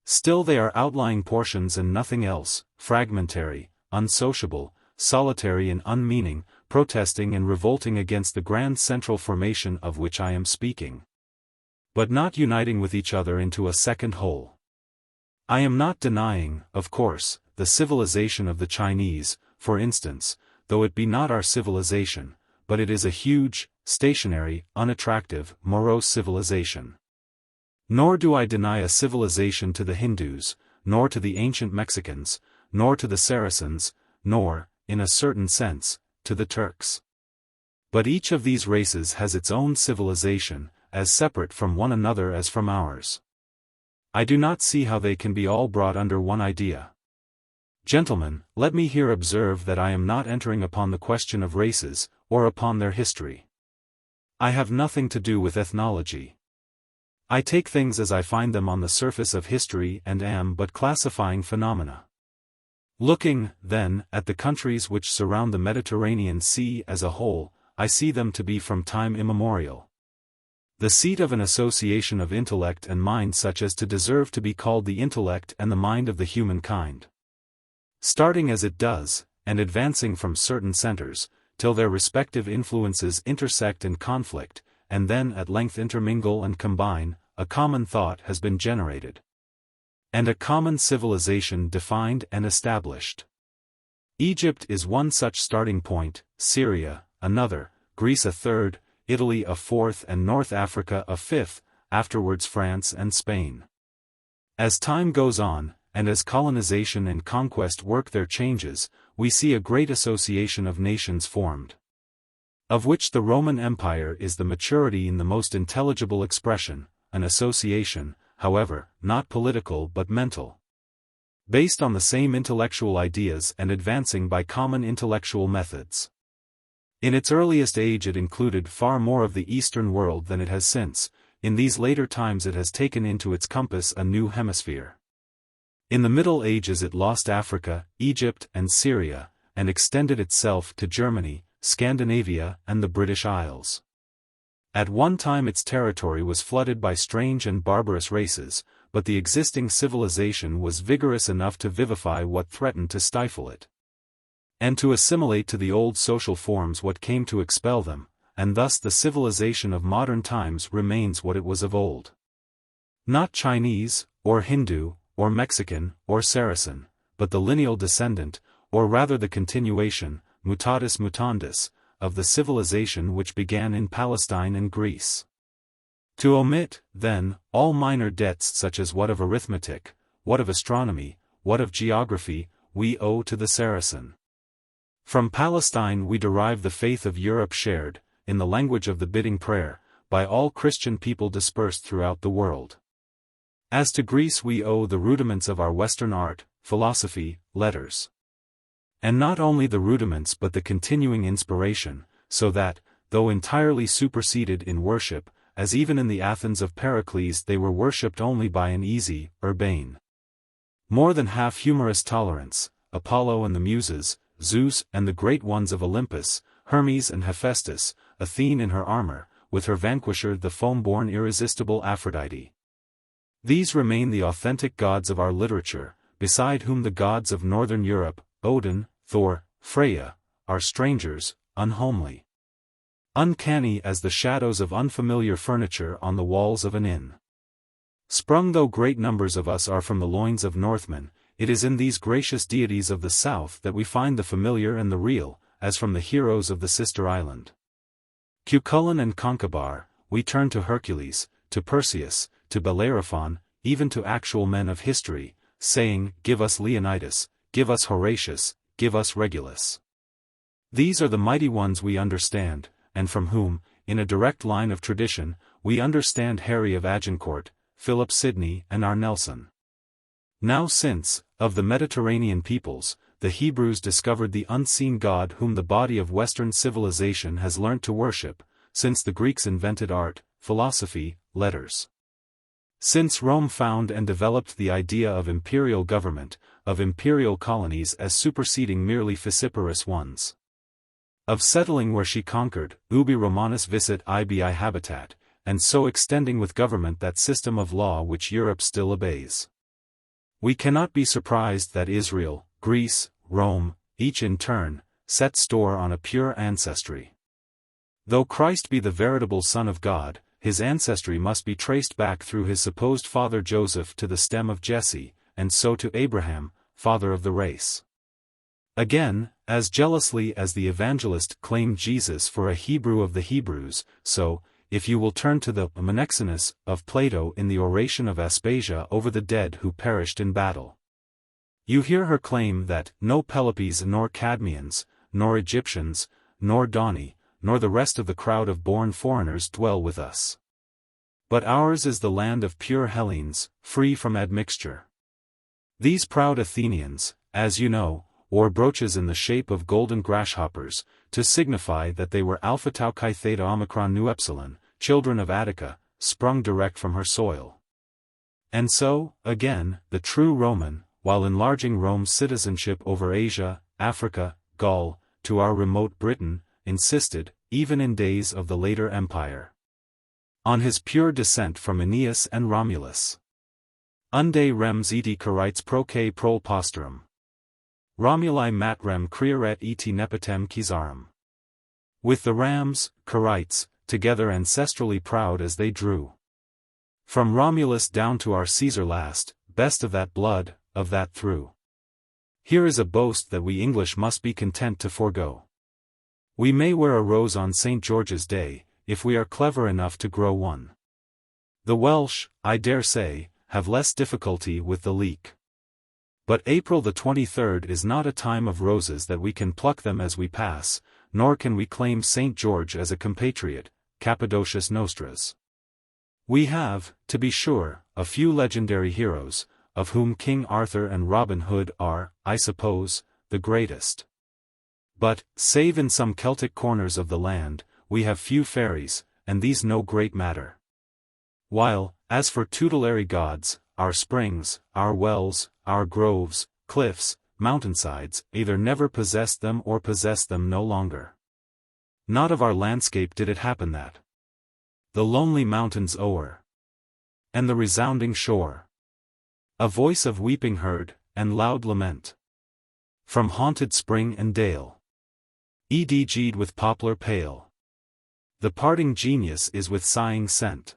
Speaker 1: Still they are outlying portions and nothing else, fragmentary, unsociable, solitary and unmeaning, protesting and revolting against the grand central formation of which I am speaking, but not uniting with each other into a second whole. I am not denying, of course, the civilization of the Chinese, for instance, though it be not our civilization, but it is a huge, stationary, unattractive, morose civilization. Nor do I deny a civilization to the Hindus, nor to the ancient Mexicans, nor to the Saracens, nor, in a certain sense, to the Turks. But each of these races has its own civilization, as separate from one another as from ours. I do not see how they can be all brought under one idea. Gentlemen, let me here observe that I am not entering upon the question of races, or upon their history. I have nothing to do with ethnology. I take things as I find them on the surface of history and am but classifying phenomena. Looking, then, at the countries which surround the Mediterranean Sea as a whole, I see them to be from time immemorial the seat of an association of intellect and mind such as to deserve to be called the intellect and the mind of the human kind. starting as it does, and advancing from certain centers, till their respective influences intersect and conflict, and then at length intermingle and combine, a common thought has been generated. And a common civilization defined and established. Egypt is one such starting point, Syria, another, Greece a third, Italy a fourth and North Africa a fifth, afterwards France and Spain. As time goes on, and as colonization and conquest work their changes, we see a great association of nations formed. Of which the Roman Empire is the maturity in the most intelligible expression, an association, however, not political but mental. Based on the same intellectual ideas and advancing by common intellectual methods. In its earliest age it included far more of the Eastern world than it has since. In these later times it has taken into its compass a new hemisphere. In the Middle Ages it lost Africa, Egypt and Syria, and extended itself to Germany, Scandinavia and the British Isles. At one time its territory was flooded by strange and barbarous races, but the existing civilization was vigorous enough to vivify what threatened to stifle it. And to assimilate to the old social forms what came to expel them, and thus the civilization of modern times remains what it was of old. Not Chinese, or Hindu, or Mexican, or Saracen, but the lineal descendant, or rather the continuation, mutatis mutandis, of the civilization which began in Palestine and Greece. To omit, then, all minor debts such as what of arithmetic, what of astronomy, what of geography, we owe to the Saracen. From Palestine we derive the faith of Europe shared, in the language of the bidding prayer, by all Christian people dispersed throughout the world. As to Greece we owe the rudiments of our Western art, philosophy, letters. And not only the rudiments but the continuing inspiration, so that, though entirely superseded in worship, as even in the Athens of Pericles they were worshipped only by an easy, urbane, more than half humorous tolerance, Apollo and the Muses, Zeus and the great ones of Olympus, Hermes and Hephaestus, Athene in her armor, with her vanquisher the foam-born irresistible Aphrodite. These remain the authentic gods of our literature, beside whom the gods of Northern Europe, Odin, Thor, Freya, are strangers, unhomely, uncanny as the shadows of unfamiliar furniture on the walls of an inn. Sprung though great numbers of us are from the loins of Northmen, it is in these gracious deities of the south that we find the familiar and the real, as from the heroes of the sister island. Cucullin and Concobar, we turn to Hercules, to Perseus, to Bellerophon, even to actual men of history, saying, give us Leonidas, give us Horatius, give us Regulus. These are the mighty ones we understand, and from whom, in a direct line of tradition, we understand Harry of Agincourt, Philip Sidney and our Nelson. Now since, of the Mediterranean peoples, the Hebrews discovered the unseen God whom the body of Western civilization has learnt to worship, since the Greeks invented art, philosophy, letters. Since Rome found and developed the idea of imperial government, of imperial colonies as superseding merely fissiparous ones. Of settling where she conquered, ubi Romanus visit ibi habitat, and so extending with government that system of law which Europe still obeys. We cannot be surprised that Israel, Greece, Rome, each in turn, set store on a pure ancestry. Though Christ be the veritable Son of God, his ancestry must be traced back through his supposed father Joseph to the stem of Jesse, and so to Abraham, father of the race. Again, as jealously as the evangelist claimed Jesus for a Hebrew of the Hebrews, so, if you will turn to the Menexenus of Plato in the oration of Aspasia over the dead who perished in battle, you hear her claim that no Pelopes nor Cadmeans, nor Egyptians, nor Doni, nor the rest of the crowd of born foreigners dwell with us. But ours is the land of pure Hellenes, free from admixture. These proud Athenians, as you know, wore brooches in the shape of golden grasshoppers, to signify that they were Alpha Tau Chi Theta Omicron Nu Epsilon, children of Attica, sprung direct from her soil. And so, again, the true Roman, while enlarging Rome's citizenship over Asia, Africa, Gaul, to our remote Britain, insisted, even in days of the later empire, on his pure descent from Aeneas and Romulus. Unde rems eti carites proque prole posterum. Romuli matrem crearet et nepotem Caesarum. With the rams, Carites, together ancestrally proud as they drew. From Romulus down to our Caesar last, best of that blood, of that through. Here is a boast that we English must be content to forego. We may wear a rose on St. George's Day, if we are clever enough to grow one. The Welsh, I dare say, have less difficulty with the leek. But April the 23rd is not a time of roses that we can pluck them as we pass, nor can we claim St. George as a compatriot, Cappadocius nostras. We have, to be sure, a few legendary heroes, of whom King Arthur and Robin Hood are, I suppose, the greatest. But, save in some Celtic corners of the land, we have few fairies, and these no great matter. While, as for tutelary gods, our springs, our wells, our groves, cliffs, mountainsides, either never possessed them or possess them no longer. Not of our landscape did it happen that the lonely mountains o'er, and the resounding shore, a voice of weeping heard, and loud lament, from haunted spring and dale, edg'd with poplar pale. The parting genius is with sighing sent.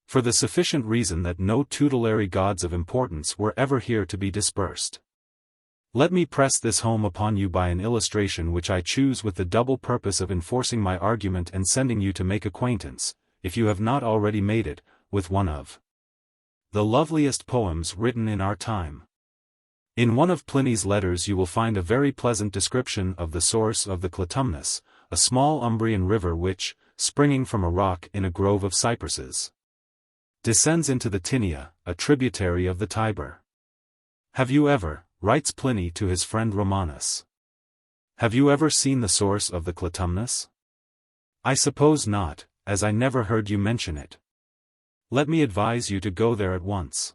Speaker 1: For the sufficient reason that no tutelary gods of importance were ever here to be dispersed. Let me press this home upon you by an illustration which I choose with the double purpose of enforcing my argument and sending you to make acquaintance, if you have not already made it, with one of the loveliest poems written in our time. In one of Pliny's letters you will find a very pleasant description of the source of the Clitumnus, a small Umbrian river which, springing from a rock in a grove of cypresses, descends into the Tinia, a tributary of the Tiber. Have you ever, writes Pliny to his friend Romanus, have you ever seen the source of the Clitumnus? I suppose not, as I never heard you mention it. Let me advise you to go there at once.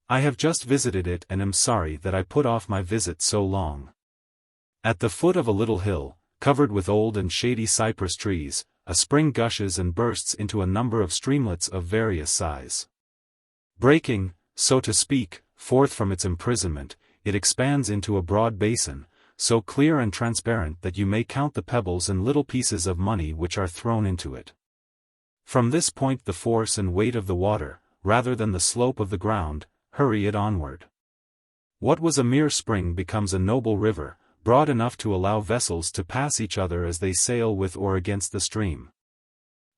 Speaker 1: I have just visited it and am sorry that I put off my visit so long. At the foot of a little hill, covered with old and shady cypress trees, a spring gushes and bursts into a number of streamlets of various size. Breaking, so to speak, forth from its imprisonment, it expands into a broad basin, so clear and transparent that you may count the pebbles and little pieces of money which are thrown into it. From this point the force and weight of the water, rather than the slope of the ground, hurry it onward. What was a mere spring becomes a noble river, broad enough to allow vessels to pass each other as they sail with or against the stream.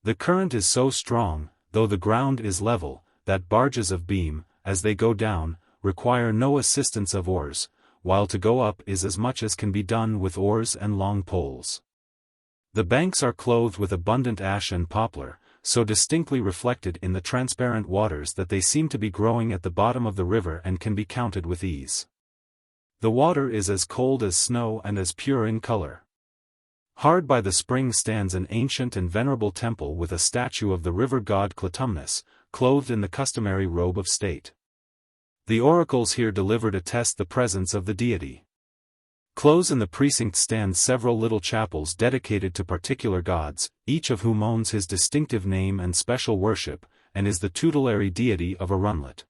Speaker 1: The current is so strong, though the ground is level, that barges of beam, as they go down, require no assistance of oars, while to go up is as much as can be done with oars and long poles. The banks are clothed with abundant ash and poplar, so distinctly reflected in the transparent waters that they seem to be growing at the bottom of the river and can be counted with ease. The water is as cold as snow and as pure in color. Hard by the spring stands an ancient and venerable temple with a statue of the river god Clitumnus, clothed in the customary robe of state. The oracles here delivered attest the presence of the deity. Close in the precinct stand several little chapels dedicated to particular gods, each of whom owns his distinctive name and special worship, and is the tutelary deity of a runlet.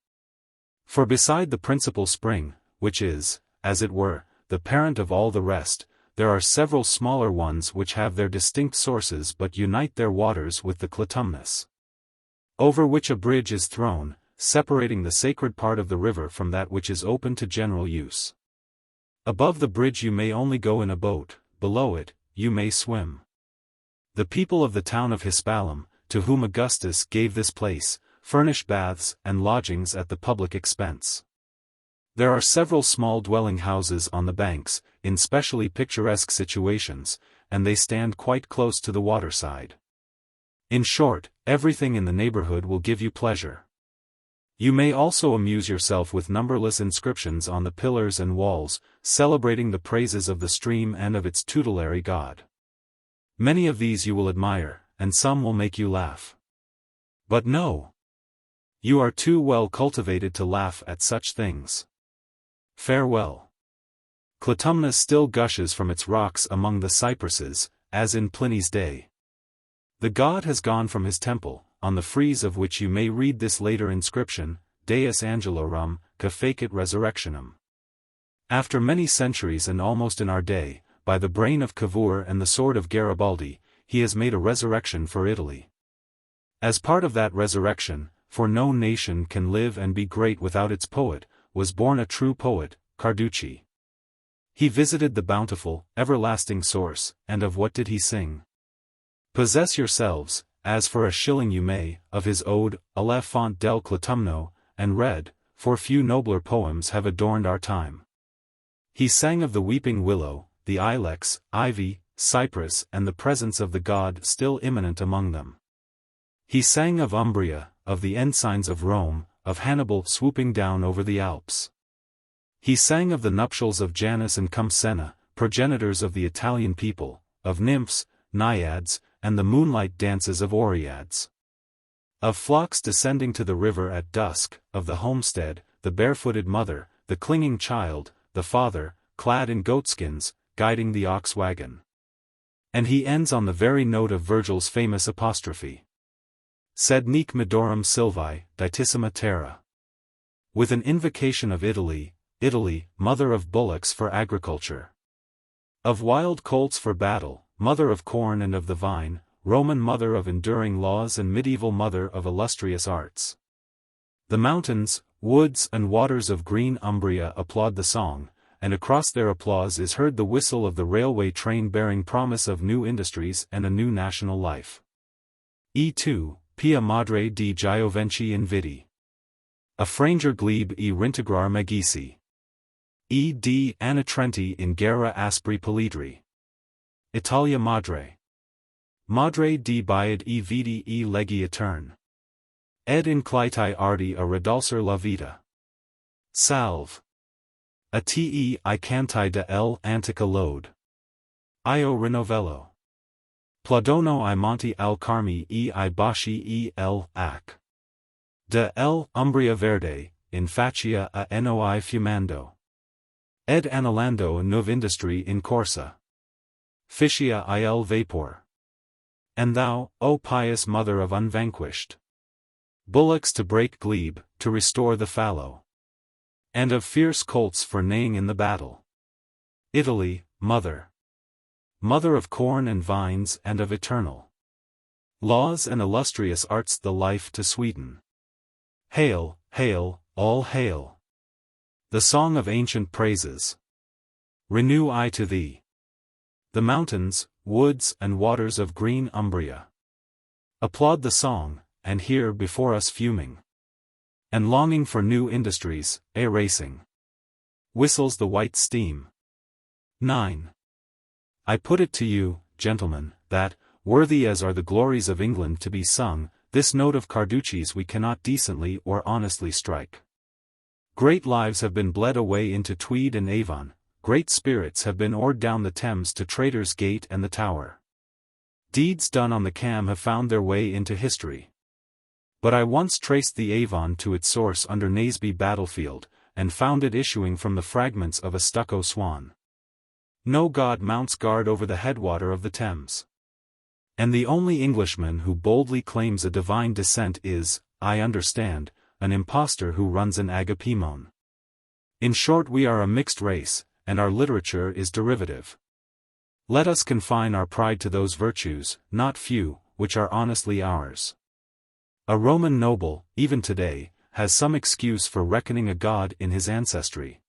Speaker 1: For beside the principal spring, which is, as it were, the parent of all the rest, there are several smaller ones which have their distinct sources but unite their waters with the Clitumnus, over which a bridge is thrown, separating the sacred part of the river from that which is open to general use. Above the bridge you may only go in a boat, below it, you may swim. The people of the town of Hispalum, to whom Augustus gave this place, furnish baths and lodgings at the public expense. There are several small dwelling houses on the banks, in specially picturesque situations, and they stand quite close to the waterside. In short, everything in the neighborhood will give you pleasure. You may also amuse yourself with numberless inscriptions on the pillars and walls, celebrating the praises of the stream and of its tutelary god. Many of these you will admire, and some will make you laugh. But no! You are too well cultivated to laugh at such things. Farewell. Clitumnus still gushes from its rocks among the cypresses, as in Pliny's day. The god has gone from his temple, on the frieze of which you may read this later inscription, Deus Angelorum, que fecit resurrectionem. After many centuries and almost in our day, by the brain of Cavour and the sword of Garibaldi, he has made a resurrection for Italy. As part of that resurrection, for no nation can live and be great without its poet, was born a true poet, Carducci. He visited the bountiful, everlasting source, and of what did he sing? Possess yourselves, as for a shilling you may, of his ode, Alla font del Clitumno, and read, for few nobler poems have adorned our time. He sang of the weeping willow, the ilex, ivy, cypress and the presence of the god still immanent among them. He sang of Umbria, of the ensigns of Rome, of Hannibal swooping down over the Alps. He sang of the nuptials of Janus and Compsena, progenitors of the Italian people, of nymphs, naiads, and the moonlight dances of Oreads. Of flocks descending to the river at dusk, of the homestead, the barefooted mother, the clinging child, the father, clad in goatskins, guiding the ox wagon. And he ends on the very note of Virgil's famous apostrophe. Sed nec Medorum Silvae, ditissima terra. With an invocation of Italy, Italy, mother of bullocks for agriculture. Of wild colts for battle, mother of corn and of the vine, Roman mother of enduring laws and medieval mother of illustrious arts. The mountains, woods and waters of green Umbria applaud the song, and across their applause is heard the whistle of the railway train bearing promise of new industries and a new national life. E2, Pia Madre di Giovenci Invidi. A Franger glebe e Rintegrar Magisi. E.D. Anna Trenti in Guerra Aspri Polidri. Italia Madre. Madre di Biad e Vidi e Leggi Etern. Ed inclitai ardi a redulcer la vita. Salve. A te I cantai de L antica lode. Io rinovello. Pladono I monti al carmi e I bashi e L ac. De L Umbria verde, in facia a noi fumando. Ed anelando nuov industry in corsa. Ficia il vapor. And thou, O pious mother of unvanquished bullocks to break glebe, to restore the fallow. And of fierce colts for neighing in the battle. Italy, mother. Mother of corn and vines and of eternal laws and illustrious arts the life to Sweden. Hail, hail, all hail. The song of ancient praises. Renew I to thee. The mountains, woods and waters of green Umbria. Applaud the song, and here before us fuming. And longing for new industries, racing. Whistles the white steam. 9. I put it to you, gentlemen, that, worthy as are the glories of England to be sung, this note of Carducci's we cannot decently or honestly strike. Great lives have been bled away into Tweed and Avon, great spirits have been oared down the Thames to Traitor's Gate and the Tower. Deeds done on the Cam have found their way into history. But I once traced the Avon to its source under Naseby battlefield, and found it issuing from the fragments of a stucco swan. No god mounts guard over the headwater of the Thames. And the only Englishman who boldly claims a divine descent is, I understand, an impostor who runs an agapemone. In short, we are a mixed race, and our literature is derivative. Let us confine our pride to those virtues, not few, which are honestly ours. A Roman noble, even today, has some excuse for reckoning a god in his ancestry.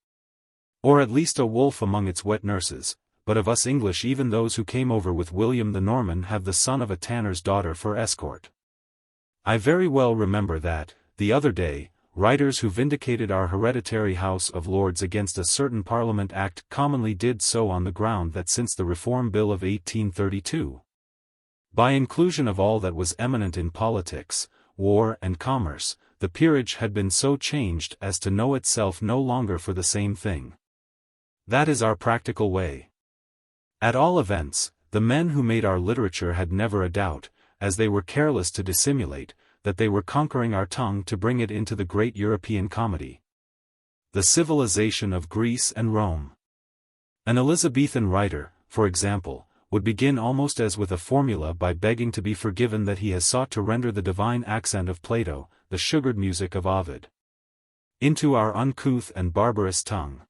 Speaker 1: Or at least a wolf among its wet nurses, but of us English even those who came over with William the Norman have the son of a tanner's daughter for escort. I very well remember that, the other day, writers who vindicated our hereditary House of Lords against a certain Parliament Act commonly did so on the ground that since the Reform Bill of 1832, by inclusion of all that was eminent in politics, war and commerce, the peerage had been so changed as to know itself no longer for the same thing. That is our practical way. At all events, the men who made our literature had never a doubt, as they were careless to dissimulate, that they were conquering our tongue to bring it into the great European comedy. The civilization of Greece and Rome. An Elizabethan writer, for example, would begin almost as with a formula by begging to be forgiven that he has sought to render the divine accent of Plato, the sugared music of Ovid, into our uncouth and barbarous tongue.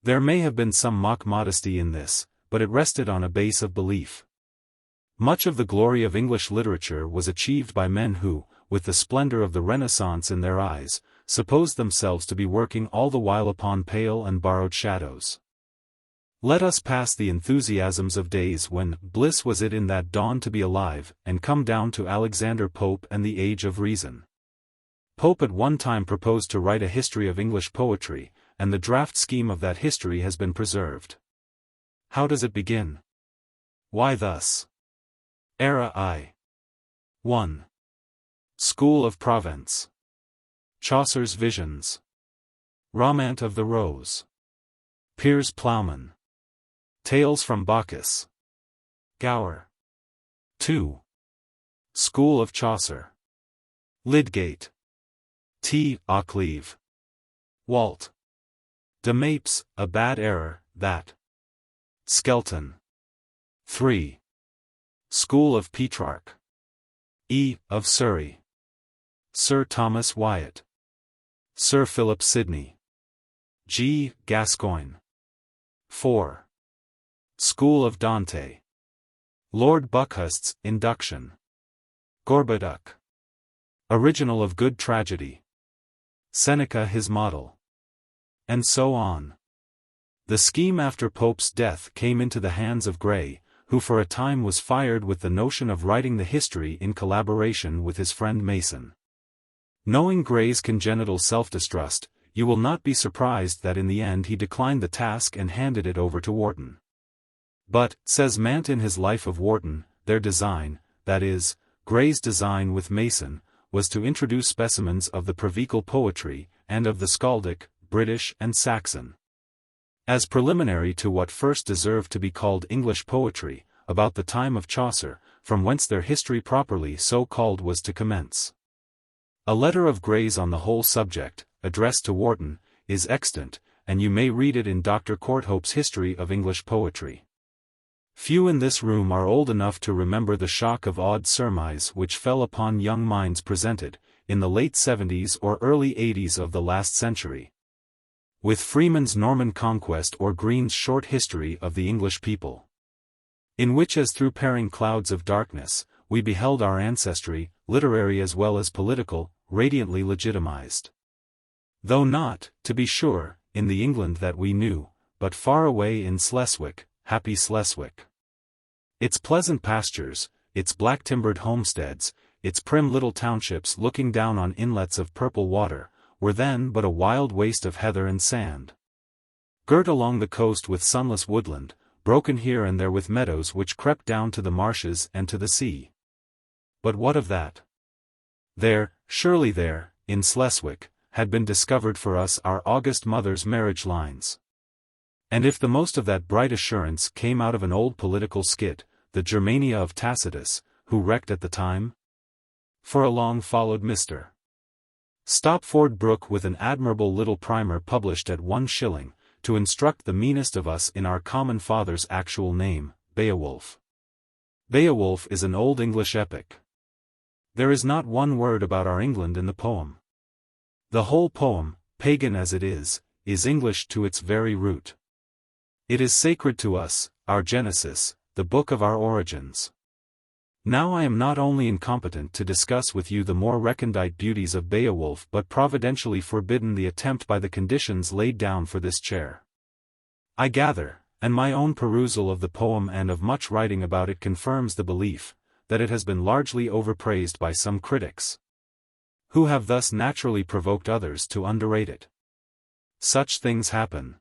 Speaker 1: There may have been some mock modesty in this, but it rested on a base of belief. Much of the glory of English literature was achieved by men who, with the splendor of the Renaissance in their eyes, supposed themselves to be working all the while upon pale and borrowed shadows. Let us pass the enthusiasms of days when bliss was it in that dawn to be alive, and come down to Alexander Pope and the Age of Reason. Pope at one time proposed to write a history of English poetry, and the draft scheme of that history has been preserved. How does it begin? Why thus? Era I. 1. School of Provence. Chaucer's Visions. Romaunt of the Rose. Piers Plowman. Tales from Bacchus. Gower. 2. School of Chaucer. Lydgate. T. Occleve. Walt. De Mapes, A Bad Error, That. Skelton. 3. School of Petrarch. E. of Surrey. Sir Thomas Wyatt. Sir Philip Sidney. G. Gascoigne. 4. School of Dante. Lord Buckhurst's Induction. Gorboduc. Original of Good Tragedy. Seneca his model. And so on. The scheme after Pope's death came into the hands of Gray, who for a time was fired with the notion of writing the history in collaboration with his friend Mason. Knowing Gray's congenital self-distrust, you will not be surprised that in the end he declined the task and handed it over to Warton. But, says Mant in his Life of Warton, their design, that is, Gray's design with Mason, was to introduce specimens of the Provincial poetry, and of the Skaldic, British and Saxon. As preliminary to what first deserved to be called English poetry, about the time of Chaucer, from whence their history properly so called was to commence. A letter of Gray's on the whole subject, addressed to Warton, is extant, and you may read it in Dr. Courthope's History of English Poetry. Few in this room are old enough to remember the shock of odd surmise which fell upon young minds presented, in the late 70s or early 80s of the last century, with Freeman's Norman Conquest or Green's Short History of the English People, in which as through pairing clouds of darkness, we beheld our ancestry, literary as well as political, radiantly legitimized. Though not, to be sure, in the England that we knew, but far away in Sleswick, happy Sleswick. Its pleasant pastures, its black-timbered homesteads, its prim little townships looking down on inlets of purple water, were then but a wild waste of heather and sand. Girt along the coast with sunless woodland, broken here and there with meadows which crept down to the marshes and to the sea. But what of that? There, surely there, in Sleswick, had been discovered for us our august mother's marriage lines. And if the most of that bright assurance came out of an old political skit, the Germania of Tacitus, who wrecked at the time? For along followed Mr. Stopford Brooke with an admirable little primer published at 1 shilling, to instruct the meanest of us in our common father's actual name, Beowulf. Beowulf is an old English epic. There is not one word about our England in the poem. The whole poem, pagan as it is English to its very root. It is sacred to us, our Genesis, the book of our origins. Now I am not only incompetent to discuss with you the more recondite beauties of Beowulf but providentially forbidden the attempt by the conditions laid down for this chair. I gather, and my own perusal of the poem and of much writing about it confirms the belief, that it has been largely overpraised by some critics, who have thus naturally provoked others to underrate it. Such things happen.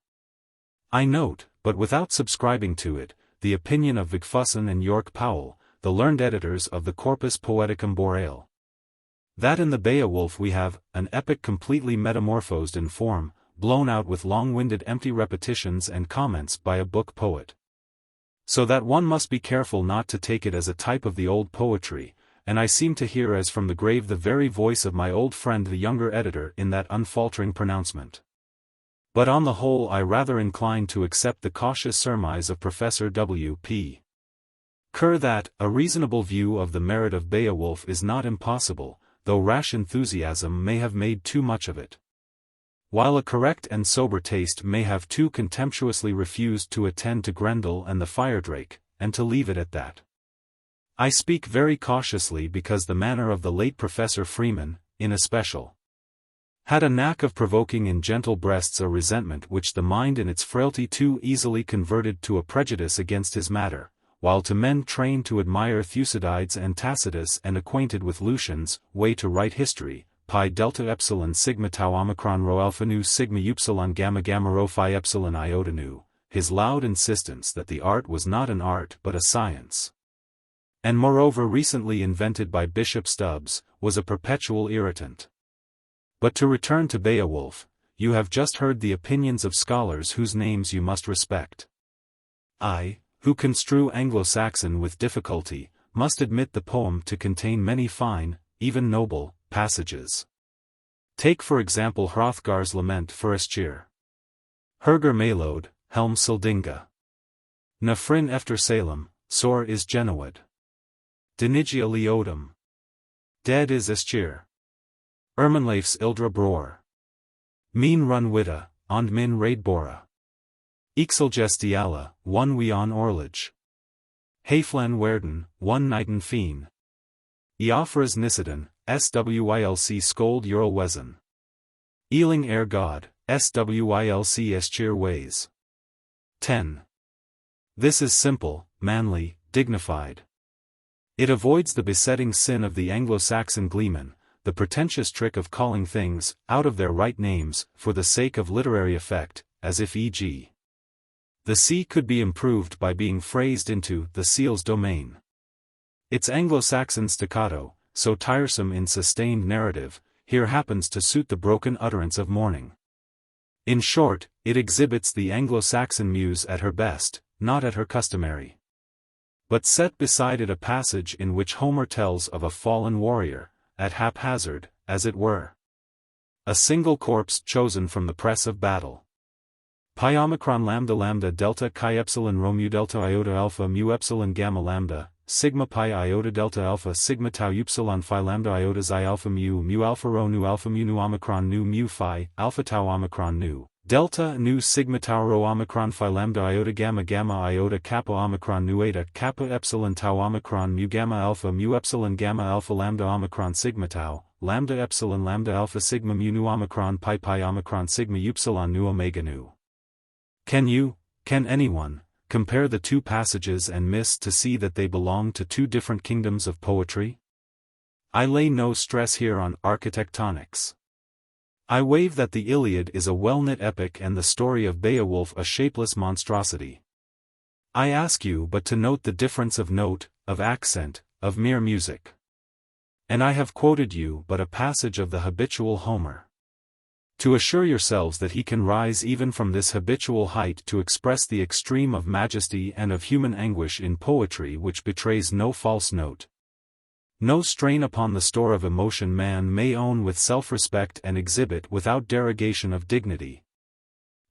Speaker 1: I note, but without subscribing to it, the opinion of Vigfusson and York Powell, the learned editors of the Corpus Poeticum Boreal, that in the Beowulf we have an epic completely metamorphosed in form, blown out with long-winded empty repetitions and comments by a book poet. So that one must be careful not to take it as a type of the old poetry, and I seem to hear as from the grave the very voice of my old friend the younger editor in that unfaltering pronouncement. But on the whole I rather incline to accept the cautious surmise of Professor W.P. Kerr that a reasonable view of the merit of Beowulf is not impossible, though rash enthusiasm may have made too much of it. while a correct and sober taste may have too contemptuously refused to attend to Grendel and the Firedrake, and to leave it at that. I speak very cautiously because the manner of the late Professor Freeman, in especial, had a knack of provoking in gentle breasts a resentment which the mind in its frailty too easily converted to a prejudice against his matter, while to men trained to admire Thucydides and Tacitus and acquainted with Lucian's way to write history, pi delta epsilon sigma tau omicron rho alpha nu sigma upsilon gamma gamma rho phi epsilon iota nu, his loud insistence that the art was not an art but a science, and moreover recently invented by Bishop Stubbs, was a perpetual irritant. But to return to Beowulf, you have just heard the opinions of scholars whose names you must respect. I, who construe Anglo-Saxon with difficulty, must admit the poem to contain many fine, even noble, passages. Take for example Hrothgar's lament for Aschir. Herger Malode, Helm Sildinga. Na Frin efter Salem, Sor is Genoad. Denigia Leodum. Dead is Aschir. Ermenleif's Ildra Bror. Min run witta, ond min raid bora. Ixelgestiala, one we on Orlage. Hayflan werden, one nighten feen. Eophras Nisidon, Swylc scold Ural Wezen. Ealing air god, Swylc Eschir ways. 10. This is simple, manly, dignified. It avoids the besetting sin of the Anglo-Saxon gleeman, the pretentious trick of calling things out of their right names for the sake of literary effect, as if e.g. the sea could be improved by being phrased into the seal's domain. Its Anglo-Saxon staccato, so tiresome in sustained narrative, here happens to suit the broken utterance of mourning. In short, it exhibits the Anglo-Saxon muse at her best, not at her customary. But set beside it a passage in which Homer tells of a fallen warrior, at haphazard, as it were. A single corpse chosen from the press of battle. Pi omicron lambda lambda delta chi epsilon rho mu delta iota alpha mu epsilon gamma lambda, sigma pi iota delta alpha sigma tau upsilon phi lambda iota xi alpha mu alpha rho nu omicron nu mu phi, alpha tau omicron nu. Delta nu sigma tau rho omicron phi lambda iota gamma gamma iota kappa omicron nu eta kappa epsilon tau omicron mu gamma alpha mu epsilon gamma alpha lambda omicron sigma tau, lambda epsilon lambda alpha sigma mu nu omicron pi omicron sigma upsilon nu omega nu. Can anyone, compare the two passages and miss to see that they belong to two different kingdoms of poetry? I lay no stress here on architectonics. I wave that the Iliad is a well-knit epic and the story of Beowulf a shapeless monstrosity. I ask you but to note the difference of note, of accent, of mere music. And I have quoted you but a passage of the habitual Homer. To assure yourselves that he can rise even from this habitual height to express the extreme of majesty and of human anguish in poetry which betrays no false note. No strain upon the store of emotion man may own with self-respect and exhibit without derogation of dignity.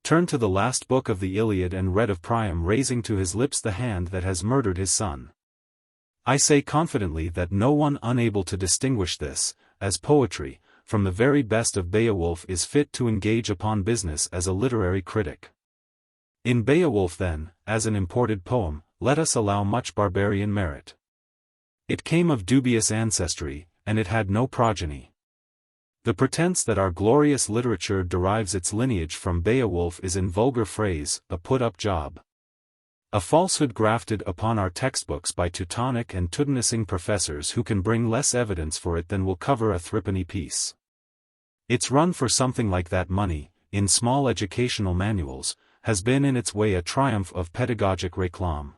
Speaker 1: Turn to the last book of the Iliad and read of Priam raising to his lips the hand that has murdered his son. I say confidently that no one unable to distinguish this, as poetry, from the very best of Beowulf is fit to engage upon business as a literary critic. In Beowulf then, as an imported poem, let us allow much barbarian merit. It came of dubious ancestry, and it had no progeny. The pretense that our glorious literature derives its lineage from Beowulf is in vulgar phrase, a put-up job. A falsehood grafted upon our textbooks by Teutonic and Teutonicing professors who can bring less evidence for it than will cover a threepenny piece. Its run for something like that money, in small educational manuals, has been in its way a triumph of pedagogic réclame.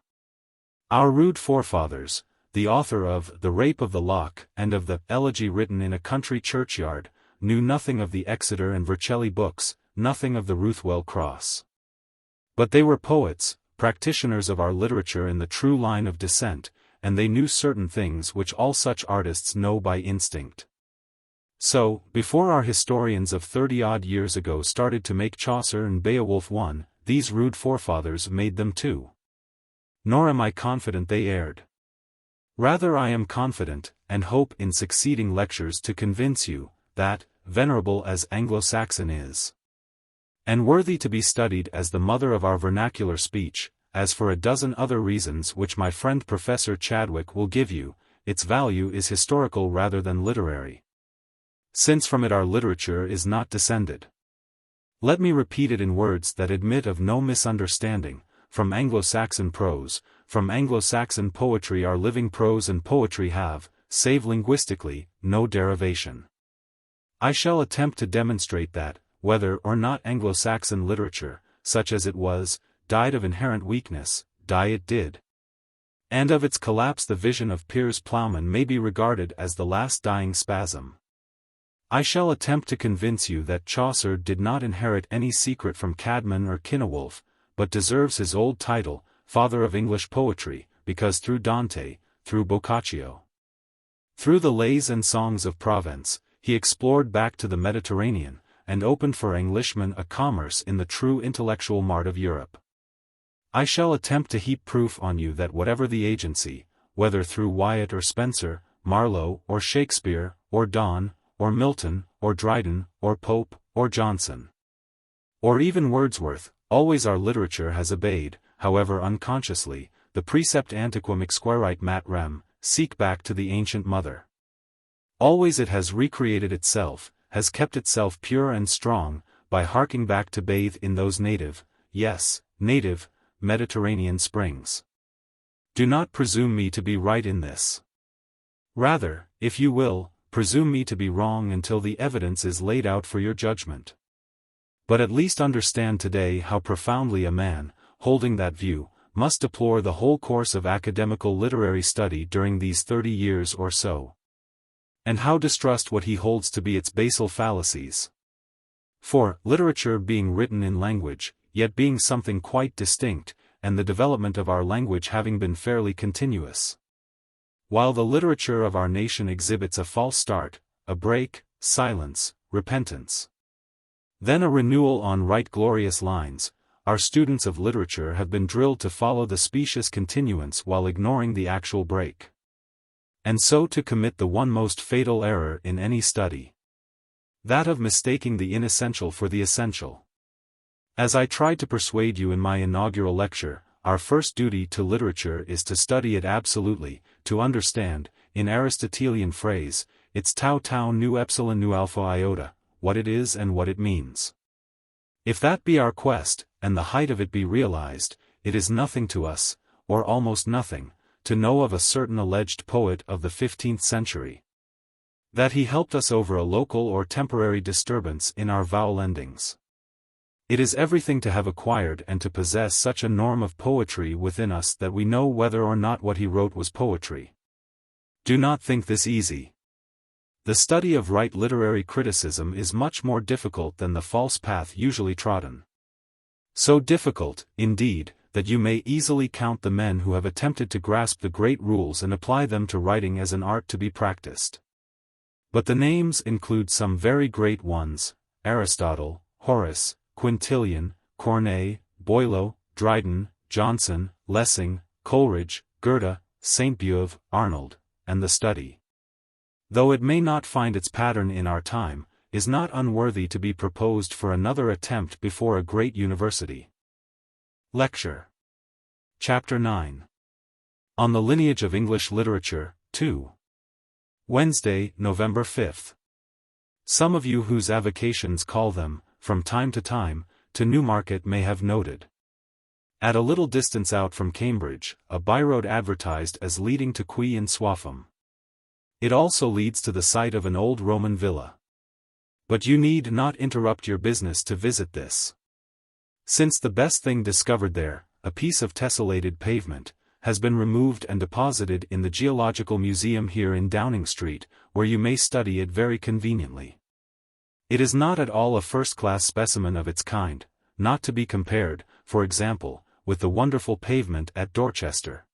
Speaker 1: Our rude forefathers, the author of The Rape of the Lock and of the Elegy written in a country churchyard, knew nothing of the Exeter and Vercelli books, nothing of the Ruthwell Cross. But they were poets, practitioners of our literature in the true line of descent, and they knew certain things which all such artists know by instinct. So, before our historians of 30-odd years ago started to make Chaucer and Beowulf one, these rude forefathers made them two. Nor am I confident they erred. Rather I am confident, and hope in succeeding lectures to convince you, that, venerable as Anglo-Saxon is, and worthy to be studied as the mother of our vernacular speech, as for a dozen other reasons which my friend Professor Chadwick will give you, its value is historical rather than literary, since from it our literature is not descended. Let me repeat it in words that admit of no misunderstanding: from Anglo-Saxon prose, from Anglo-Saxon poetry our living prose and poetry have, save linguistically, no derivation. I shall attempt to demonstrate that, whether or not Anglo-Saxon literature, such as it was, died of inherent weakness, die it did. And of its collapse the vision of Piers Plowman may be regarded as the last dying spasm. I shall attempt to convince you that Chaucer did not inherit any secret from Cædmon or Cynewulf, but deserves his old title, Father of English Poetry, because through Dante, through Boccaccio, through the lays and songs of Provence, he explored back to the Mediterranean, and opened for Englishmen a commerce in the true intellectual mart of Europe. I shall attempt to heap proof on you that whatever the agency, whether through Wyatt or Spenser, Marlowe or Shakespeare, or Donne, or Milton, or Dryden, or Pope, or Johnson, or even Wordsworth, always our literature has obeyed, however unconsciously, the precept antiquum exquirite mat rem, seek back to the ancient mother. Always it has recreated itself, has kept itself pure and strong, by harking back to bathe in those native, yes, native, Mediterranean springs. Do not presume me to be right in this. Rather, if you will, presume me to be wrong until the evidence is laid out for your judgment. But at least understand today how profoundly a man, holding that view, must deplore the whole course of academical literary study during these 30 years or so, and how distrust what he holds to be its basal fallacies. For, literature being written in language, yet being something quite distinct, and the development of our language having been fairly continuous, while the literature of our nation exhibits a false start, a break, silence, repentance, then a renewal on right glorious lines, our students of literature have been drilled to follow the specious continuance while ignoring the actual break, and so to commit the one most fatal error in any study, that of mistaking the inessential for the essential. As I tried to persuade you in my inaugural lecture, our first duty to literature is to study it absolutely, to understand, in Aristotelian phrase, its tau tau nu epsilon nu alpha iota, what it is and what it means. If that be our quest, and the height of it be realized, it is nothing to us, or almost nothing, to know of a certain alleged poet of the 15th century, that he helped us over a local or temporary disturbance in our vowel endings. It is everything to have acquired and to possess such a norm of poetry within us that we know whether or not what he wrote was poetry. Do not think this easy. The study of right literary criticism is much more difficult than the false path usually trodden. So difficult, indeed, that you may easily count the men who have attempted to grasp the great rules and apply them to writing as an art to be practiced. But the names include some very great ones: Aristotle, Horace, Quintilian, Corneille, Boileau, Dryden, Johnson, Lessing, Coleridge, Goethe, Sainte-Beuve, Arnold, and the study, though it may not find its pattern in our time, is not unworthy to be proposed for another attempt before a great university. Lecture. Chapter 9. On the Lineage of English Literature, 2. Wednesday, November 5th. Some of you whose avocations call them, from time, to Newmarket may have noted, at a little distance out from Cambridge, a byroad advertised as leading to Qui in Swaffham. It also leads to the site of an old Roman villa. But you need not interrupt your business to visit this, since the best thing discovered there, a piece of tessellated pavement, has been removed and deposited in the Geological Museum here in Downing Street, where you may study it very conveniently. It is not at all a first-class specimen of its kind, not to be compared, for example, with the wonderful pavement at Dorchester,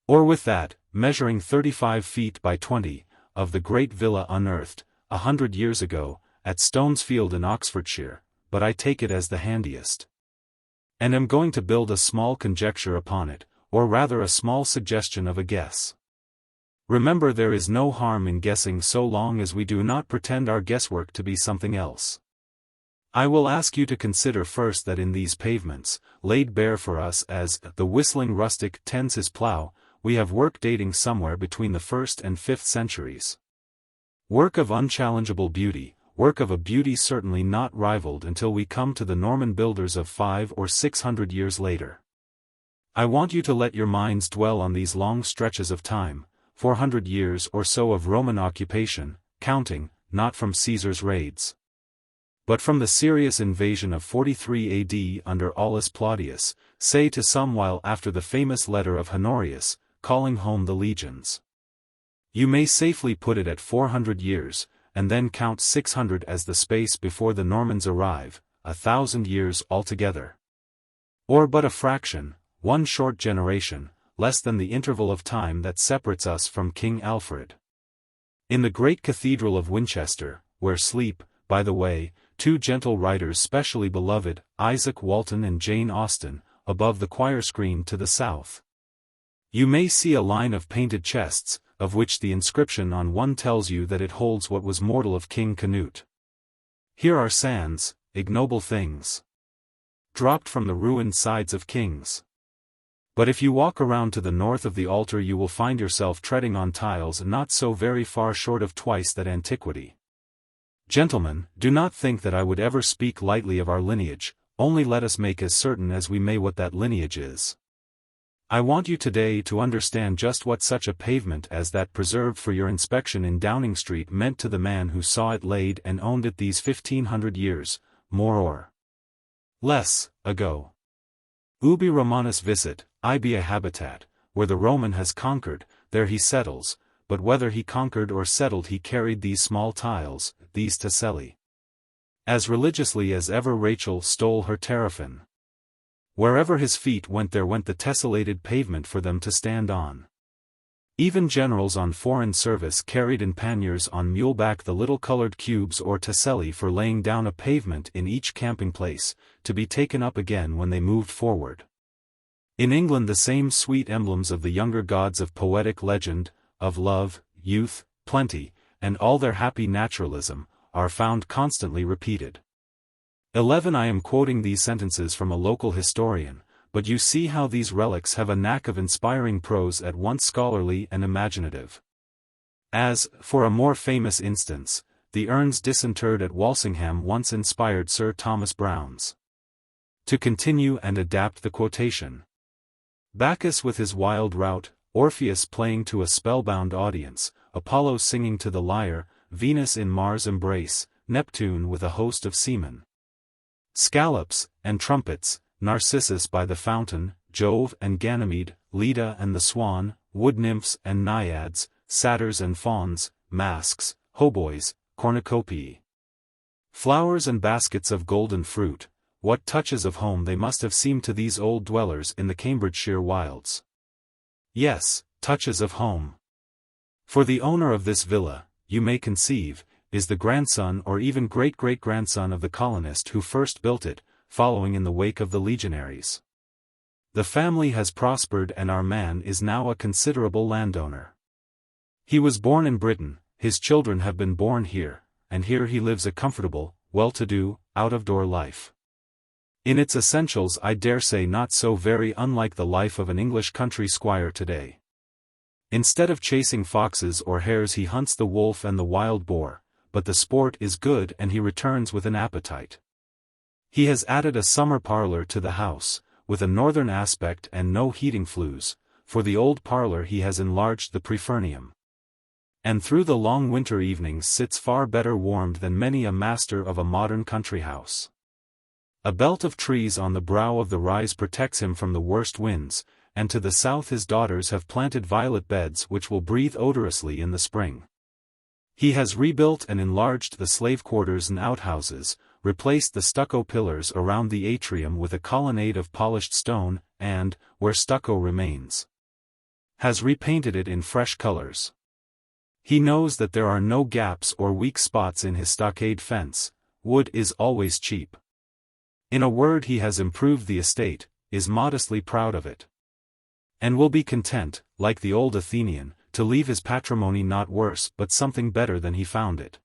Speaker 1: or with that, measuring 35 feet by 20, of the great villa unearthed, 100 years ago, at Stonesfield in Oxfordshire, but I take it as the handiest, and am going to build a small conjecture upon it, or rather a small suggestion of a guess. Remember, there is no harm in guessing so long as we do not pretend our guesswork to be something else. I will ask you to consider first that in these pavements, laid bare for us as the whistling rustic tends his plough, we have work dating somewhere between the 1st and 5th centuries. Work of unchallengeable beauty, work of a beauty certainly not rivaled until we come to the Norman builders of 500 or 600 years later. I want you to let your minds dwell on these long stretches of time, 400 years or so of Roman occupation, counting, not from Caesar's raids, but from the serious invasion of 43 AD under Aulus Plautius, say to some while after the famous letter of Honorius, calling home the legions. You may safely put it at 400 years, and then count 600 as the space before the Normans arrive, 1,000 years altogether. Or but a fraction, one short generation, less than the interval of time that separates us from King Alfred. In the great cathedral of Winchester, where sleep, by the way, two gentle writers specially beloved, Isaac Walton and Jane Austen, above the choir screen to the south, you may see a line of painted chests, of which the inscription on one tells you that it holds what was mortal of King Canute. Here are sands, ignoble things, dropped from the ruined sides of kings. But if you walk around to the north of the altar you will find yourself treading on tiles not so very far short of twice that antiquity. Gentlemen, do not think that I would ever speak lightly of our lineage, only let us make as certain as we may what that lineage is. I want you today to understand just what such a pavement as that preserved for your inspection in Downing Street meant to the man who saw it laid and owned it these 1500 years, more or less, ago. Ubi Romanus visit, ibi a habitat, where the Roman has conquered, there he settles, but whether he conquered or settled he carried these small tiles, these tacelli, as religiously as ever Rachel stole her terrapin. Wherever his feet went there went the tessellated pavement for them to stand on. Even generals on foreign service carried in panniers on muleback the little colored cubes or tacelli for laying down a pavement in each camping place, to be taken up again when they moved forward. In England the same sweet emblems of the younger gods of poetic legend, of love, youth, plenty, and all their happy naturalism, are found constantly repeated. 11 I am quoting these sentences from a local historian, but you see how these relics have a knack of inspiring prose at once scholarly and imaginative. As, for a more famous instance, the urns disinterred at Walsingham once inspired Sir Thomas Browne's. To continue and adapt the quotation. Bacchus with his wild rout, Orpheus playing to a spellbound audience, Apollo singing to the lyre, Venus in Mars' embrace, Neptune with a host of seamen, scallops, and trumpets, Narcissus by the fountain, Jove and Ganymede, Leda and the swan, wood nymphs and naiads, satyrs and fauns, masks, hautboys, cornucopii, flowers and baskets of golden fruit, what touches of home they must have seemed to these old dwellers in the Cambridgeshire wilds. Yes, touches of home. For the owner of this villa, you may conceive, is the grandson or even great-great-grandson of the colonist who first built it, following in the wake of the legionaries. The family has prospered and our man is now a considerable landowner. He was born in Britain, his children have been born here, and here he lives a comfortable, well-to-do, out-of-door life. In its essentials I dare say not so very unlike the life of an English country squire today. Instead of chasing foxes or hares he hunts the wolf and the wild boar, but the sport is good and he returns with an appetite. He has added a summer parlor to the house, with a northern aspect and no heating flues, for the old parlor he has enlarged the prefurnium, and through the long winter evenings sits far better warmed than many a master of a modern country house. A belt of trees on the brow of the rise protects him from the worst winds, and to the south his daughters have planted violet beds which will breathe odorously in the spring. He has rebuilt and enlarged the slave quarters and outhouses, replaced the stucco pillars around the atrium with a colonnade of polished stone, and, where stucco remains, has repainted it in fresh colors. He knows that there are no gaps or weak spots in his stockade fence, wood is always cheap. In a word he has improved the estate, is modestly proud of it, and will be content, like the old Athenian, to leave his patrimony not worse but something better than he found it.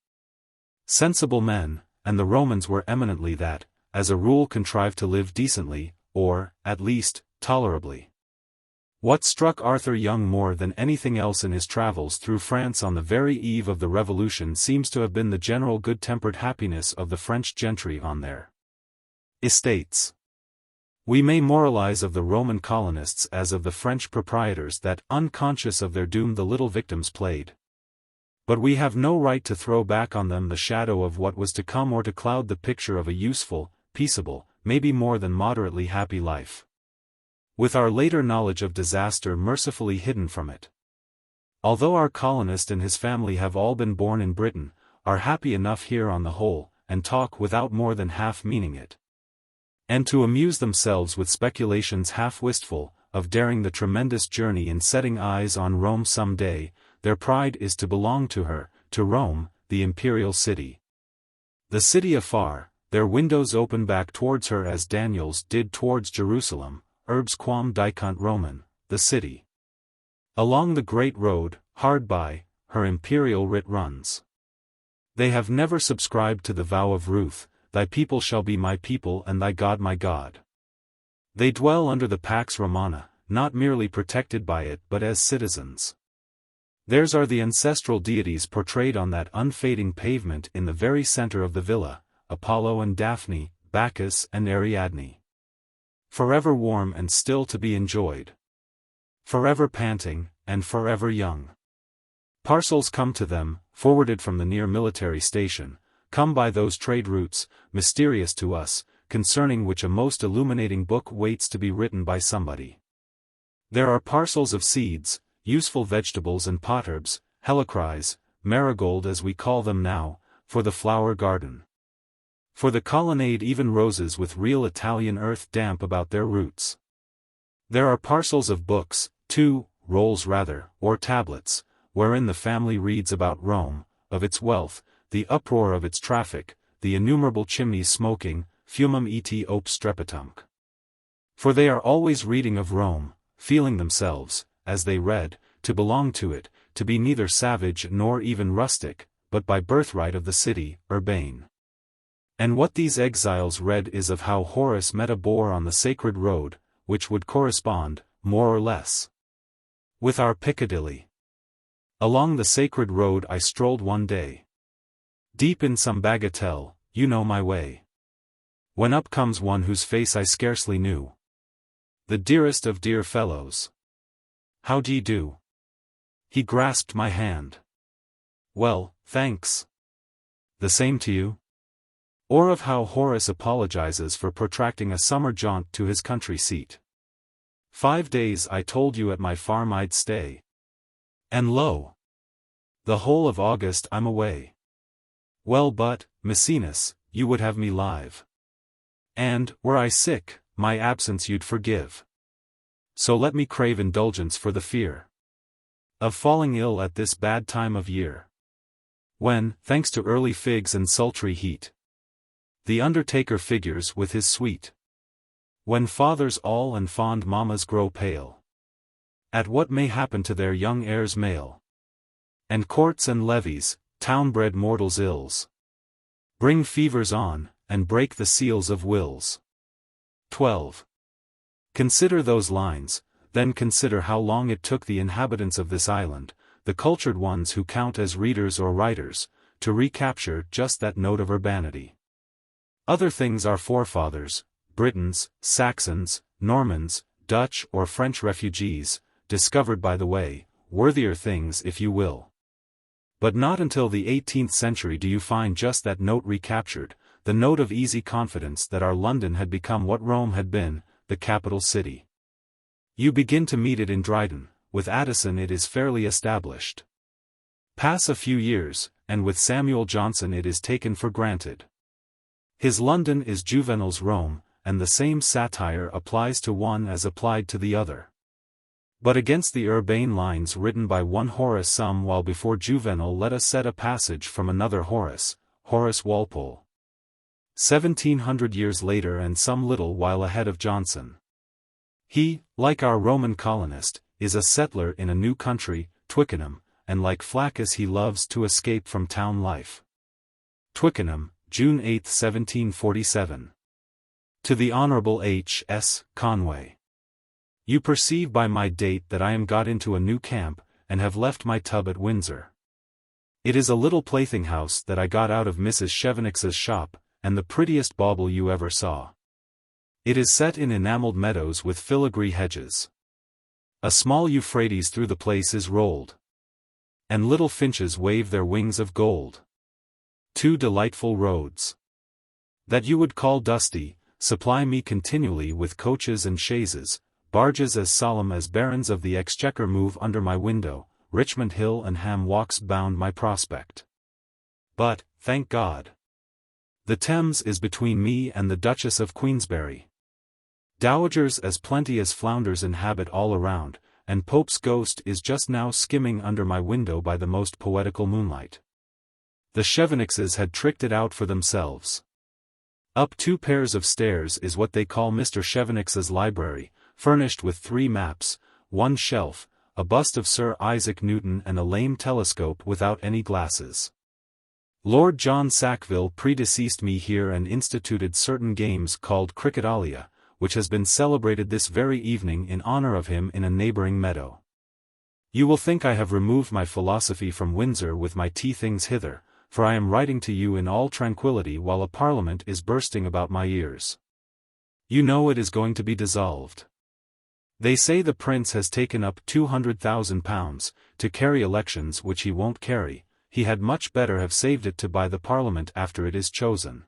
Speaker 1: Sensible men, and the Romans were eminently that, as a rule contrived to live decently, or, at least, tolerably. What struck Arthur Young more than anything else in his travels through France on the very eve of the Revolution seems to have been the general good-tempered happiness of the French gentry on their estates. We may moralize of the Roman colonists as of the French proprietors that, unconscious of their doom, the little victims played. But we have no right to throw back on them the shadow of what was to come or to cloud the picture of a useful, peaceable, maybe more than moderately happy life, with our later knowledge of disaster mercifully hidden from it. Although our colonist and his family have all been born in Britain, are happy enough here on the whole, and talk without more than half meaning it, and to amuse themselves with speculations half wistful, of daring the tremendous journey in setting eyes on Rome some day, their pride is to belong to her, to Rome, the imperial city. The city afar, their windows open back towards her as Daniel's did towards Jerusalem, urbs quam dicunt Roman, the city. Along the great road, hard by, her imperial writ runs. They have never subscribed to the vow of Ruth, thy people shall be my people and thy God my God. They dwell under the Pax Romana, not merely protected by it but as citizens. Theirs are the ancestral deities portrayed on that unfading pavement in the very center of the villa, Apollo and Daphne, Bacchus and Ariadne. Forever warm and still to be enjoyed. Forever panting, and forever young. Parcels come to them, forwarded from the near military station, come by those trade routes, mysterious to us, concerning which a most illuminating book waits to be written by somebody. There are parcels of seeds, useful vegetables and potherbs, helichrys, marigold as we call them now, for the flower garden. For the colonnade even roses with real Italian earth damp about their roots. There are parcels of books, too, rolls rather, or tablets, wherein the family reads about Rome, of its wealth, the uproar of its traffic, the innumerable chimneys smoking, fumum et op strepitunc. For they are always reading of Rome, feeling themselves, as they read, to belong to it, to be neither savage nor even rustic, but by birthright of the city, urbane. And what these exiles read is of how Horace met a boar on the sacred road, which would correspond, more or less, with our Piccadilly. Along the sacred road I strolled one day, deep in some bagatelle, you know my way, when up comes one whose face I scarcely knew. The dearest of dear fellows. How d'ye do? He grasped my hand. Well, thanks. The same to you. Or of how Horace apologizes for protracting a summer jaunt to his country seat. 5 days I told you at my farm I'd stay. And lo! The whole of August I'm away. Well but, Maecenas, you would have me live. And, were I sick, my absence you'd forgive. So let me crave indulgence for the fear of falling ill at this bad time of year, when, thanks to early figs and sultry heat, the undertaker figures with his suite. When fathers all and fond mammas grow pale at what may happen to their young heirs male, and courts and levees, town-bred mortals' ills, bring fevers on, and break the seals of wills. 12. Consider those lines, then consider how long it took the inhabitants of this island, the cultured ones who count as readers or writers, to recapture just that note of urbanity. Other things our forefathers, Britons, Saxons, Normans, Dutch or French refugees, discovered by the way, worthier things if you will. But not until the 18th century do you find just that note recaptured, the note of easy confidence that our London had become what Rome had been, the capital city. You begin to meet it in Dryden, with Addison it is fairly established. Pass a few years, and with Samuel Johnson it is taken for granted. His London is Juvenal's Rome, and the same satire applies to one as applied to the other. But against the urbane lines written by one Horace some while before Juvenal let us set a passage from another Horace, Horace Walpole. 1700 years later and some little while ahead of Johnson. He, like our Roman colonist, is a settler in a new country, Twickenham, and like Flaccus he loves to escape from town life. Twickenham, June 8, 1747. To the Honourable H. S. Conway. You perceive by my date that I am got into a new camp, and have left my tub at Windsor. It is a little plaything house that I got out of Mrs. Chevenix's shop, and the prettiest bauble you ever saw. It is set in enamelled meadows with filigree hedges. A small Euphrates through the place is rolled, and little finches wave their wings of gold. 2 delightful roads, that you would call dusty, supply me continually with coaches and chaises. Barges as solemn as barons of the exchequer move under my window. Richmond Hill and Ham walks bound my prospect. But, thank God, the Thames is between me and the Duchess of Queensberry. Dowagers as plenty as flounders inhabit all around, and Pope's ghost is just now skimming under my window by the most poetical moonlight. The Chevenixes had tricked it out for themselves. Up 2 pairs of stairs is what they call Mr. Chevenix's library, furnished with 3 maps, 1 shelf, a bust of Sir Isaac Newton and a lame telescope without any glasses. Lord John Sackville predeceased me here and instituted certain games called Cricketalia, which has been celebrated this very evening in honour of him in a neighbouring meadow. You will think I have removed my philosophy from Windsor with my tea things hither, for I am writing to you in all tranquillity while a parliament is bursting about my ears. You know it is going to be dissolved. They say the prince has taken up £200,000, to carry elections which he won't carry. He had much better have saved it to buy the parliament after it is chosen.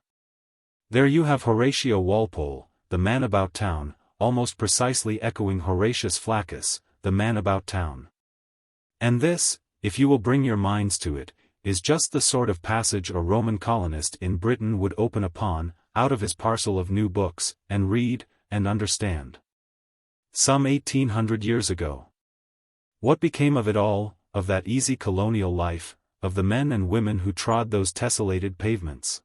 Speaker 1: There you have Horatio Walpole, the man about town, almost precisely echoing Horatius Flaccus, the man about town. And this, if you will bring your minds to it, is just the sort of passage a Roman colonist in Britain would open upon, out of his parcel of new books, and read, and understand. Some 1800 years ago. What became of it all, of that easy colonial life, of the men and women who trod those tessellated pavements?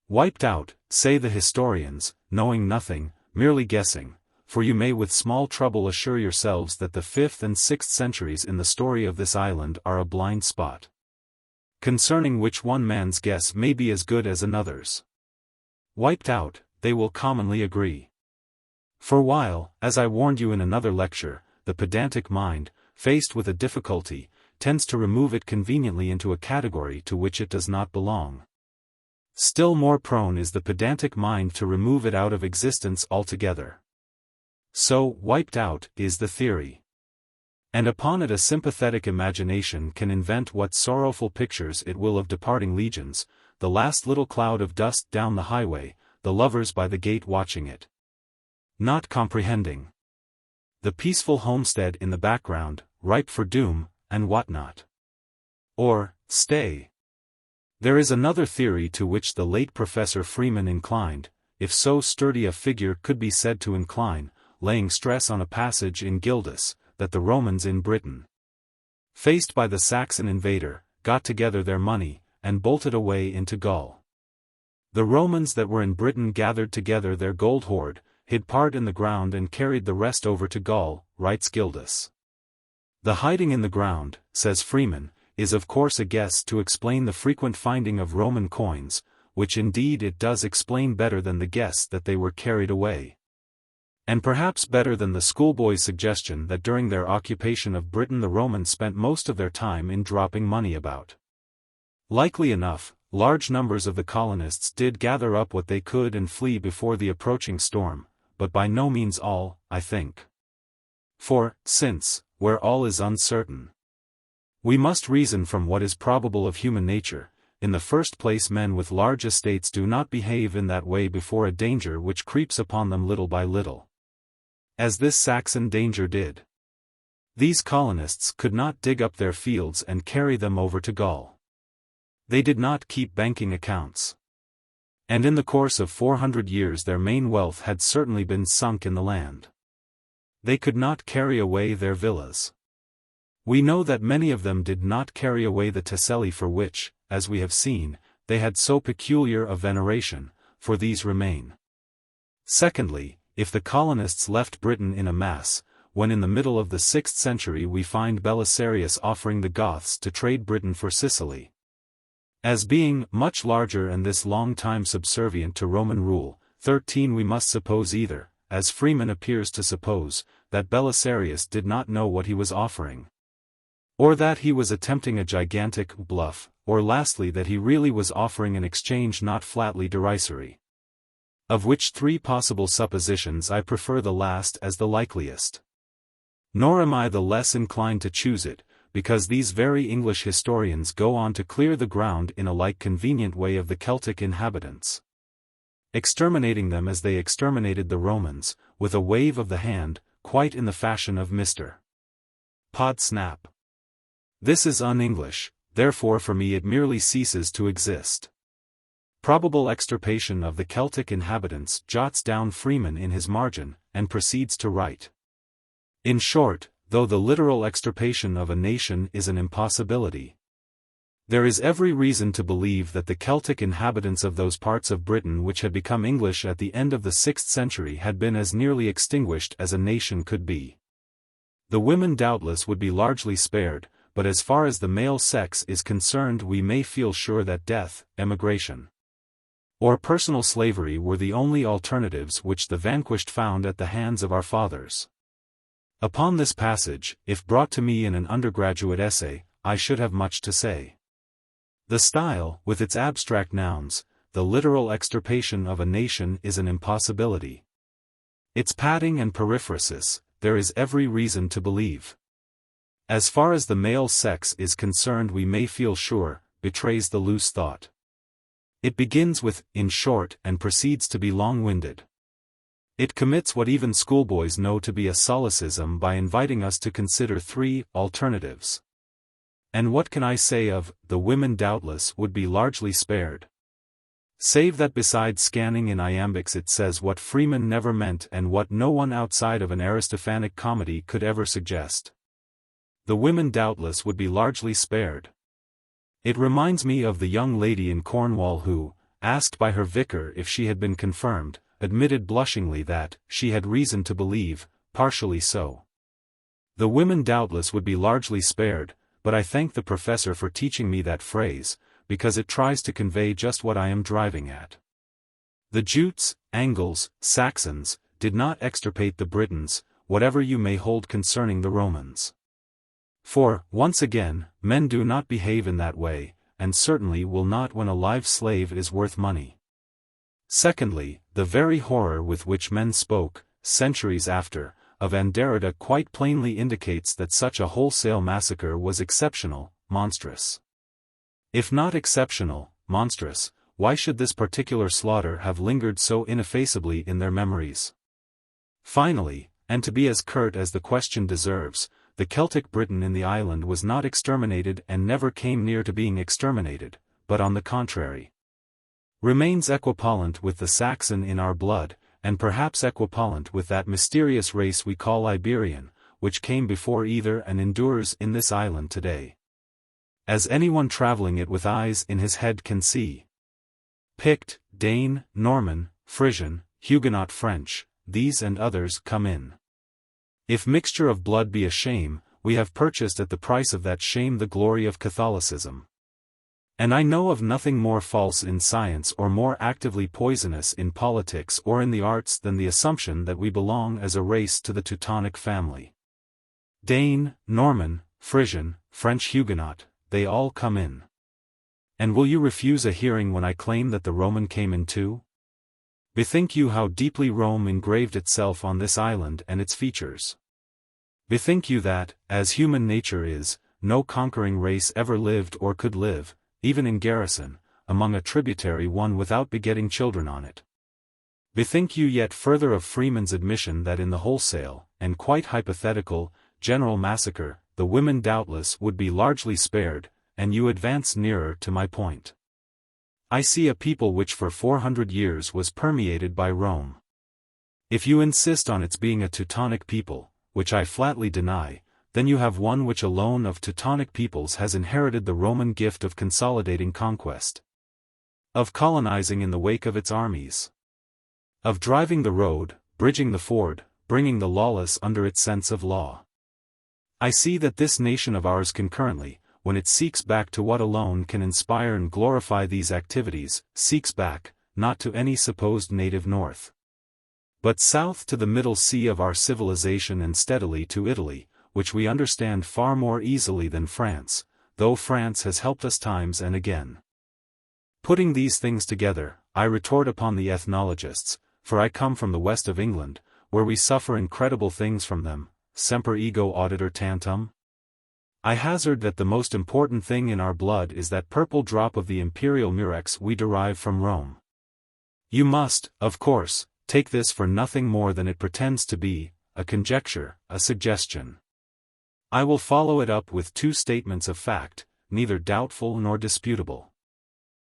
Speaker 1: Wiped out, say the historians, knowing nothing, merely guessing, for you may with small trouble assure yourselves that the 5th and 6th centuries in the story of this island are a blind spot, concerning which one man's guess may be as good as another's. Wiped out, they will commonly agree. For while, as I warned you in another lecture, the pedantic mind, faced with a difficulty, tends to remove it conveniently into a category to which it does not belong, still more prone is the pedantic mind to remove it out of existence altogether. So, wiped out, is the theory. And upon it a sympathetic imagination can invent what sorrowful pictures it will of departing legions, the last little cloud of dust down the highway, the lovers by the gate watching it, not comprehending, the peaceful homestead in the background, ripe for doom, and what not. Or, stay. There is another theory to which the late Professor Freeman inclined, if so sturdy a figure could be said to incline, laying stress on a passage in Gildas, that the Romans in Britain, faced by the Saxon invader, got together their money, and bolted away into Gaul. The Romans that were in Britain gathered together their gold hoard, hid part in the ground and carried the rest over to Gaul, writes Gildas. The hiding in the ground, says Freeman, is of course a guess to explain the frequent finding of Roman coins, which indeed it does explain better than the guess that they were carried away. And perhaps better than the schoolboy's suggestion that during their occupation of Britain the Romans spent most of their time in dropping money about. Likely enough, large numbers of the colonists did gather up what they could and flee before the approaching storm, but by no means all, I think. For, since, where all is uncertain, we must reason from what is probable of human nature, in the first place men with large estates do not behave in that way before a danger which creeps upon them little by little, as this Saxon danger did. These colonists could not dig up their fields and carry them over to Gaul. They did not keep banking accounts. And in the course of 400 years their main wealth had certainly been sunk in the land. They could not carry away their villas. We know that many of them did not carry away the Tesselli for which, as we have seen, they had so peculiar a veneration, for these remain. Secondly, if the colonists left Britain in a mass, when in the middle of the 6th century we find Belisarius offering the Goths to trade Britain for Sicily, As being much larger and this long time subservient to Roman rule. 13 We must suppose either, as Freeman appears to suppose, that Belisarius did not know what he was offering, or that he was attempting a gigantic bluff, or lastly that he really was offering an exchange not flatly derisory. Of which 3 possible suppositions I prefer the last as the likeliest. Nor am I the less inclined to choose it, because these very English historians go on to clear the ground in a like convenient way of the Celtic inhabitants, exterminating them as they exterminated the Romans, with a wave of the hand, quite in the fashion of Mr. Podsnap. This is un-English, therefore for me it merely ceases to exist. Probable extirpation of the Celtic inhabitants jots down Freeman in his margin, and proceeds to write. In short, though the literal extirpation of a nation is an impossibility, there is every reason to believe that the Celtic inhabitants of those parts of Britain which had become English at the end of the 6th century had been as nearly extinguished as a nation could be. The women doubtless would be largely spared, but as far as the male sex is concerned we may feel sure that death, emigration, or personal slavery were the only alternatives which the vanquished found at the hands of our fathers. Upon this passage, if brought to me in an undergraduate essay, I should have much to say. The style, with its abstract nouns, the literal extirpation of a nation is an impossibility. Its padding and periphrasis, there is every reason to believe. As far as the male sex is concerned we may feel sure, betrays the loose thought. It begins with, in short, and proceeds to be long-winded. It commits what even schoolboys know to be a solecism by inviting us to consider 3 alternatives. And what can I say of, the women doubtless would be largely spared? Save that besides scanning in iambics it says what Freeman never meant and what no one outside of an Aristophanic comedy could ever suggest. The women doubtless would be largely spared. It reminds me of the young lady in Cornwall who, asked by her vicar if she had been confirmed, admitted blushingly that she had reason to believe, partially so. The women doubtless would be largely spared, but I thank the professor for teaching me that phrase, because it tries to convey just what I am driving at. The Jutes, Angles, Saxons, did not extirpate the Britons, whatever you may hold concerning the Romans. For, once again, men do not behave in that way, and certainly will not when a live slave is worth money. Secondly, the very horror with which men spoke, centuries after, of Anderida quite plainly indicates that such a wholesale massacre was exceptional, monstrous. If not exceptional, monstrous, why should this particular slaughter have lingered so ineffaceably in their memories? Finally, and to be as curt as the question deserves, the Celtic Briton in the island was not exterminated and never came near to being exterminated, but on the contrary, remains equipollent with the Saxon in our blood, and perhaps equipollent with that mysterious race we call Iberian, which came before either and endures in this island today. As anyone traveling it with eyes in his head can see. Pict, Dane, Norman, Frisian, Huguenot French, these and others come in. If mixture of blood be a shame, we have purchased at the price of that shame the glory of Catholicism. And I know of nothing more false in science or more actively poisonous in politics or in the arts than the assumption that we belong as a race to the Teutonic family. Dane, Norman, Frisian, French Huguenot, they all come in. And will you refuse a hearing when I claim that the Roman came in too? Bethink you how deeply Rome engraved itself on this island and its features. Bethink you that, as human nature is, no conquering race ever lived or could live, even in garrison, among a tributary one without begetting children on it. Bethink you yet further of Freeman's admission that in the wholesale, and quite hypothetical, general massacre, the women doubtless would be largely spared, and you advance nearer to my point. I see a people which for 400 years was permeated by Rome. If you insist on its being a Teutonic people, which I flatly deny, then you have one which alone of Teutonic peoples has inherited the Roman gift of consolidating conquest, of colonizing in the wake of its armies, of driving the road, bridging the ford, bringing the lawless under its sense of law. I see that this nation of ours concurrently, when it seeks back to what alone can inspire and glorify these activities, seeks back, not to any supposed native north, but south to the middle sea of our civilization and steadily to Italy, which we understand far more easily than France, though France has helped us times and again. Putting these things together, I retort upon the ethnologists, for I come from the west of England, where we suffer incredible things from them, semper ego auditor tantum. I hazard that the most important thing in our blood is that purple drop of the imperial murex we derive from Rome. You must, of course, take this for nothing more than it pretends to be, a conjecture, a suggestion. I will follow it up with two statements of fact, neither doubtful nor disputable.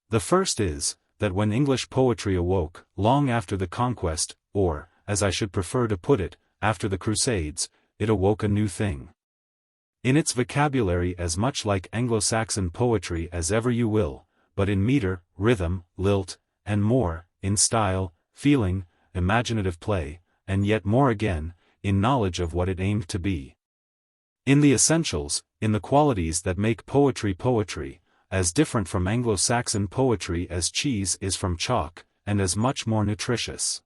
Speaker 1: The first is, that when English poetry awoke, long after the conquest, or, as I should prefer to put it, after the Crusades, it awoke a new thing. In its vocabulary as much like Anglo-Saxon poetry as ever you will, but in meter, rhythm, lilt, and more, in style, feeling, imaginative play, and yet more again, in knowledge of what it aimed to be. In the essentials, in the qualities that make poetry poetry, as different from Anglo-Saxon poetry as cheese is from chalk, and as much more nutritious.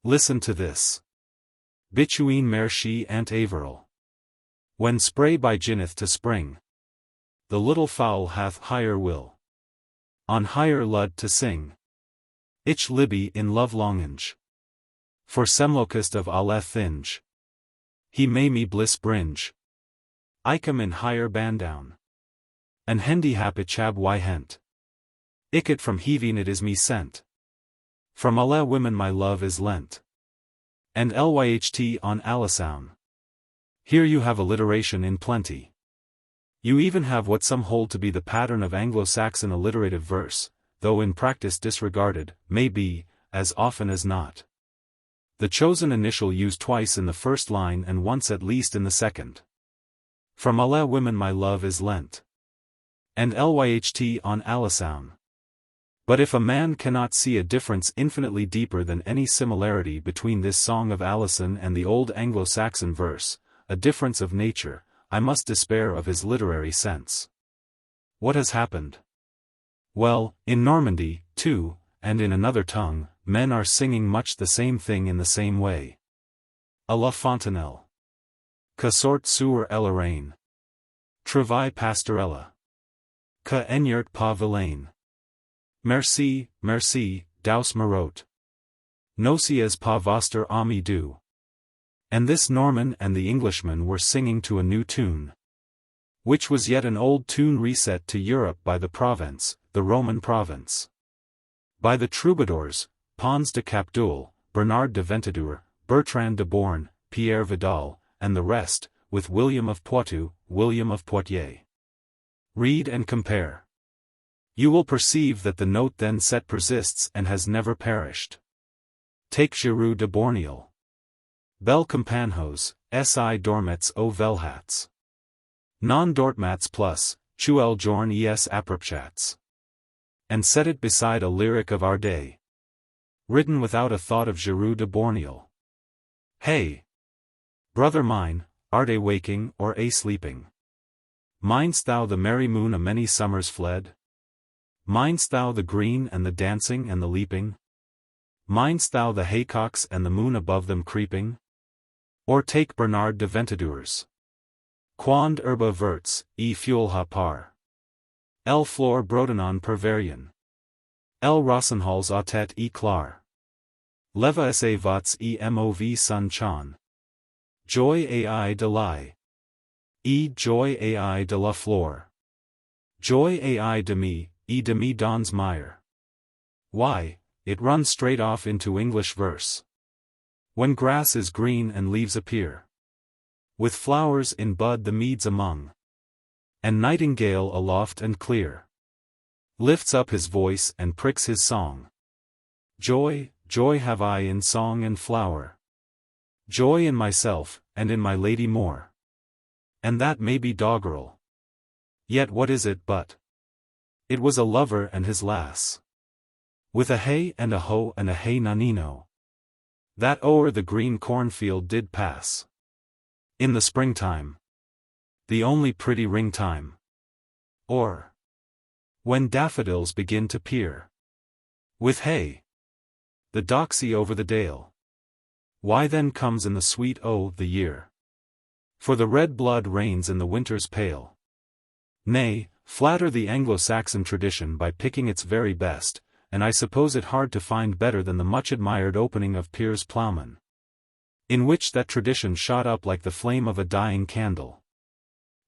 Speaker 1: Listen to this. Bituine merci ant Averill. When spray by ginneth to spring, the little fowl hath higher will on higher lud to sing. Ich Libby in love longing, for semlocust of Aleph thinge. He may me bliss bringe. Icum in higher bandown. And hendi hapit chab y hent. Icket from heaving it is me sent. From alle women my love is lent. And lyht on Alisown. Here you have alliteration in plenty. You even have what some hold to be the pattern of Anglo-Saxon alliterative verse, though in practice disregarded, may be, as often as not. The chosen initial used twice in the first line and once at least in the second. From alle women my love is lent. And lyht on Alisown. But if a man cannot see a difference infinitely deeper than any similarity between this song of Alison and the old Anglo-Saxon verse, a difference of nature, I must despair of his literary sense. What has happened? Well, in Normandy, too, and in another tongue, men are singing much the same thing in the same way. A la Fontanelle. Que sort sur Elleraine. Travail pastorella. Que enyert pas vilain. Merci, merci, daus marot. Nocias pas vostre ami du. And this Norman and the Englishman were singing to a new tune, which was yet an old tune reset to Europe by the Provence, the Roman province. By the troubadours, Pons de Capdul, Bernard de Ventadour, Bertrand de Born, Pierre Vidal, and the rest, with William of Poitou, William of Poitiers. Read and compare. You will perceive that the note then set persists and has never perished. Take Giroux de Borneal. Bel campanhos, si dormets o velhats. Non dortmats plus, chuel jorn es apropchats. And set it beside a lyric of our day. Written without a thought of Giroux de Borneal. Hey! Brother mine, art a waking or a sleeping? Mind'st thou the merry moon a many summers fled? Mind'st thou the green and the dancing and the leaping? Mind'st thou the haycocks and the moon above them creeping? Or take Bernard de Ventadour's Quand herba verts, e fuelha par. El flor brodenon perverian. El Rosenhals autet e clar. Leva sa vots e mov sun chan. Joy ai de lie. E joy ai de la flor. Joy ai de me, e de me dons mire. Why, it runs straight off into English verse. When grass is green and leaves appear. With flowers in bud the meads among. And nightingale aloft and clear. Lifts up his voice and pricks his song. Joy, joy have I in song and flower. Joy in myself, and in my lady more. And that may be doggerel. Yet what is it but? It was a lover and his lass. With a hey and a ho and a hey nanino. That o'er the green cornfield did pass. In the springtime. The only pretty ring time. Or when daffodils begin to peer with hay, the doxy over the dale. Why then comes in the sweet the year. For the red blood reigns in the winter's pale. Nay, flatter the Anglo-Saxon tradition by picking its very best, and I suppose it hard to find better than the much-admired opening of Piers Plowman, in which that tradition shot up like the flame of a dying candle.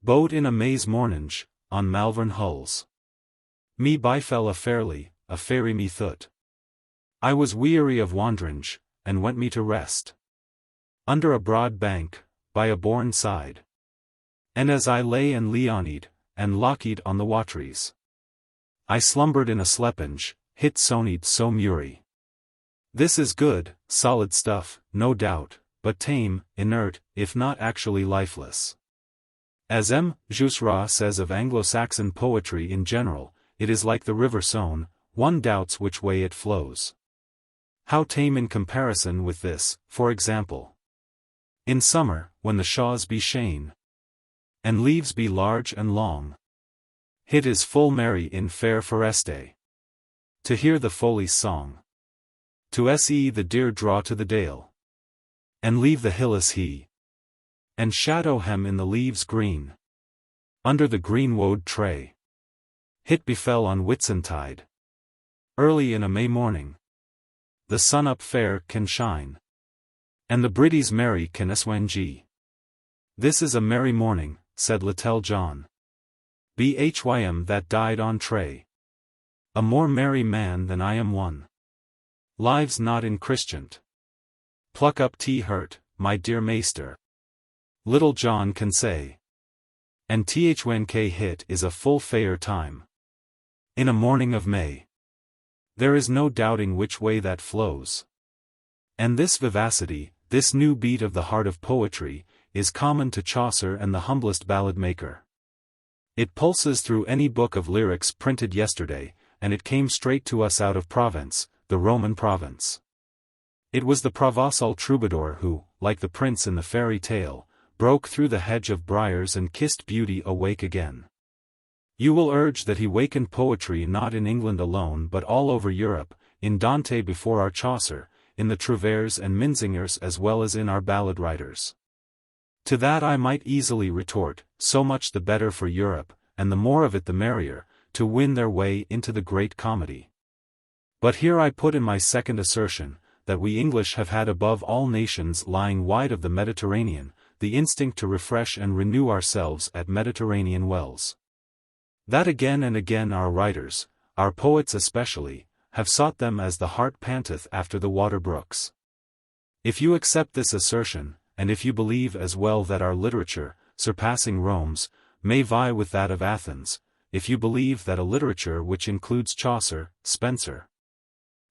Speaker 1: Bode in a May's morninge, on Malvern hulls. Me befell a fairy me thut. I was weary of wandringe, and went me to rest under a broad bank, by a bourne side. And as I lay and leonied, and lochied on the wateries, I slumbered in a slepinge, hit sonied so mury. This is good, solid stuff, no doubt, but tame, inert, if not actually lifeless. As M. Jusserand says of Anglo-Saxon poetry in general, it is like the river Saône, one doubts which way it flows. How tame in comparison with this, for example. In summer, when the shaws be shane, and leaves be large and long, it is full merry in fair foreste, to hear the folie's song. To se the deer draw to the dale, and leave the hillis he, and shadow hem in the leaves green, under the green-woad tray. Hit befell on Whitsuntide, early in a May morning. The sun up fair can shine, and the briddies merry can swng. This is a merry morning, said Little John Bhym that died on Tray. A more merry man than I am one. Lives not in Christiant. Pluck up tea hurt, my dear maester. Little John can say. And thwnk hit is a full fair time. In a morning of May. There is no doubting which way that flows. And this vivacity, this new beat of the heart of poetry, is common to Chaucer and the humblest ballad maker. It pulses through any book of lyrics printed yesterday, and it came straight to us out of Provence, the Roman province. It was the Provençal troubadour who, like the prince in the fairy tale, broke through the hedge of briars and kissed beauty awake again. You will urge that he wakened poetry not in England alone but all over Europe, in Dante before our Chaucer, in the Trouvères and Minzingers as well as in our ballad writers. To that I might easily retort, so much the better for Europe, and the more of it the merrier, to win their way into the great comedy. But here I put in my second assertion, that we English have had above all nations lying wide of the Mediterranean, the instinct to refresh and renew ourselves at Mediterranean wells. That again and again our writers, our poets especially, have sought them as the hart panteth after the water brooks. If you accept this assertion, and if you believe as well that our literature, surpassing Rome's, may vie with that of Athens, if you believe that a literature which includes Chaucer, Spenser,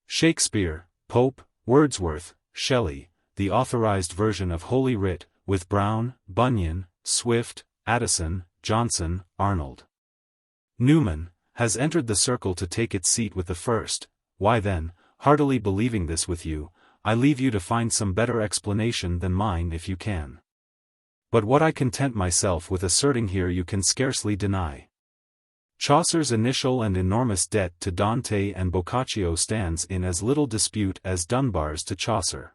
Speaker 1: Shakespeare, Pope, Wordsworth, Shelley, the authorized version of Holy Writ, with Browne, Bunyan, Swift, Addison, Johnson, Arnold, Newman, has entered the circle to take its seat with the first, why then, heartily believing this with you, I leave you to find some better explanation than mine if you can. But what I content myself with asserting here you can scarcely deny. Chaucer's initial and enormous debt to Dante and Boccaccio stands in as little dispute as Dunbar's to Chaucer.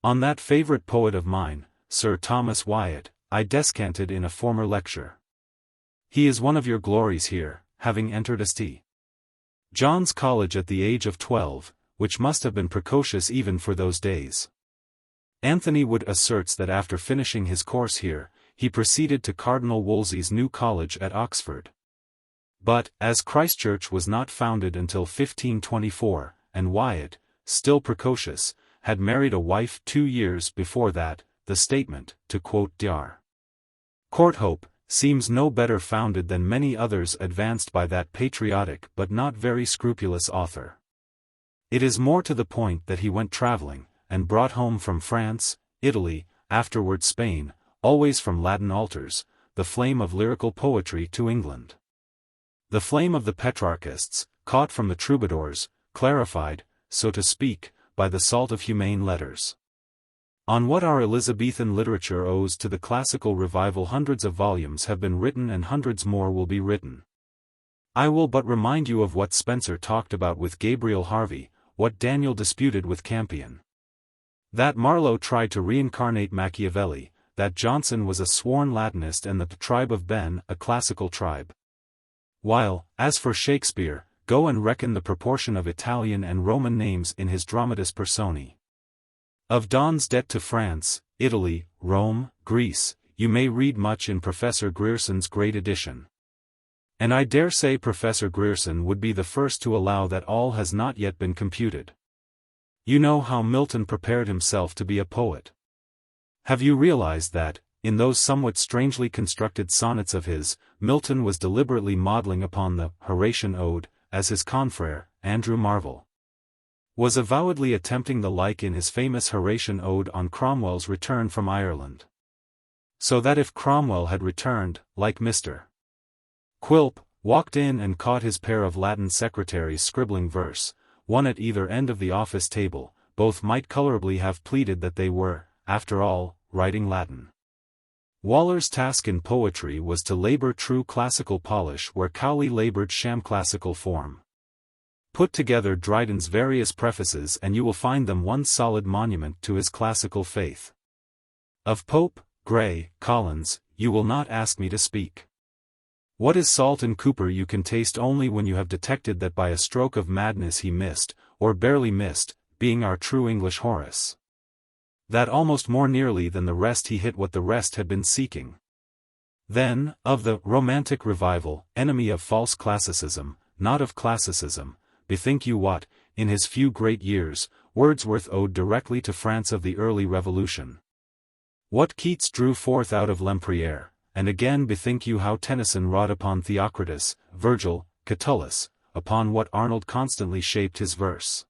Speaker 1: On that favorite poet of mine, Sir Thomas Wyatt, I descanted in a former lecture. He is one of your glories here, having entered St. John's College at the age of 12, which must have been precocious even for those days. Anthony Wood asserts that after finishing his course here, he proceeded to Cardinal Wolsey's new college at Oxford. But, as Christchurch was not founded until 1524, and Wyatt, still precocious, had married a wife 2 years before that, the statement, to quote Dr. Courthope, seems no better founded than many others advanced by that patriotic but not very scrupulous author. It is more to the point that he went traveling, and brought home from France, Italy, afterward Spain, always from Latin altars, the flame of lyrical poetry to England. The flame of the Petrarchists, caught from the troubadours, clarified, so to speak, by the salt of humane letters. On what our Elizabethan literature owes to the classical revival hundreds of volumes have been written and hundreds more will be written. I will but remind you of what Spencer talked about with Gabriel Harvey, what Daniel disputed with Campion. That Marlowe tried to reincarnate Machiavelli, that Johnson was a sworn Latinist and that the tribe of Ben a classical tribe. While, as for Shakespeare, go and reckon the proportion of Italian and Roman names in his Dramatis Personae. Of Donne's debt to France, Italy, Rome, Greece, you may read much in Professor Grierson's great edition. And I dare say Professor Grierson would be the first to allow that all has not yet been computed. You know how Milton prepared himself to be a poet. Have you realized that, in those somewhat strangely constructed sonnets of his, Milton was deliberately modeling upon the Horatian Ode, as his confrère, Andrew Marvell, was avowedly attempting the like in his famous Horatian Ode on Cromwell's return from Ireland. So that if Cromwell had returned, like Mr. Quilp, walked in and caught his pair of Latin secretaries scribbling verse, one at either end of the office table, both might colorably have pleaded that they were, after all, writing Latin. Waller's task in poetry was to labor true classical polish where Cowley labored sham classical form. Put together Dryden's various prefaces and you will find them one solid monument to his classical faith. Of Pope, Gray, Collins, you will not ask me to speak. What is salt in Cooper you can taste only when you have detected that by a stroke of madness he missed, or barely missed, being our true English Horace. That almost more nearly than the rest he hit what the rest had been seeking. Then, of the Romantic Revival, enemy of false classicism, not of classicism, bethink you what, in his few great years, Wordsworth owed directly to France of the early Revolution. What Keats drew forth out of Lempriere, and again bethink you how Tennyson wrought upon Theocritus, Virgil, Catullus, upon what Arnold constantly shaped his verse.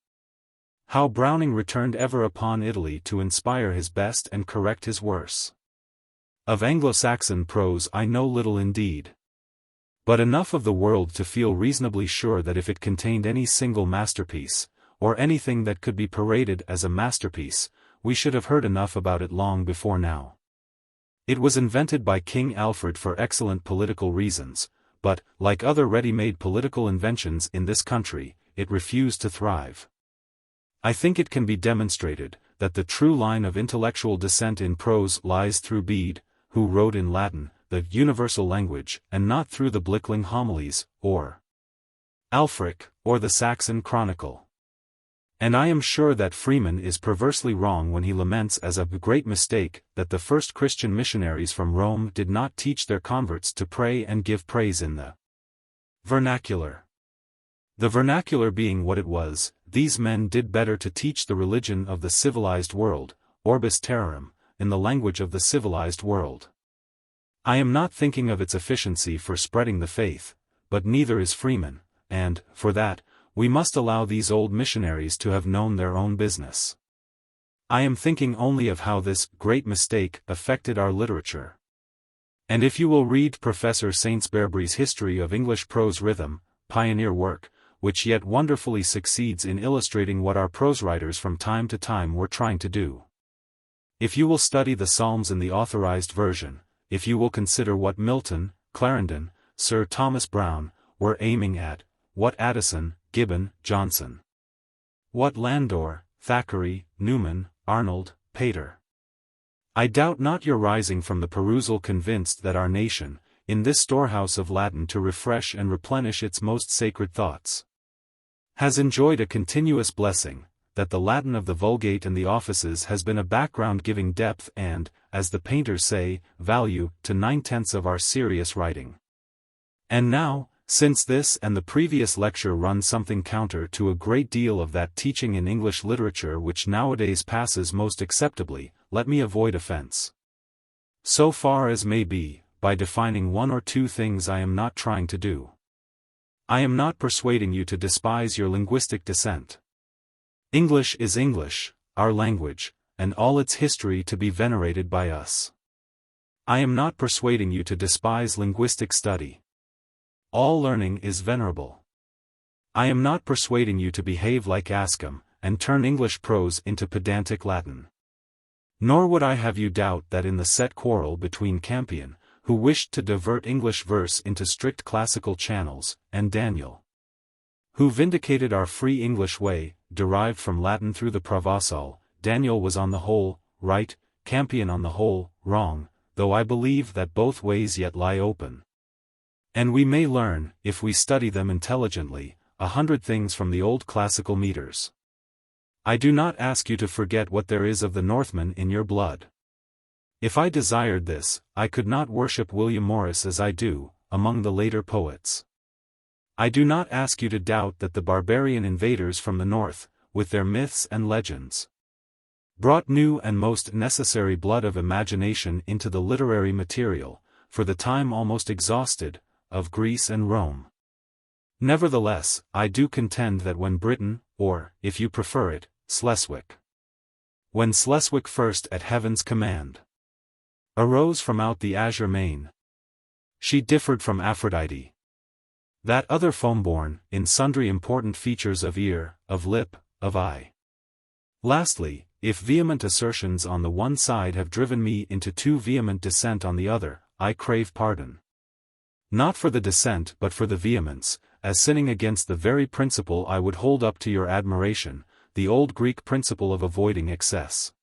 Speaker 1: How Browning returned ever upon Italy to inspire his best and correct his worse. Of Anglo-Saxon prose I know little indeed. But enough of the world to feel reasonably sure that if it contained any single masterpiece, or anything that could be paraded as a masterpiece, we should have heard enough about it long before now. It was invented by King Alfred for excellent political reasons, but, like other ready-made political inventions in this country, it refused to thrive. I think it can be demonstrated, that the true line of intellectual descent in prose lies through Bede, who wrote in Latin, the universal language, and not through the Blickling homilies, or Alfric, or the Saxon Chronicle. And I am sure that Freeman is perversely wrong when he laments as a great mistake that the first Christian missionaries from Rome did not teach their converts to pray and give praise in the vernacular. The vernacular being what it was, these men did better to teach the religion of the civilized world, orbis terrarum, in the language of the civilized world. I am not thinking of its efficiency for spreading the faith, but neither is Freeman, and, for that, we must allow these old missionaries to have known their own business. I am thinking only of how this great mistake affected our literature. And if you will read Professor Saintsbury's History of English Prose Rhythm, pioneer work, which yet wonderfully succeeds in illustrating what our prose writers from time to time were trying to do. If you will study the Psalms in the authorized version, if you will consider what Milton, Clarendon, Sir Thomas Browne, were aiming at, what Addison, Gibbon, Johnson, what Landor, Thackeray, Newman, Arnold, Pater. I doubt not your rising from the perusal convinced that our nation, in this storehouse of Latin to refresh and replenish its most sacred thoughts, has enjoyed a continuous blessing, that the Latin of the Vulgate and the offices has been a background giving depth and, as the painters say, value, to 9/10 of our serious writing. And now, since this and the previous lecture run something counter to a great deal of that teaching in English literature which nowadays passes most acceptably, let me avoid offense, so far as may be, by defining one or two things I am not trying to do. I am not persuading you to despise your linguistic descent. English is English, our language, and all its history to be venerated by us. I am not persuading you to despise linguistic study. All learning is venerable. I am not persuading you to behave like Ascom, and turn English prose into pedantic Latin. Nor would I have you doubt that in the set quarrel between Campion, who wished to divert English verse into strict classical channels, and Daniel, who vindicated our free English way, derived from Latin through the Provençal. Daniel was on the whole, right, Campion on the whole, wrong, though I believe that both ways yet lie open. And we may learn, if we study them intelligently, 100 things from the old classical meters. I do not ask you to forget what there is of the Northman in your blood. If I desired this, I could not worship William Morris as I do, among the later poets. I do not ask you to doubt that the barbarian invaders from the north, with their myths and legends, brought new and most necessary blood of imagination into the literary material, for the time almost exhausted, of Greece and Rome. Nevertheless, I do contend that when Britain, or, if you prefer it, Schleswig, when Schleswig first at heaven's command arose from out the azure main, she differed from Aphrodite, that other foam-born, in sundry important features of ear, of lip, of eye. Lastly, if vehement assertions on the one side have driven me into too vehement dissent on the other, I crave pardon. Not for the dissent but for the vehemence, as sinning against the very principle I would hold up to your admiration, the old Greek principle of avoiding excess.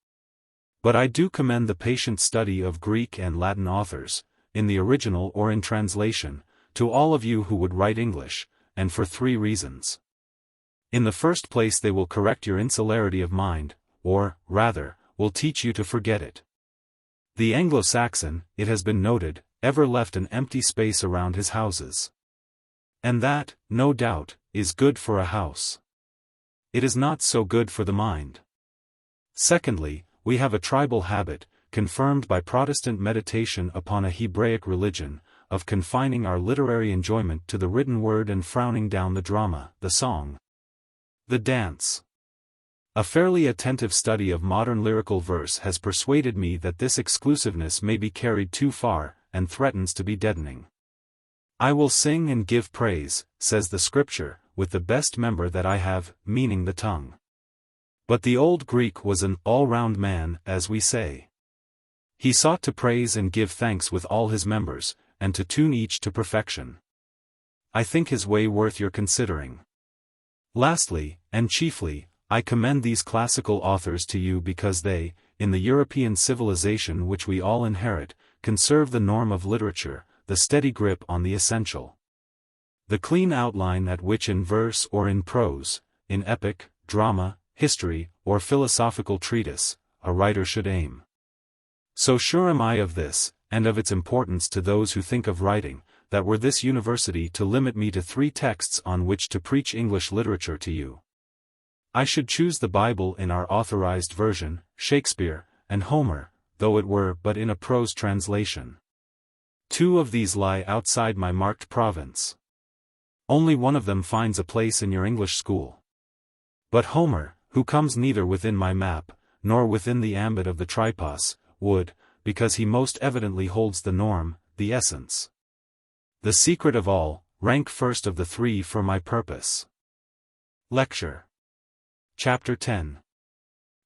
Speaker 1: But I do commend the patient study of Greek and Latin authors, in the original or in translation, to all of you who would write English, and for 3 reasons. In the first place, they will correct your insularity of mind, or, rather, will teach you to forget it. The Anglo-Saxon, it has been noted, ever left an empty space around his houses. And that, no doubt, is good for a house. It is not so good for the mind. Secondly, we have a tribal habit, confirmed by Protestant meditation upon a Hebraic religion, of confining our literary enjoyment to the written word and frowning down the drama, the song, the dance. A fairly attentive study of modern lyrical verse has persuaded me that this exclusiveness may be carried too far, and threatens to be deadening. I will sing and give praise, says the Scripture, with the best member that I have, meaning the tongue. But the old Greek was an all-round man, as we say. He sought to praise and give thanks with all his members, and to tune each to perfection. I think his way worth your considering. Lastly, and chiefly, I commend these classical authors to you because they, in the European civilization which we all inherit, conserve the norm of literature, the steady grip on the essential, the clean outline at which in verse or in prose, in epic, drama, history, or philosophical treatise, a writer should aim. So sure am I of this, and of its importance to those who think of writing, that were this university to limit me to 3 texts on which to preach English literature to you, I should choose the Bible in our authorized version, Shakespeare, and Homer, though it were but in a prose translation. 2 of these lie outside my marked province. Only one of them finds a place in your English school. But Homer, who comes neither within my map, nor within the ambit of the tripos, would, because he most evidently holds the norm, the essence, the secret of all, rank first of the 3 for my purpose. Lecture. Chapter 10.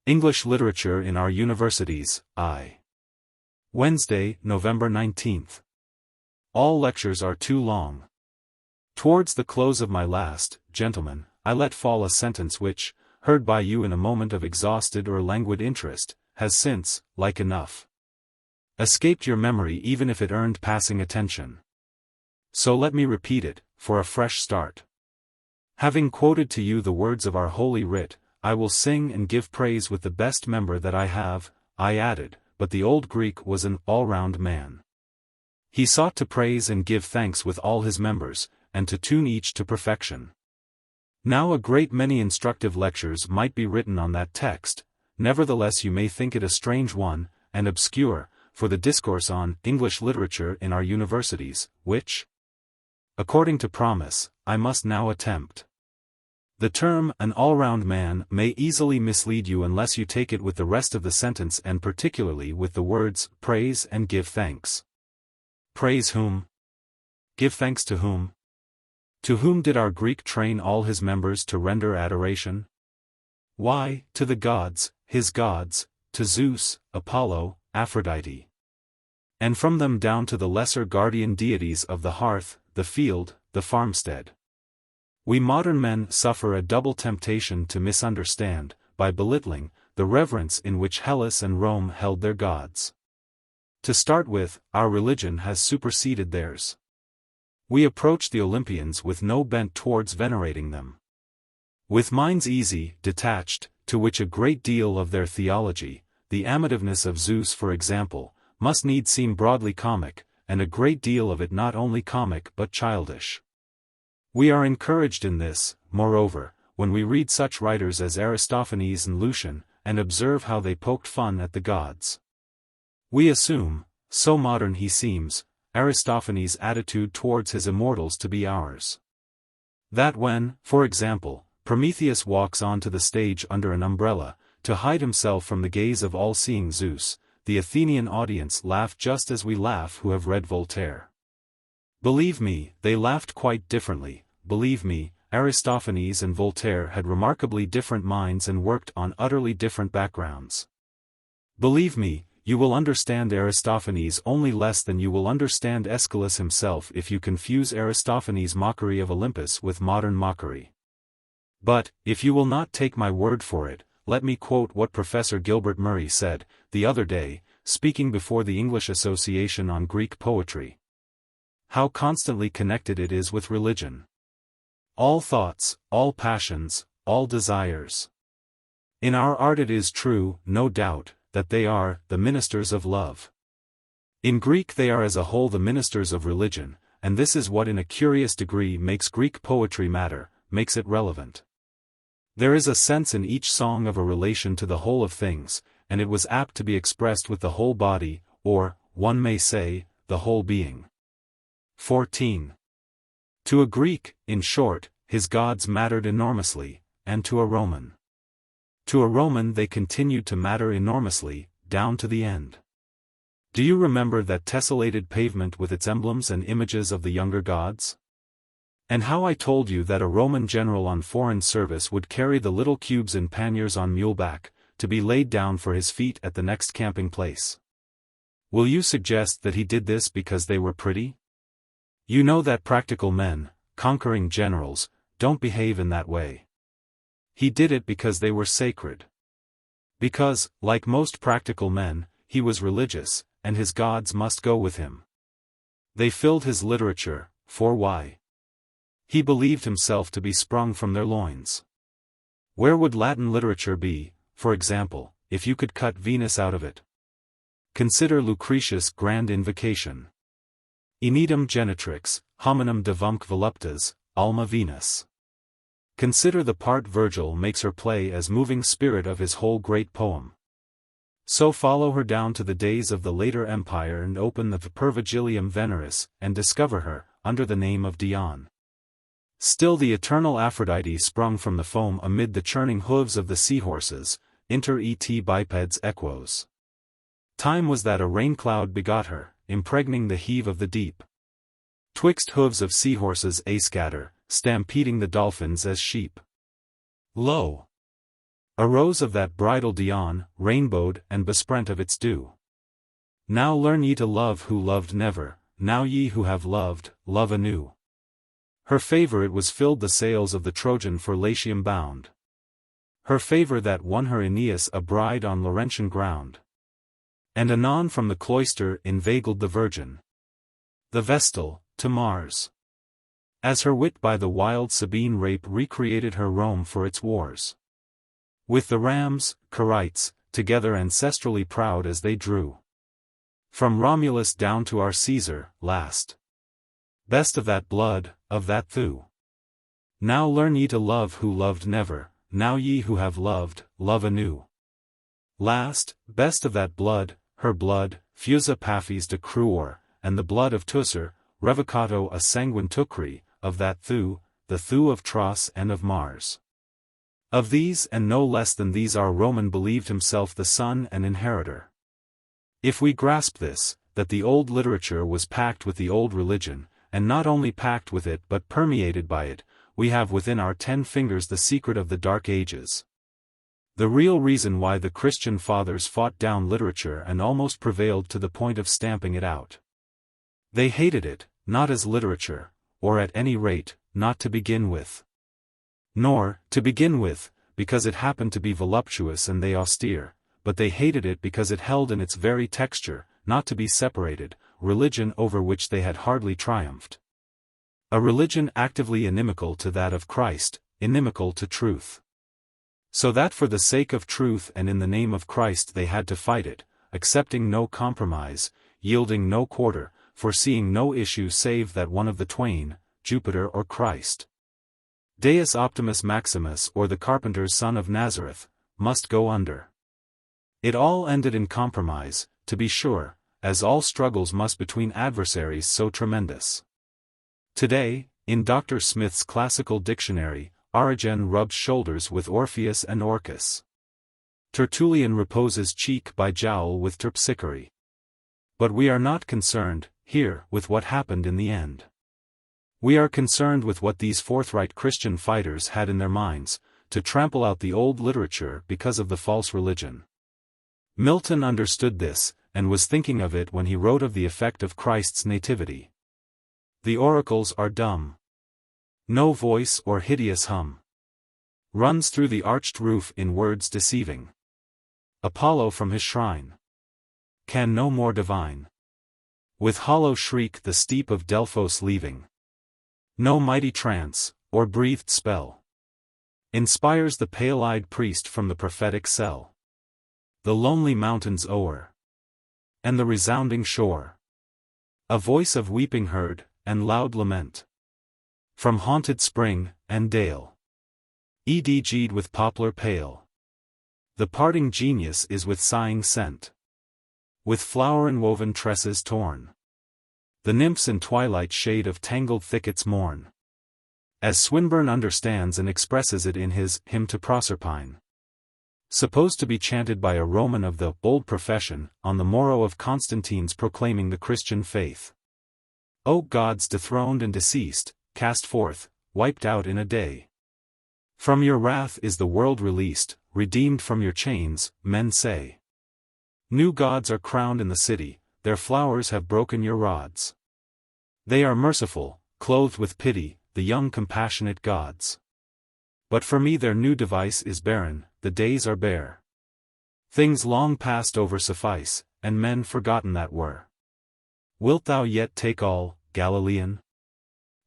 Speaker 1: English Literature in Our Universities, I. Wednesday, November 19th. All lectures are too long. Towards the close of my last, gentlemen, I let fall a sentence which, heard by you in a moment of exhausted or languid interest, has since, like enough, escaped your memory even if it earned passing attention. So let me repeat it, for a fresh start. Having quoted to you the words of our Holy Writ, I will sing and give praise with the best member that I have, I added, but the old Greek was an all-round man. He sought to praise and give thanks with all his members, and to tune each to perfection. Now a great many instructive lectures might be written on that text, nevertheless you may think it a strange one, and obscure, for the discourse on English literature in our universities, which, according to promise, I must now attempt. The term, an all-round man, may easily mislead you unless you take it with the rest of the sentence and particularly with the words, praise and give thanks. Praise whom? Give thanks to whom? To whom did our Greek train all his members to render adoration? Why, to the gods, his gods, to Zeus, Apollo, Aphrodite. And from them down to the lesser guardian deities of the hearth, the field, the farmstead. We modern men suffer a double temptation to misunderstand, by belittling, the reverence in which Hellas and Rome held their gods. To start with, our religion has superseded theirs. We approach the Olympians with no bent towards venerating them. With minds easy, detached, to which a great deal of their theology, the amativeness of Zeus for example, must needs seem broadly comic, and a great deal of it not only comic but childish. We are encouraged in this, moreover, when we read such writers as Aristophanes and Lucian, and observe how they poked fun at the gods. We assume, so modern he seems, Aristophanes' attitude towards his immortals to be ours. That when, for example, Prometheus walks onto the stage under an umbrella, to hide himself from the gaze of all-seeing Zeus, the Athenian audience laugh just as we laugh who have read Voltaire. Believe me, they laughed quite differently. Believe me, Aristophanes and Voltaire had remarkably different minds and worked on utterly different backgrounds. Believe me, you will understand Aristophanes only less than you will understand Aeschylus himself if you confuse Aristophanes' mockery of Olympus with modern mockery. But, if you will not take my word for it, let me quote what Professor Gilbert Murray said, the other day, speaking before the English Association on Greek Poetry. How constantly connected it is with religion. All thoughts, all passions, all desires. In our art it is true, no doubt, that they are the ministers of love. In Greek they are as a whole the ministers of religion, and this is what in a curious degree makes Greek poetry matter, makes it relevant. There is a sense in each song of a relation to the whole of things, and it was apt to be expressed with the whole body, or, one may say, the whole being. 14. To a Greek, in short, his gods mattered enormously, and to a Roman. To a Roman they continued to matter enormously, down to the end. Do you remember that tessellated pavement with its emblems and images of the younger gods? And how I told you that a Roman general on foreign service would carry the little cubes in panniers on muleback, to be laid down for his feet at the next camping place? Will you suggest that he did this because they were pretty? You know that practical men, conquering generals, don't behave in that way. He did it because they were sacred. Because, like most practical men, he was religious, and his gods must go with him. They filled his literature, for why? He believed himself to be sprung from their loins. Where would Latin literature be, for example, if you could cut Venus out of it? Consider Lucretius' grand invocation. Inedum genitrix, hominum devumque voluptas, alma Venus. Consider the part Virgil makes her play as moving spirit of his whole great poem. So follow her down to the days of the later empire and open the Pervigilium Veneris, and discover her, under the name of Dion. Still the eternal Aphrodite sprung from the foam amid the churning hooves of the seahorses, inter et bipeds equos. Time was that a rain-cloud begot her, impregning the heave of the deep. Twixt hooves of seahorses a scatter, stampeding the dolphins as sheep. Lo! Arose of that bridal Dion, rainbowed and besprent of its dew. Now learn ye to love who loved never, now ye who have loved, love anew. Her favor it was filled the sails of the Trojan for Latium bound. Her favor that won her Aeneas a bride on Laurentian ground. And anon from the cloister inveigled the virgin, the Vestal, to Mars. As her wit by the wild Sabine rape recreated her Rome for its wars. With the rams, Carites, together ancestrally proud as they drew. From Romulus down to our Caesar, last. Best of that blood, of that thew. Now learn ye to love who loved never, now ye who have loved, love anew. Last, best of that blood, her blood, fusa Paphes de cruor, and the blood of Teucer, revocato a sanguine tucri, of that thew, the thew of Tros and of Mars. Of these and no less than these our Roman believed himself the son and inheritor. If we grasp this, that the old literature was packed with the old religion, and not only packed with it but permeated by it, we have within our 10 fingers the secret of the Dark Ages. The real reason why the Christian fathers fought down literature and almost prevailed to the point of stamping it out. They hated it, not as literature, or at any rate, not to begin with. Nor, to begin with, because it happened to be voluptuous and they austere, but they hated it because it held in its very texture, not to be separated, religion over which they had hardly triumphed. A religion actively inimical to that of Christ, inimical to truth. So that for the sake of truth and in the name of Christ they had to fight it, accepting no compromise, yielding no quarter, foreseeing no issue save that one of the twain, Jupiter or Christ, Deus Optimus Maximus or the carpenter's son of Nazareth, must go under. It all ended in compromise, to be sure, as all struggles must between adversaries so tremendous. Today, in Dr. Smith's classical dictionary, Origen rubs shoulders with Orpheus and Orcus. Tertullian reposes cheek by jowl with Terpsichore. But we are not concerned, here, with what happened in the end. We are concerned with what these forthright Christian fighters had in their minds, to trample out the old literature because of the false religion. Milton understood this, and was thinking of it when he wrote of the effect of Christ's nativity. The oracles are dumb. No voice or hideous hum runs through the arched roof in words deceiving. Apollo from his shrine can no more divine. With hollow shriek the steep of Delphos leaving. No mighty trance, or breathed spell, inspires the pale-eyed priest from the prophetic cell. The lonely mountains o'er, and the resounding shore. A voice of weeping heard, and loud lament. From haunted spring, and dale. Edg'd with poplar pale. The parting genius is with sighing sent. With flower-enwoven tresses torn. The nymphs in twilight shade of tangled thickets mourn. As Swinburne understands and expresses it in his Hymn to Proserpine. Supposed to be chanted by a Roman of the bold profession, on the morrow of Constantine's proclaiming the Christian faith. O gods dethroned and deceased, cast forth, wiped out in a day. From your wrath is the world released, redeemed from your chains, men say. New gods are crowned in the city, their flowers have broken your rods. They are merciful, clothed with pity, the young compassionate gods. But for me their new device is barren, the days are bare. Things long passed over suffice, and men forgotten that were. Wilt thou yet take all, Galilean?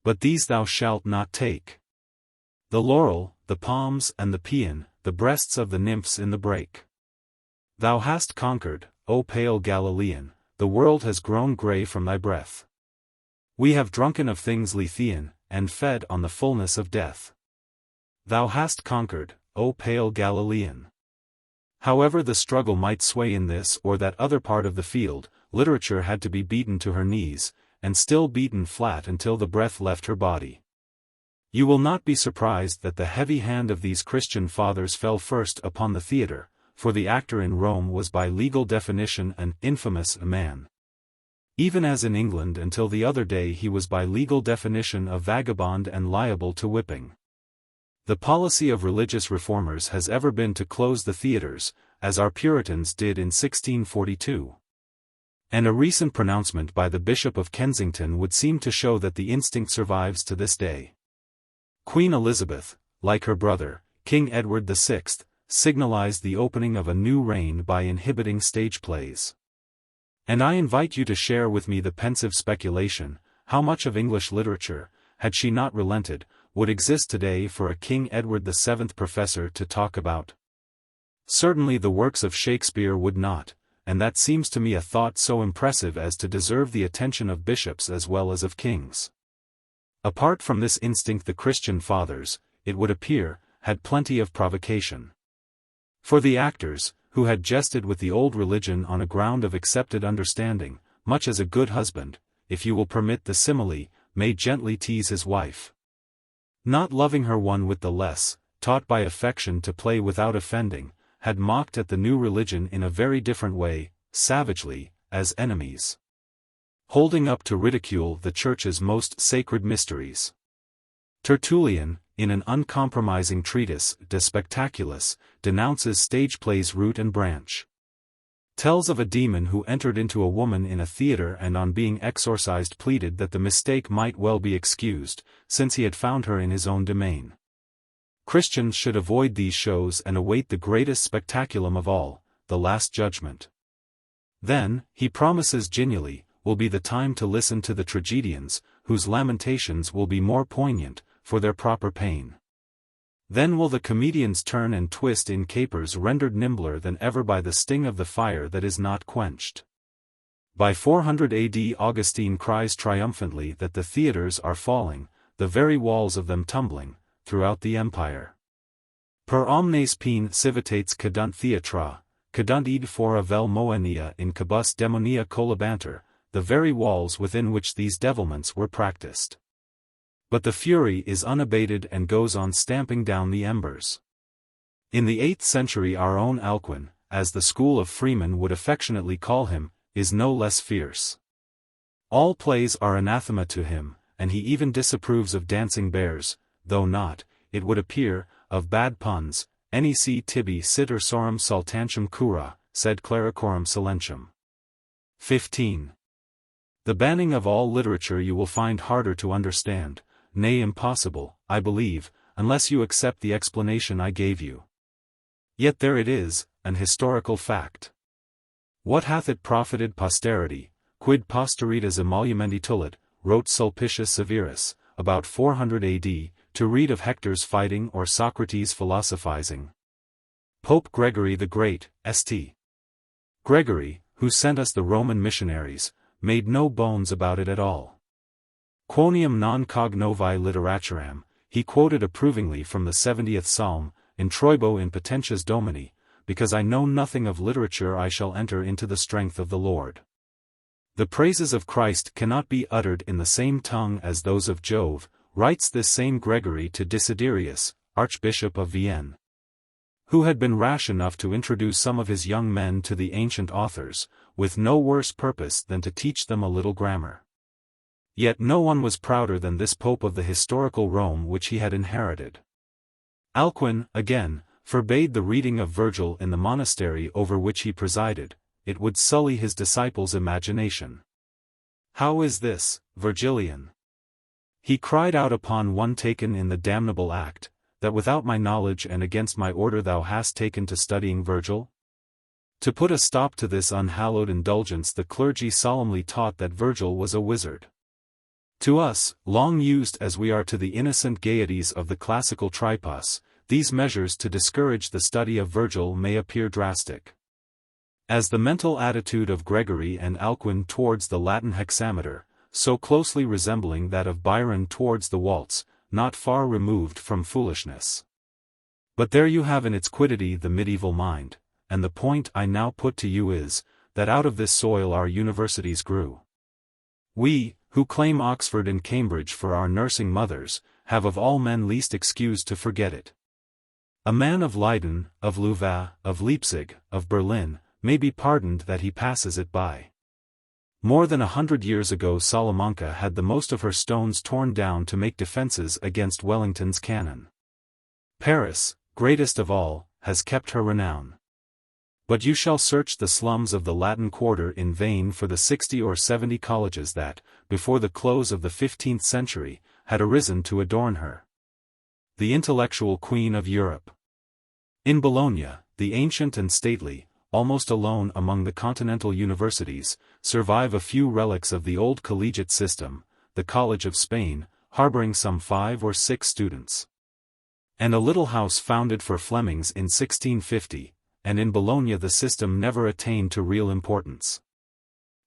Speaker 1: But these thou shalt not take. The laurel, the palms and the paean, the breasts of the nymphs in the brake. Thou hast conquered, O pale Galilean, the world has grown grey from thy breath. We have drunken of things Lethean, and fed on the fullness of death. Thou hast conquered, O pale Galilean. However the struggle might sway in this or that other part of the field, literature had to be beaten to her knees, and still beaten flat until the breath left her body. You will not be surprised that the heavy hand of these Christian fathers fell first upon the theatre, for the actor in Rome was by legal definition an infamous man. Even as in England until the other day he was by legal definition a vagabond and liable to whipping. The policy of religious reformers has ever been to close the theatres, as our Puritans did in 1642. And a recent pronouncement by the Bishop of Kensington would seem to show that the instinct survives to this day. Queen Elizabeth, like her brother, King Edward VI, signalized the opening of a new reign by inhibiting stage plays. And I invite you to share with me the pensive speculation, how much of English literature, had she not relented, would exist today for a King Edward VII professor to talk about. Certainly the works of Shakespeare would not, and that seems to me a thought so impressive as to deserve the attention of bishops as well as of kings. Apart from this instinct the Christian fathers, it would appear, had plenty of provocation. For the actors, who had jested with the old religion on a ground of accepted understanding, much as a good husband, if you will permit the simile, may gently tease his wife. Not loving her one whit the less, taught by affection to play without offending, had mocked at the new religion in a very different way, savagely, as enemies. Holding up to ridicule the Church's most sacred mysteries. Tertullian, in an uncompromising treatise, De Spectaculis, denounces stage plays root and branch. Tells of a demon who entered into a woman in a theater and on being exorcised pleaded that the mistake might well be excused, since he had found her in his own domain. Christians should avoid these shows and await the greatest spectaculum of all, the Last Judgment. Then, he promises genially, will be the time to listen to the tragedians, whose lamentations will be more poignant, for their proper pain. Then will the comedians turn and twist in capers rendered nimbler than ever by the sting of the fire that is not quenched. By 400 AD Augustine cries triumphantly that the theaters are falling, the very walls of them tumbling, throughout the empire. Per omnes pene civitates cadunt theatra, cadunt id fora vel moenia in cabus demonia collabanter, the very walls within which these devilments were practiced. But the fury is unabated and goes on stamping down the embers. In the 8th century our own Alcuin, as the school of Freeman would affectionately call him, is no less fierce. All plays are anathema to him, and he even disapproves of dancing bears, though not, it would appear, of bad puns, nec tibi sit ursorum saltantium cura, sed clericorum silentium. 15. The banning of all literature you will find harder to understand, nay impossible, I believe, unless you accept the explanation I gave you. Yet there it is, an historical fact. What hath it profited posterity, quid posteritas emolumendi tullit, wrote Sulpicius Severus, about 400 AD, to read of Hector's fighting or Socrates philosophizing? Pope Gregory the Great, St. Gregory, who sent us the Roman missionaries, made no bones about it at all. Quoniam non cognovi literaturam, he quoted approvingly from the 70th Psalm, in Troibo in potentias Domini, because I know nothing of literature I shall enter into the strength of the Lord. The praises of Christ cannot be uttered in the same tongue as those of Jove, writes this same Gregory to Desiderius, Archbishop of Vienne, who had been rash enough to introduce some of his young men to the ancient authors, with no worse purpose than to teach them a little grammar. Yet no one was prouder than this Pope of the historical Rome which he had inherited. Alcuin, again, forbade the reading of Virgil in the monastery over which he presided, it would sully his disciples' imagination. How is this, Virgilian? He cried out upon one taken in the damnable act, that without my knowledge and against my order thou hast taken to studying Virgil? To put a stop to this unhallowed indulgence the clergy solemnly taught that Virgil was a wizard. To us, long used as we are to the innocent gaieties of the classical tripos, these measures to discourage the study of Virgil may appear drastic. As the mental attitude of Gregory and Alcuin towards the Latin hexameter, so closely resembling that of Byron towards the waltz, not far removed from foolishness. But there you have in its quiddity the medieval mind, and the point I now put to you is, that out of this soil our universities grew. We, who claim Oxford and Cambridge for our nursing mothers, have of all men least excuse to forget it. A man of Leiden, of Louvain, of Leipzig, of Berlin, may be pardoned that he passes it by. More than 100 years ago Salamanca had the most of her stones torn down to make defences against Wellington's cannon. Paris, greatest of all, has kept her renown. But you shall search the slums of the Latin Quarter in vain for the 60 or 70 colleges that, before the close of the 15th century, had arisen to adorn her. The intellectual queen of Europe. In Bologna, the ancient and stately, almost alone among the continental universities, survive a few relics of the old collegiate system, the College of Spain, harboring some 5 or 6 students. And a little house founded for Flemings in 1650, and in Bologna the system never attained to real importance.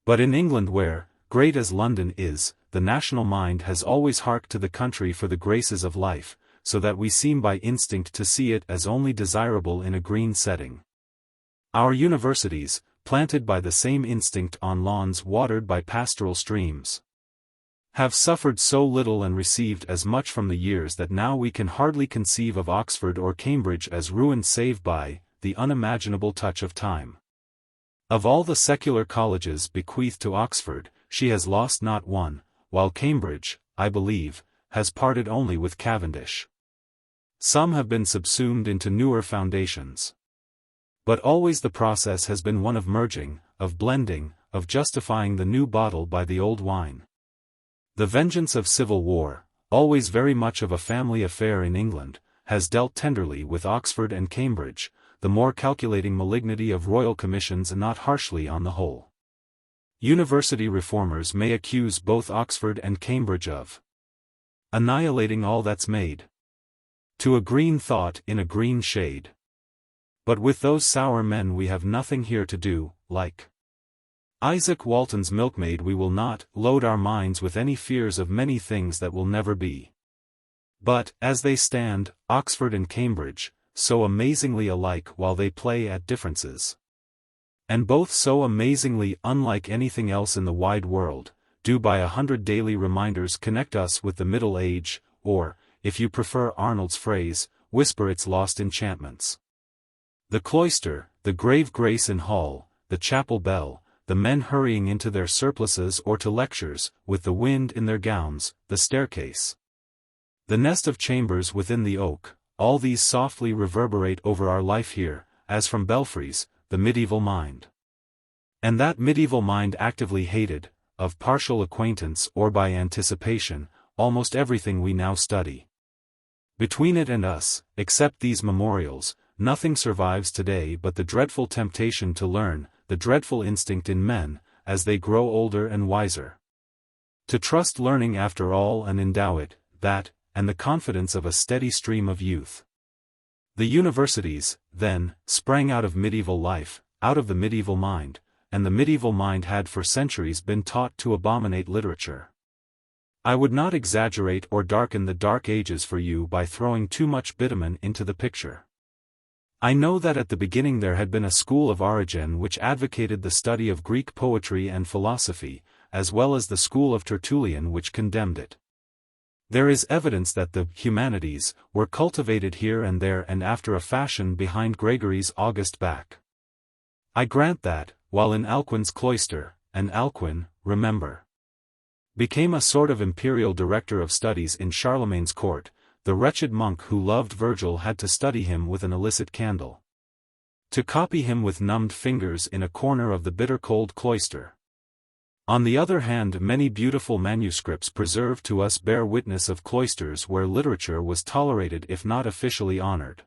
Speaker 1: But in England where, great as London is, the national mind has always harked to the country for the graces of life, so that we seem by instinct to see it as only desirable in a green setting. Our universities, planted by the same instinct on lawns watered by pastoral streams, have suffered so little and received as much from the years that now we can hardly conceive of Oxford or Cambridge as ruined save by the unimaginable touch of time. Of all the secular colleges bequeathed to Oxford, she has lost not one, while Cambridge, I believe, has parted only with Cavendish. Some have been subsumed into newer foundations. But always the process has been one of merging, of blending, of justifying the new bottle by the old wine. The vengeance of civil war, always very much of a family affair in England, has dealt tenderly with Oxford and Cambridge, the more calculating malignity of royal commissions and not harshly on the whole. University reformers may accuse both Oxford and Cambridge of annihilating all that's made to a green thought in a green shade. But with those sour men we have nothing here to do, like Isaac Walton's milkmaid we will not load our minds with any fears of many things that will never be. But, as they stand, Oxford and Cambridge, so amazingly alike while they play at differences. And both so amazingly unlike anything else in the wide world, do by 100 daily reminders connect us with the Middle Age, or, if you prefer Arnold's phrase, whisper its lost enchantments. The cloister, the grave grace in hall, the chapel bell, the men hurrying into their surplices or to lectures, with the wind in their gowns, the staircase. The nest of chambers within the oak, all these softly reverberate over our life here, as from belfries, the medieval mind. And that medieval mind actively hated, of partial acquaintance or by anticipation, almost everything we now study. Between it and us, except these memorials, nothing survives today but the dreadful temptation to learn, the dreadful instinct in men, as they grow older and wiser, to trust learning after all and endow it, that, and the confidence of a steady stream of youth. The universities, then, sprang out of medieval life, out of the medieval mind, and the medieval mind had for centuries been taught to abominate literature. I would not exaggerate or darken the dark ages for you by throwing too much bitumen into the picture. I know that at the beginning there had been a school of Origen which advocated the study of Greek poetry and philosophy, as well as the school of Tertullian which condemned it. There is evidence that the humanities were cultivated here and there and after a fashion behind Gregory's august back. I grant that, while in Alcuin's cloister, and Alcuin, remember, became a sort of imperial director of studies in Charlemagne's court, the wretched monk who loved Virgil had to study him with an illicit candle, to copy him with numbed fingers in a corner of the bitter-cold cloister. On the other hand, many beautiful manuscripts preserved to us bear witness of cloisters where literature was tolerated if not officially honored.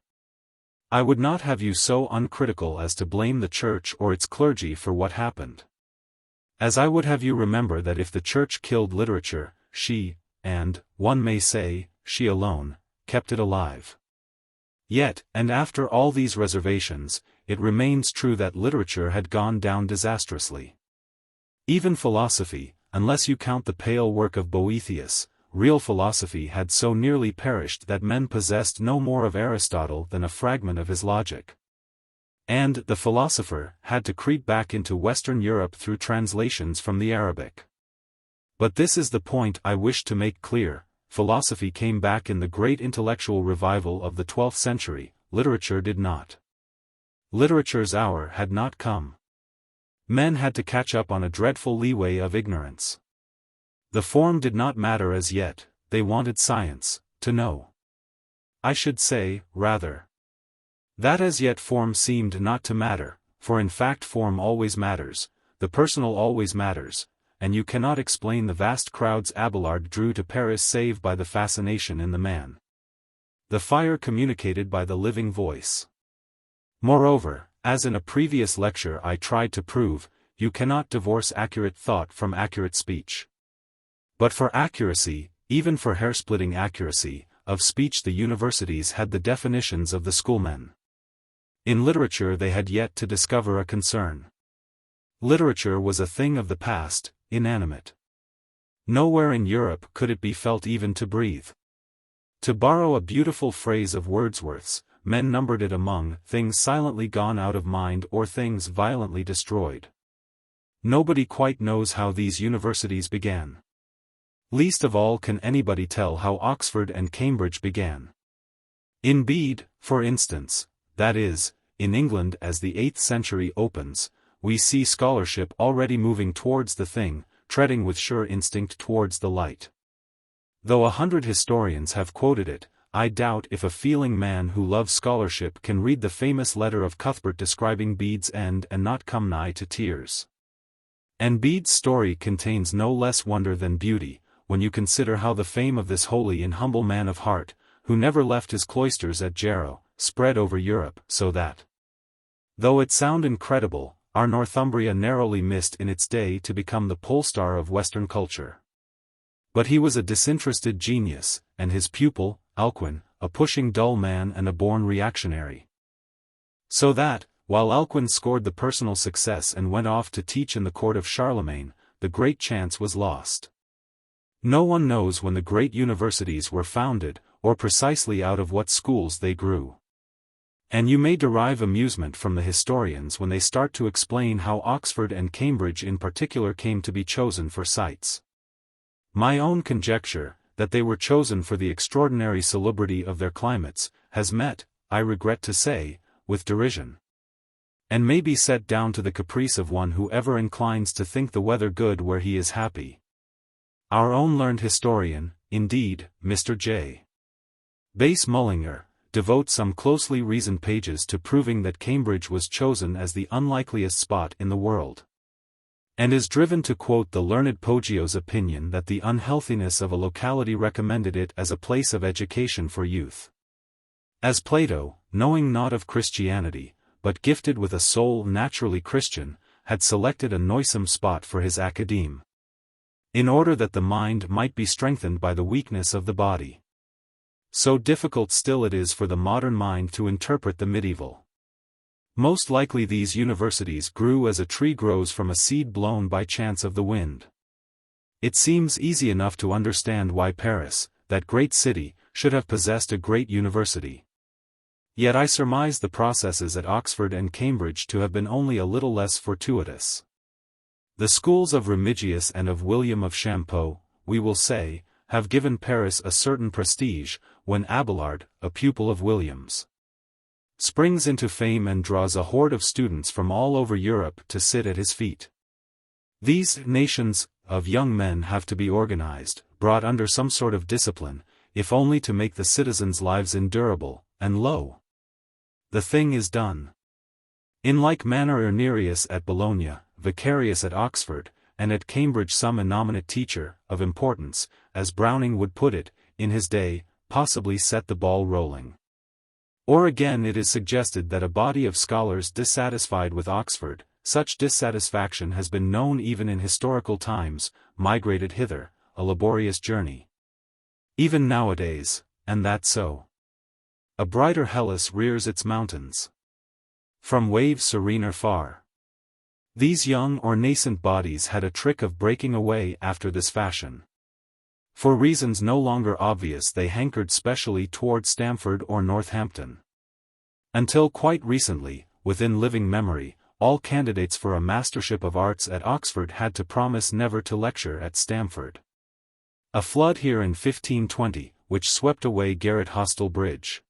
Speaker 1: I would not have you so uncritical as to blame the Church or its clergy for what happened. As I would have you remember that if the Church killed literature, she, and, one may say, she alone, kept it alive. Yet, and after all these reservations, it remains true that literature had gone down disastrously. Even philosophy, unless you count the pale work of Boethius, real philosophy had so nearly perished that men possessed no more of Aristotle than a fragment of his logic. And the philosopher had to creep back into Western Europe through translations from the Arabic. But this is the point I wish to make clear: philosophy came back in the great intellectual revival of the 12th century, literature did not. Literature's hour had not come. Men had to catch up on a dreadful leeway of ignorance. The form did not matter as yet, they wanted science, to know. I should say, rather, that as yet form seemed not to matter, for in fact form always matters, the personal always matters, and you cannot explain the vast crowds Abelard drew to Paris save by the fascination in the man. The fire communicated by the living voice. Moreover, as in a previous lecture I tried to prove, you cannot divorce accurate thought from accurate speech. But for accuracy, even for hair-splitting accuracy, of speech the universities had the definitions of the schoolmen. In literature they had yet to discover a concern. Literature was a thing of the past, inanimate. Nowhere in Europe could it be felt even to breathe. To borrow a beautiful phrase of Wordsworth's, men numbered it among things silently gone out of mind or things violently destroyed. Nobody quite knows how these universities began. Least of all can anybody tell how Oxford and Cambridge began. In Bede, for instance, that is, in England as the 8th century opens, we see scholarship already moving towards the thing, treading with sure instinct towards the light. Though 100 historians have quoted it, I doubt if a feeling man who loves scholarship can read the famous letter of Cuthbert describing Bede's end and not come nigh to tears. And Bede's story contains no less wonder than beauty, when you consider how the fame of this holy and humble man of heart, who never left his cloisters at Jarrow, spread over Europe, so that, though it sound incredible, our Northumbria narrowly missed in its day to become the polestar of Western culture. But he was a disinterested genius, and his pupil, Alcuin, a pushing dull man and a born reactionary. So that, while Alcuin scored the personal success and went off to teach in the court of Charlemagne, the great chance was lost. No one knows when the great universities were founded, or precisely out of what schools they grew. And you may derive amusement from the historians when they start to explain how Oxford and Cambridge in particular came to be chosen for sites. My own conjecture, that they were chosen for the extraordinary salubrity of their climates, has met, I regret to say, with derision, and may be set down to the caprice of one who ever inclines to think the weather good where he is happy. Our own learned historian, indeed, Mr. J. Bass Mullinger, devotes some closely reasoned pages to proving that Cambridge was chosen as the unlikeliest spot in the world, and is driven to quote the learned Poggio's opinion that the unhealthiness of a locality recommended it as a place of education for youth. As Plato, knowing naught of Christianity, but gifted with a soul naturally Christian, had selected a noisome spot for his academe, in order that the mind might be strengthened by the weakness of the body. So difficult still it is for the modern mind to interpret the medieval. Most likely these universities grew as a tree grows from a seed blown by chance of the wind. It seems easy enough to understand why Paris, that great city, should have possessed a great university. Yet I surmise the processes at Oxford and Cambridge to have been only a little less fortuitous. The schools of Remigius and of William of Champeaux, we will say, have given Paris a certain prestige, when Abelard, a pupil of William's, springs into fame and draws a horde of students from all over Europe to sit at his feet. These nations of young men have to be organized, brought under some sort of discipline, if only to make the citizens' lives endurable, and lo, the thing is done. In like manner Irnerius at Bologna, Vicarius at Oxford, and at Cambridge some innominate teacher, of importance, as Browning would put it, in his day, possibly set the ball rolling. Or again it is suggested that a body of scholars dissatisfied with Oxford, such dissatisfaction has been known even in historical times, migrated hither, a laborious journey. Even nowadays, and that so. A brighter Hellas rears its mountains from waves serener far. These young or nascent bodies had a trick of breaking away after this fashion. For reasons no longer obvious they hankered specially toward Stamford or Northampton. Until quite recently, within living memory, all candidates for a Mastership of Arts at Oxford had to promise never to lecture at Stamford. A flood here in 1520, which swept away Garrett Hostel Bridge,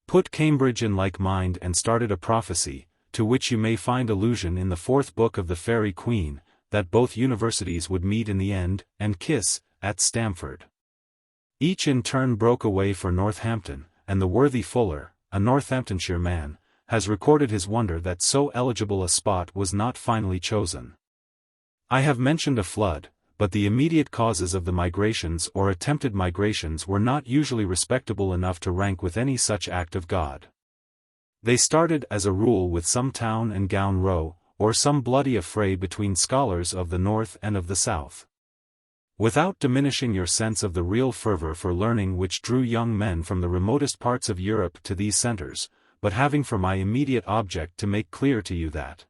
Speaker 1: put Cambridge in like mind and started a prophecy, to which you may find allusion in the 4th book of the Faerie Queene, that both universities would meet in the end, and kiss, at Stamford. Each in turn broke away for Northampton, and the worthy Fuller, a Northamptonshire man, has recorded his wonder that so eligible a spot was not finally chosen. I have mentioned a flood, but the immediate causes of the migrations or attempted migrations were not usually respectable enough to rank with any such act of God. They started as a rule with some town and gown row, or some bloody affray between scholars of the north and of the south. Without diminishing your sense of the real fervor for learning which drew young men from the remotest parts of Europe to these centers, but having for my immediate object to make clear to you that,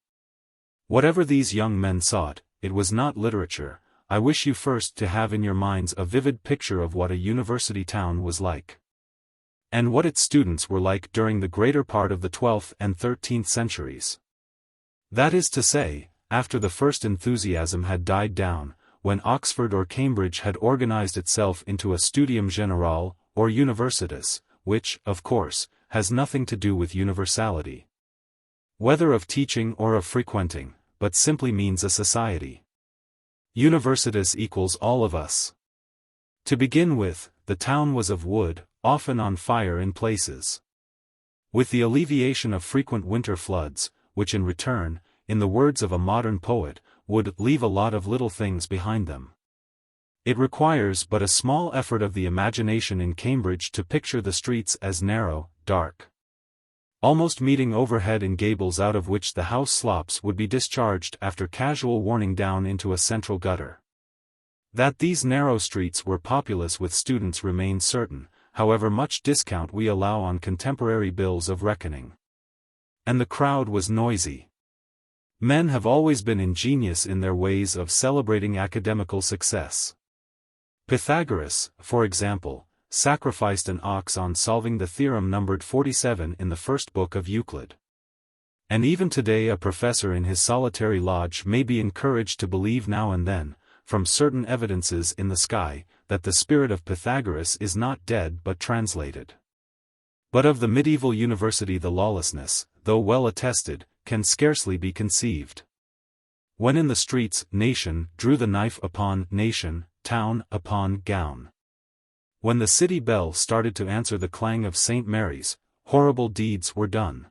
Speaker 1: whatever these young men sought, it was not literature. I wish you first to have in your minds a vivid picture of what a university town was like, and what its students were like during the greater part of the 12th and 13th centuries. That is to say, after the first enthusiasm had died down, when Oxford or Cambridge had organized itself into a studium generale, or universitas, which, of course, has nothing to do with universality, whether of teaching or of frequenting, but simply means a society. Universitas equals all of us. To begin with, the town was of wood, often on fire in places. With the alleviation of frequent winter floods, which in return, in the words of a modern poet, would leave a lot of little things behind them. It requires but a small effort of the imagination in Cambridge to picture the streets as narrow, dark, almost meeting overhead in gables out of which the house slops would be discharged after casual warning down into a central gutter. That these narrow streets were populous with students remains certain, however much discount we allow on contemporary bills of reckoning. And the crowd was noisy. Men have always been ingenious in their ways of celebrating academical success. Pythagoras, for example, sacrificed an ox on solving the theorem numbered 47 in the first book of Euclid. And even today a professor in his solitary lodge may be encouraged to believe now and then, from certain evidences in the sky, that the spirit of Pythagoras is not dead but translated. But of the medieval university the lawlessness, though well attested, can scarcely be conceived. When in the streets, nation drew the knife upon nation, town upon gown. When the city bell started to answer the clang of St. Mary's, horrible deeds were done.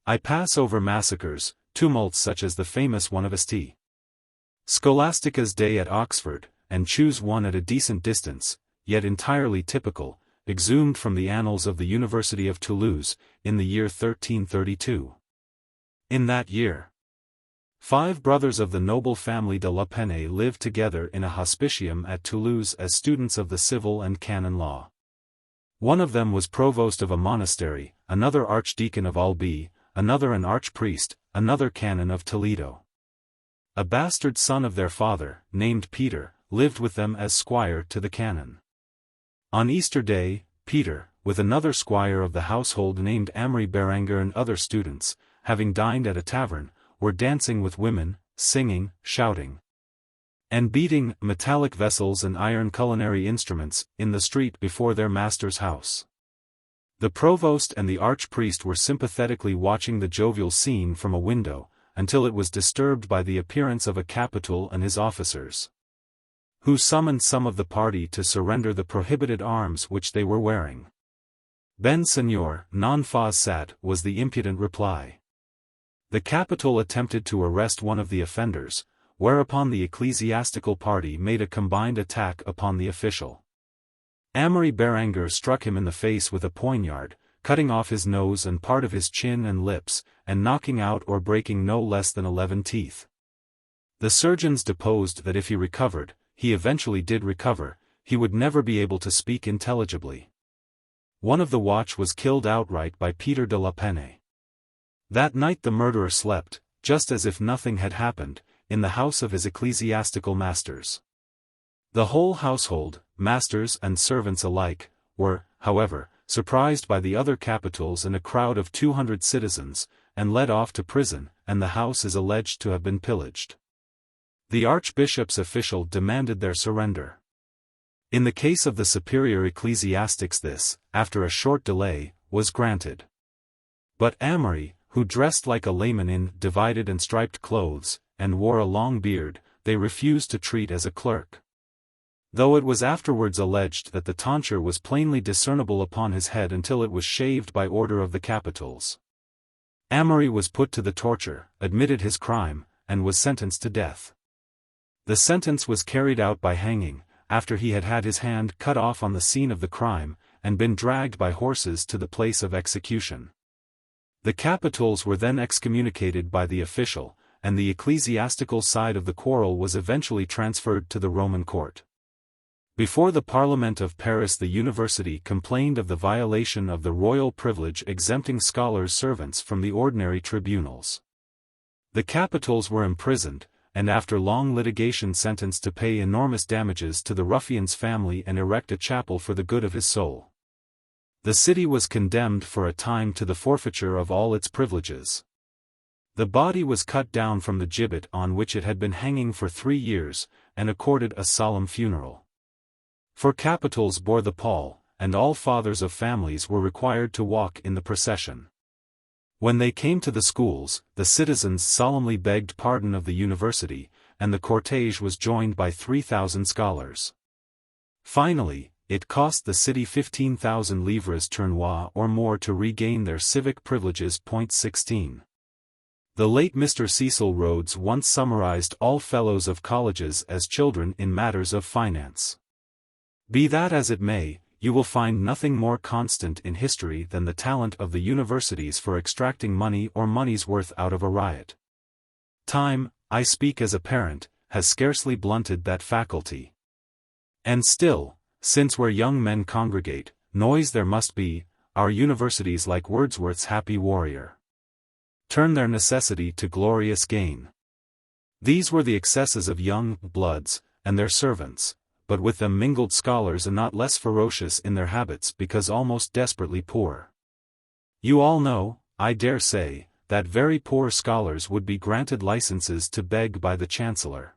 Speaker 1: I pass over massacres, tumults such as the famous one of St. Scholastica's day at Oxford, and choose one at a decent distance, yet entirely typical, exhumed from the annals of the University of Toulouse, in the year 1332. In that year, 5 brothers of the noble family de la Penne lived together in a hospitium at Toulouse as students of the civil and canon law. One of them was provost of a monastery, another archdeacon of Albi, another an archpriest, another canon of Toledo. A bastard son of their father, named Peter, lived with them as squire to the canon. On Easter Day, Peter, with another squire of the household named Amory Berenger and other students, having dined at a tavern, were dancing with women, singing, shouting, and beating metallic vessels and iron culinary instruments in the street before their master's house. The provost and the archpriest were sympathetically watching the jovial scene from a window, until it was disturbed by the appearance of a capital and his officers, who summoned some of the party to surrender the prohibited arms which they were wearing. Ben Señor, non fas sat, was the impudent reply. The capital attempted to arrest one of the offenders, whereupon the ecclesiastical party made a combined attack upon the official. Amory Berenger struck him in the face with a poignard, cutting off his nose and part of his chin and lips, and knocking out or breaking no less than 11 teeth. The surgeons deposed that if he recovered, he eventually did recover, he would never be able to speak intelligibly. One of the watch was killed outright by Peter de la Penne. That night the murderer slept, just as if nothing had happened, in the house of his ecclesiastical masters. The whole household, masters and servants alike, were, however, surprised by the other capitals and a crowd of 200 citizens, and led off to prison, and the house is alleged to have been pillaged. The archbishop's official demanded their surrender. In the case of the superior ecclesiastics this, after a short delay, was granted. But Amory, who dressed like a layman in divided and striped clothes, and wore a long beard, they refused to treat as a clerk. Though it was afterwards alleged that the tonsure was plainly discernible upon his head until it was shaved by order of the capitals. Amory was put to the torture, admitted his crime, and was sentenced to death. The sentence was carried out by hanging, after he had had his hand cut off on the scene of the crime, and been dragged by horses to the place of execution. The capitals were then excommunicated by the official, and the ecclesiastical side of the quarrel was eventually transferred to the Roman court. Before the Parliament of Paris the university complained of the violation of the royal privilege exempting scholars' servants from the ordinary tribunals. The capitals were imprisoned, and after long litigation sentenced to pay enormous damages to the ruffian's family and erect a chapel for the good of his soul. The city was condemned for a time to the forfeiture of all its privileges. The body was cut down from the gibbet on which it had been hanging for 3 years, and accorded a solemn funeral. 4 capitals bore the pall, and all fathers of families were required to walk in the procession. When they came to the schools, the citizens solemnly begged pardon of the university, and the cortege was joined by 3,000 scholars. Finally, it cost the city 15,000 livres tournois or more to regain their civic privileges. 16. The late Mr. Cecil Rhodes once summarized all fellows of colleges as children in matters of finance. Be that as it may, you will find nothing more constant in history than the talent of the universities for extracting money or money's worth out of a riot. Time, I speak as a parent, has scarcely blunted that faculty. And still, since where young men congregate, noise there must be, our universities like Wordsworth's happy warrior turn their necessity to glorious gain. These were the excesses of young bloods, and their servants, but with them mingled scholars and not less ferocious in their habits because almost desperately poor. You all know, I dare say, that very poor scholars would be granted licenses to beg by the Chancellor.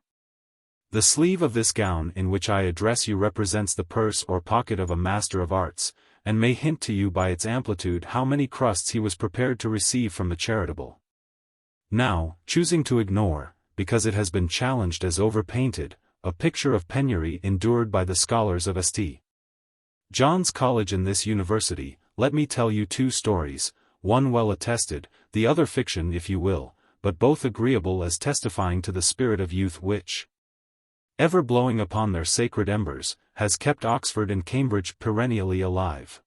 Speaker 1: The sleeve of this gown in which I address you represents the purse or pocket of a Master of Arts, and may hint to you by its amplitude how many crusts he was prepared to receive from the charitable. Now, choosing to ignore, because it has been challenged as overpainted, a picture of penury endured by the scholars of St. John's College in this university, let me tell you two stories, one well attested, the other fiction if you will, but both agreeable as testifying to the spirit of youth which, ever blowing upon their sacred embers, has kept Oxford and Cambridge perennially alive.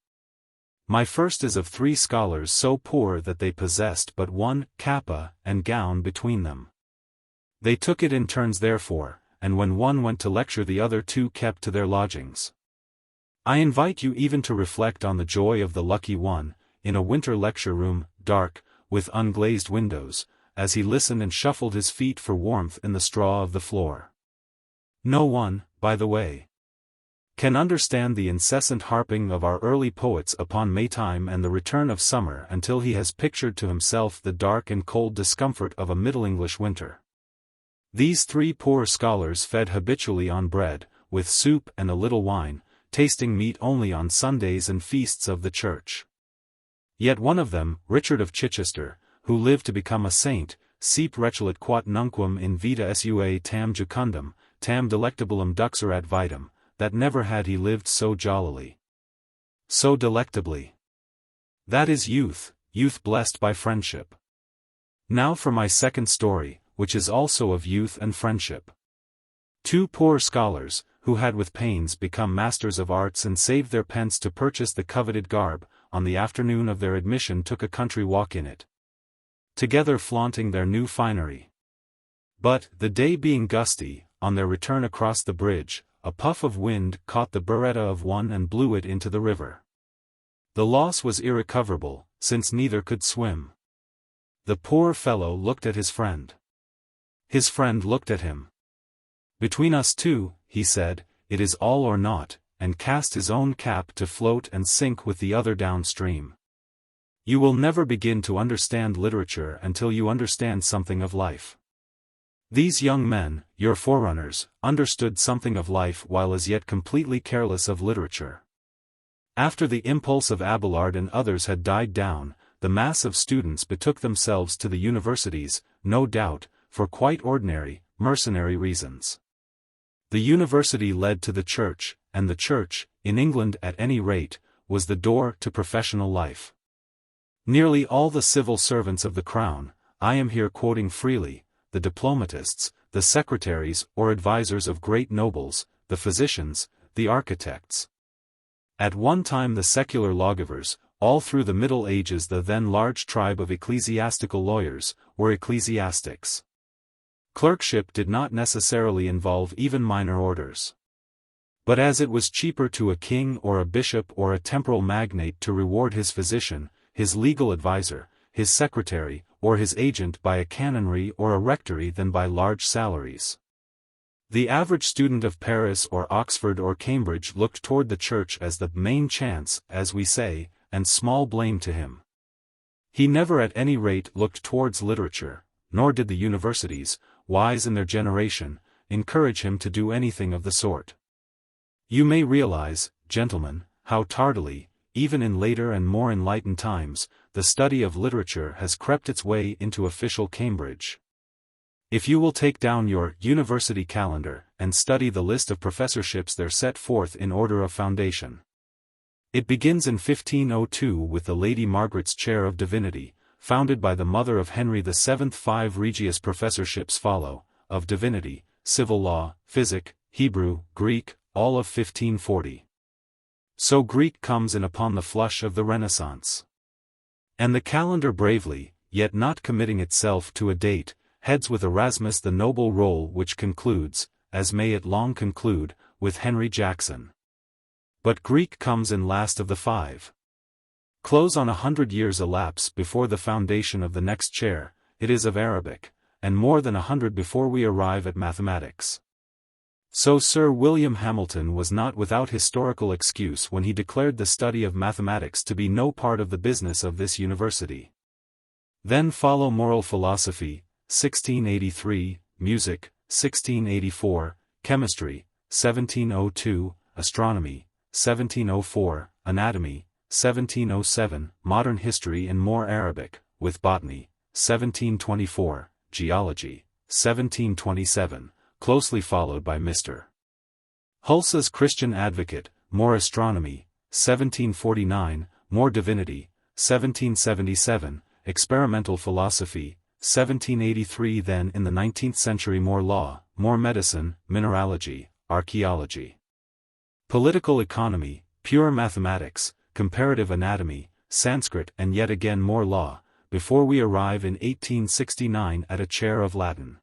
Speaker 1: My first is of three scholars so poor that they possessed but one capa and gown between them. They took it in turns therefore, and when one went to lecture the other two kept to their lodgings. I invite you even to reflect on the joy of the lucky one, in a winter lecture room, dark, with unglazed windows, as he listened and shuffled his feet for warmth in the straw of the floor. No one, by the way, can understand the incessant harping of our early poets upon Maytime and the return of summer until he has pictured to himself the dark and cold discomfort of a Middle English winter. These three poor scholars fed habitually on bread, with soup and a little wine, tasting meat only on Sundays and feasts of the church. Yet one of them, Richard of Chichester, who lived to become a saint, Seep recellet quat nunquam in vita sua tam jucundum, tam delectabilum duxerat vitam, that never had he lived so jollily, so delectably. That is youth, youth blessed by friendship. Now for my second story, which is also of youth and friendship. Two poor scholars, who had with pains become masters of arts and saved their pence to purchase the coveted garb, on the afternoon of their admission took a country walk in it, together flaunting their new finery. But, the day being gusty, on their return across the bridge, a puff of wind caught the biretta of one and blew it into the river. The loss was irrecoverable, since neither could swim. The poor fellow looked at his friend. His friend looked at him. Between us two, he said, it is all or naught, and cast his own cap to float and sink with the other downstream. You will never begin to understand literature until you understand something of life. These young men, your forerunners, understood something of life while as yet completely careless of literature. After the impulse of Abelard and others had died down, the mass of students betook themselves to the universities, no doubt, for quite ordinary, mercenary reasons. The university led to the church, and the church, in England at any rate, was the door to professional life. Nearly all the civil servants of the crown, I am here quoting freely, the diplomatists, the secretaries or advisers of great nobles, the physicians, the architects. At one time the secular lawgivers, all through the Middle Ages the then large tribe of ecclesiastical lawyers, were ecclesiastics. Clerkship did not necessarily involve even minor orders. But as it was cheaper to a king or a bishop or a temporal magnate to reward his physician, his legal adviser, his secretary, or his agent by a canonry or a rectory than by large salaries. The average student of Paris or Oxford or Cambridge looked toward the church as the main chance, as we say, and small blame to him. He never at any rate looked towards literature, nor did the universities, wise in their generation, encourage him to do anything of the sort. You may realize, gentlemen, how tardily, even in later and more enlightened times, the study of literature has crept its way into official Cambridge. If you will take down your university calendar and study the list of professorships there set forth in order of foundation. It begins in 1502 with the Lady Margaret's Chair of Divinity, founded by the mother of Henry VII. 5 Regius professorships follow, of Divinity, Civil Law, Physic, Hebrew, Greek, all of 1540. So Greek comes in upon the flush of the Renaissance. And the calendar bravely, yet not committing itself to a date, heads with Erasmus the noble roll which concludes, as may it long conclude, with Henry Jackson. But Greek comes in last of the 5. Close on 100 years elapse before the foundation of the next chair, it is of Arabic, and more than 100 before we arrive at mathematics. So Sir William Hamilton was not without historical excuse when he declared the study of mathematics to be no part of the business of this university. Then follow moral philosophy, 1683, music, 1684, chemistry, 1702, astronomy, 1704, anatomy, 1707, modern history and more Arabic, with botany, 1724, geology, 1727, closely followed by Mr. Hulse's Christian Advocate, more astronomy, 1749, more divinity, 1777, experimental philosophy, 1783. Then in the 19th century more law, more medicine, mineralogy, archaeology, political economy, pure mathematics, comparative anatomy, Sanskrit and yet again more law, before we arrive in 1869 at a chair of Latin.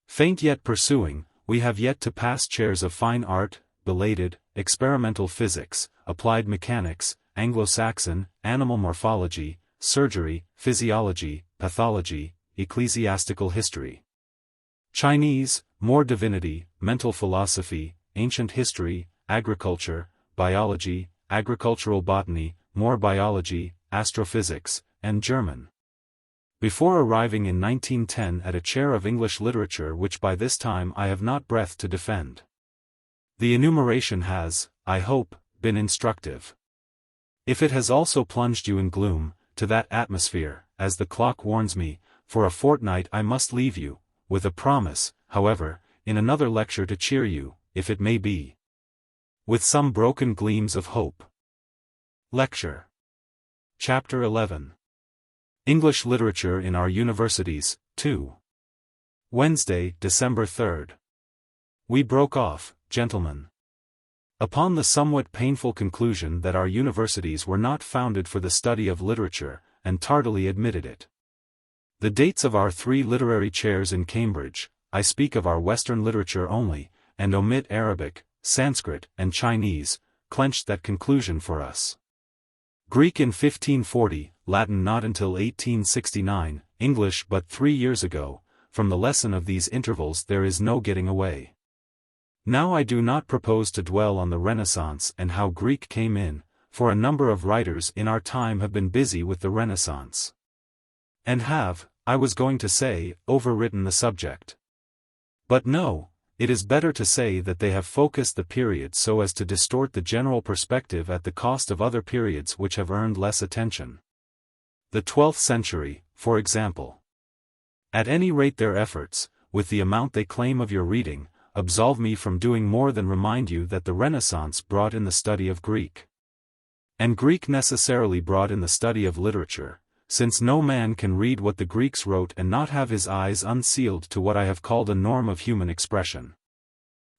Speaker 1: Faint yet pursuing, we have yet to pass chairs of fine art, belated, experimental physics, applied mechanics, Anglo-Saxon, animal morphology, surgery, physiology, pathology, ecclesiastical history, Chinese, more divinity, mental philosophy, ancient history, agriculture, biology, agricultural botany, more biology, astrophysics, and German. Before arriving in 1910 at a chair of English literature which by this time I have not breath to defend. The enumeration has, I hope, been instructive. If it has also plunged you in gloom, to that atmosphere, as the clock warns me, for a fortnight I must leave you, with a promise, however, in another lecture to cheer you, if it may be, with some broken gleams of hope. Lecture. Chapter 11. English Literature in Our Universities, 2. Wednesday, December 3rd. We broke off, gentlemen, upon the somewhat painful conclusion that our universities were not founded for the study of literature, and tardily admitted it. The dates of our 3 literary chairs in Cambridge, I speak of our Western literature only, and omit Arabic, Sanskrit, and Chinese, clenched that conclusion for us. Greek in 1540, Latin not until 1869, English but 3 years ago. From the lesson of these intervals there is no getting away. Now I do not propose to dwell on the Renaissance and how Greek came in, for a number of writers in our time have been busy with the Renaissance. And have, I was going to say, overwritten the subject. But no, it is better to say that they have focused the period so as to distort the general perspective at the cost of other periods which have earned less attention. The 12th century, for example. At any rate their efforts, with the amount they claim of your reading, absolve me from doing more than remind you that the Renaissance brought in the study of Greek. And Greek necessarily brought in the study of literature, since no man can read what the Greeks wrote and not have his eyes unsealed to what I have called a norm of human expression.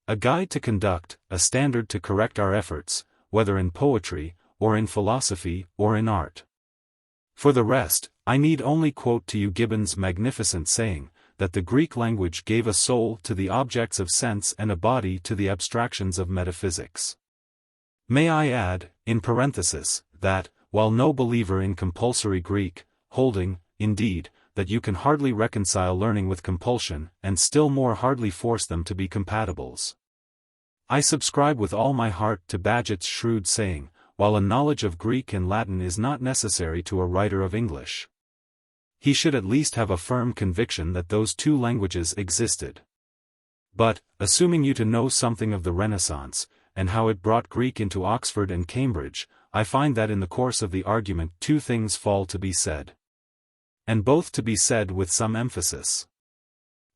Speaker 1: A guide to conduct, a standard to correct our efforts, whether in poetry, or in philosophy, or in art. For the rest, I need only quote to you Gibbon's magnificent saying, that the Greek language gave a soul to the objects of sense and a body to the abstractions of metaphysics. May I add, in parenthesis, that, while no believer in compulsory Greek, holding, indeed, that you can hardly reconcile learning with compulsion, and still more hardly force them to be compatibles. I subscribe with all my heart to Bagehot's shrewd saying, while a knowledge of Greek and Latin is not necessary to a writer of English, he should at least have a firm conviction that those 2 languages existed. But, assuming you to know something of the Renaissance, and how it brought Greek into Oxford and Cambridge, I find that in the course of the argument 2 things fall to be said. And both to be said with some emphasis.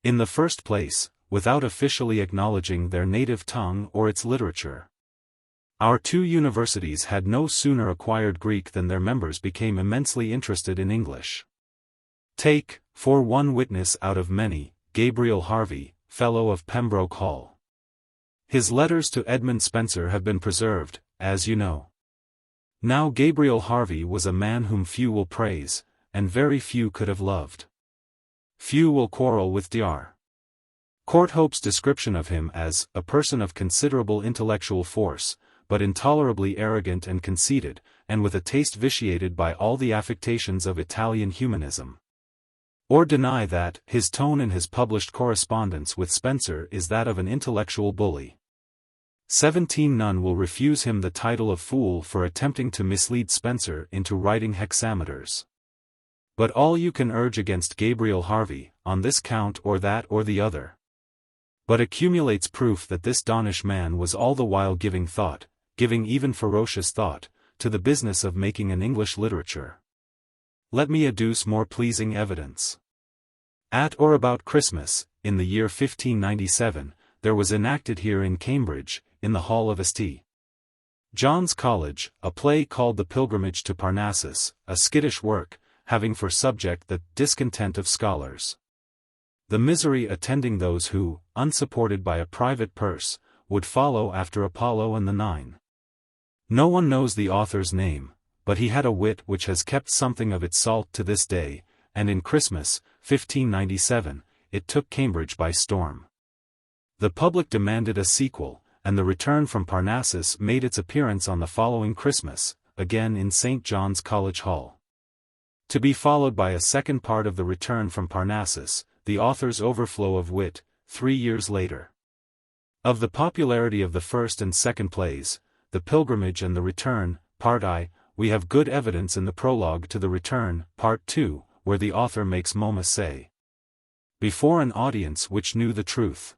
Speaker 1: In the first place, without officially acknowledging their native tongue or its literature. Our two universities had no sooner acquired Greek than their members became immensely interested in English. Take, for one witness out of many, Gabriel Harvey, Fellow of Pembroke Hall. His letters to Edmund Spenser have been preserved, as you know. Now Gabriel Harvey was a man whom few will praise, and very few could have loved. Few will quarrel with Dr. Courthope's description of him as a person of considerable intellectual force, but intolerably arrogant and conceited, and with a taste vitiated by all the affectations of Italian humanism. Or deny that his tone in his published correspondence with Spenser is that of an intellectual bully. 17 None will refuse him the title of fool for attempting to mislead Spenser into writing hexameters. But all you can urge against Gabriel Harvey, on this count or that or the other, but accumulates proof that this Donish man was all the while giving thought, giving even ferocious thought, to the business of making an English literature. Let me adduce more pleasing evidence. At or about Christmas, in the year 1597, there was enacted here in Cambridge, in the hall of St. John's College, a play called The Pilgrimage to Parnassus, a skittish work, having for subject the discontent of scholars. The misery attending those who, unsupported by a private purse, would follow after Apollo and the Nine. No one knows the author's name, but he had a wit which has kept something of its salt to this day, and in Christmas, 1597, it took Cambridge by storm. The public demanded a sequel, and The Return from Parnassus made its appearance on the following Christmas, again in St. John's College Hall. To be followed by a second part of The Return from Parnassus, the author's overflow of wit, 3 years later. Of the popularity of the first and second plays, The Pilgrimage and The Return, Part I, we have good evidence in the prologue to The Return, Part II, where the author makes Momus say, before an audience which knew the truth.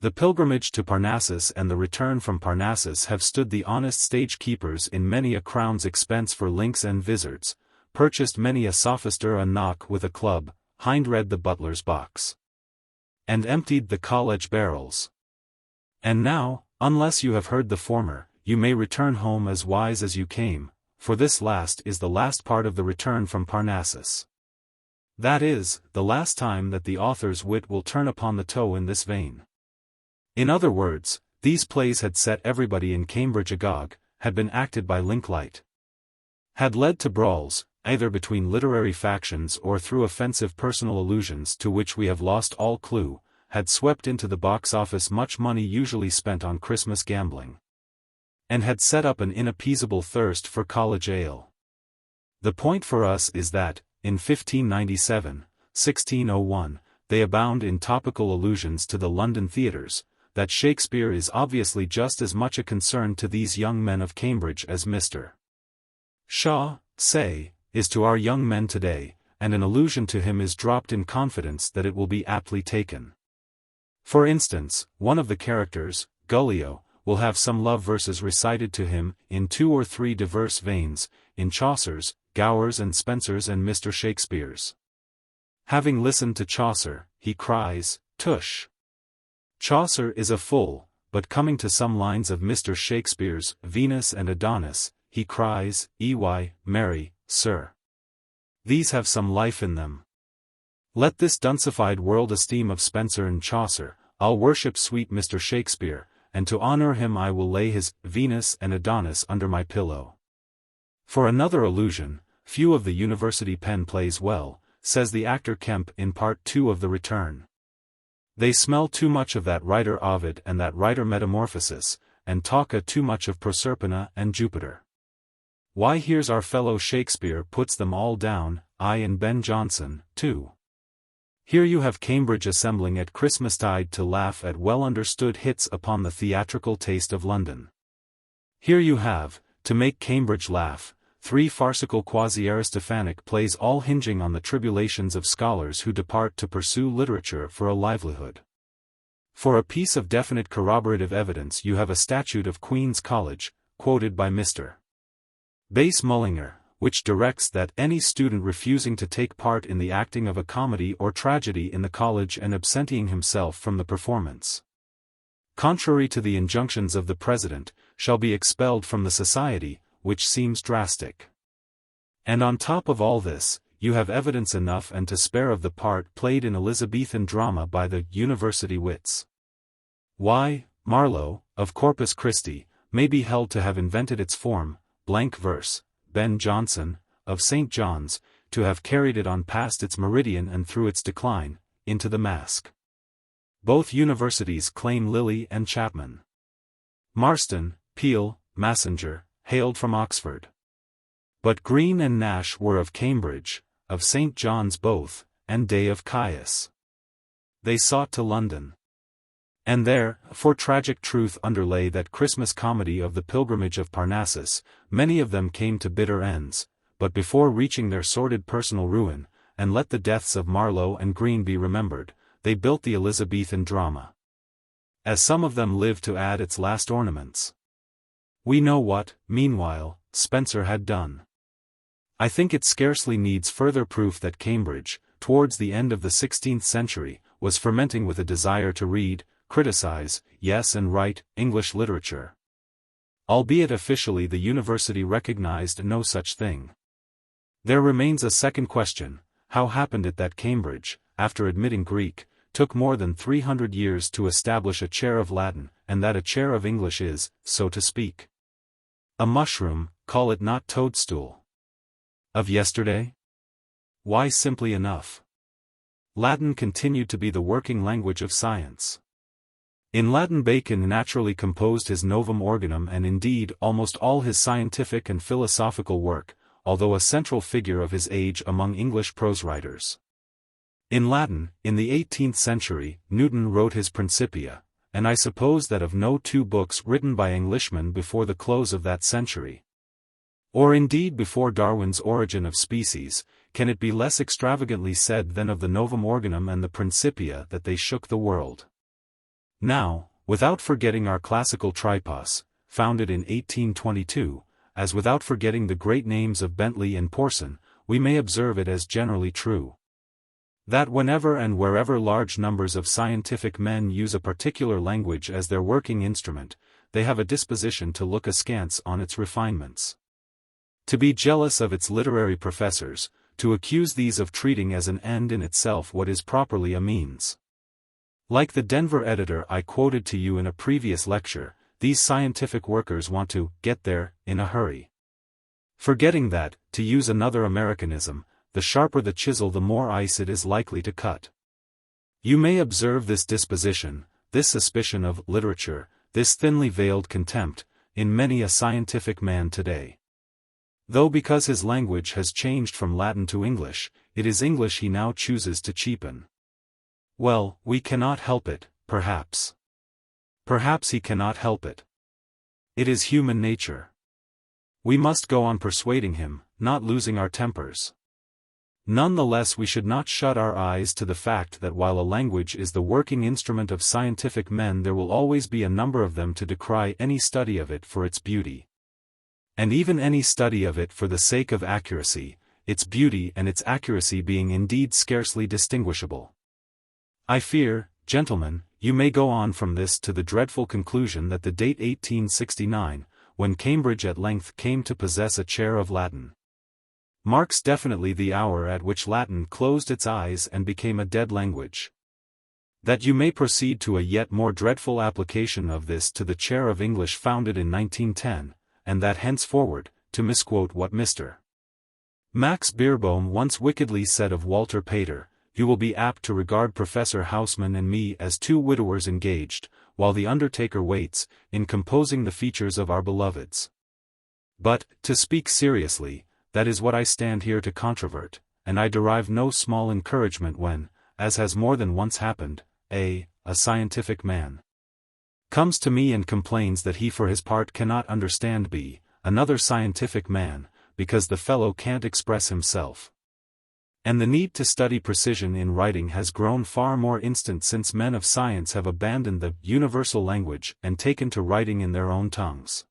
Speaker 1: The Pilgrimage to Parnassus and The Return from Parnassus have stood the honest stage keepers in many a crown's expense for links and vizards, purchased many a sophister a knock with a club, hind-read the butler's box, and emptied the college barrels. And now, unless you have heard the former, you may return home as wise as you came, for this last is the last part of The Return from Parnassus. That is, the last time that the author's wit will turn upon the toe in this vein. In other words, these plays had set everybody in Cambridge agog, had been acted by Linklight, had led to brawls, either between literary factions or through offensive personal allusions to which we have lost all clue, had swept into the box office much money usually spent on Christmas gambling, and had set up an inappeasable thirst for college ale. The point for us is that, in 1597, 1601, they abound in topical allusions to the London theatres, that Shakespeare is obviously just as much a concern to these young men of Cambridge as Mr. Shaw, say, is to our young men today, and an allusion to him is dropped in confidence that it will be aptly taken. For instance, one of the characters, Gullio, will have some love verses recited to him, in 2 or 3 diverse veins, in Chaucer's, Gower's and Spenser's and Mr. Shakespeare's. Having listened to Chaucer, he cries, "Tush! Chaucer is a fool," but coming to some lines of Mr. Shakespeare's Venus and Adonis, he cries, "Marry, sir! These have some life in them. Let this duncified world esteem of Spenser and Chaucer, I'll worship sweet Mr. Shakespeare, and to honor him I will lay his Venus and Adonis under my pillow." For another allusion, few of the university pen plays well, says the actor Kemp in Part II of The Return. They smell too much of that writer Ovid and that writer Metamorphosis, and talk too much of Proserpina and Jupiter. Why, here's our fellow Shakespeare puts them all down, I and Ben Jonson, too. Here you have Cambridge assembling at Christmastide to laugh at well-understood hits upon the theatrical taste of London. Here you have, to make Cambridge laugh, 3 farcical quasi-Aristophanic plays all hinging on the tribulations of scholars who depart to pursue literature for a livelihood. For a piece of definite corroborative evidence you have a statute of Queen's College, quoted by Mr. Base Mullinger, which directs that any student refusing to take part in the acting of a comedy or tragedy in the college and absenting himself from the performance, contrary to the injunctions of the president, shall be expelled from the society, which seems drastic. And on top of all this, you have evidence enough and to spare of the part played in Elizabethan drama by the university wits. Why, Marlowe, of Corpus Christi, may be held to have invented its form, blank verse, Ben Jonson, of St. John's, to have carried it on past its meridian and through its decline, into the Masque. Both universities claim Lilly and Chapman. Marston, Peel, Massinger, hailed from Oxford. But Green and Nash were of Cambridge, of St. John's both, and Day of Caius. They sought to London. And there, for tragic truth underlay that Christmas comedy of the Pilgrimage of Parnassus, many of them came to bitter ends, but before reaching their sordid personal ruin, and let the deaths of Marlowe and Green be remembered, they built the Elizabethan drama. As some of them lived to add its last ornaments. We know what, meanwhile, Spenser had done. I think it scarcely needs further proof that Cambridge, towards the end of the 16th century, was fermenting with a desire to read, criticize, yes and write, English literature. Albeit officially the university recognized no such thing. There remains a second question: how happened it that Cambridge, after admitting Greek, took more than 300 years to establish a chair of Latin, and that a chair of English is, so to speak, a mushroom, call it not toadstool, of yesterday? Why, simply enough, Latin continued to be the working language of science. In Latin Bacon naturally composed his Novum Organum and indeed almost all his scientific and philosophical work, although a central figure of his age among English prose writers. In Latin, in the 18th century, Newton wrote his Principia, and I suppose that of no two books written by Englishmen before the close of that century, or indeed before Darwin's Origin of Species, can it be less extravagantly said than of the Novum Organum and the Principia that they shook the world. Now, without forgetting our classical tripos, founded in 1822, as without forgetting the great names of Bentley and Porson, we may observe it as generally true, that whenever and wherever large numbers of scientific men use a particular language as their working instrument, they have a disposition to look askance on its refinements, to be jealous of its literary professors, to accuse these of treating as an end in itself what is properly a means. Like the Denver editor I quoted to you in a previous lecture, these scientific workers want to get there in a hurry, forgetting that, to use another Americanism, the sharper the chisel the more ice it is likely to cut. You may observe this disposition, this suspicion of literature, this thinly veiled contempt, in many a scientific man today. Though because his language has changed from Latin to English, it is English he now chooses to cheapen. Well, we cannot help it, perhaps. Perhaps he cannot help it. It is human nature. We must go on persuading him, not losing our tempers. None the less we should not shut our eyes to the fact that while a language is the working instrument of scientific men, there will always be a number of them to decry any study of it for its beauty. And even any study of it for the sake of accuracy, its beauty and its accuracy being indeed scarcely distinguishable. I fear, gentlemen, you may go on from this to the dreadful conclusion that the date 1869, when Cambridge at length came to possess a chair of Latin, marks definitely the hour at which Latin closed its eyes and became a dead language. That you may proceed to a yet more dreadful application of this to the chair of English founded in 1910, and that henceforward, to misquote what Mr. Max Beerbohm once wickedly said of Walter Pater, you will be apt to regard Professor Haussmann and me as two widowers engaged, while the undertaker waits, in composing the features of our beloveds. But, to speak seriously, that is what I stand here to controvert, and I derive no small encouragement when, as has more than once happened, a scientific man comes to me and complains that he for his part cannot understand another scientific man, because the fellow can't express himself. And the need to study precision in writing has grown far more instant since men of science have abandoned the universal language and taken to writing in their own tongues.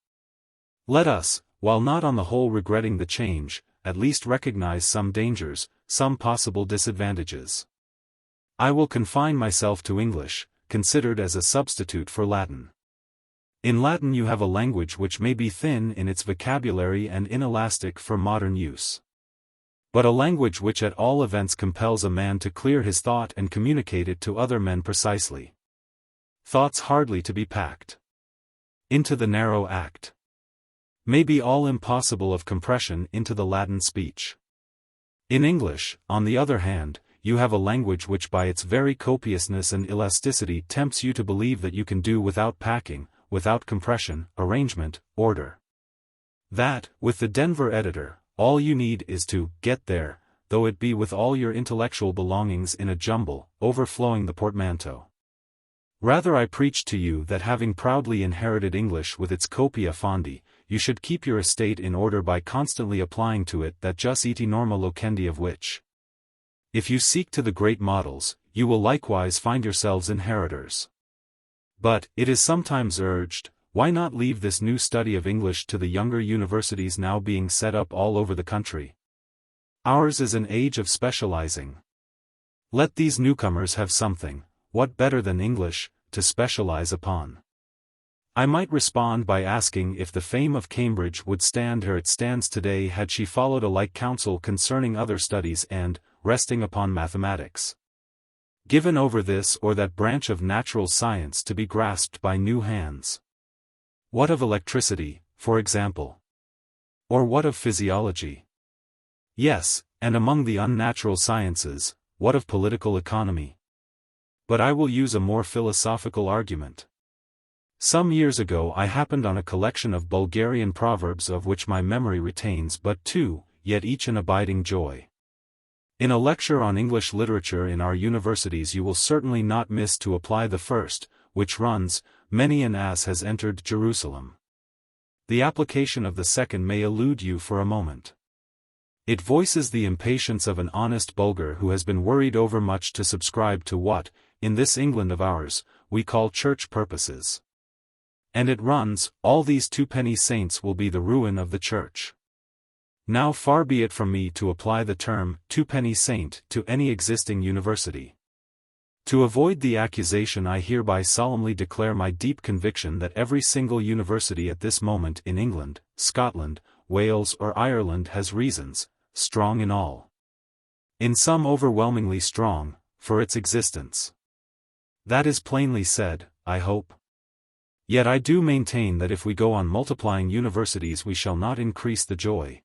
Speaker 1: Let us, while not on the whole regretting the change, at least recognize some dangers, some possible disadvantages. I will confine myself to English, considered as a substitute for Latin. In Latin you have a language which may be thin in its vocabulary and inelastic for modern use. But a language which at all events compels a man to clear his thought and communicate it to other men precisely. Thoughts hardly to be packed into the narrow act may be all impossible of compression into the Latin speech. In English, on the other hand, you have a language which by its very copiousness and elasticity tempts you to believe that you can do without packing, without compression, arrangement, order. That, with the Denver editor, all you need is to get there, though it be with all your intellectual belongings in a jumble, overflowing the portmanteau. Rather I preach to you that having proudly inherited English with its copia fondi, you should keep your estate in order by constantly applying to it that jus iti norma loquendi of which, if you seek to the great models, you will likewise find yourselves inheritors. But, it is sometimes urged, why not leave this new study of English to the younger universities now being set up all over the country? Ours is an age of specializing. Let these newcomers have something, what better than English, to specialize upon? I might respond by asking if the fame of Cambridge would stand where it stands today had she followed a like counsel concerning other studies and, resting upon mathematics, given over this or that branch of natural science to be grasped by new hands. What of electricity, for example? Or what of physiology? Yes, and among the unnatural sciences, what of political economy? But I will use a more philosophical argument. Some years ago I happened on a collection of Bulgarian proverbs of which my memory retains but two, yet each an abiding joy. In a lecture on English literature in our universities you will certainly not miss to apply the first, which runs, "Many an ass has entered Jerusalem." The application of the second may elude you for a moment. It voices the impatience of an honest Bulgar who has been worried overmuch to subscribe to what, in this England of ours, we call church purposes. And it runs, "All these twopenny saints will be the ruin of the church." Now far be it from me to apply the term, twopenny saint, to any existing university. To avoid the accusation I hereby solemnly declare my deep conviction that every single university at this moment in England, Scotland, Wales or Ireland has reasons, strong in all, in some overwhelmingly strong, for its existence. That is plainly said, I hope. Yet I do maintain that if we go on multiplying universities we shall not increase the joy.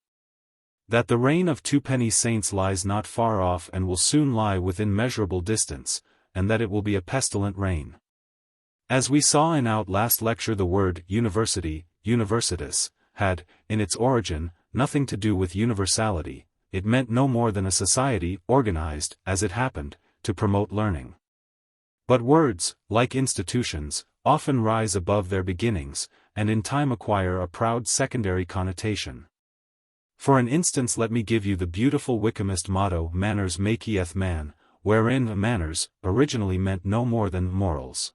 Speaker 1: That the reign of twopenny saints lies not far off and will soon lie within measurable distance, and that it will be a pestilent reign. As we saw in our last lecture, the word university, universitas, had, in its origin, nothing to do with universality. It meant no more than a society organized, as it happened, to promote learning. But words, like institutions, often rise above their beginnings, and in time acquire a proud secondary connotation. For an instance let me give you the beautiful Wykehamist motto "Manners maketh man," wherein manners, originally meant no more than morals.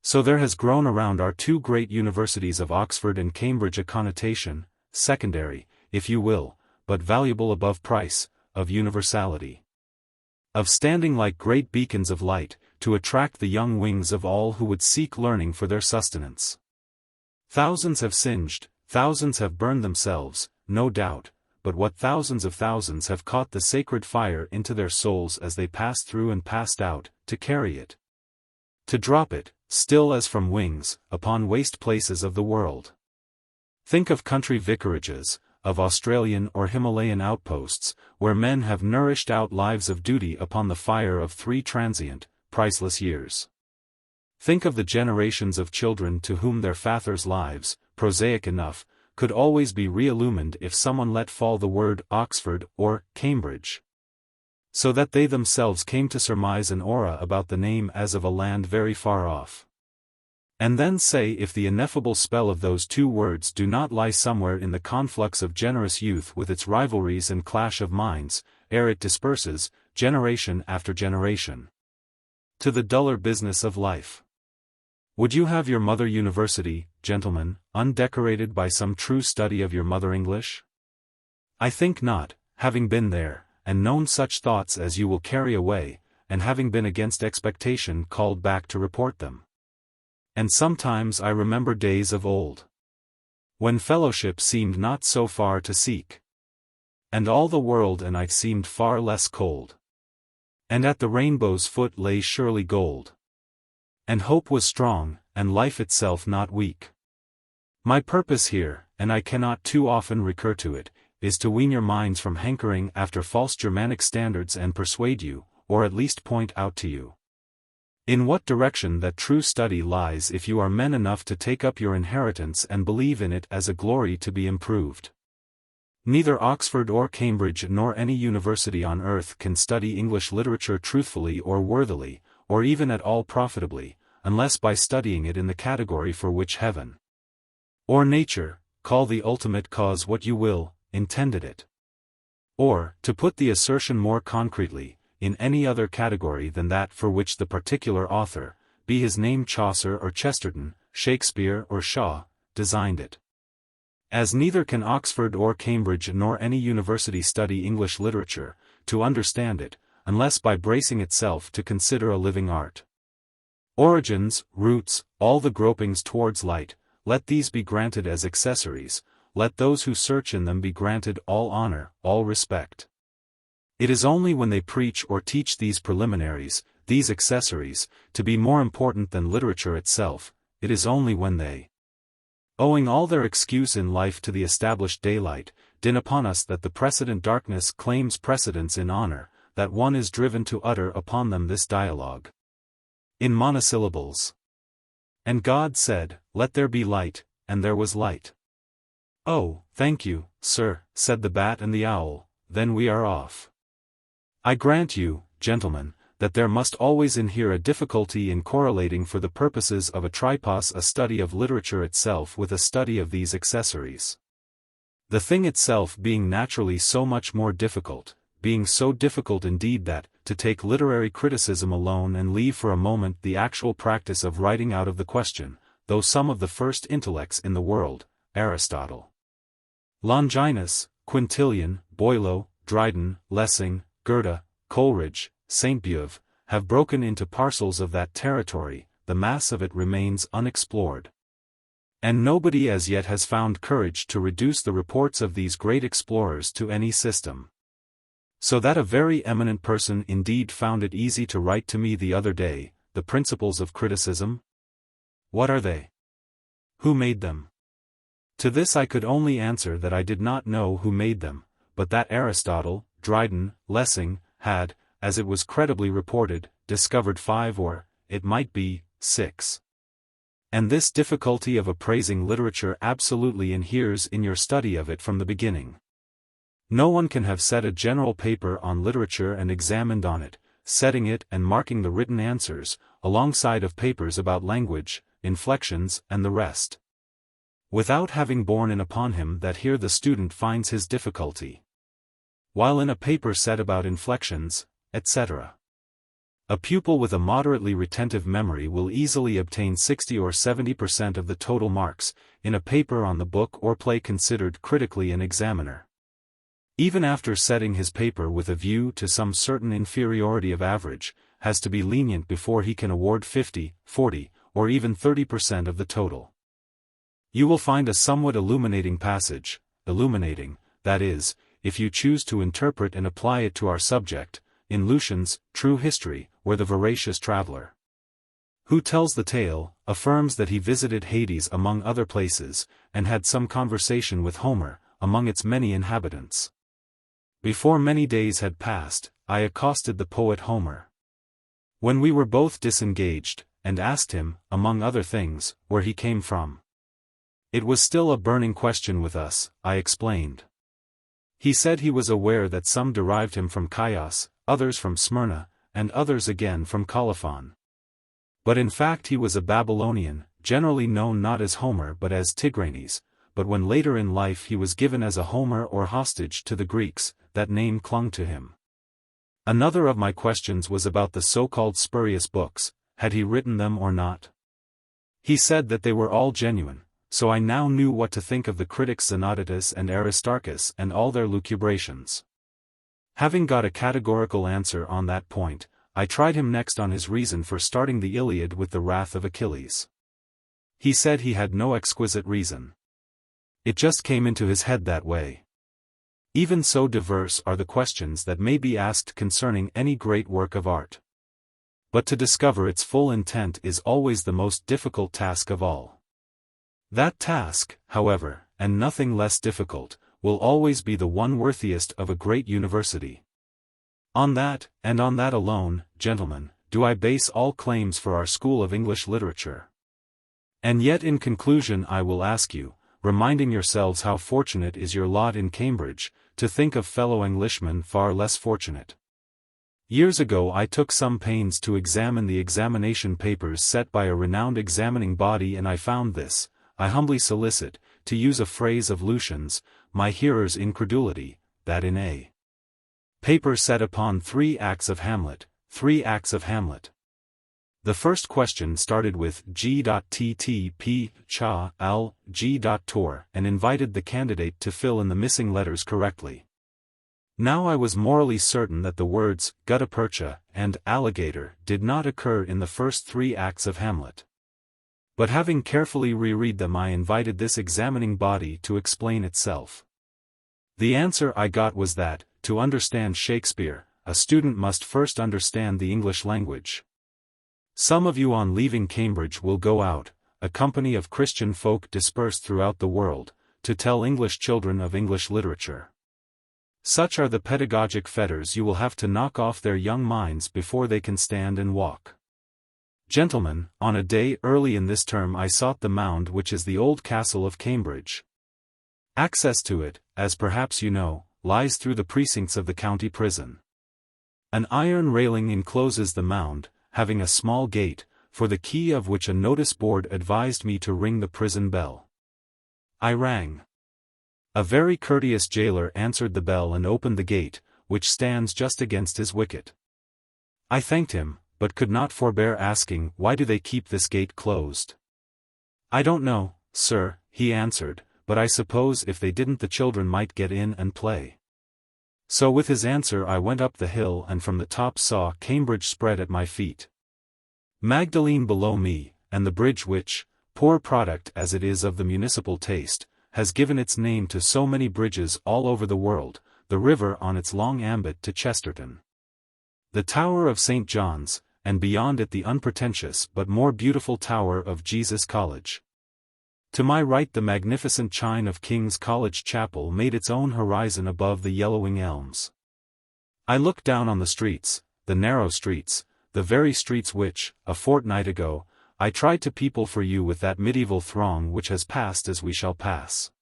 Speaker 1: So there has grown around our two great universities of Oxford and Cambridge a connotation, secondary, if you will, but valuable above price, of universality. Of standing like great beacons of light, to attract the young wings of all who would seek learning for their sustenance. Thousands have singed, thousands have burned themselves, no doubt, but what thousands of thousands have caught the sacred fire into their souls as they passed through and passed out, to carry it, to drop it, still as from wings, upon waste places of the world. Think of country vicarages, of Australian or Himalayan outposts, where men have nourished out lives of duty upon the fire of 3 transient, priceless years. Think of the generations of children to whom their fathers' lives, prosaic enough, could always be re-illumined if someone let fall the word Oxford or Cambridge, so that they themselves came to surmise an aura about the name as of a land very far off. And then say if the ineffable spell of those 2 words do not lie somewhere in the conflux of generous youth with its rivalries and clash of minds, ere it disperses, generation after generation, to the duller business of life. Would you have your mother university, gentlemen, undecorated by some true study of your mother English? I think not, having been there, and known such thoughts as you will carry away, and having been against expectation called back to report them. And sometimes I remember days of old, when fellowship seemed not so far to seek, and all the world and I seemed far less cold, and at the rainbow's foot lay surely gold, and hope was strong, and life itself not weak. My purpose here, and I cannot too often recur to it, is to wean your minds from hankering after false Germanic standards and persuade you, or at least point out to you, in what direction that true study lies if you are men enough to take up your inheritance and believe in it as a glory to be improved. Neither Oxford or Cambridge nor any university on earth can study English literature truthfully or worthily, or even at all profitably, unless by studying it in the category for which heaven or nature, call the ultimate cause what you will, intended it. Or, to put the assertion more concretely, in any other category than that for which the particular author, be his name Chaucer or Chesterton, Shakespeare or Shaw, designed it. As neither can Oxford or Cambridge nor any university study English literature, to understand it, unless by bracing itself to consider a living art. Origins, roots, all the gropings towards light, let these be granted as accessories, let those who search in them be granted all honor, all respect. It is only when they preach or teach these preliminaries, these accessories, to be more important than literature itself, it is only when they, owing all their excuse in life to the established daylight, din upon us that the precedent darkness claims precedence in honor, that one is driven to utter upon them this dialogue, in monosyllables. And God said, Let there be light, and there was light. Oh, thank you, sir, said the bat and the owl, then we are off. I grant you, gentlemen, that there must always inhere a difficulty in correlating for the purposes of a tripos a study of literature itself with a study of these accessories. The thing itself being naturally so much more difficult, being so difficult indeed that, to take literary criticism alone and leave for a moment the actual practice of writing out of the question, though some of the first intellects in the world, Aristotle, Longinus, Quintilian, Boileau, Dryden, Lessing, Goethe, Coleridge, Sainte-Beuve, have broken into parcels of that territory, the mass of it remains unexplored. And nobody as yet has found courage to reduce the reports of these great explorers to any system. So that a very eminent person indeed found it easy to write to me the other day, the principles of criticism? What are they? Who made them? To this I could only answer that I did not know who made them, but that Aristotle, Dryden, Lessing, had, as it was credibly reported, discovered 5 or, it might be, 6. And this difficulty of appraising literature absolutely inheres in your study of it from the beginning. No one can have set a general paper on literature and examined on it, setting it and marking the written answers, alongside of papers about language, inflections and the rest, without having borne in upon him that here the student finds his difficulty, while in a paper set about inflections, etc. A pupil with a moderately retentive memory will easily obtain 60 or 70% of the total marks, in a paper on the book or play considered critically an examiner, even after setting his paper with a view to some certain inferiority of average, has to be lenient before he can award 50, 40, or even 30% of the total. You will find a somewhat illuminating passage, illuminating, that is, if you choose to interpret and apply it to our subject, in Lucian's True History, where the veracious traveler, who tells the tale, affirms that he visited Hades among other places, and had some conversation with Homer, among its many inhabitants. Before many days had passed, I accosted the poet Homer, when we were both disengaged, and asked him, among other things, where he came from. It was still a burning question with us, I explained. He said he was aware that some derived him from Chios, others from Smyrna, and others again from Colophon. But in fact he was a Babylonian, generally known not as Homer but as Tigranes, but when later in life he was given as a Homer or hostage to the Greeks, that name clung to him. Another of my questions was about the so-called spurious books, had he written them or not? He said that they were all genuine, so I now knew what to think of the critics Xenodotus and Aristarchus and all their lucubrations. Having got a categorical answer on that point, I tried him next on his reason for starting the Iliad with the wrath of Achilles. He said he had no exquisite reason. It just came into his head that way. Even so diverse are the questions that may be asked concerning any great work of art. But to discover its full intent is always the most difficult task of all. That task, however, and nothing less difficult, will always be the one worthiest of a great university. On that, and on that alone, gentlemen, do I base all claims for our School of English Literature. And yet in conclusion I will ask you, reminding yourselves how fortunate is your lot in Cambridge, to think of fellow Englishmen far less fortunate. Years ago I took some pains to examine the examination papers set by a renowned examining body, and I found this, I humbly solicit, to use a phrase of Lucian's, my hearers' incredulity, that in a paper set upon 3 acts of Hamlet, 3 acts of Hamlet. The first question started with G.ttp cha al G.tor and invited the candidate to fill in the missing letters correctly. Now I was morally certain that the words gutta percha and alligator did not occur in the first 3 acts of Hamlet. But having carefully reread them I invited this examining body to explain itself. The answer I got was that, to understand Shakespeare, a student must first understand the English language. Some of you on leaving Cambridge will go out, a company of Christian folk dispersed throughout the world, to tell English children of English literature. Such are the pedagogic fetters you will have to knock off their young minds before they can stand and walk. Gentlemen, on a day early in this term I sought the mound which is the old castle of Cambridge. Access to it, as perhaps you know, lies through the precincts of the county prison. An iron railing encloses the mound, having a small gate, for the key of which a notice board advised me to ring the prison bell. I rang. A very courteous jailer answered the bell and opened the gate, which stands just against his wicket. I thanked him, but could not forbear asking, why do they keep this gate closed? I don't know, sir, he answered, but I suppose if they didn't the children might get in and play. So with his answer I went up the hill and from the top saw Cambridge spread at my feet. Magdalene below me, and the bridge which, poor product as it is of the municipal taste, has given its name to so many bridges all over the world, the river on its long ambit to Chesterton. The Tower of St. John's, and beyond it the unpretentious but more beautiful Tower of Jesus College. To my right the magnificent chine of King's College Chapel made its own horizon above the yellowing elms. I looked down on the streets, the narrow streets, the very streets which, a fortnight ago, I tried to people for you with that medieval throng which has passed as we shall pass.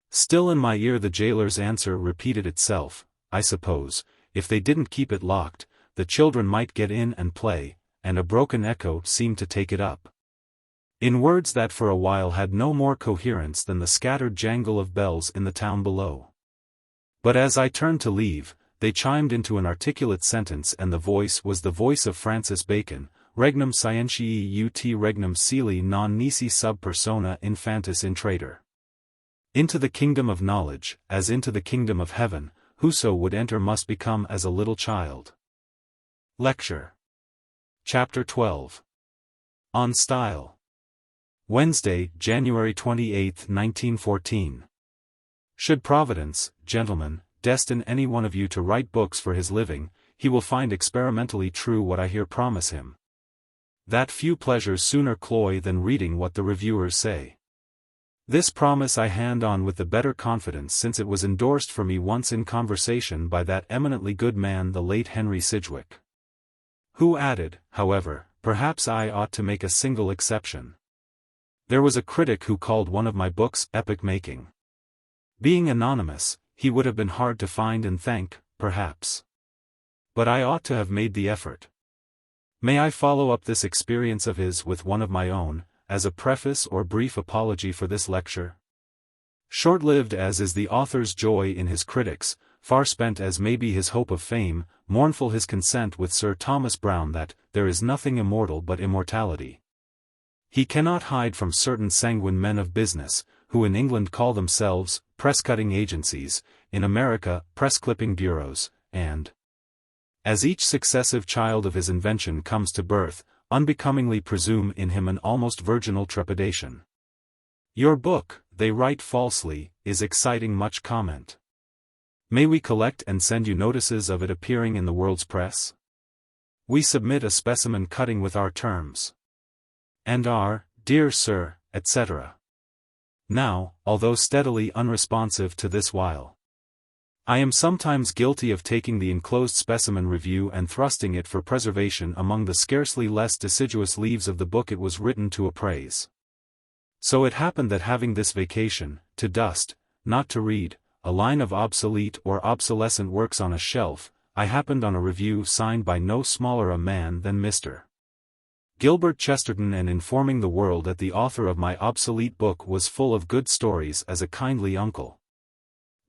Speaker 1: Still in my ear the jailer's answer repeated itself, I suppose, if they didn't keep it locked, the children might get in and play, and a broken echo seemed to take it up. In words that for a while had no more coherence than the scattered jangle of bells in the town below. But as I turned to leave, they chimed into an articulate sentence, and the voice was the voice of Francis Bacon, regnum scientiae ut regnum celi non nisi sub persona infantis intrader. Into the kingdom of knowledge, as into the kingdom of heaven, whoso would enter must become as a little child. Lecture. Chapter 12. On Style. Wednesday, January 28, 1914. Should Providence, gentlemen, destine any one of you to write books for his living, he will find experimentally true what I here promise him. That few pleasures sooner cloy than reading what the reviewers say. This promise I hand on with the better confidence since it was endorsed for me once in conversation by that eminently good man the late Henry Sidgwick. Who added, however, perhaps I ought to make a single exception. There was a critic who called one of my books epoch-making. Being anonymous, he would have been hard to find and thank, perhaps. But I ought to have made the effort. May I follow up this experience of his with one of my own, as a preface or brief apology for this lecture? Short-lived as is the author's joy in his critics, far spent as may be his hope of fame, mournful his consent with Sir Thomas Browne that, there is nothing immortal but immortality. He cannot hide from certain sanguine men of business, who in England call themselves press-cutting agencies, in America press-clipping bureaus, and, as each successive child of his invention comes to birth, unbecomingly presume in him an almost virginal trepidation. Your book, they write falsely, is exciting much comment. May we collect and send you notices of it appearing in the world's press? We submit a specimen cutting with our terms. And are, dear sir, etc. Now, although steadily unresponsive to this while, I am sometimes guilty of taking the enclosed specimen review and thrusting it for preservation among the scarcely less deciduous leaves of the book it was written to appraise. So it happened that having this vacation, to dust, not to read, a line of obsolete or obsolescent works on a shelf, I happened on a review signed by no smaller a man than Mr. Gilbert Chesterton, and informing the world that the author of my obsolete book was full of good stories as a kindly uncle,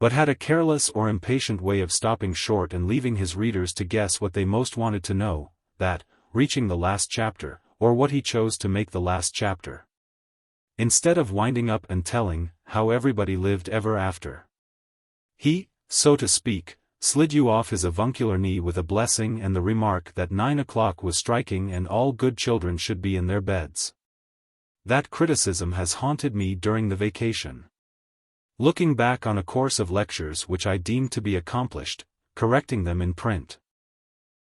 Speaker 1: but had a careless or impatient way of stopping short and leaving his readers to guess what they most wanted to know, that, reaching the last chapter, or what he chose to make the last chapter, instead of winding up and telling how everybody lived ever after, he, so to speak, slid you off his avuncular knee with a blessing and the remark that 9 o'clock was striking and all good children should be in their beds. That criticism has haunted me during the vacation. Looking back on a course of lectures which I deemed to be accomplished, correcting them in print,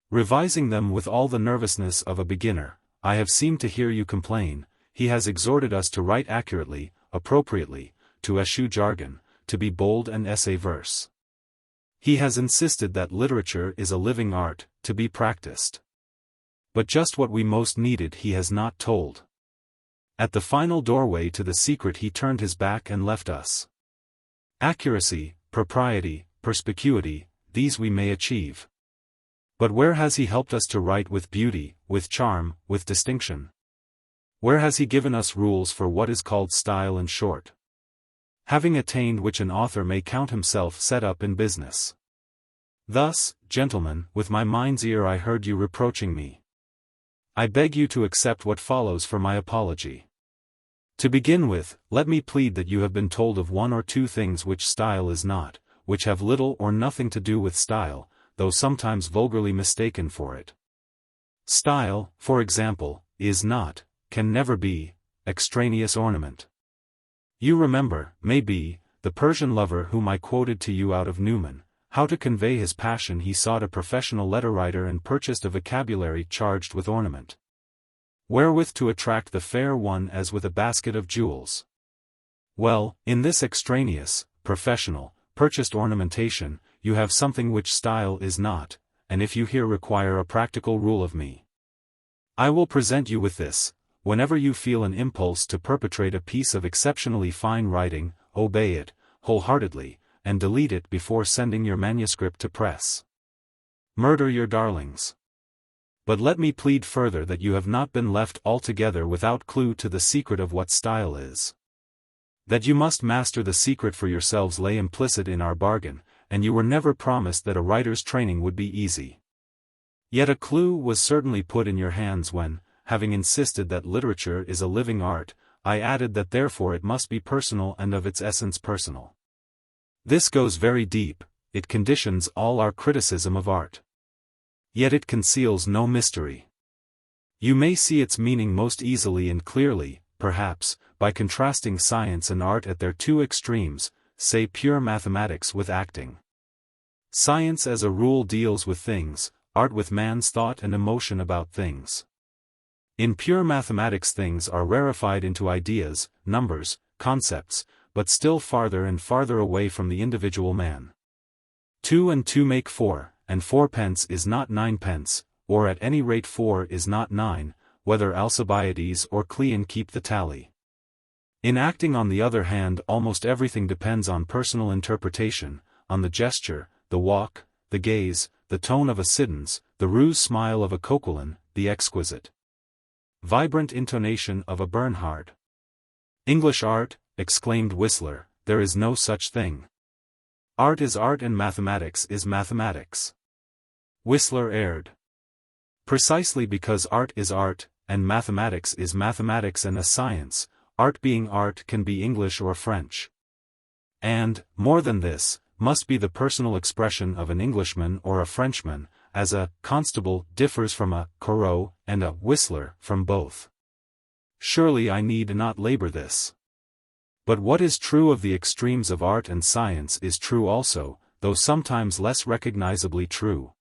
Speaker 1: revising them with all the nervousness of a beginner, I have seemed to hear you complain, he has exhorted us to write accurately, appropriately, to eschew jargon, to be bold and essay verse. He has insisted that literature is a living art, to be practiced. But just what we most needed he has not told. At the final doorway to the secret he turned his back and left us. Accuracy, propriety, perspicuity, these we may achieve. But where has he helped us to write with beauty, with charm, with distinction? Where has he given us rules for what is called style and short? Having attained which an author may count himself set up in business. Thus, gentlemen, with my mind's ear I heard you reproaching me. I beg you to accept what follows for my apology. To begin with, let me plead that you have been told of one or two things which style is not, which have little or nothing to do with style, though sometimes vulgarly mistaken for it. Style, for example, is not, can never be, extraneous ornament. You remember, maybe, the Persian lover whom I quoted to you out of Newman, how to convey his passion he sought a professional letter writer and purchased a vocabulary charged with ornament, wherewith to attract the fair one as with a basket of jewels. Well, in this extraneous, professional, purchased ornamentation, you have something which style is not, and if you here require a practical rule of me, I will present you with this: whenever you feel an impulse to perpetrate a piece of exceptionally fine writing, obey it, wholeheartedly, and delete it before sending your manuscript to press. Murder your darlings. But let me plead further that you have not been left altogether without clue to the secret of what style is. That you must master the secret for yourselves lay implicit in our bargain, and you were never promised that a writer's training would be easy. Yet a clue was certainly put in your hands when, having insisted that literature is a living art, I added that therefore it must be personal and of its essence personal. This goes very deep, it conditions all our criticism of art. Yet it conceals no mystery. You may see its meaning most easily and clearly, perhaps, by contrasting science and art at their two extremes, say pure mathematics with acting. Science as a rule deals with things, art with man's thought and emotion about things. In pure mathematics things are rarefied into ideas, numbers, concepts, but still farther and farther away from the individual man. 2 and 2 make 4. And 4 is not 9, or at any rate 4 is not 9, whether Alcibiades or Cleon keep the tally. In acting on the other hand almost everything depends on personal interpretation, on the gesture, the walk, the gaze, the tone of a Siddons, the ruse smile of a Coquelin, the exquisite, vibrant intonation of a Bernhard. English art, exclaimed Whistler, there is no such thing. Art is art and mathematics is mathematics. Whistler erred. Precisely because art is art, and mathematics is mathematics and a science, art being art can be English or French. And, more than this, must be the personal expression of an Englishman or a Frenchman, as a constable differs from a Corot and a whistler from both. Surely I need not labor this. But what is true of the extremes of art and science is true also, though sometimes less recognizably true.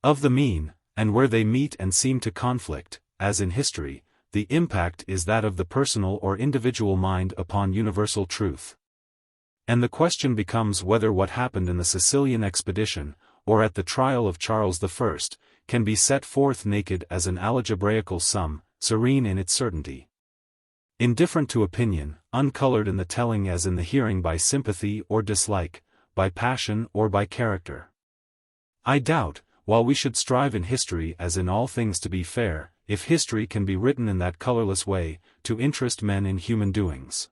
Speaker 1: Of the mean, and where they meet and seem to conflict, as in history, the impact is that of the personal or individual mind upon universal truth. And the question becomes whether what happened in the Sicilian expedition, or at the trial of Charles I, can be set forth naked as an algebraical sum, serene in its certainty. Indifferent to opinion, uncolored in the telling as in the hearing by sympathy or dislike, by passion or by character. I doubt, while we should strive in history as in all things to be fair, if history can be written in that colorless way, to interest men in human doings.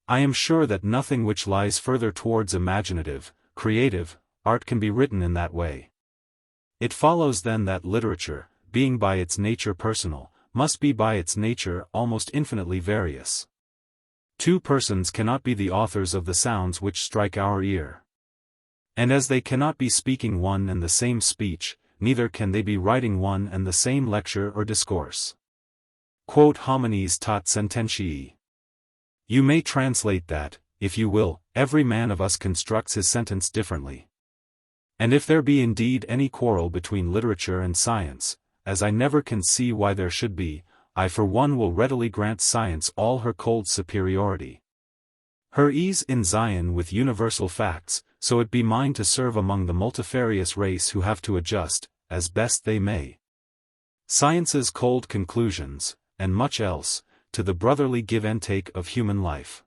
Speaker 1: I am sure that nothing which lies further towards imaginative, creative, art can be written in that way. It follows then that literature, being by its nature personal, must be by its nature almost infinitely various. Two persons cannot be the authors of the sounds which strike our ear. And as they cannot be speaking one and the same speech, neither can they be writing one and the same lecture or discourse. Quod homines tot sententiae. You may translate that, if you will, every man of us constructs his sentence differently. And if there be indeed any quarrel between literature and science, as I never can see why there should be, I for one will readily grant science all her cold superiority. Her ease in Zion with universal facts, so it be mine to serve among the multifarious race who have to adjust, as best they may, science's cold conclusions, and much else, to the brotherly give and take of human life.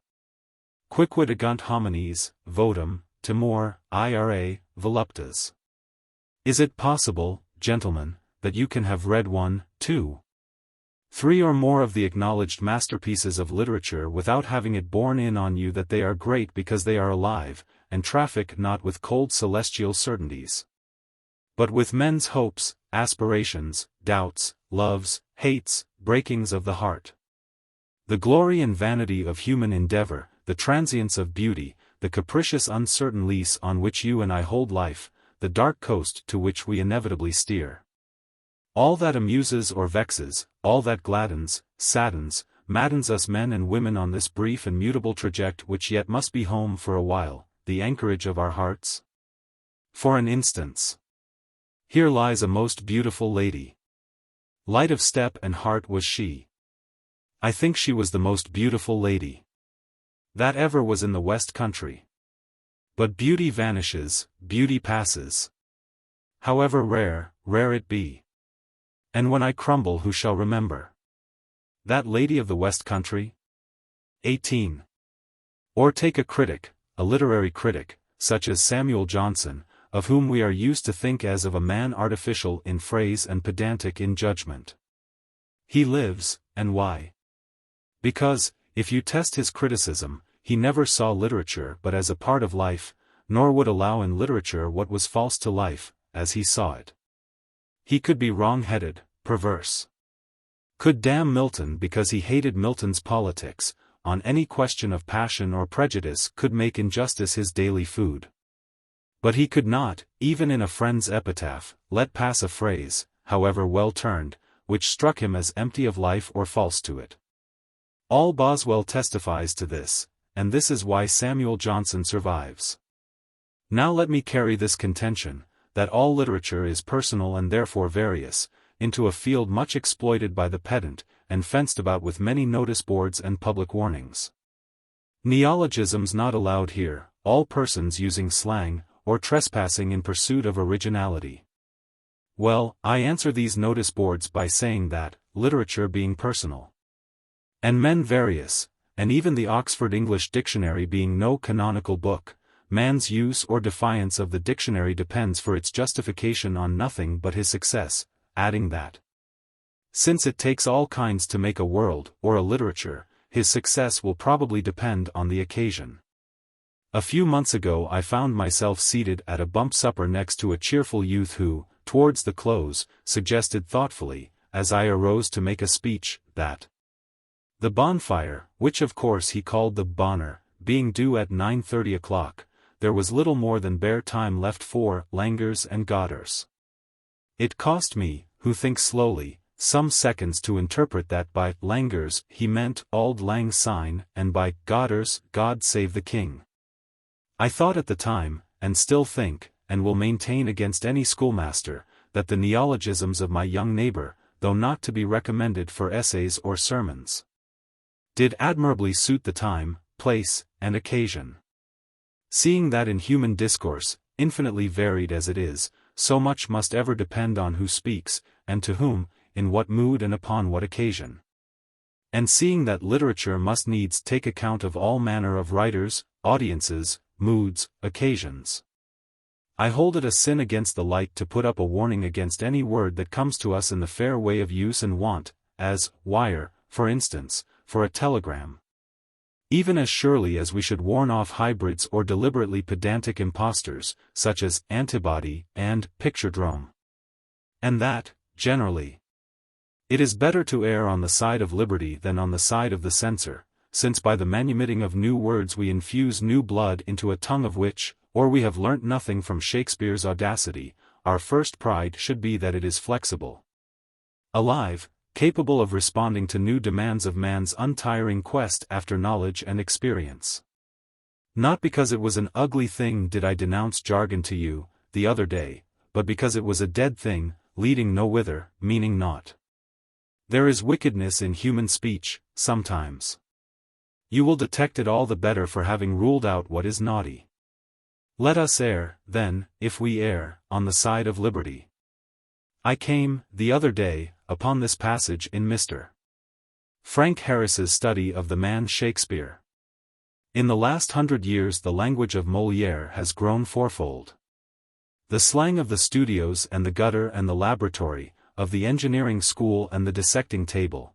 Speaker 1: Quicquid agunt homines, votum, timor, ira, voluptas. Is it possible, gentlemen, that you can have read 1, 2, 3 or more of the acknowledged masterpieces of literature without having it borne in on you that they are great because they are alive, and traffic not with cold celestial certainties, but with men's hopes, aspirations, doubts, loves, hates, breakings of the heart? The glory and vanity of human endeavor, the transience of beauty, the capricious uncertain lease on which you and I hold life, the dark coast to which we inevitably steer. All that amuses or vexes, all that gladdens, saddens, maddens us men and women on this brief and mutable traject which yet must be home for a while, the anchorage of our hearts. For an instance. Here lies a most beautiful lady. Light of step and heart was she. I think she was the most beautiful lady that ever was in the West Country. But beauty vanishes, beauty passes. However rare, rare it be. And when I crumble, who shall remember that lady of the West Country? 18. Or take a critic, a literary critic, such as Samuel Johnson, of whom we are used to think as of a man artificial in phrase and pedantic in judgment. He lives, and why? Because, if you test his criticism, he never saw literature but as a part of life, nor would allow in literature what was false to life, as he saw it. He could be wrong-headed, perverse. Could damn Milton because he hated Milton's politics, on any question of passion or prejudice could make injustice his daily food. But he could not, even in a friend's epitaph, let pass a phrase, however well turned, which struck him as empty of life or false to it. All Boswell testifies to this, and this is why Samuel Johnson survives. Now let me carry this contention, that all literature is personal and therefore various, into a field much exploited by the pedant, and fenced about with many notice boards and public warnings. Neologisms not allowed here, all persons using slang, or trespassing in pursuit of originality. Well, I answer these notice boards by saying that, literature being personal, and men various, and even the Oxford English Dictionary being no canonical book, man's use or defiance of the dictionary depends for its justification on nothing but his success, adding that, since it takes all kinds to make a world, or a literature, his success will probably depend on the occasion. A few months ago I found myself seated at a bump supper next to a cheerful youth who, towards the close, suggested thoughtfully, as I arose to make a speech, that the bonfire, which of course he called the bonner, being due at 9:30 o'clock, there was little more than bare time left for langers and godders. It cost me, who think slowly, some seconds to interpret that by langers he meant Auld Lang Syne, and by godders God Save the King. I thought at the time, and still think, and will maintain against any schoolmaster, that the neologisms of my young neighbor, though not to be recommended for essays or sermons, did admirably suit the time, place, and occasion. Seeing that in human discourse, infinitely varied as it is, so much must ever depend on who speaks, and to whom, in what mood and upon what occasion. And seeing that literature must needs take account of all manner of writers, audiences, moods, occasions, I hold it a sin against the light to put up a warning against any word that comes to us in the fair way of use and wont, as wire, for instance, for a telegram. Even as surely as we should warn off hybrids or deliberately pedantic impostors, such as antibody and picturedrome. And that, generally, it is better to err on the side of liberty than on the side of the censor, since by the manumitting of new words we infuse new blood into a tongue of which, or we have learnt nothing from Shakespeare's audacity, our first pride should be that it is flexible, alive, capable of responding to new demands of man's untiring quest after knowledge and experience. Not because it was an ugly thing did I denounce jargon to you, the other day, but because it was a dead thing, leading no whither, meaning naught. There is wickedness in human speech, sometimes. You will detect it all the better for having ruled out what is naughty. Let us err, then, if we err, on the side of liberty. I came, the other day, upon this passage in Mr. Frank Harris's study of the man Shakespeare. In the last 100 years the language of Molière has grown fourfold. The slang of the studios and the gutter and the laboratory, of the engineering school and the dissecting table,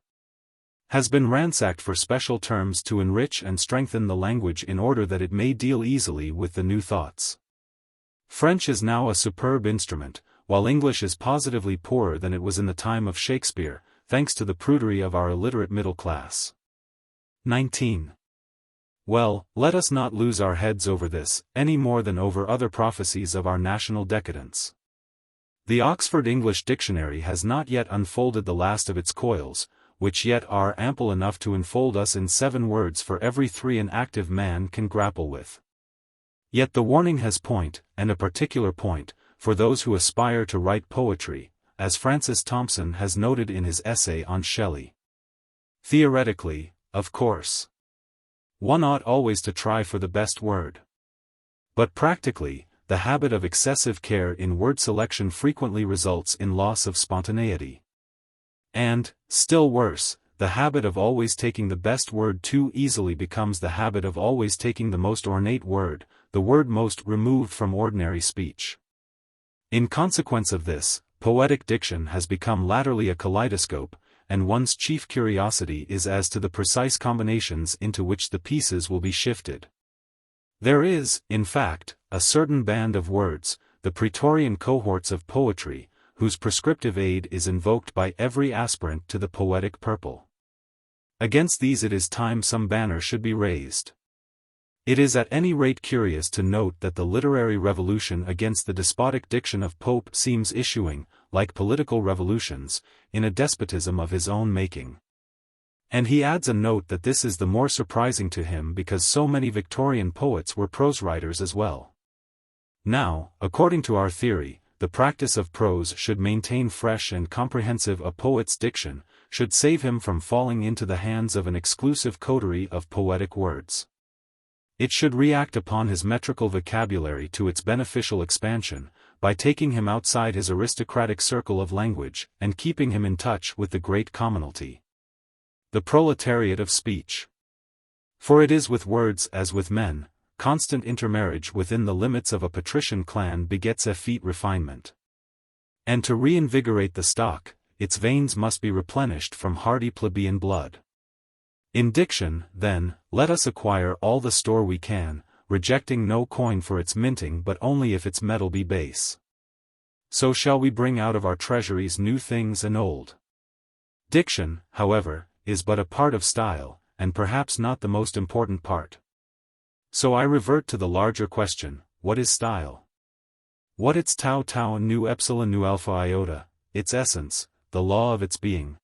Speaker 1: has been ransacked for special terms to enrich and strengthen the language in order that it may deal easily with the new thoughts. French is now a superb instrument, while English is positively poorer than it was in the time of Shakespeare, thanks to the prudery of our illiterate middle class. 19. Well, let us not lose our heads over this, any more than over other prophecies of our national decadence. The Oxford English Dictionary has not yet unfolded the last of its coils, which yet are ample enough to enfold us in 7 words for every 3 an active man can grapple with. Yet the warning has point, and a particular point, for those who aspire to write poetry, as Francis Thompson has noted in his essay on Shelley. Theoretically, of course, one ought always to try for the best word. But practically, the habit of excessive care in word selection frequently results in loss of spontaneity. And, still worse, the habit of always taking the best word too easily becomes the habit of always taking the most ornate word, the word most removed from ordinary speech. In consequence of this, poetic diction has become latterly a kaleidoscope, and one's chief curiosity is as to the precise combinations into which the pieces will be shifted. There is, in fact, a certain band of words, the Praetorian cohorts of poetry, whose prescriptive aid is invoked by every aspirant to the poetic purple. Against these it is time some banner should be raised. It is at any rate curious to note that the literary revolution against the despotic diction of Pope seems issuing, like political revolutions, in a despotism of his own making. And he adds a note that this is the more surprising to him because so many Victorian poets were prose writers as well. Now, according to our theory, the practice of prose should maintain fresh and comprehensive a poet's diction, should save him from falling into the hands of an exclusive coterie of poetic words. It should react upon his metrical vocabulary to its beneficial expansion, by taking him outside his aristocratic circle of language, and keeping him in touch with the great commonalty, the proletariat of speech. For it is with words as with men, constant intermarriage within the limits of a patrician clan begets effete refinement. And to reinvigorate the stock, its veins must be replenished from hardy plebeian blood. In diction, then, let us acquire all the store we can, rejecting no coin for its minting but only if its metal be base. So shall we bring out of our treasuries new things and old. Diction, however, is but a part of style, and perhaps not the most important part. So I revert to the larger question, what is style? What its tau tau nu epsilon nu alpha iota, its essence, the law of its being.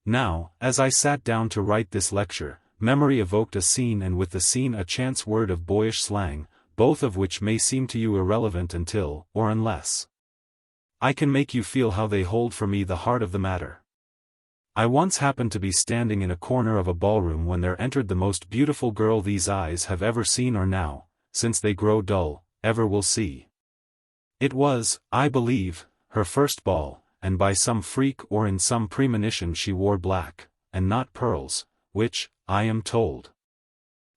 Speaker 1: Now, as I sat down to write this lecture, memory evoked a scene, and with the scene a chance word of boyish slang, both of which may seem to you irrelevant until, or unless, I can make you feel how they hold for me the heart of the matter. I once happened to be standing in a corner of a ballroom when there entered the most beautiful girl these eyes have ever seen or now, since they grow dull, ever will see. It was, I believe, her first ball, and by some freak or in some premonition she wore black, and not pearls, which, I am told,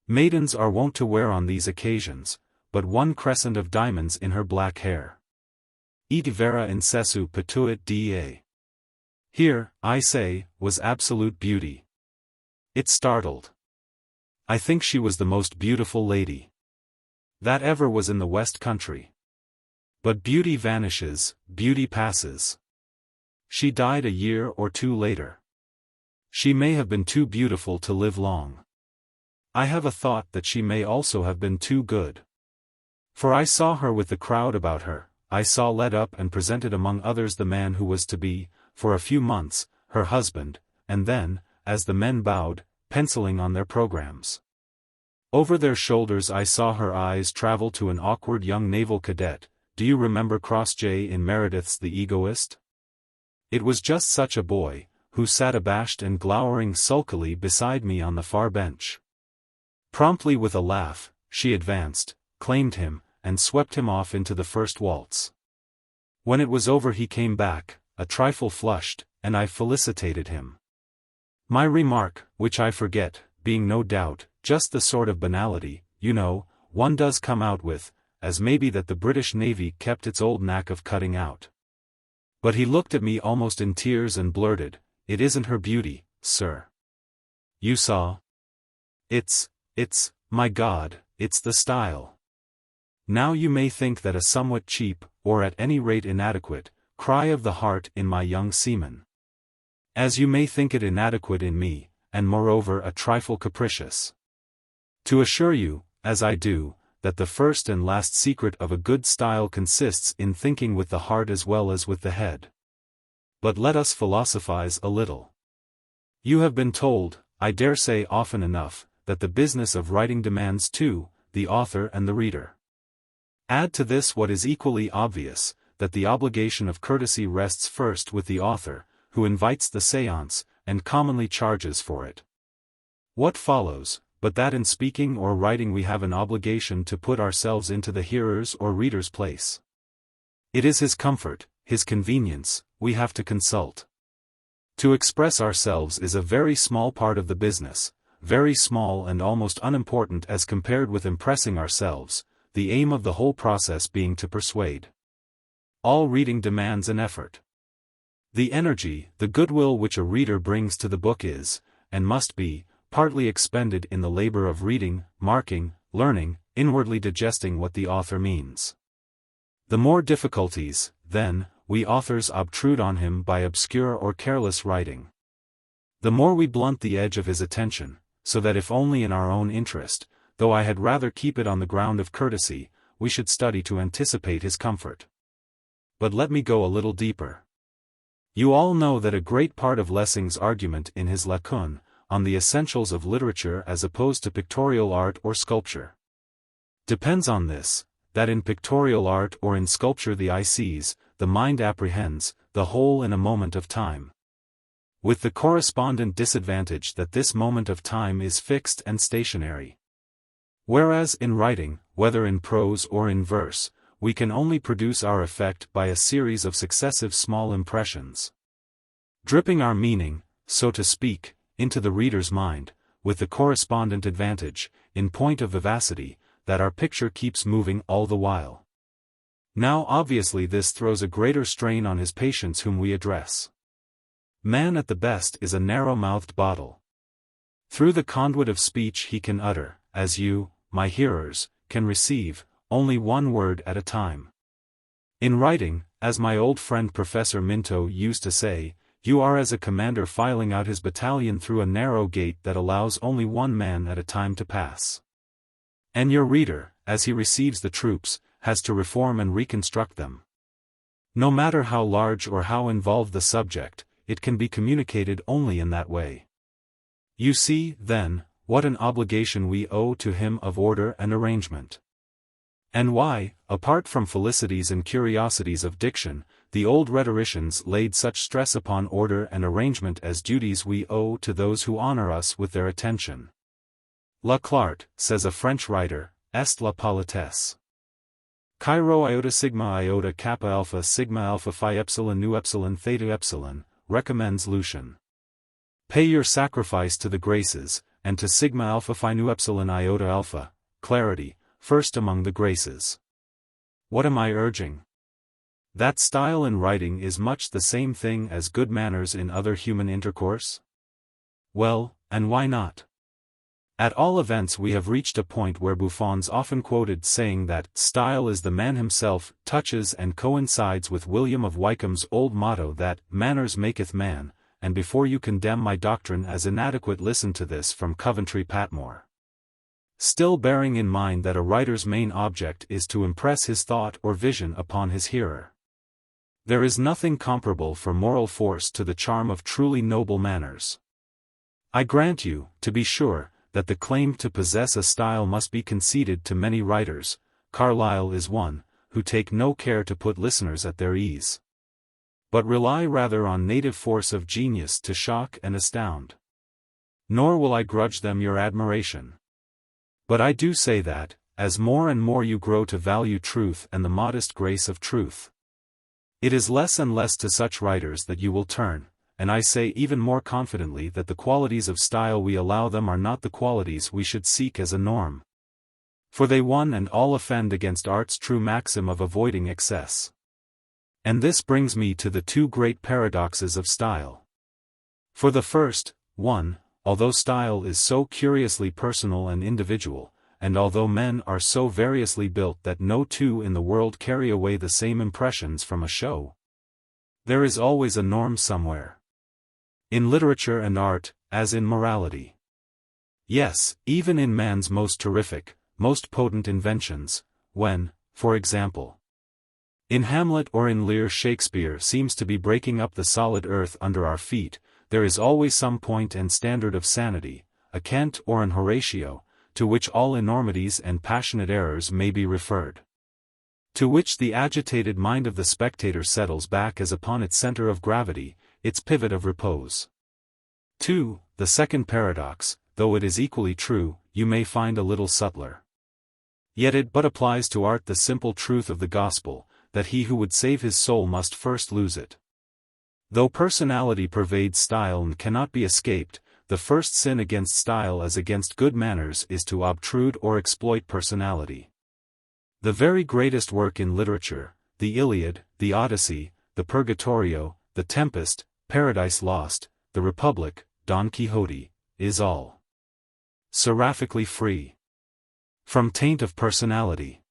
Speaker 1: maidens are wont to wear on these occasions, but one crescent of diamonds in her black hair. Et vera incessu patuit da. Here, I say, was absolute beauty. It startled. I think she was the most beautiful lady that ever was in the West Country. But beauty vanishes, beauty passes. She died a year or two later. She may have been too beautiful to live long. I have a thought that she may also have been too good. For I saw her with the crowd about her, I saw led up and presented among others the man who was to be, for a few months, her husband, and then, as the men bowed, penciling on their programs. Over their shoulders I saw her eyes travel to an awkward young naval cadet. Do you remember Crossjay in Meredith's The Egoist? It was just such a boy, who sat abashed and glowering sulkily beside me on the far bench. Promptly with a laugh, she advanced, claimed him, and swept him off into the first waltz. When it was over he came back, a trifle flushed, and I felicitated him. My remark, which I forget, being no doubt, just the sort of banality, you know, one does come out with, as maybe that the British Navy kept its old knack of cutting out. But he looked at me almost in tears and blurted, "It isn't her beauty, sir. You saw? It's, my God, it's the style." Now you may think that a somewhat cheap, or at any rate inadequate, cry of the heart in my young seaman. As you may think it inadequate in me, and moreover a trifle capricious. To assure you, as I do, that the first and last secret of a good style consists in thinking with the heart as well as with the head. But let us philosophize a little. You have been told, I dare say often enough, that the business of writing demands two, the author and the reader. Add to this what is equally obvious, that the obligation of courtesy rests first with the author, who invites the séance, and commonly charges for it. What follows, but that in speaking or writing we have an obligation to put ourselves into the hearer's or reader's place? It is his comfort, his convenience, we have to consult. To express ourselves is a very small part of the business, very small and almost unimportant as compared with impressing ourselves, the aim of the whole process being to persuade. All reading demands an effort. The energy, the goodwill which a reader brings to the book is, and must be, partly expended in the labor of reading, marking, learning, inwardly digesting what the author means. The more difficulties, then, we authors obtrude on him by obscure or careless writing, the more we blunt the edge of his attention, so that if only in our own interest, though I had rather keep it on the ground of courtesy, we should study to anticipate his comfort. But let me go a little deeper. You all know that a great part of Lessing's argument in his Lacune, on the essentials of literature as opposed to pictorial art or sculpture, depends on this, that in pictorial art or in sculpture the eye sees, the mind apprehends, the whole in a moment of time. With the correspondent disadvantage that this moment of time is fixed and stationary. Whereas in writing, whether in prose or in verse, we can only produce our effect by a series of successive small impressions, dripping our meaning, so to speak, into the reader's mind, with the correspondent advantage, in point of vivacity, that our picture keeps moving all the while. Now obviously this throws a greater strain on his patients whom we address. Man at the best is a narrow-mouthed bottle. Through the conduit of speech he can utter, as you, my hearers, can receive, only one word at a time. In writing, as my old friend Professor Minto used to say, You are as a commander filing out his battalion through a narrow gate that allows only one man at a time to pass. And your reader, as he receives the troops, has to reform and reconstruct them. No matter how large or how involved the subject, it can be communicated only in that way. You see, then, what an obligation we owe to him of order and arrangement. And why, apart from felicities and curiosities of diction, the old rhetoricians laid such stress upon order and arrangement as duties we owe to those who honor us with their attention. La Clarte, says a French writer, est la politesse. Chi-rho iota sigma iota kappa alpha sigma alpha phi epsilon nu epsilon theta epsilon, recommends Lucian. Pay your sacrifice to the graces, and to sigma alpha phi nu epsilon iota alpha, clarity, first among the graces. What am I urging? That style in writing is much the same thing as good manners in other human intercourse? Well, and why not? At all events we have reached a point where Buffon's often quoted saying that style is the man himself touches and coincides with William of Wykeham's old motto that manners maketh man, and before you condemn my doctrine as inadequate listen to this from Coventry Patmore. Still bearing in mind that a writer's main object is to impress his thought or vision upon his hearer. There is nothing comparable for moral force to the charm of truly noble manners. I grant you, to be sure, that the claim to possess a style must be conceded to many writers, Carlyle is one, who take no care to put listeners at their ease. But rely rather on native force of genius to shock and astound. Nor will I grudge them your admiration. But I do say that, as more and more you grow to value truth and the modest grace of truth, it is less and less to such writers that you will turn. And I say even more confidently that the qualities of style we allow them are not the qualities we should seek as a norm. For they one and all offend against art's true maxim of avoiding excess. And this brings me to the two great paradoxes of style. For the first, although style is so curiously personal and individual, and although men are so variously built that no two in the world carry away the same impressions from a show, there is always a norm somewhere. In literature and art, as in morality. Yes, even in man's most terrific, most potent inventions, when, for example, in Hamlet or in Lear Shakespeare seems to be breaking up the solid earth under our feet, there is always some point and standard of sanity, a Kant or an Horatio, to which all enormities and passionate errors may be referred. To which the agitated mind of the spectator settles back as upon its center of gravity, its pivot of repose. 2. The second paradox, though it is equally true, you may find a little subtler. Yet it but applies to art the simple truth of the gospel, that he who would save his soul must first lose it. Though personality pervades style and cannot be escaped, the first sin against style as against good manners is to obtrude or exploit personality. The very greatest work in literature, the Iliad, the Odyssey, the Purgatorio, the Tempest, Paradise Lost, the Republic, Don Quixote, is all seraphically free from taint of personality.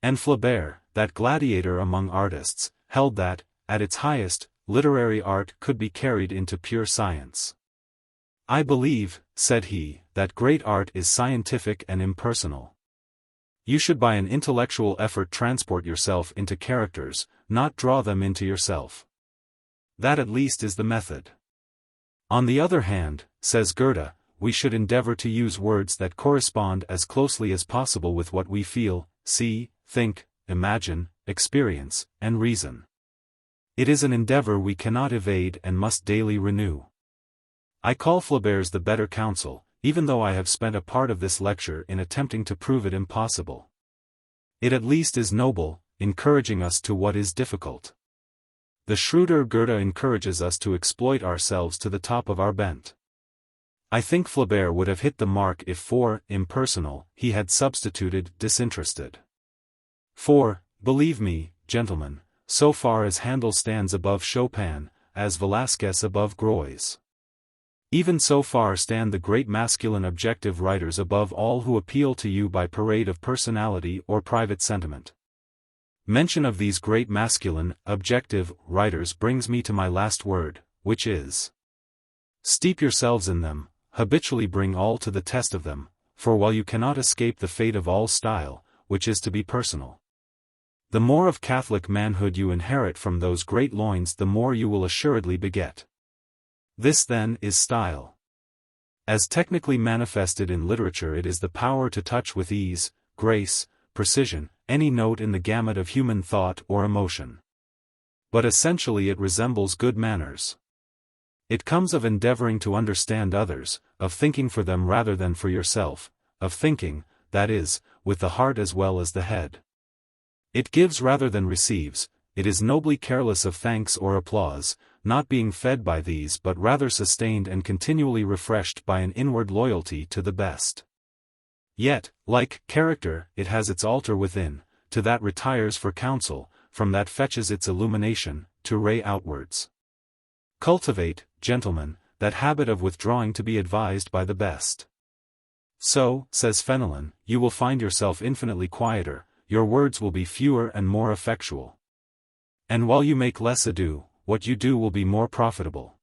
Speaker 1: And Flaubert, that gladiator among artists, held that, at its highest, literary art could be carried into pure science. I believe, said he, that great art is scientific and impersonal. You should by an intellectual effort transport yourself into characters, not draw them into yourself. That at least is the method. On the other hand, says Goethe, we should endeavor to use words that correspond as closely as possible with what we feel, see, think, imagine, experience, and reason. It is an endeavor we cannot evade and must daily renew. I call Flaubert's the better counsel, even though I have spent a part of this lecture in attempting to prove it impossible. It at least is noble, encouraging us to what is difficult. The shrewder Goethe encourages us to exploit ourselves to the top of our bent. I think Flaubert would have hit the mark if for impersonal he had substituted disinterested. For, believe me, gentlemen, so far as Handel stands above Chopin, as Velázquez above Groys, even so far stand the great masculine objective writers above all who appeal to you by parade of personality or private sentiment. Mention of these great masculine, objective writers brings me to my last word, which is, steep yourselves in them, habitually bring all to the test of them, for while you cannot escape the fate of all style, which is to be personal, the more of Catholic manhood you inherit from those great loins the more you will assuredly beget. This then is style. As technically manifested in literature, it is the power to touch with ease, grace, precision, any note in the gamut of human thought or emotion. But essentially it resembles good manners. It comes of endeavoring to understand others, of thinking for them rather than for yourself, of thinking, that is, with the heart as well as the head. It gives rather than receives, it is nobly careless of thanks or applause, not being fed by these but rather sustained and continually refreshed by an inward loyalty to the best. Yet, like character, it has its altar within, to that retires for counsel, from that fetches its illumination, to ray outwards. Cultivate, gentlemen, that habit of withdrawing to be advised by the best. So, says Fenelon, you will find yourself infinitely quieter, your words will be fewer and more effectual. And while you make less ado, what you do will be more profitable.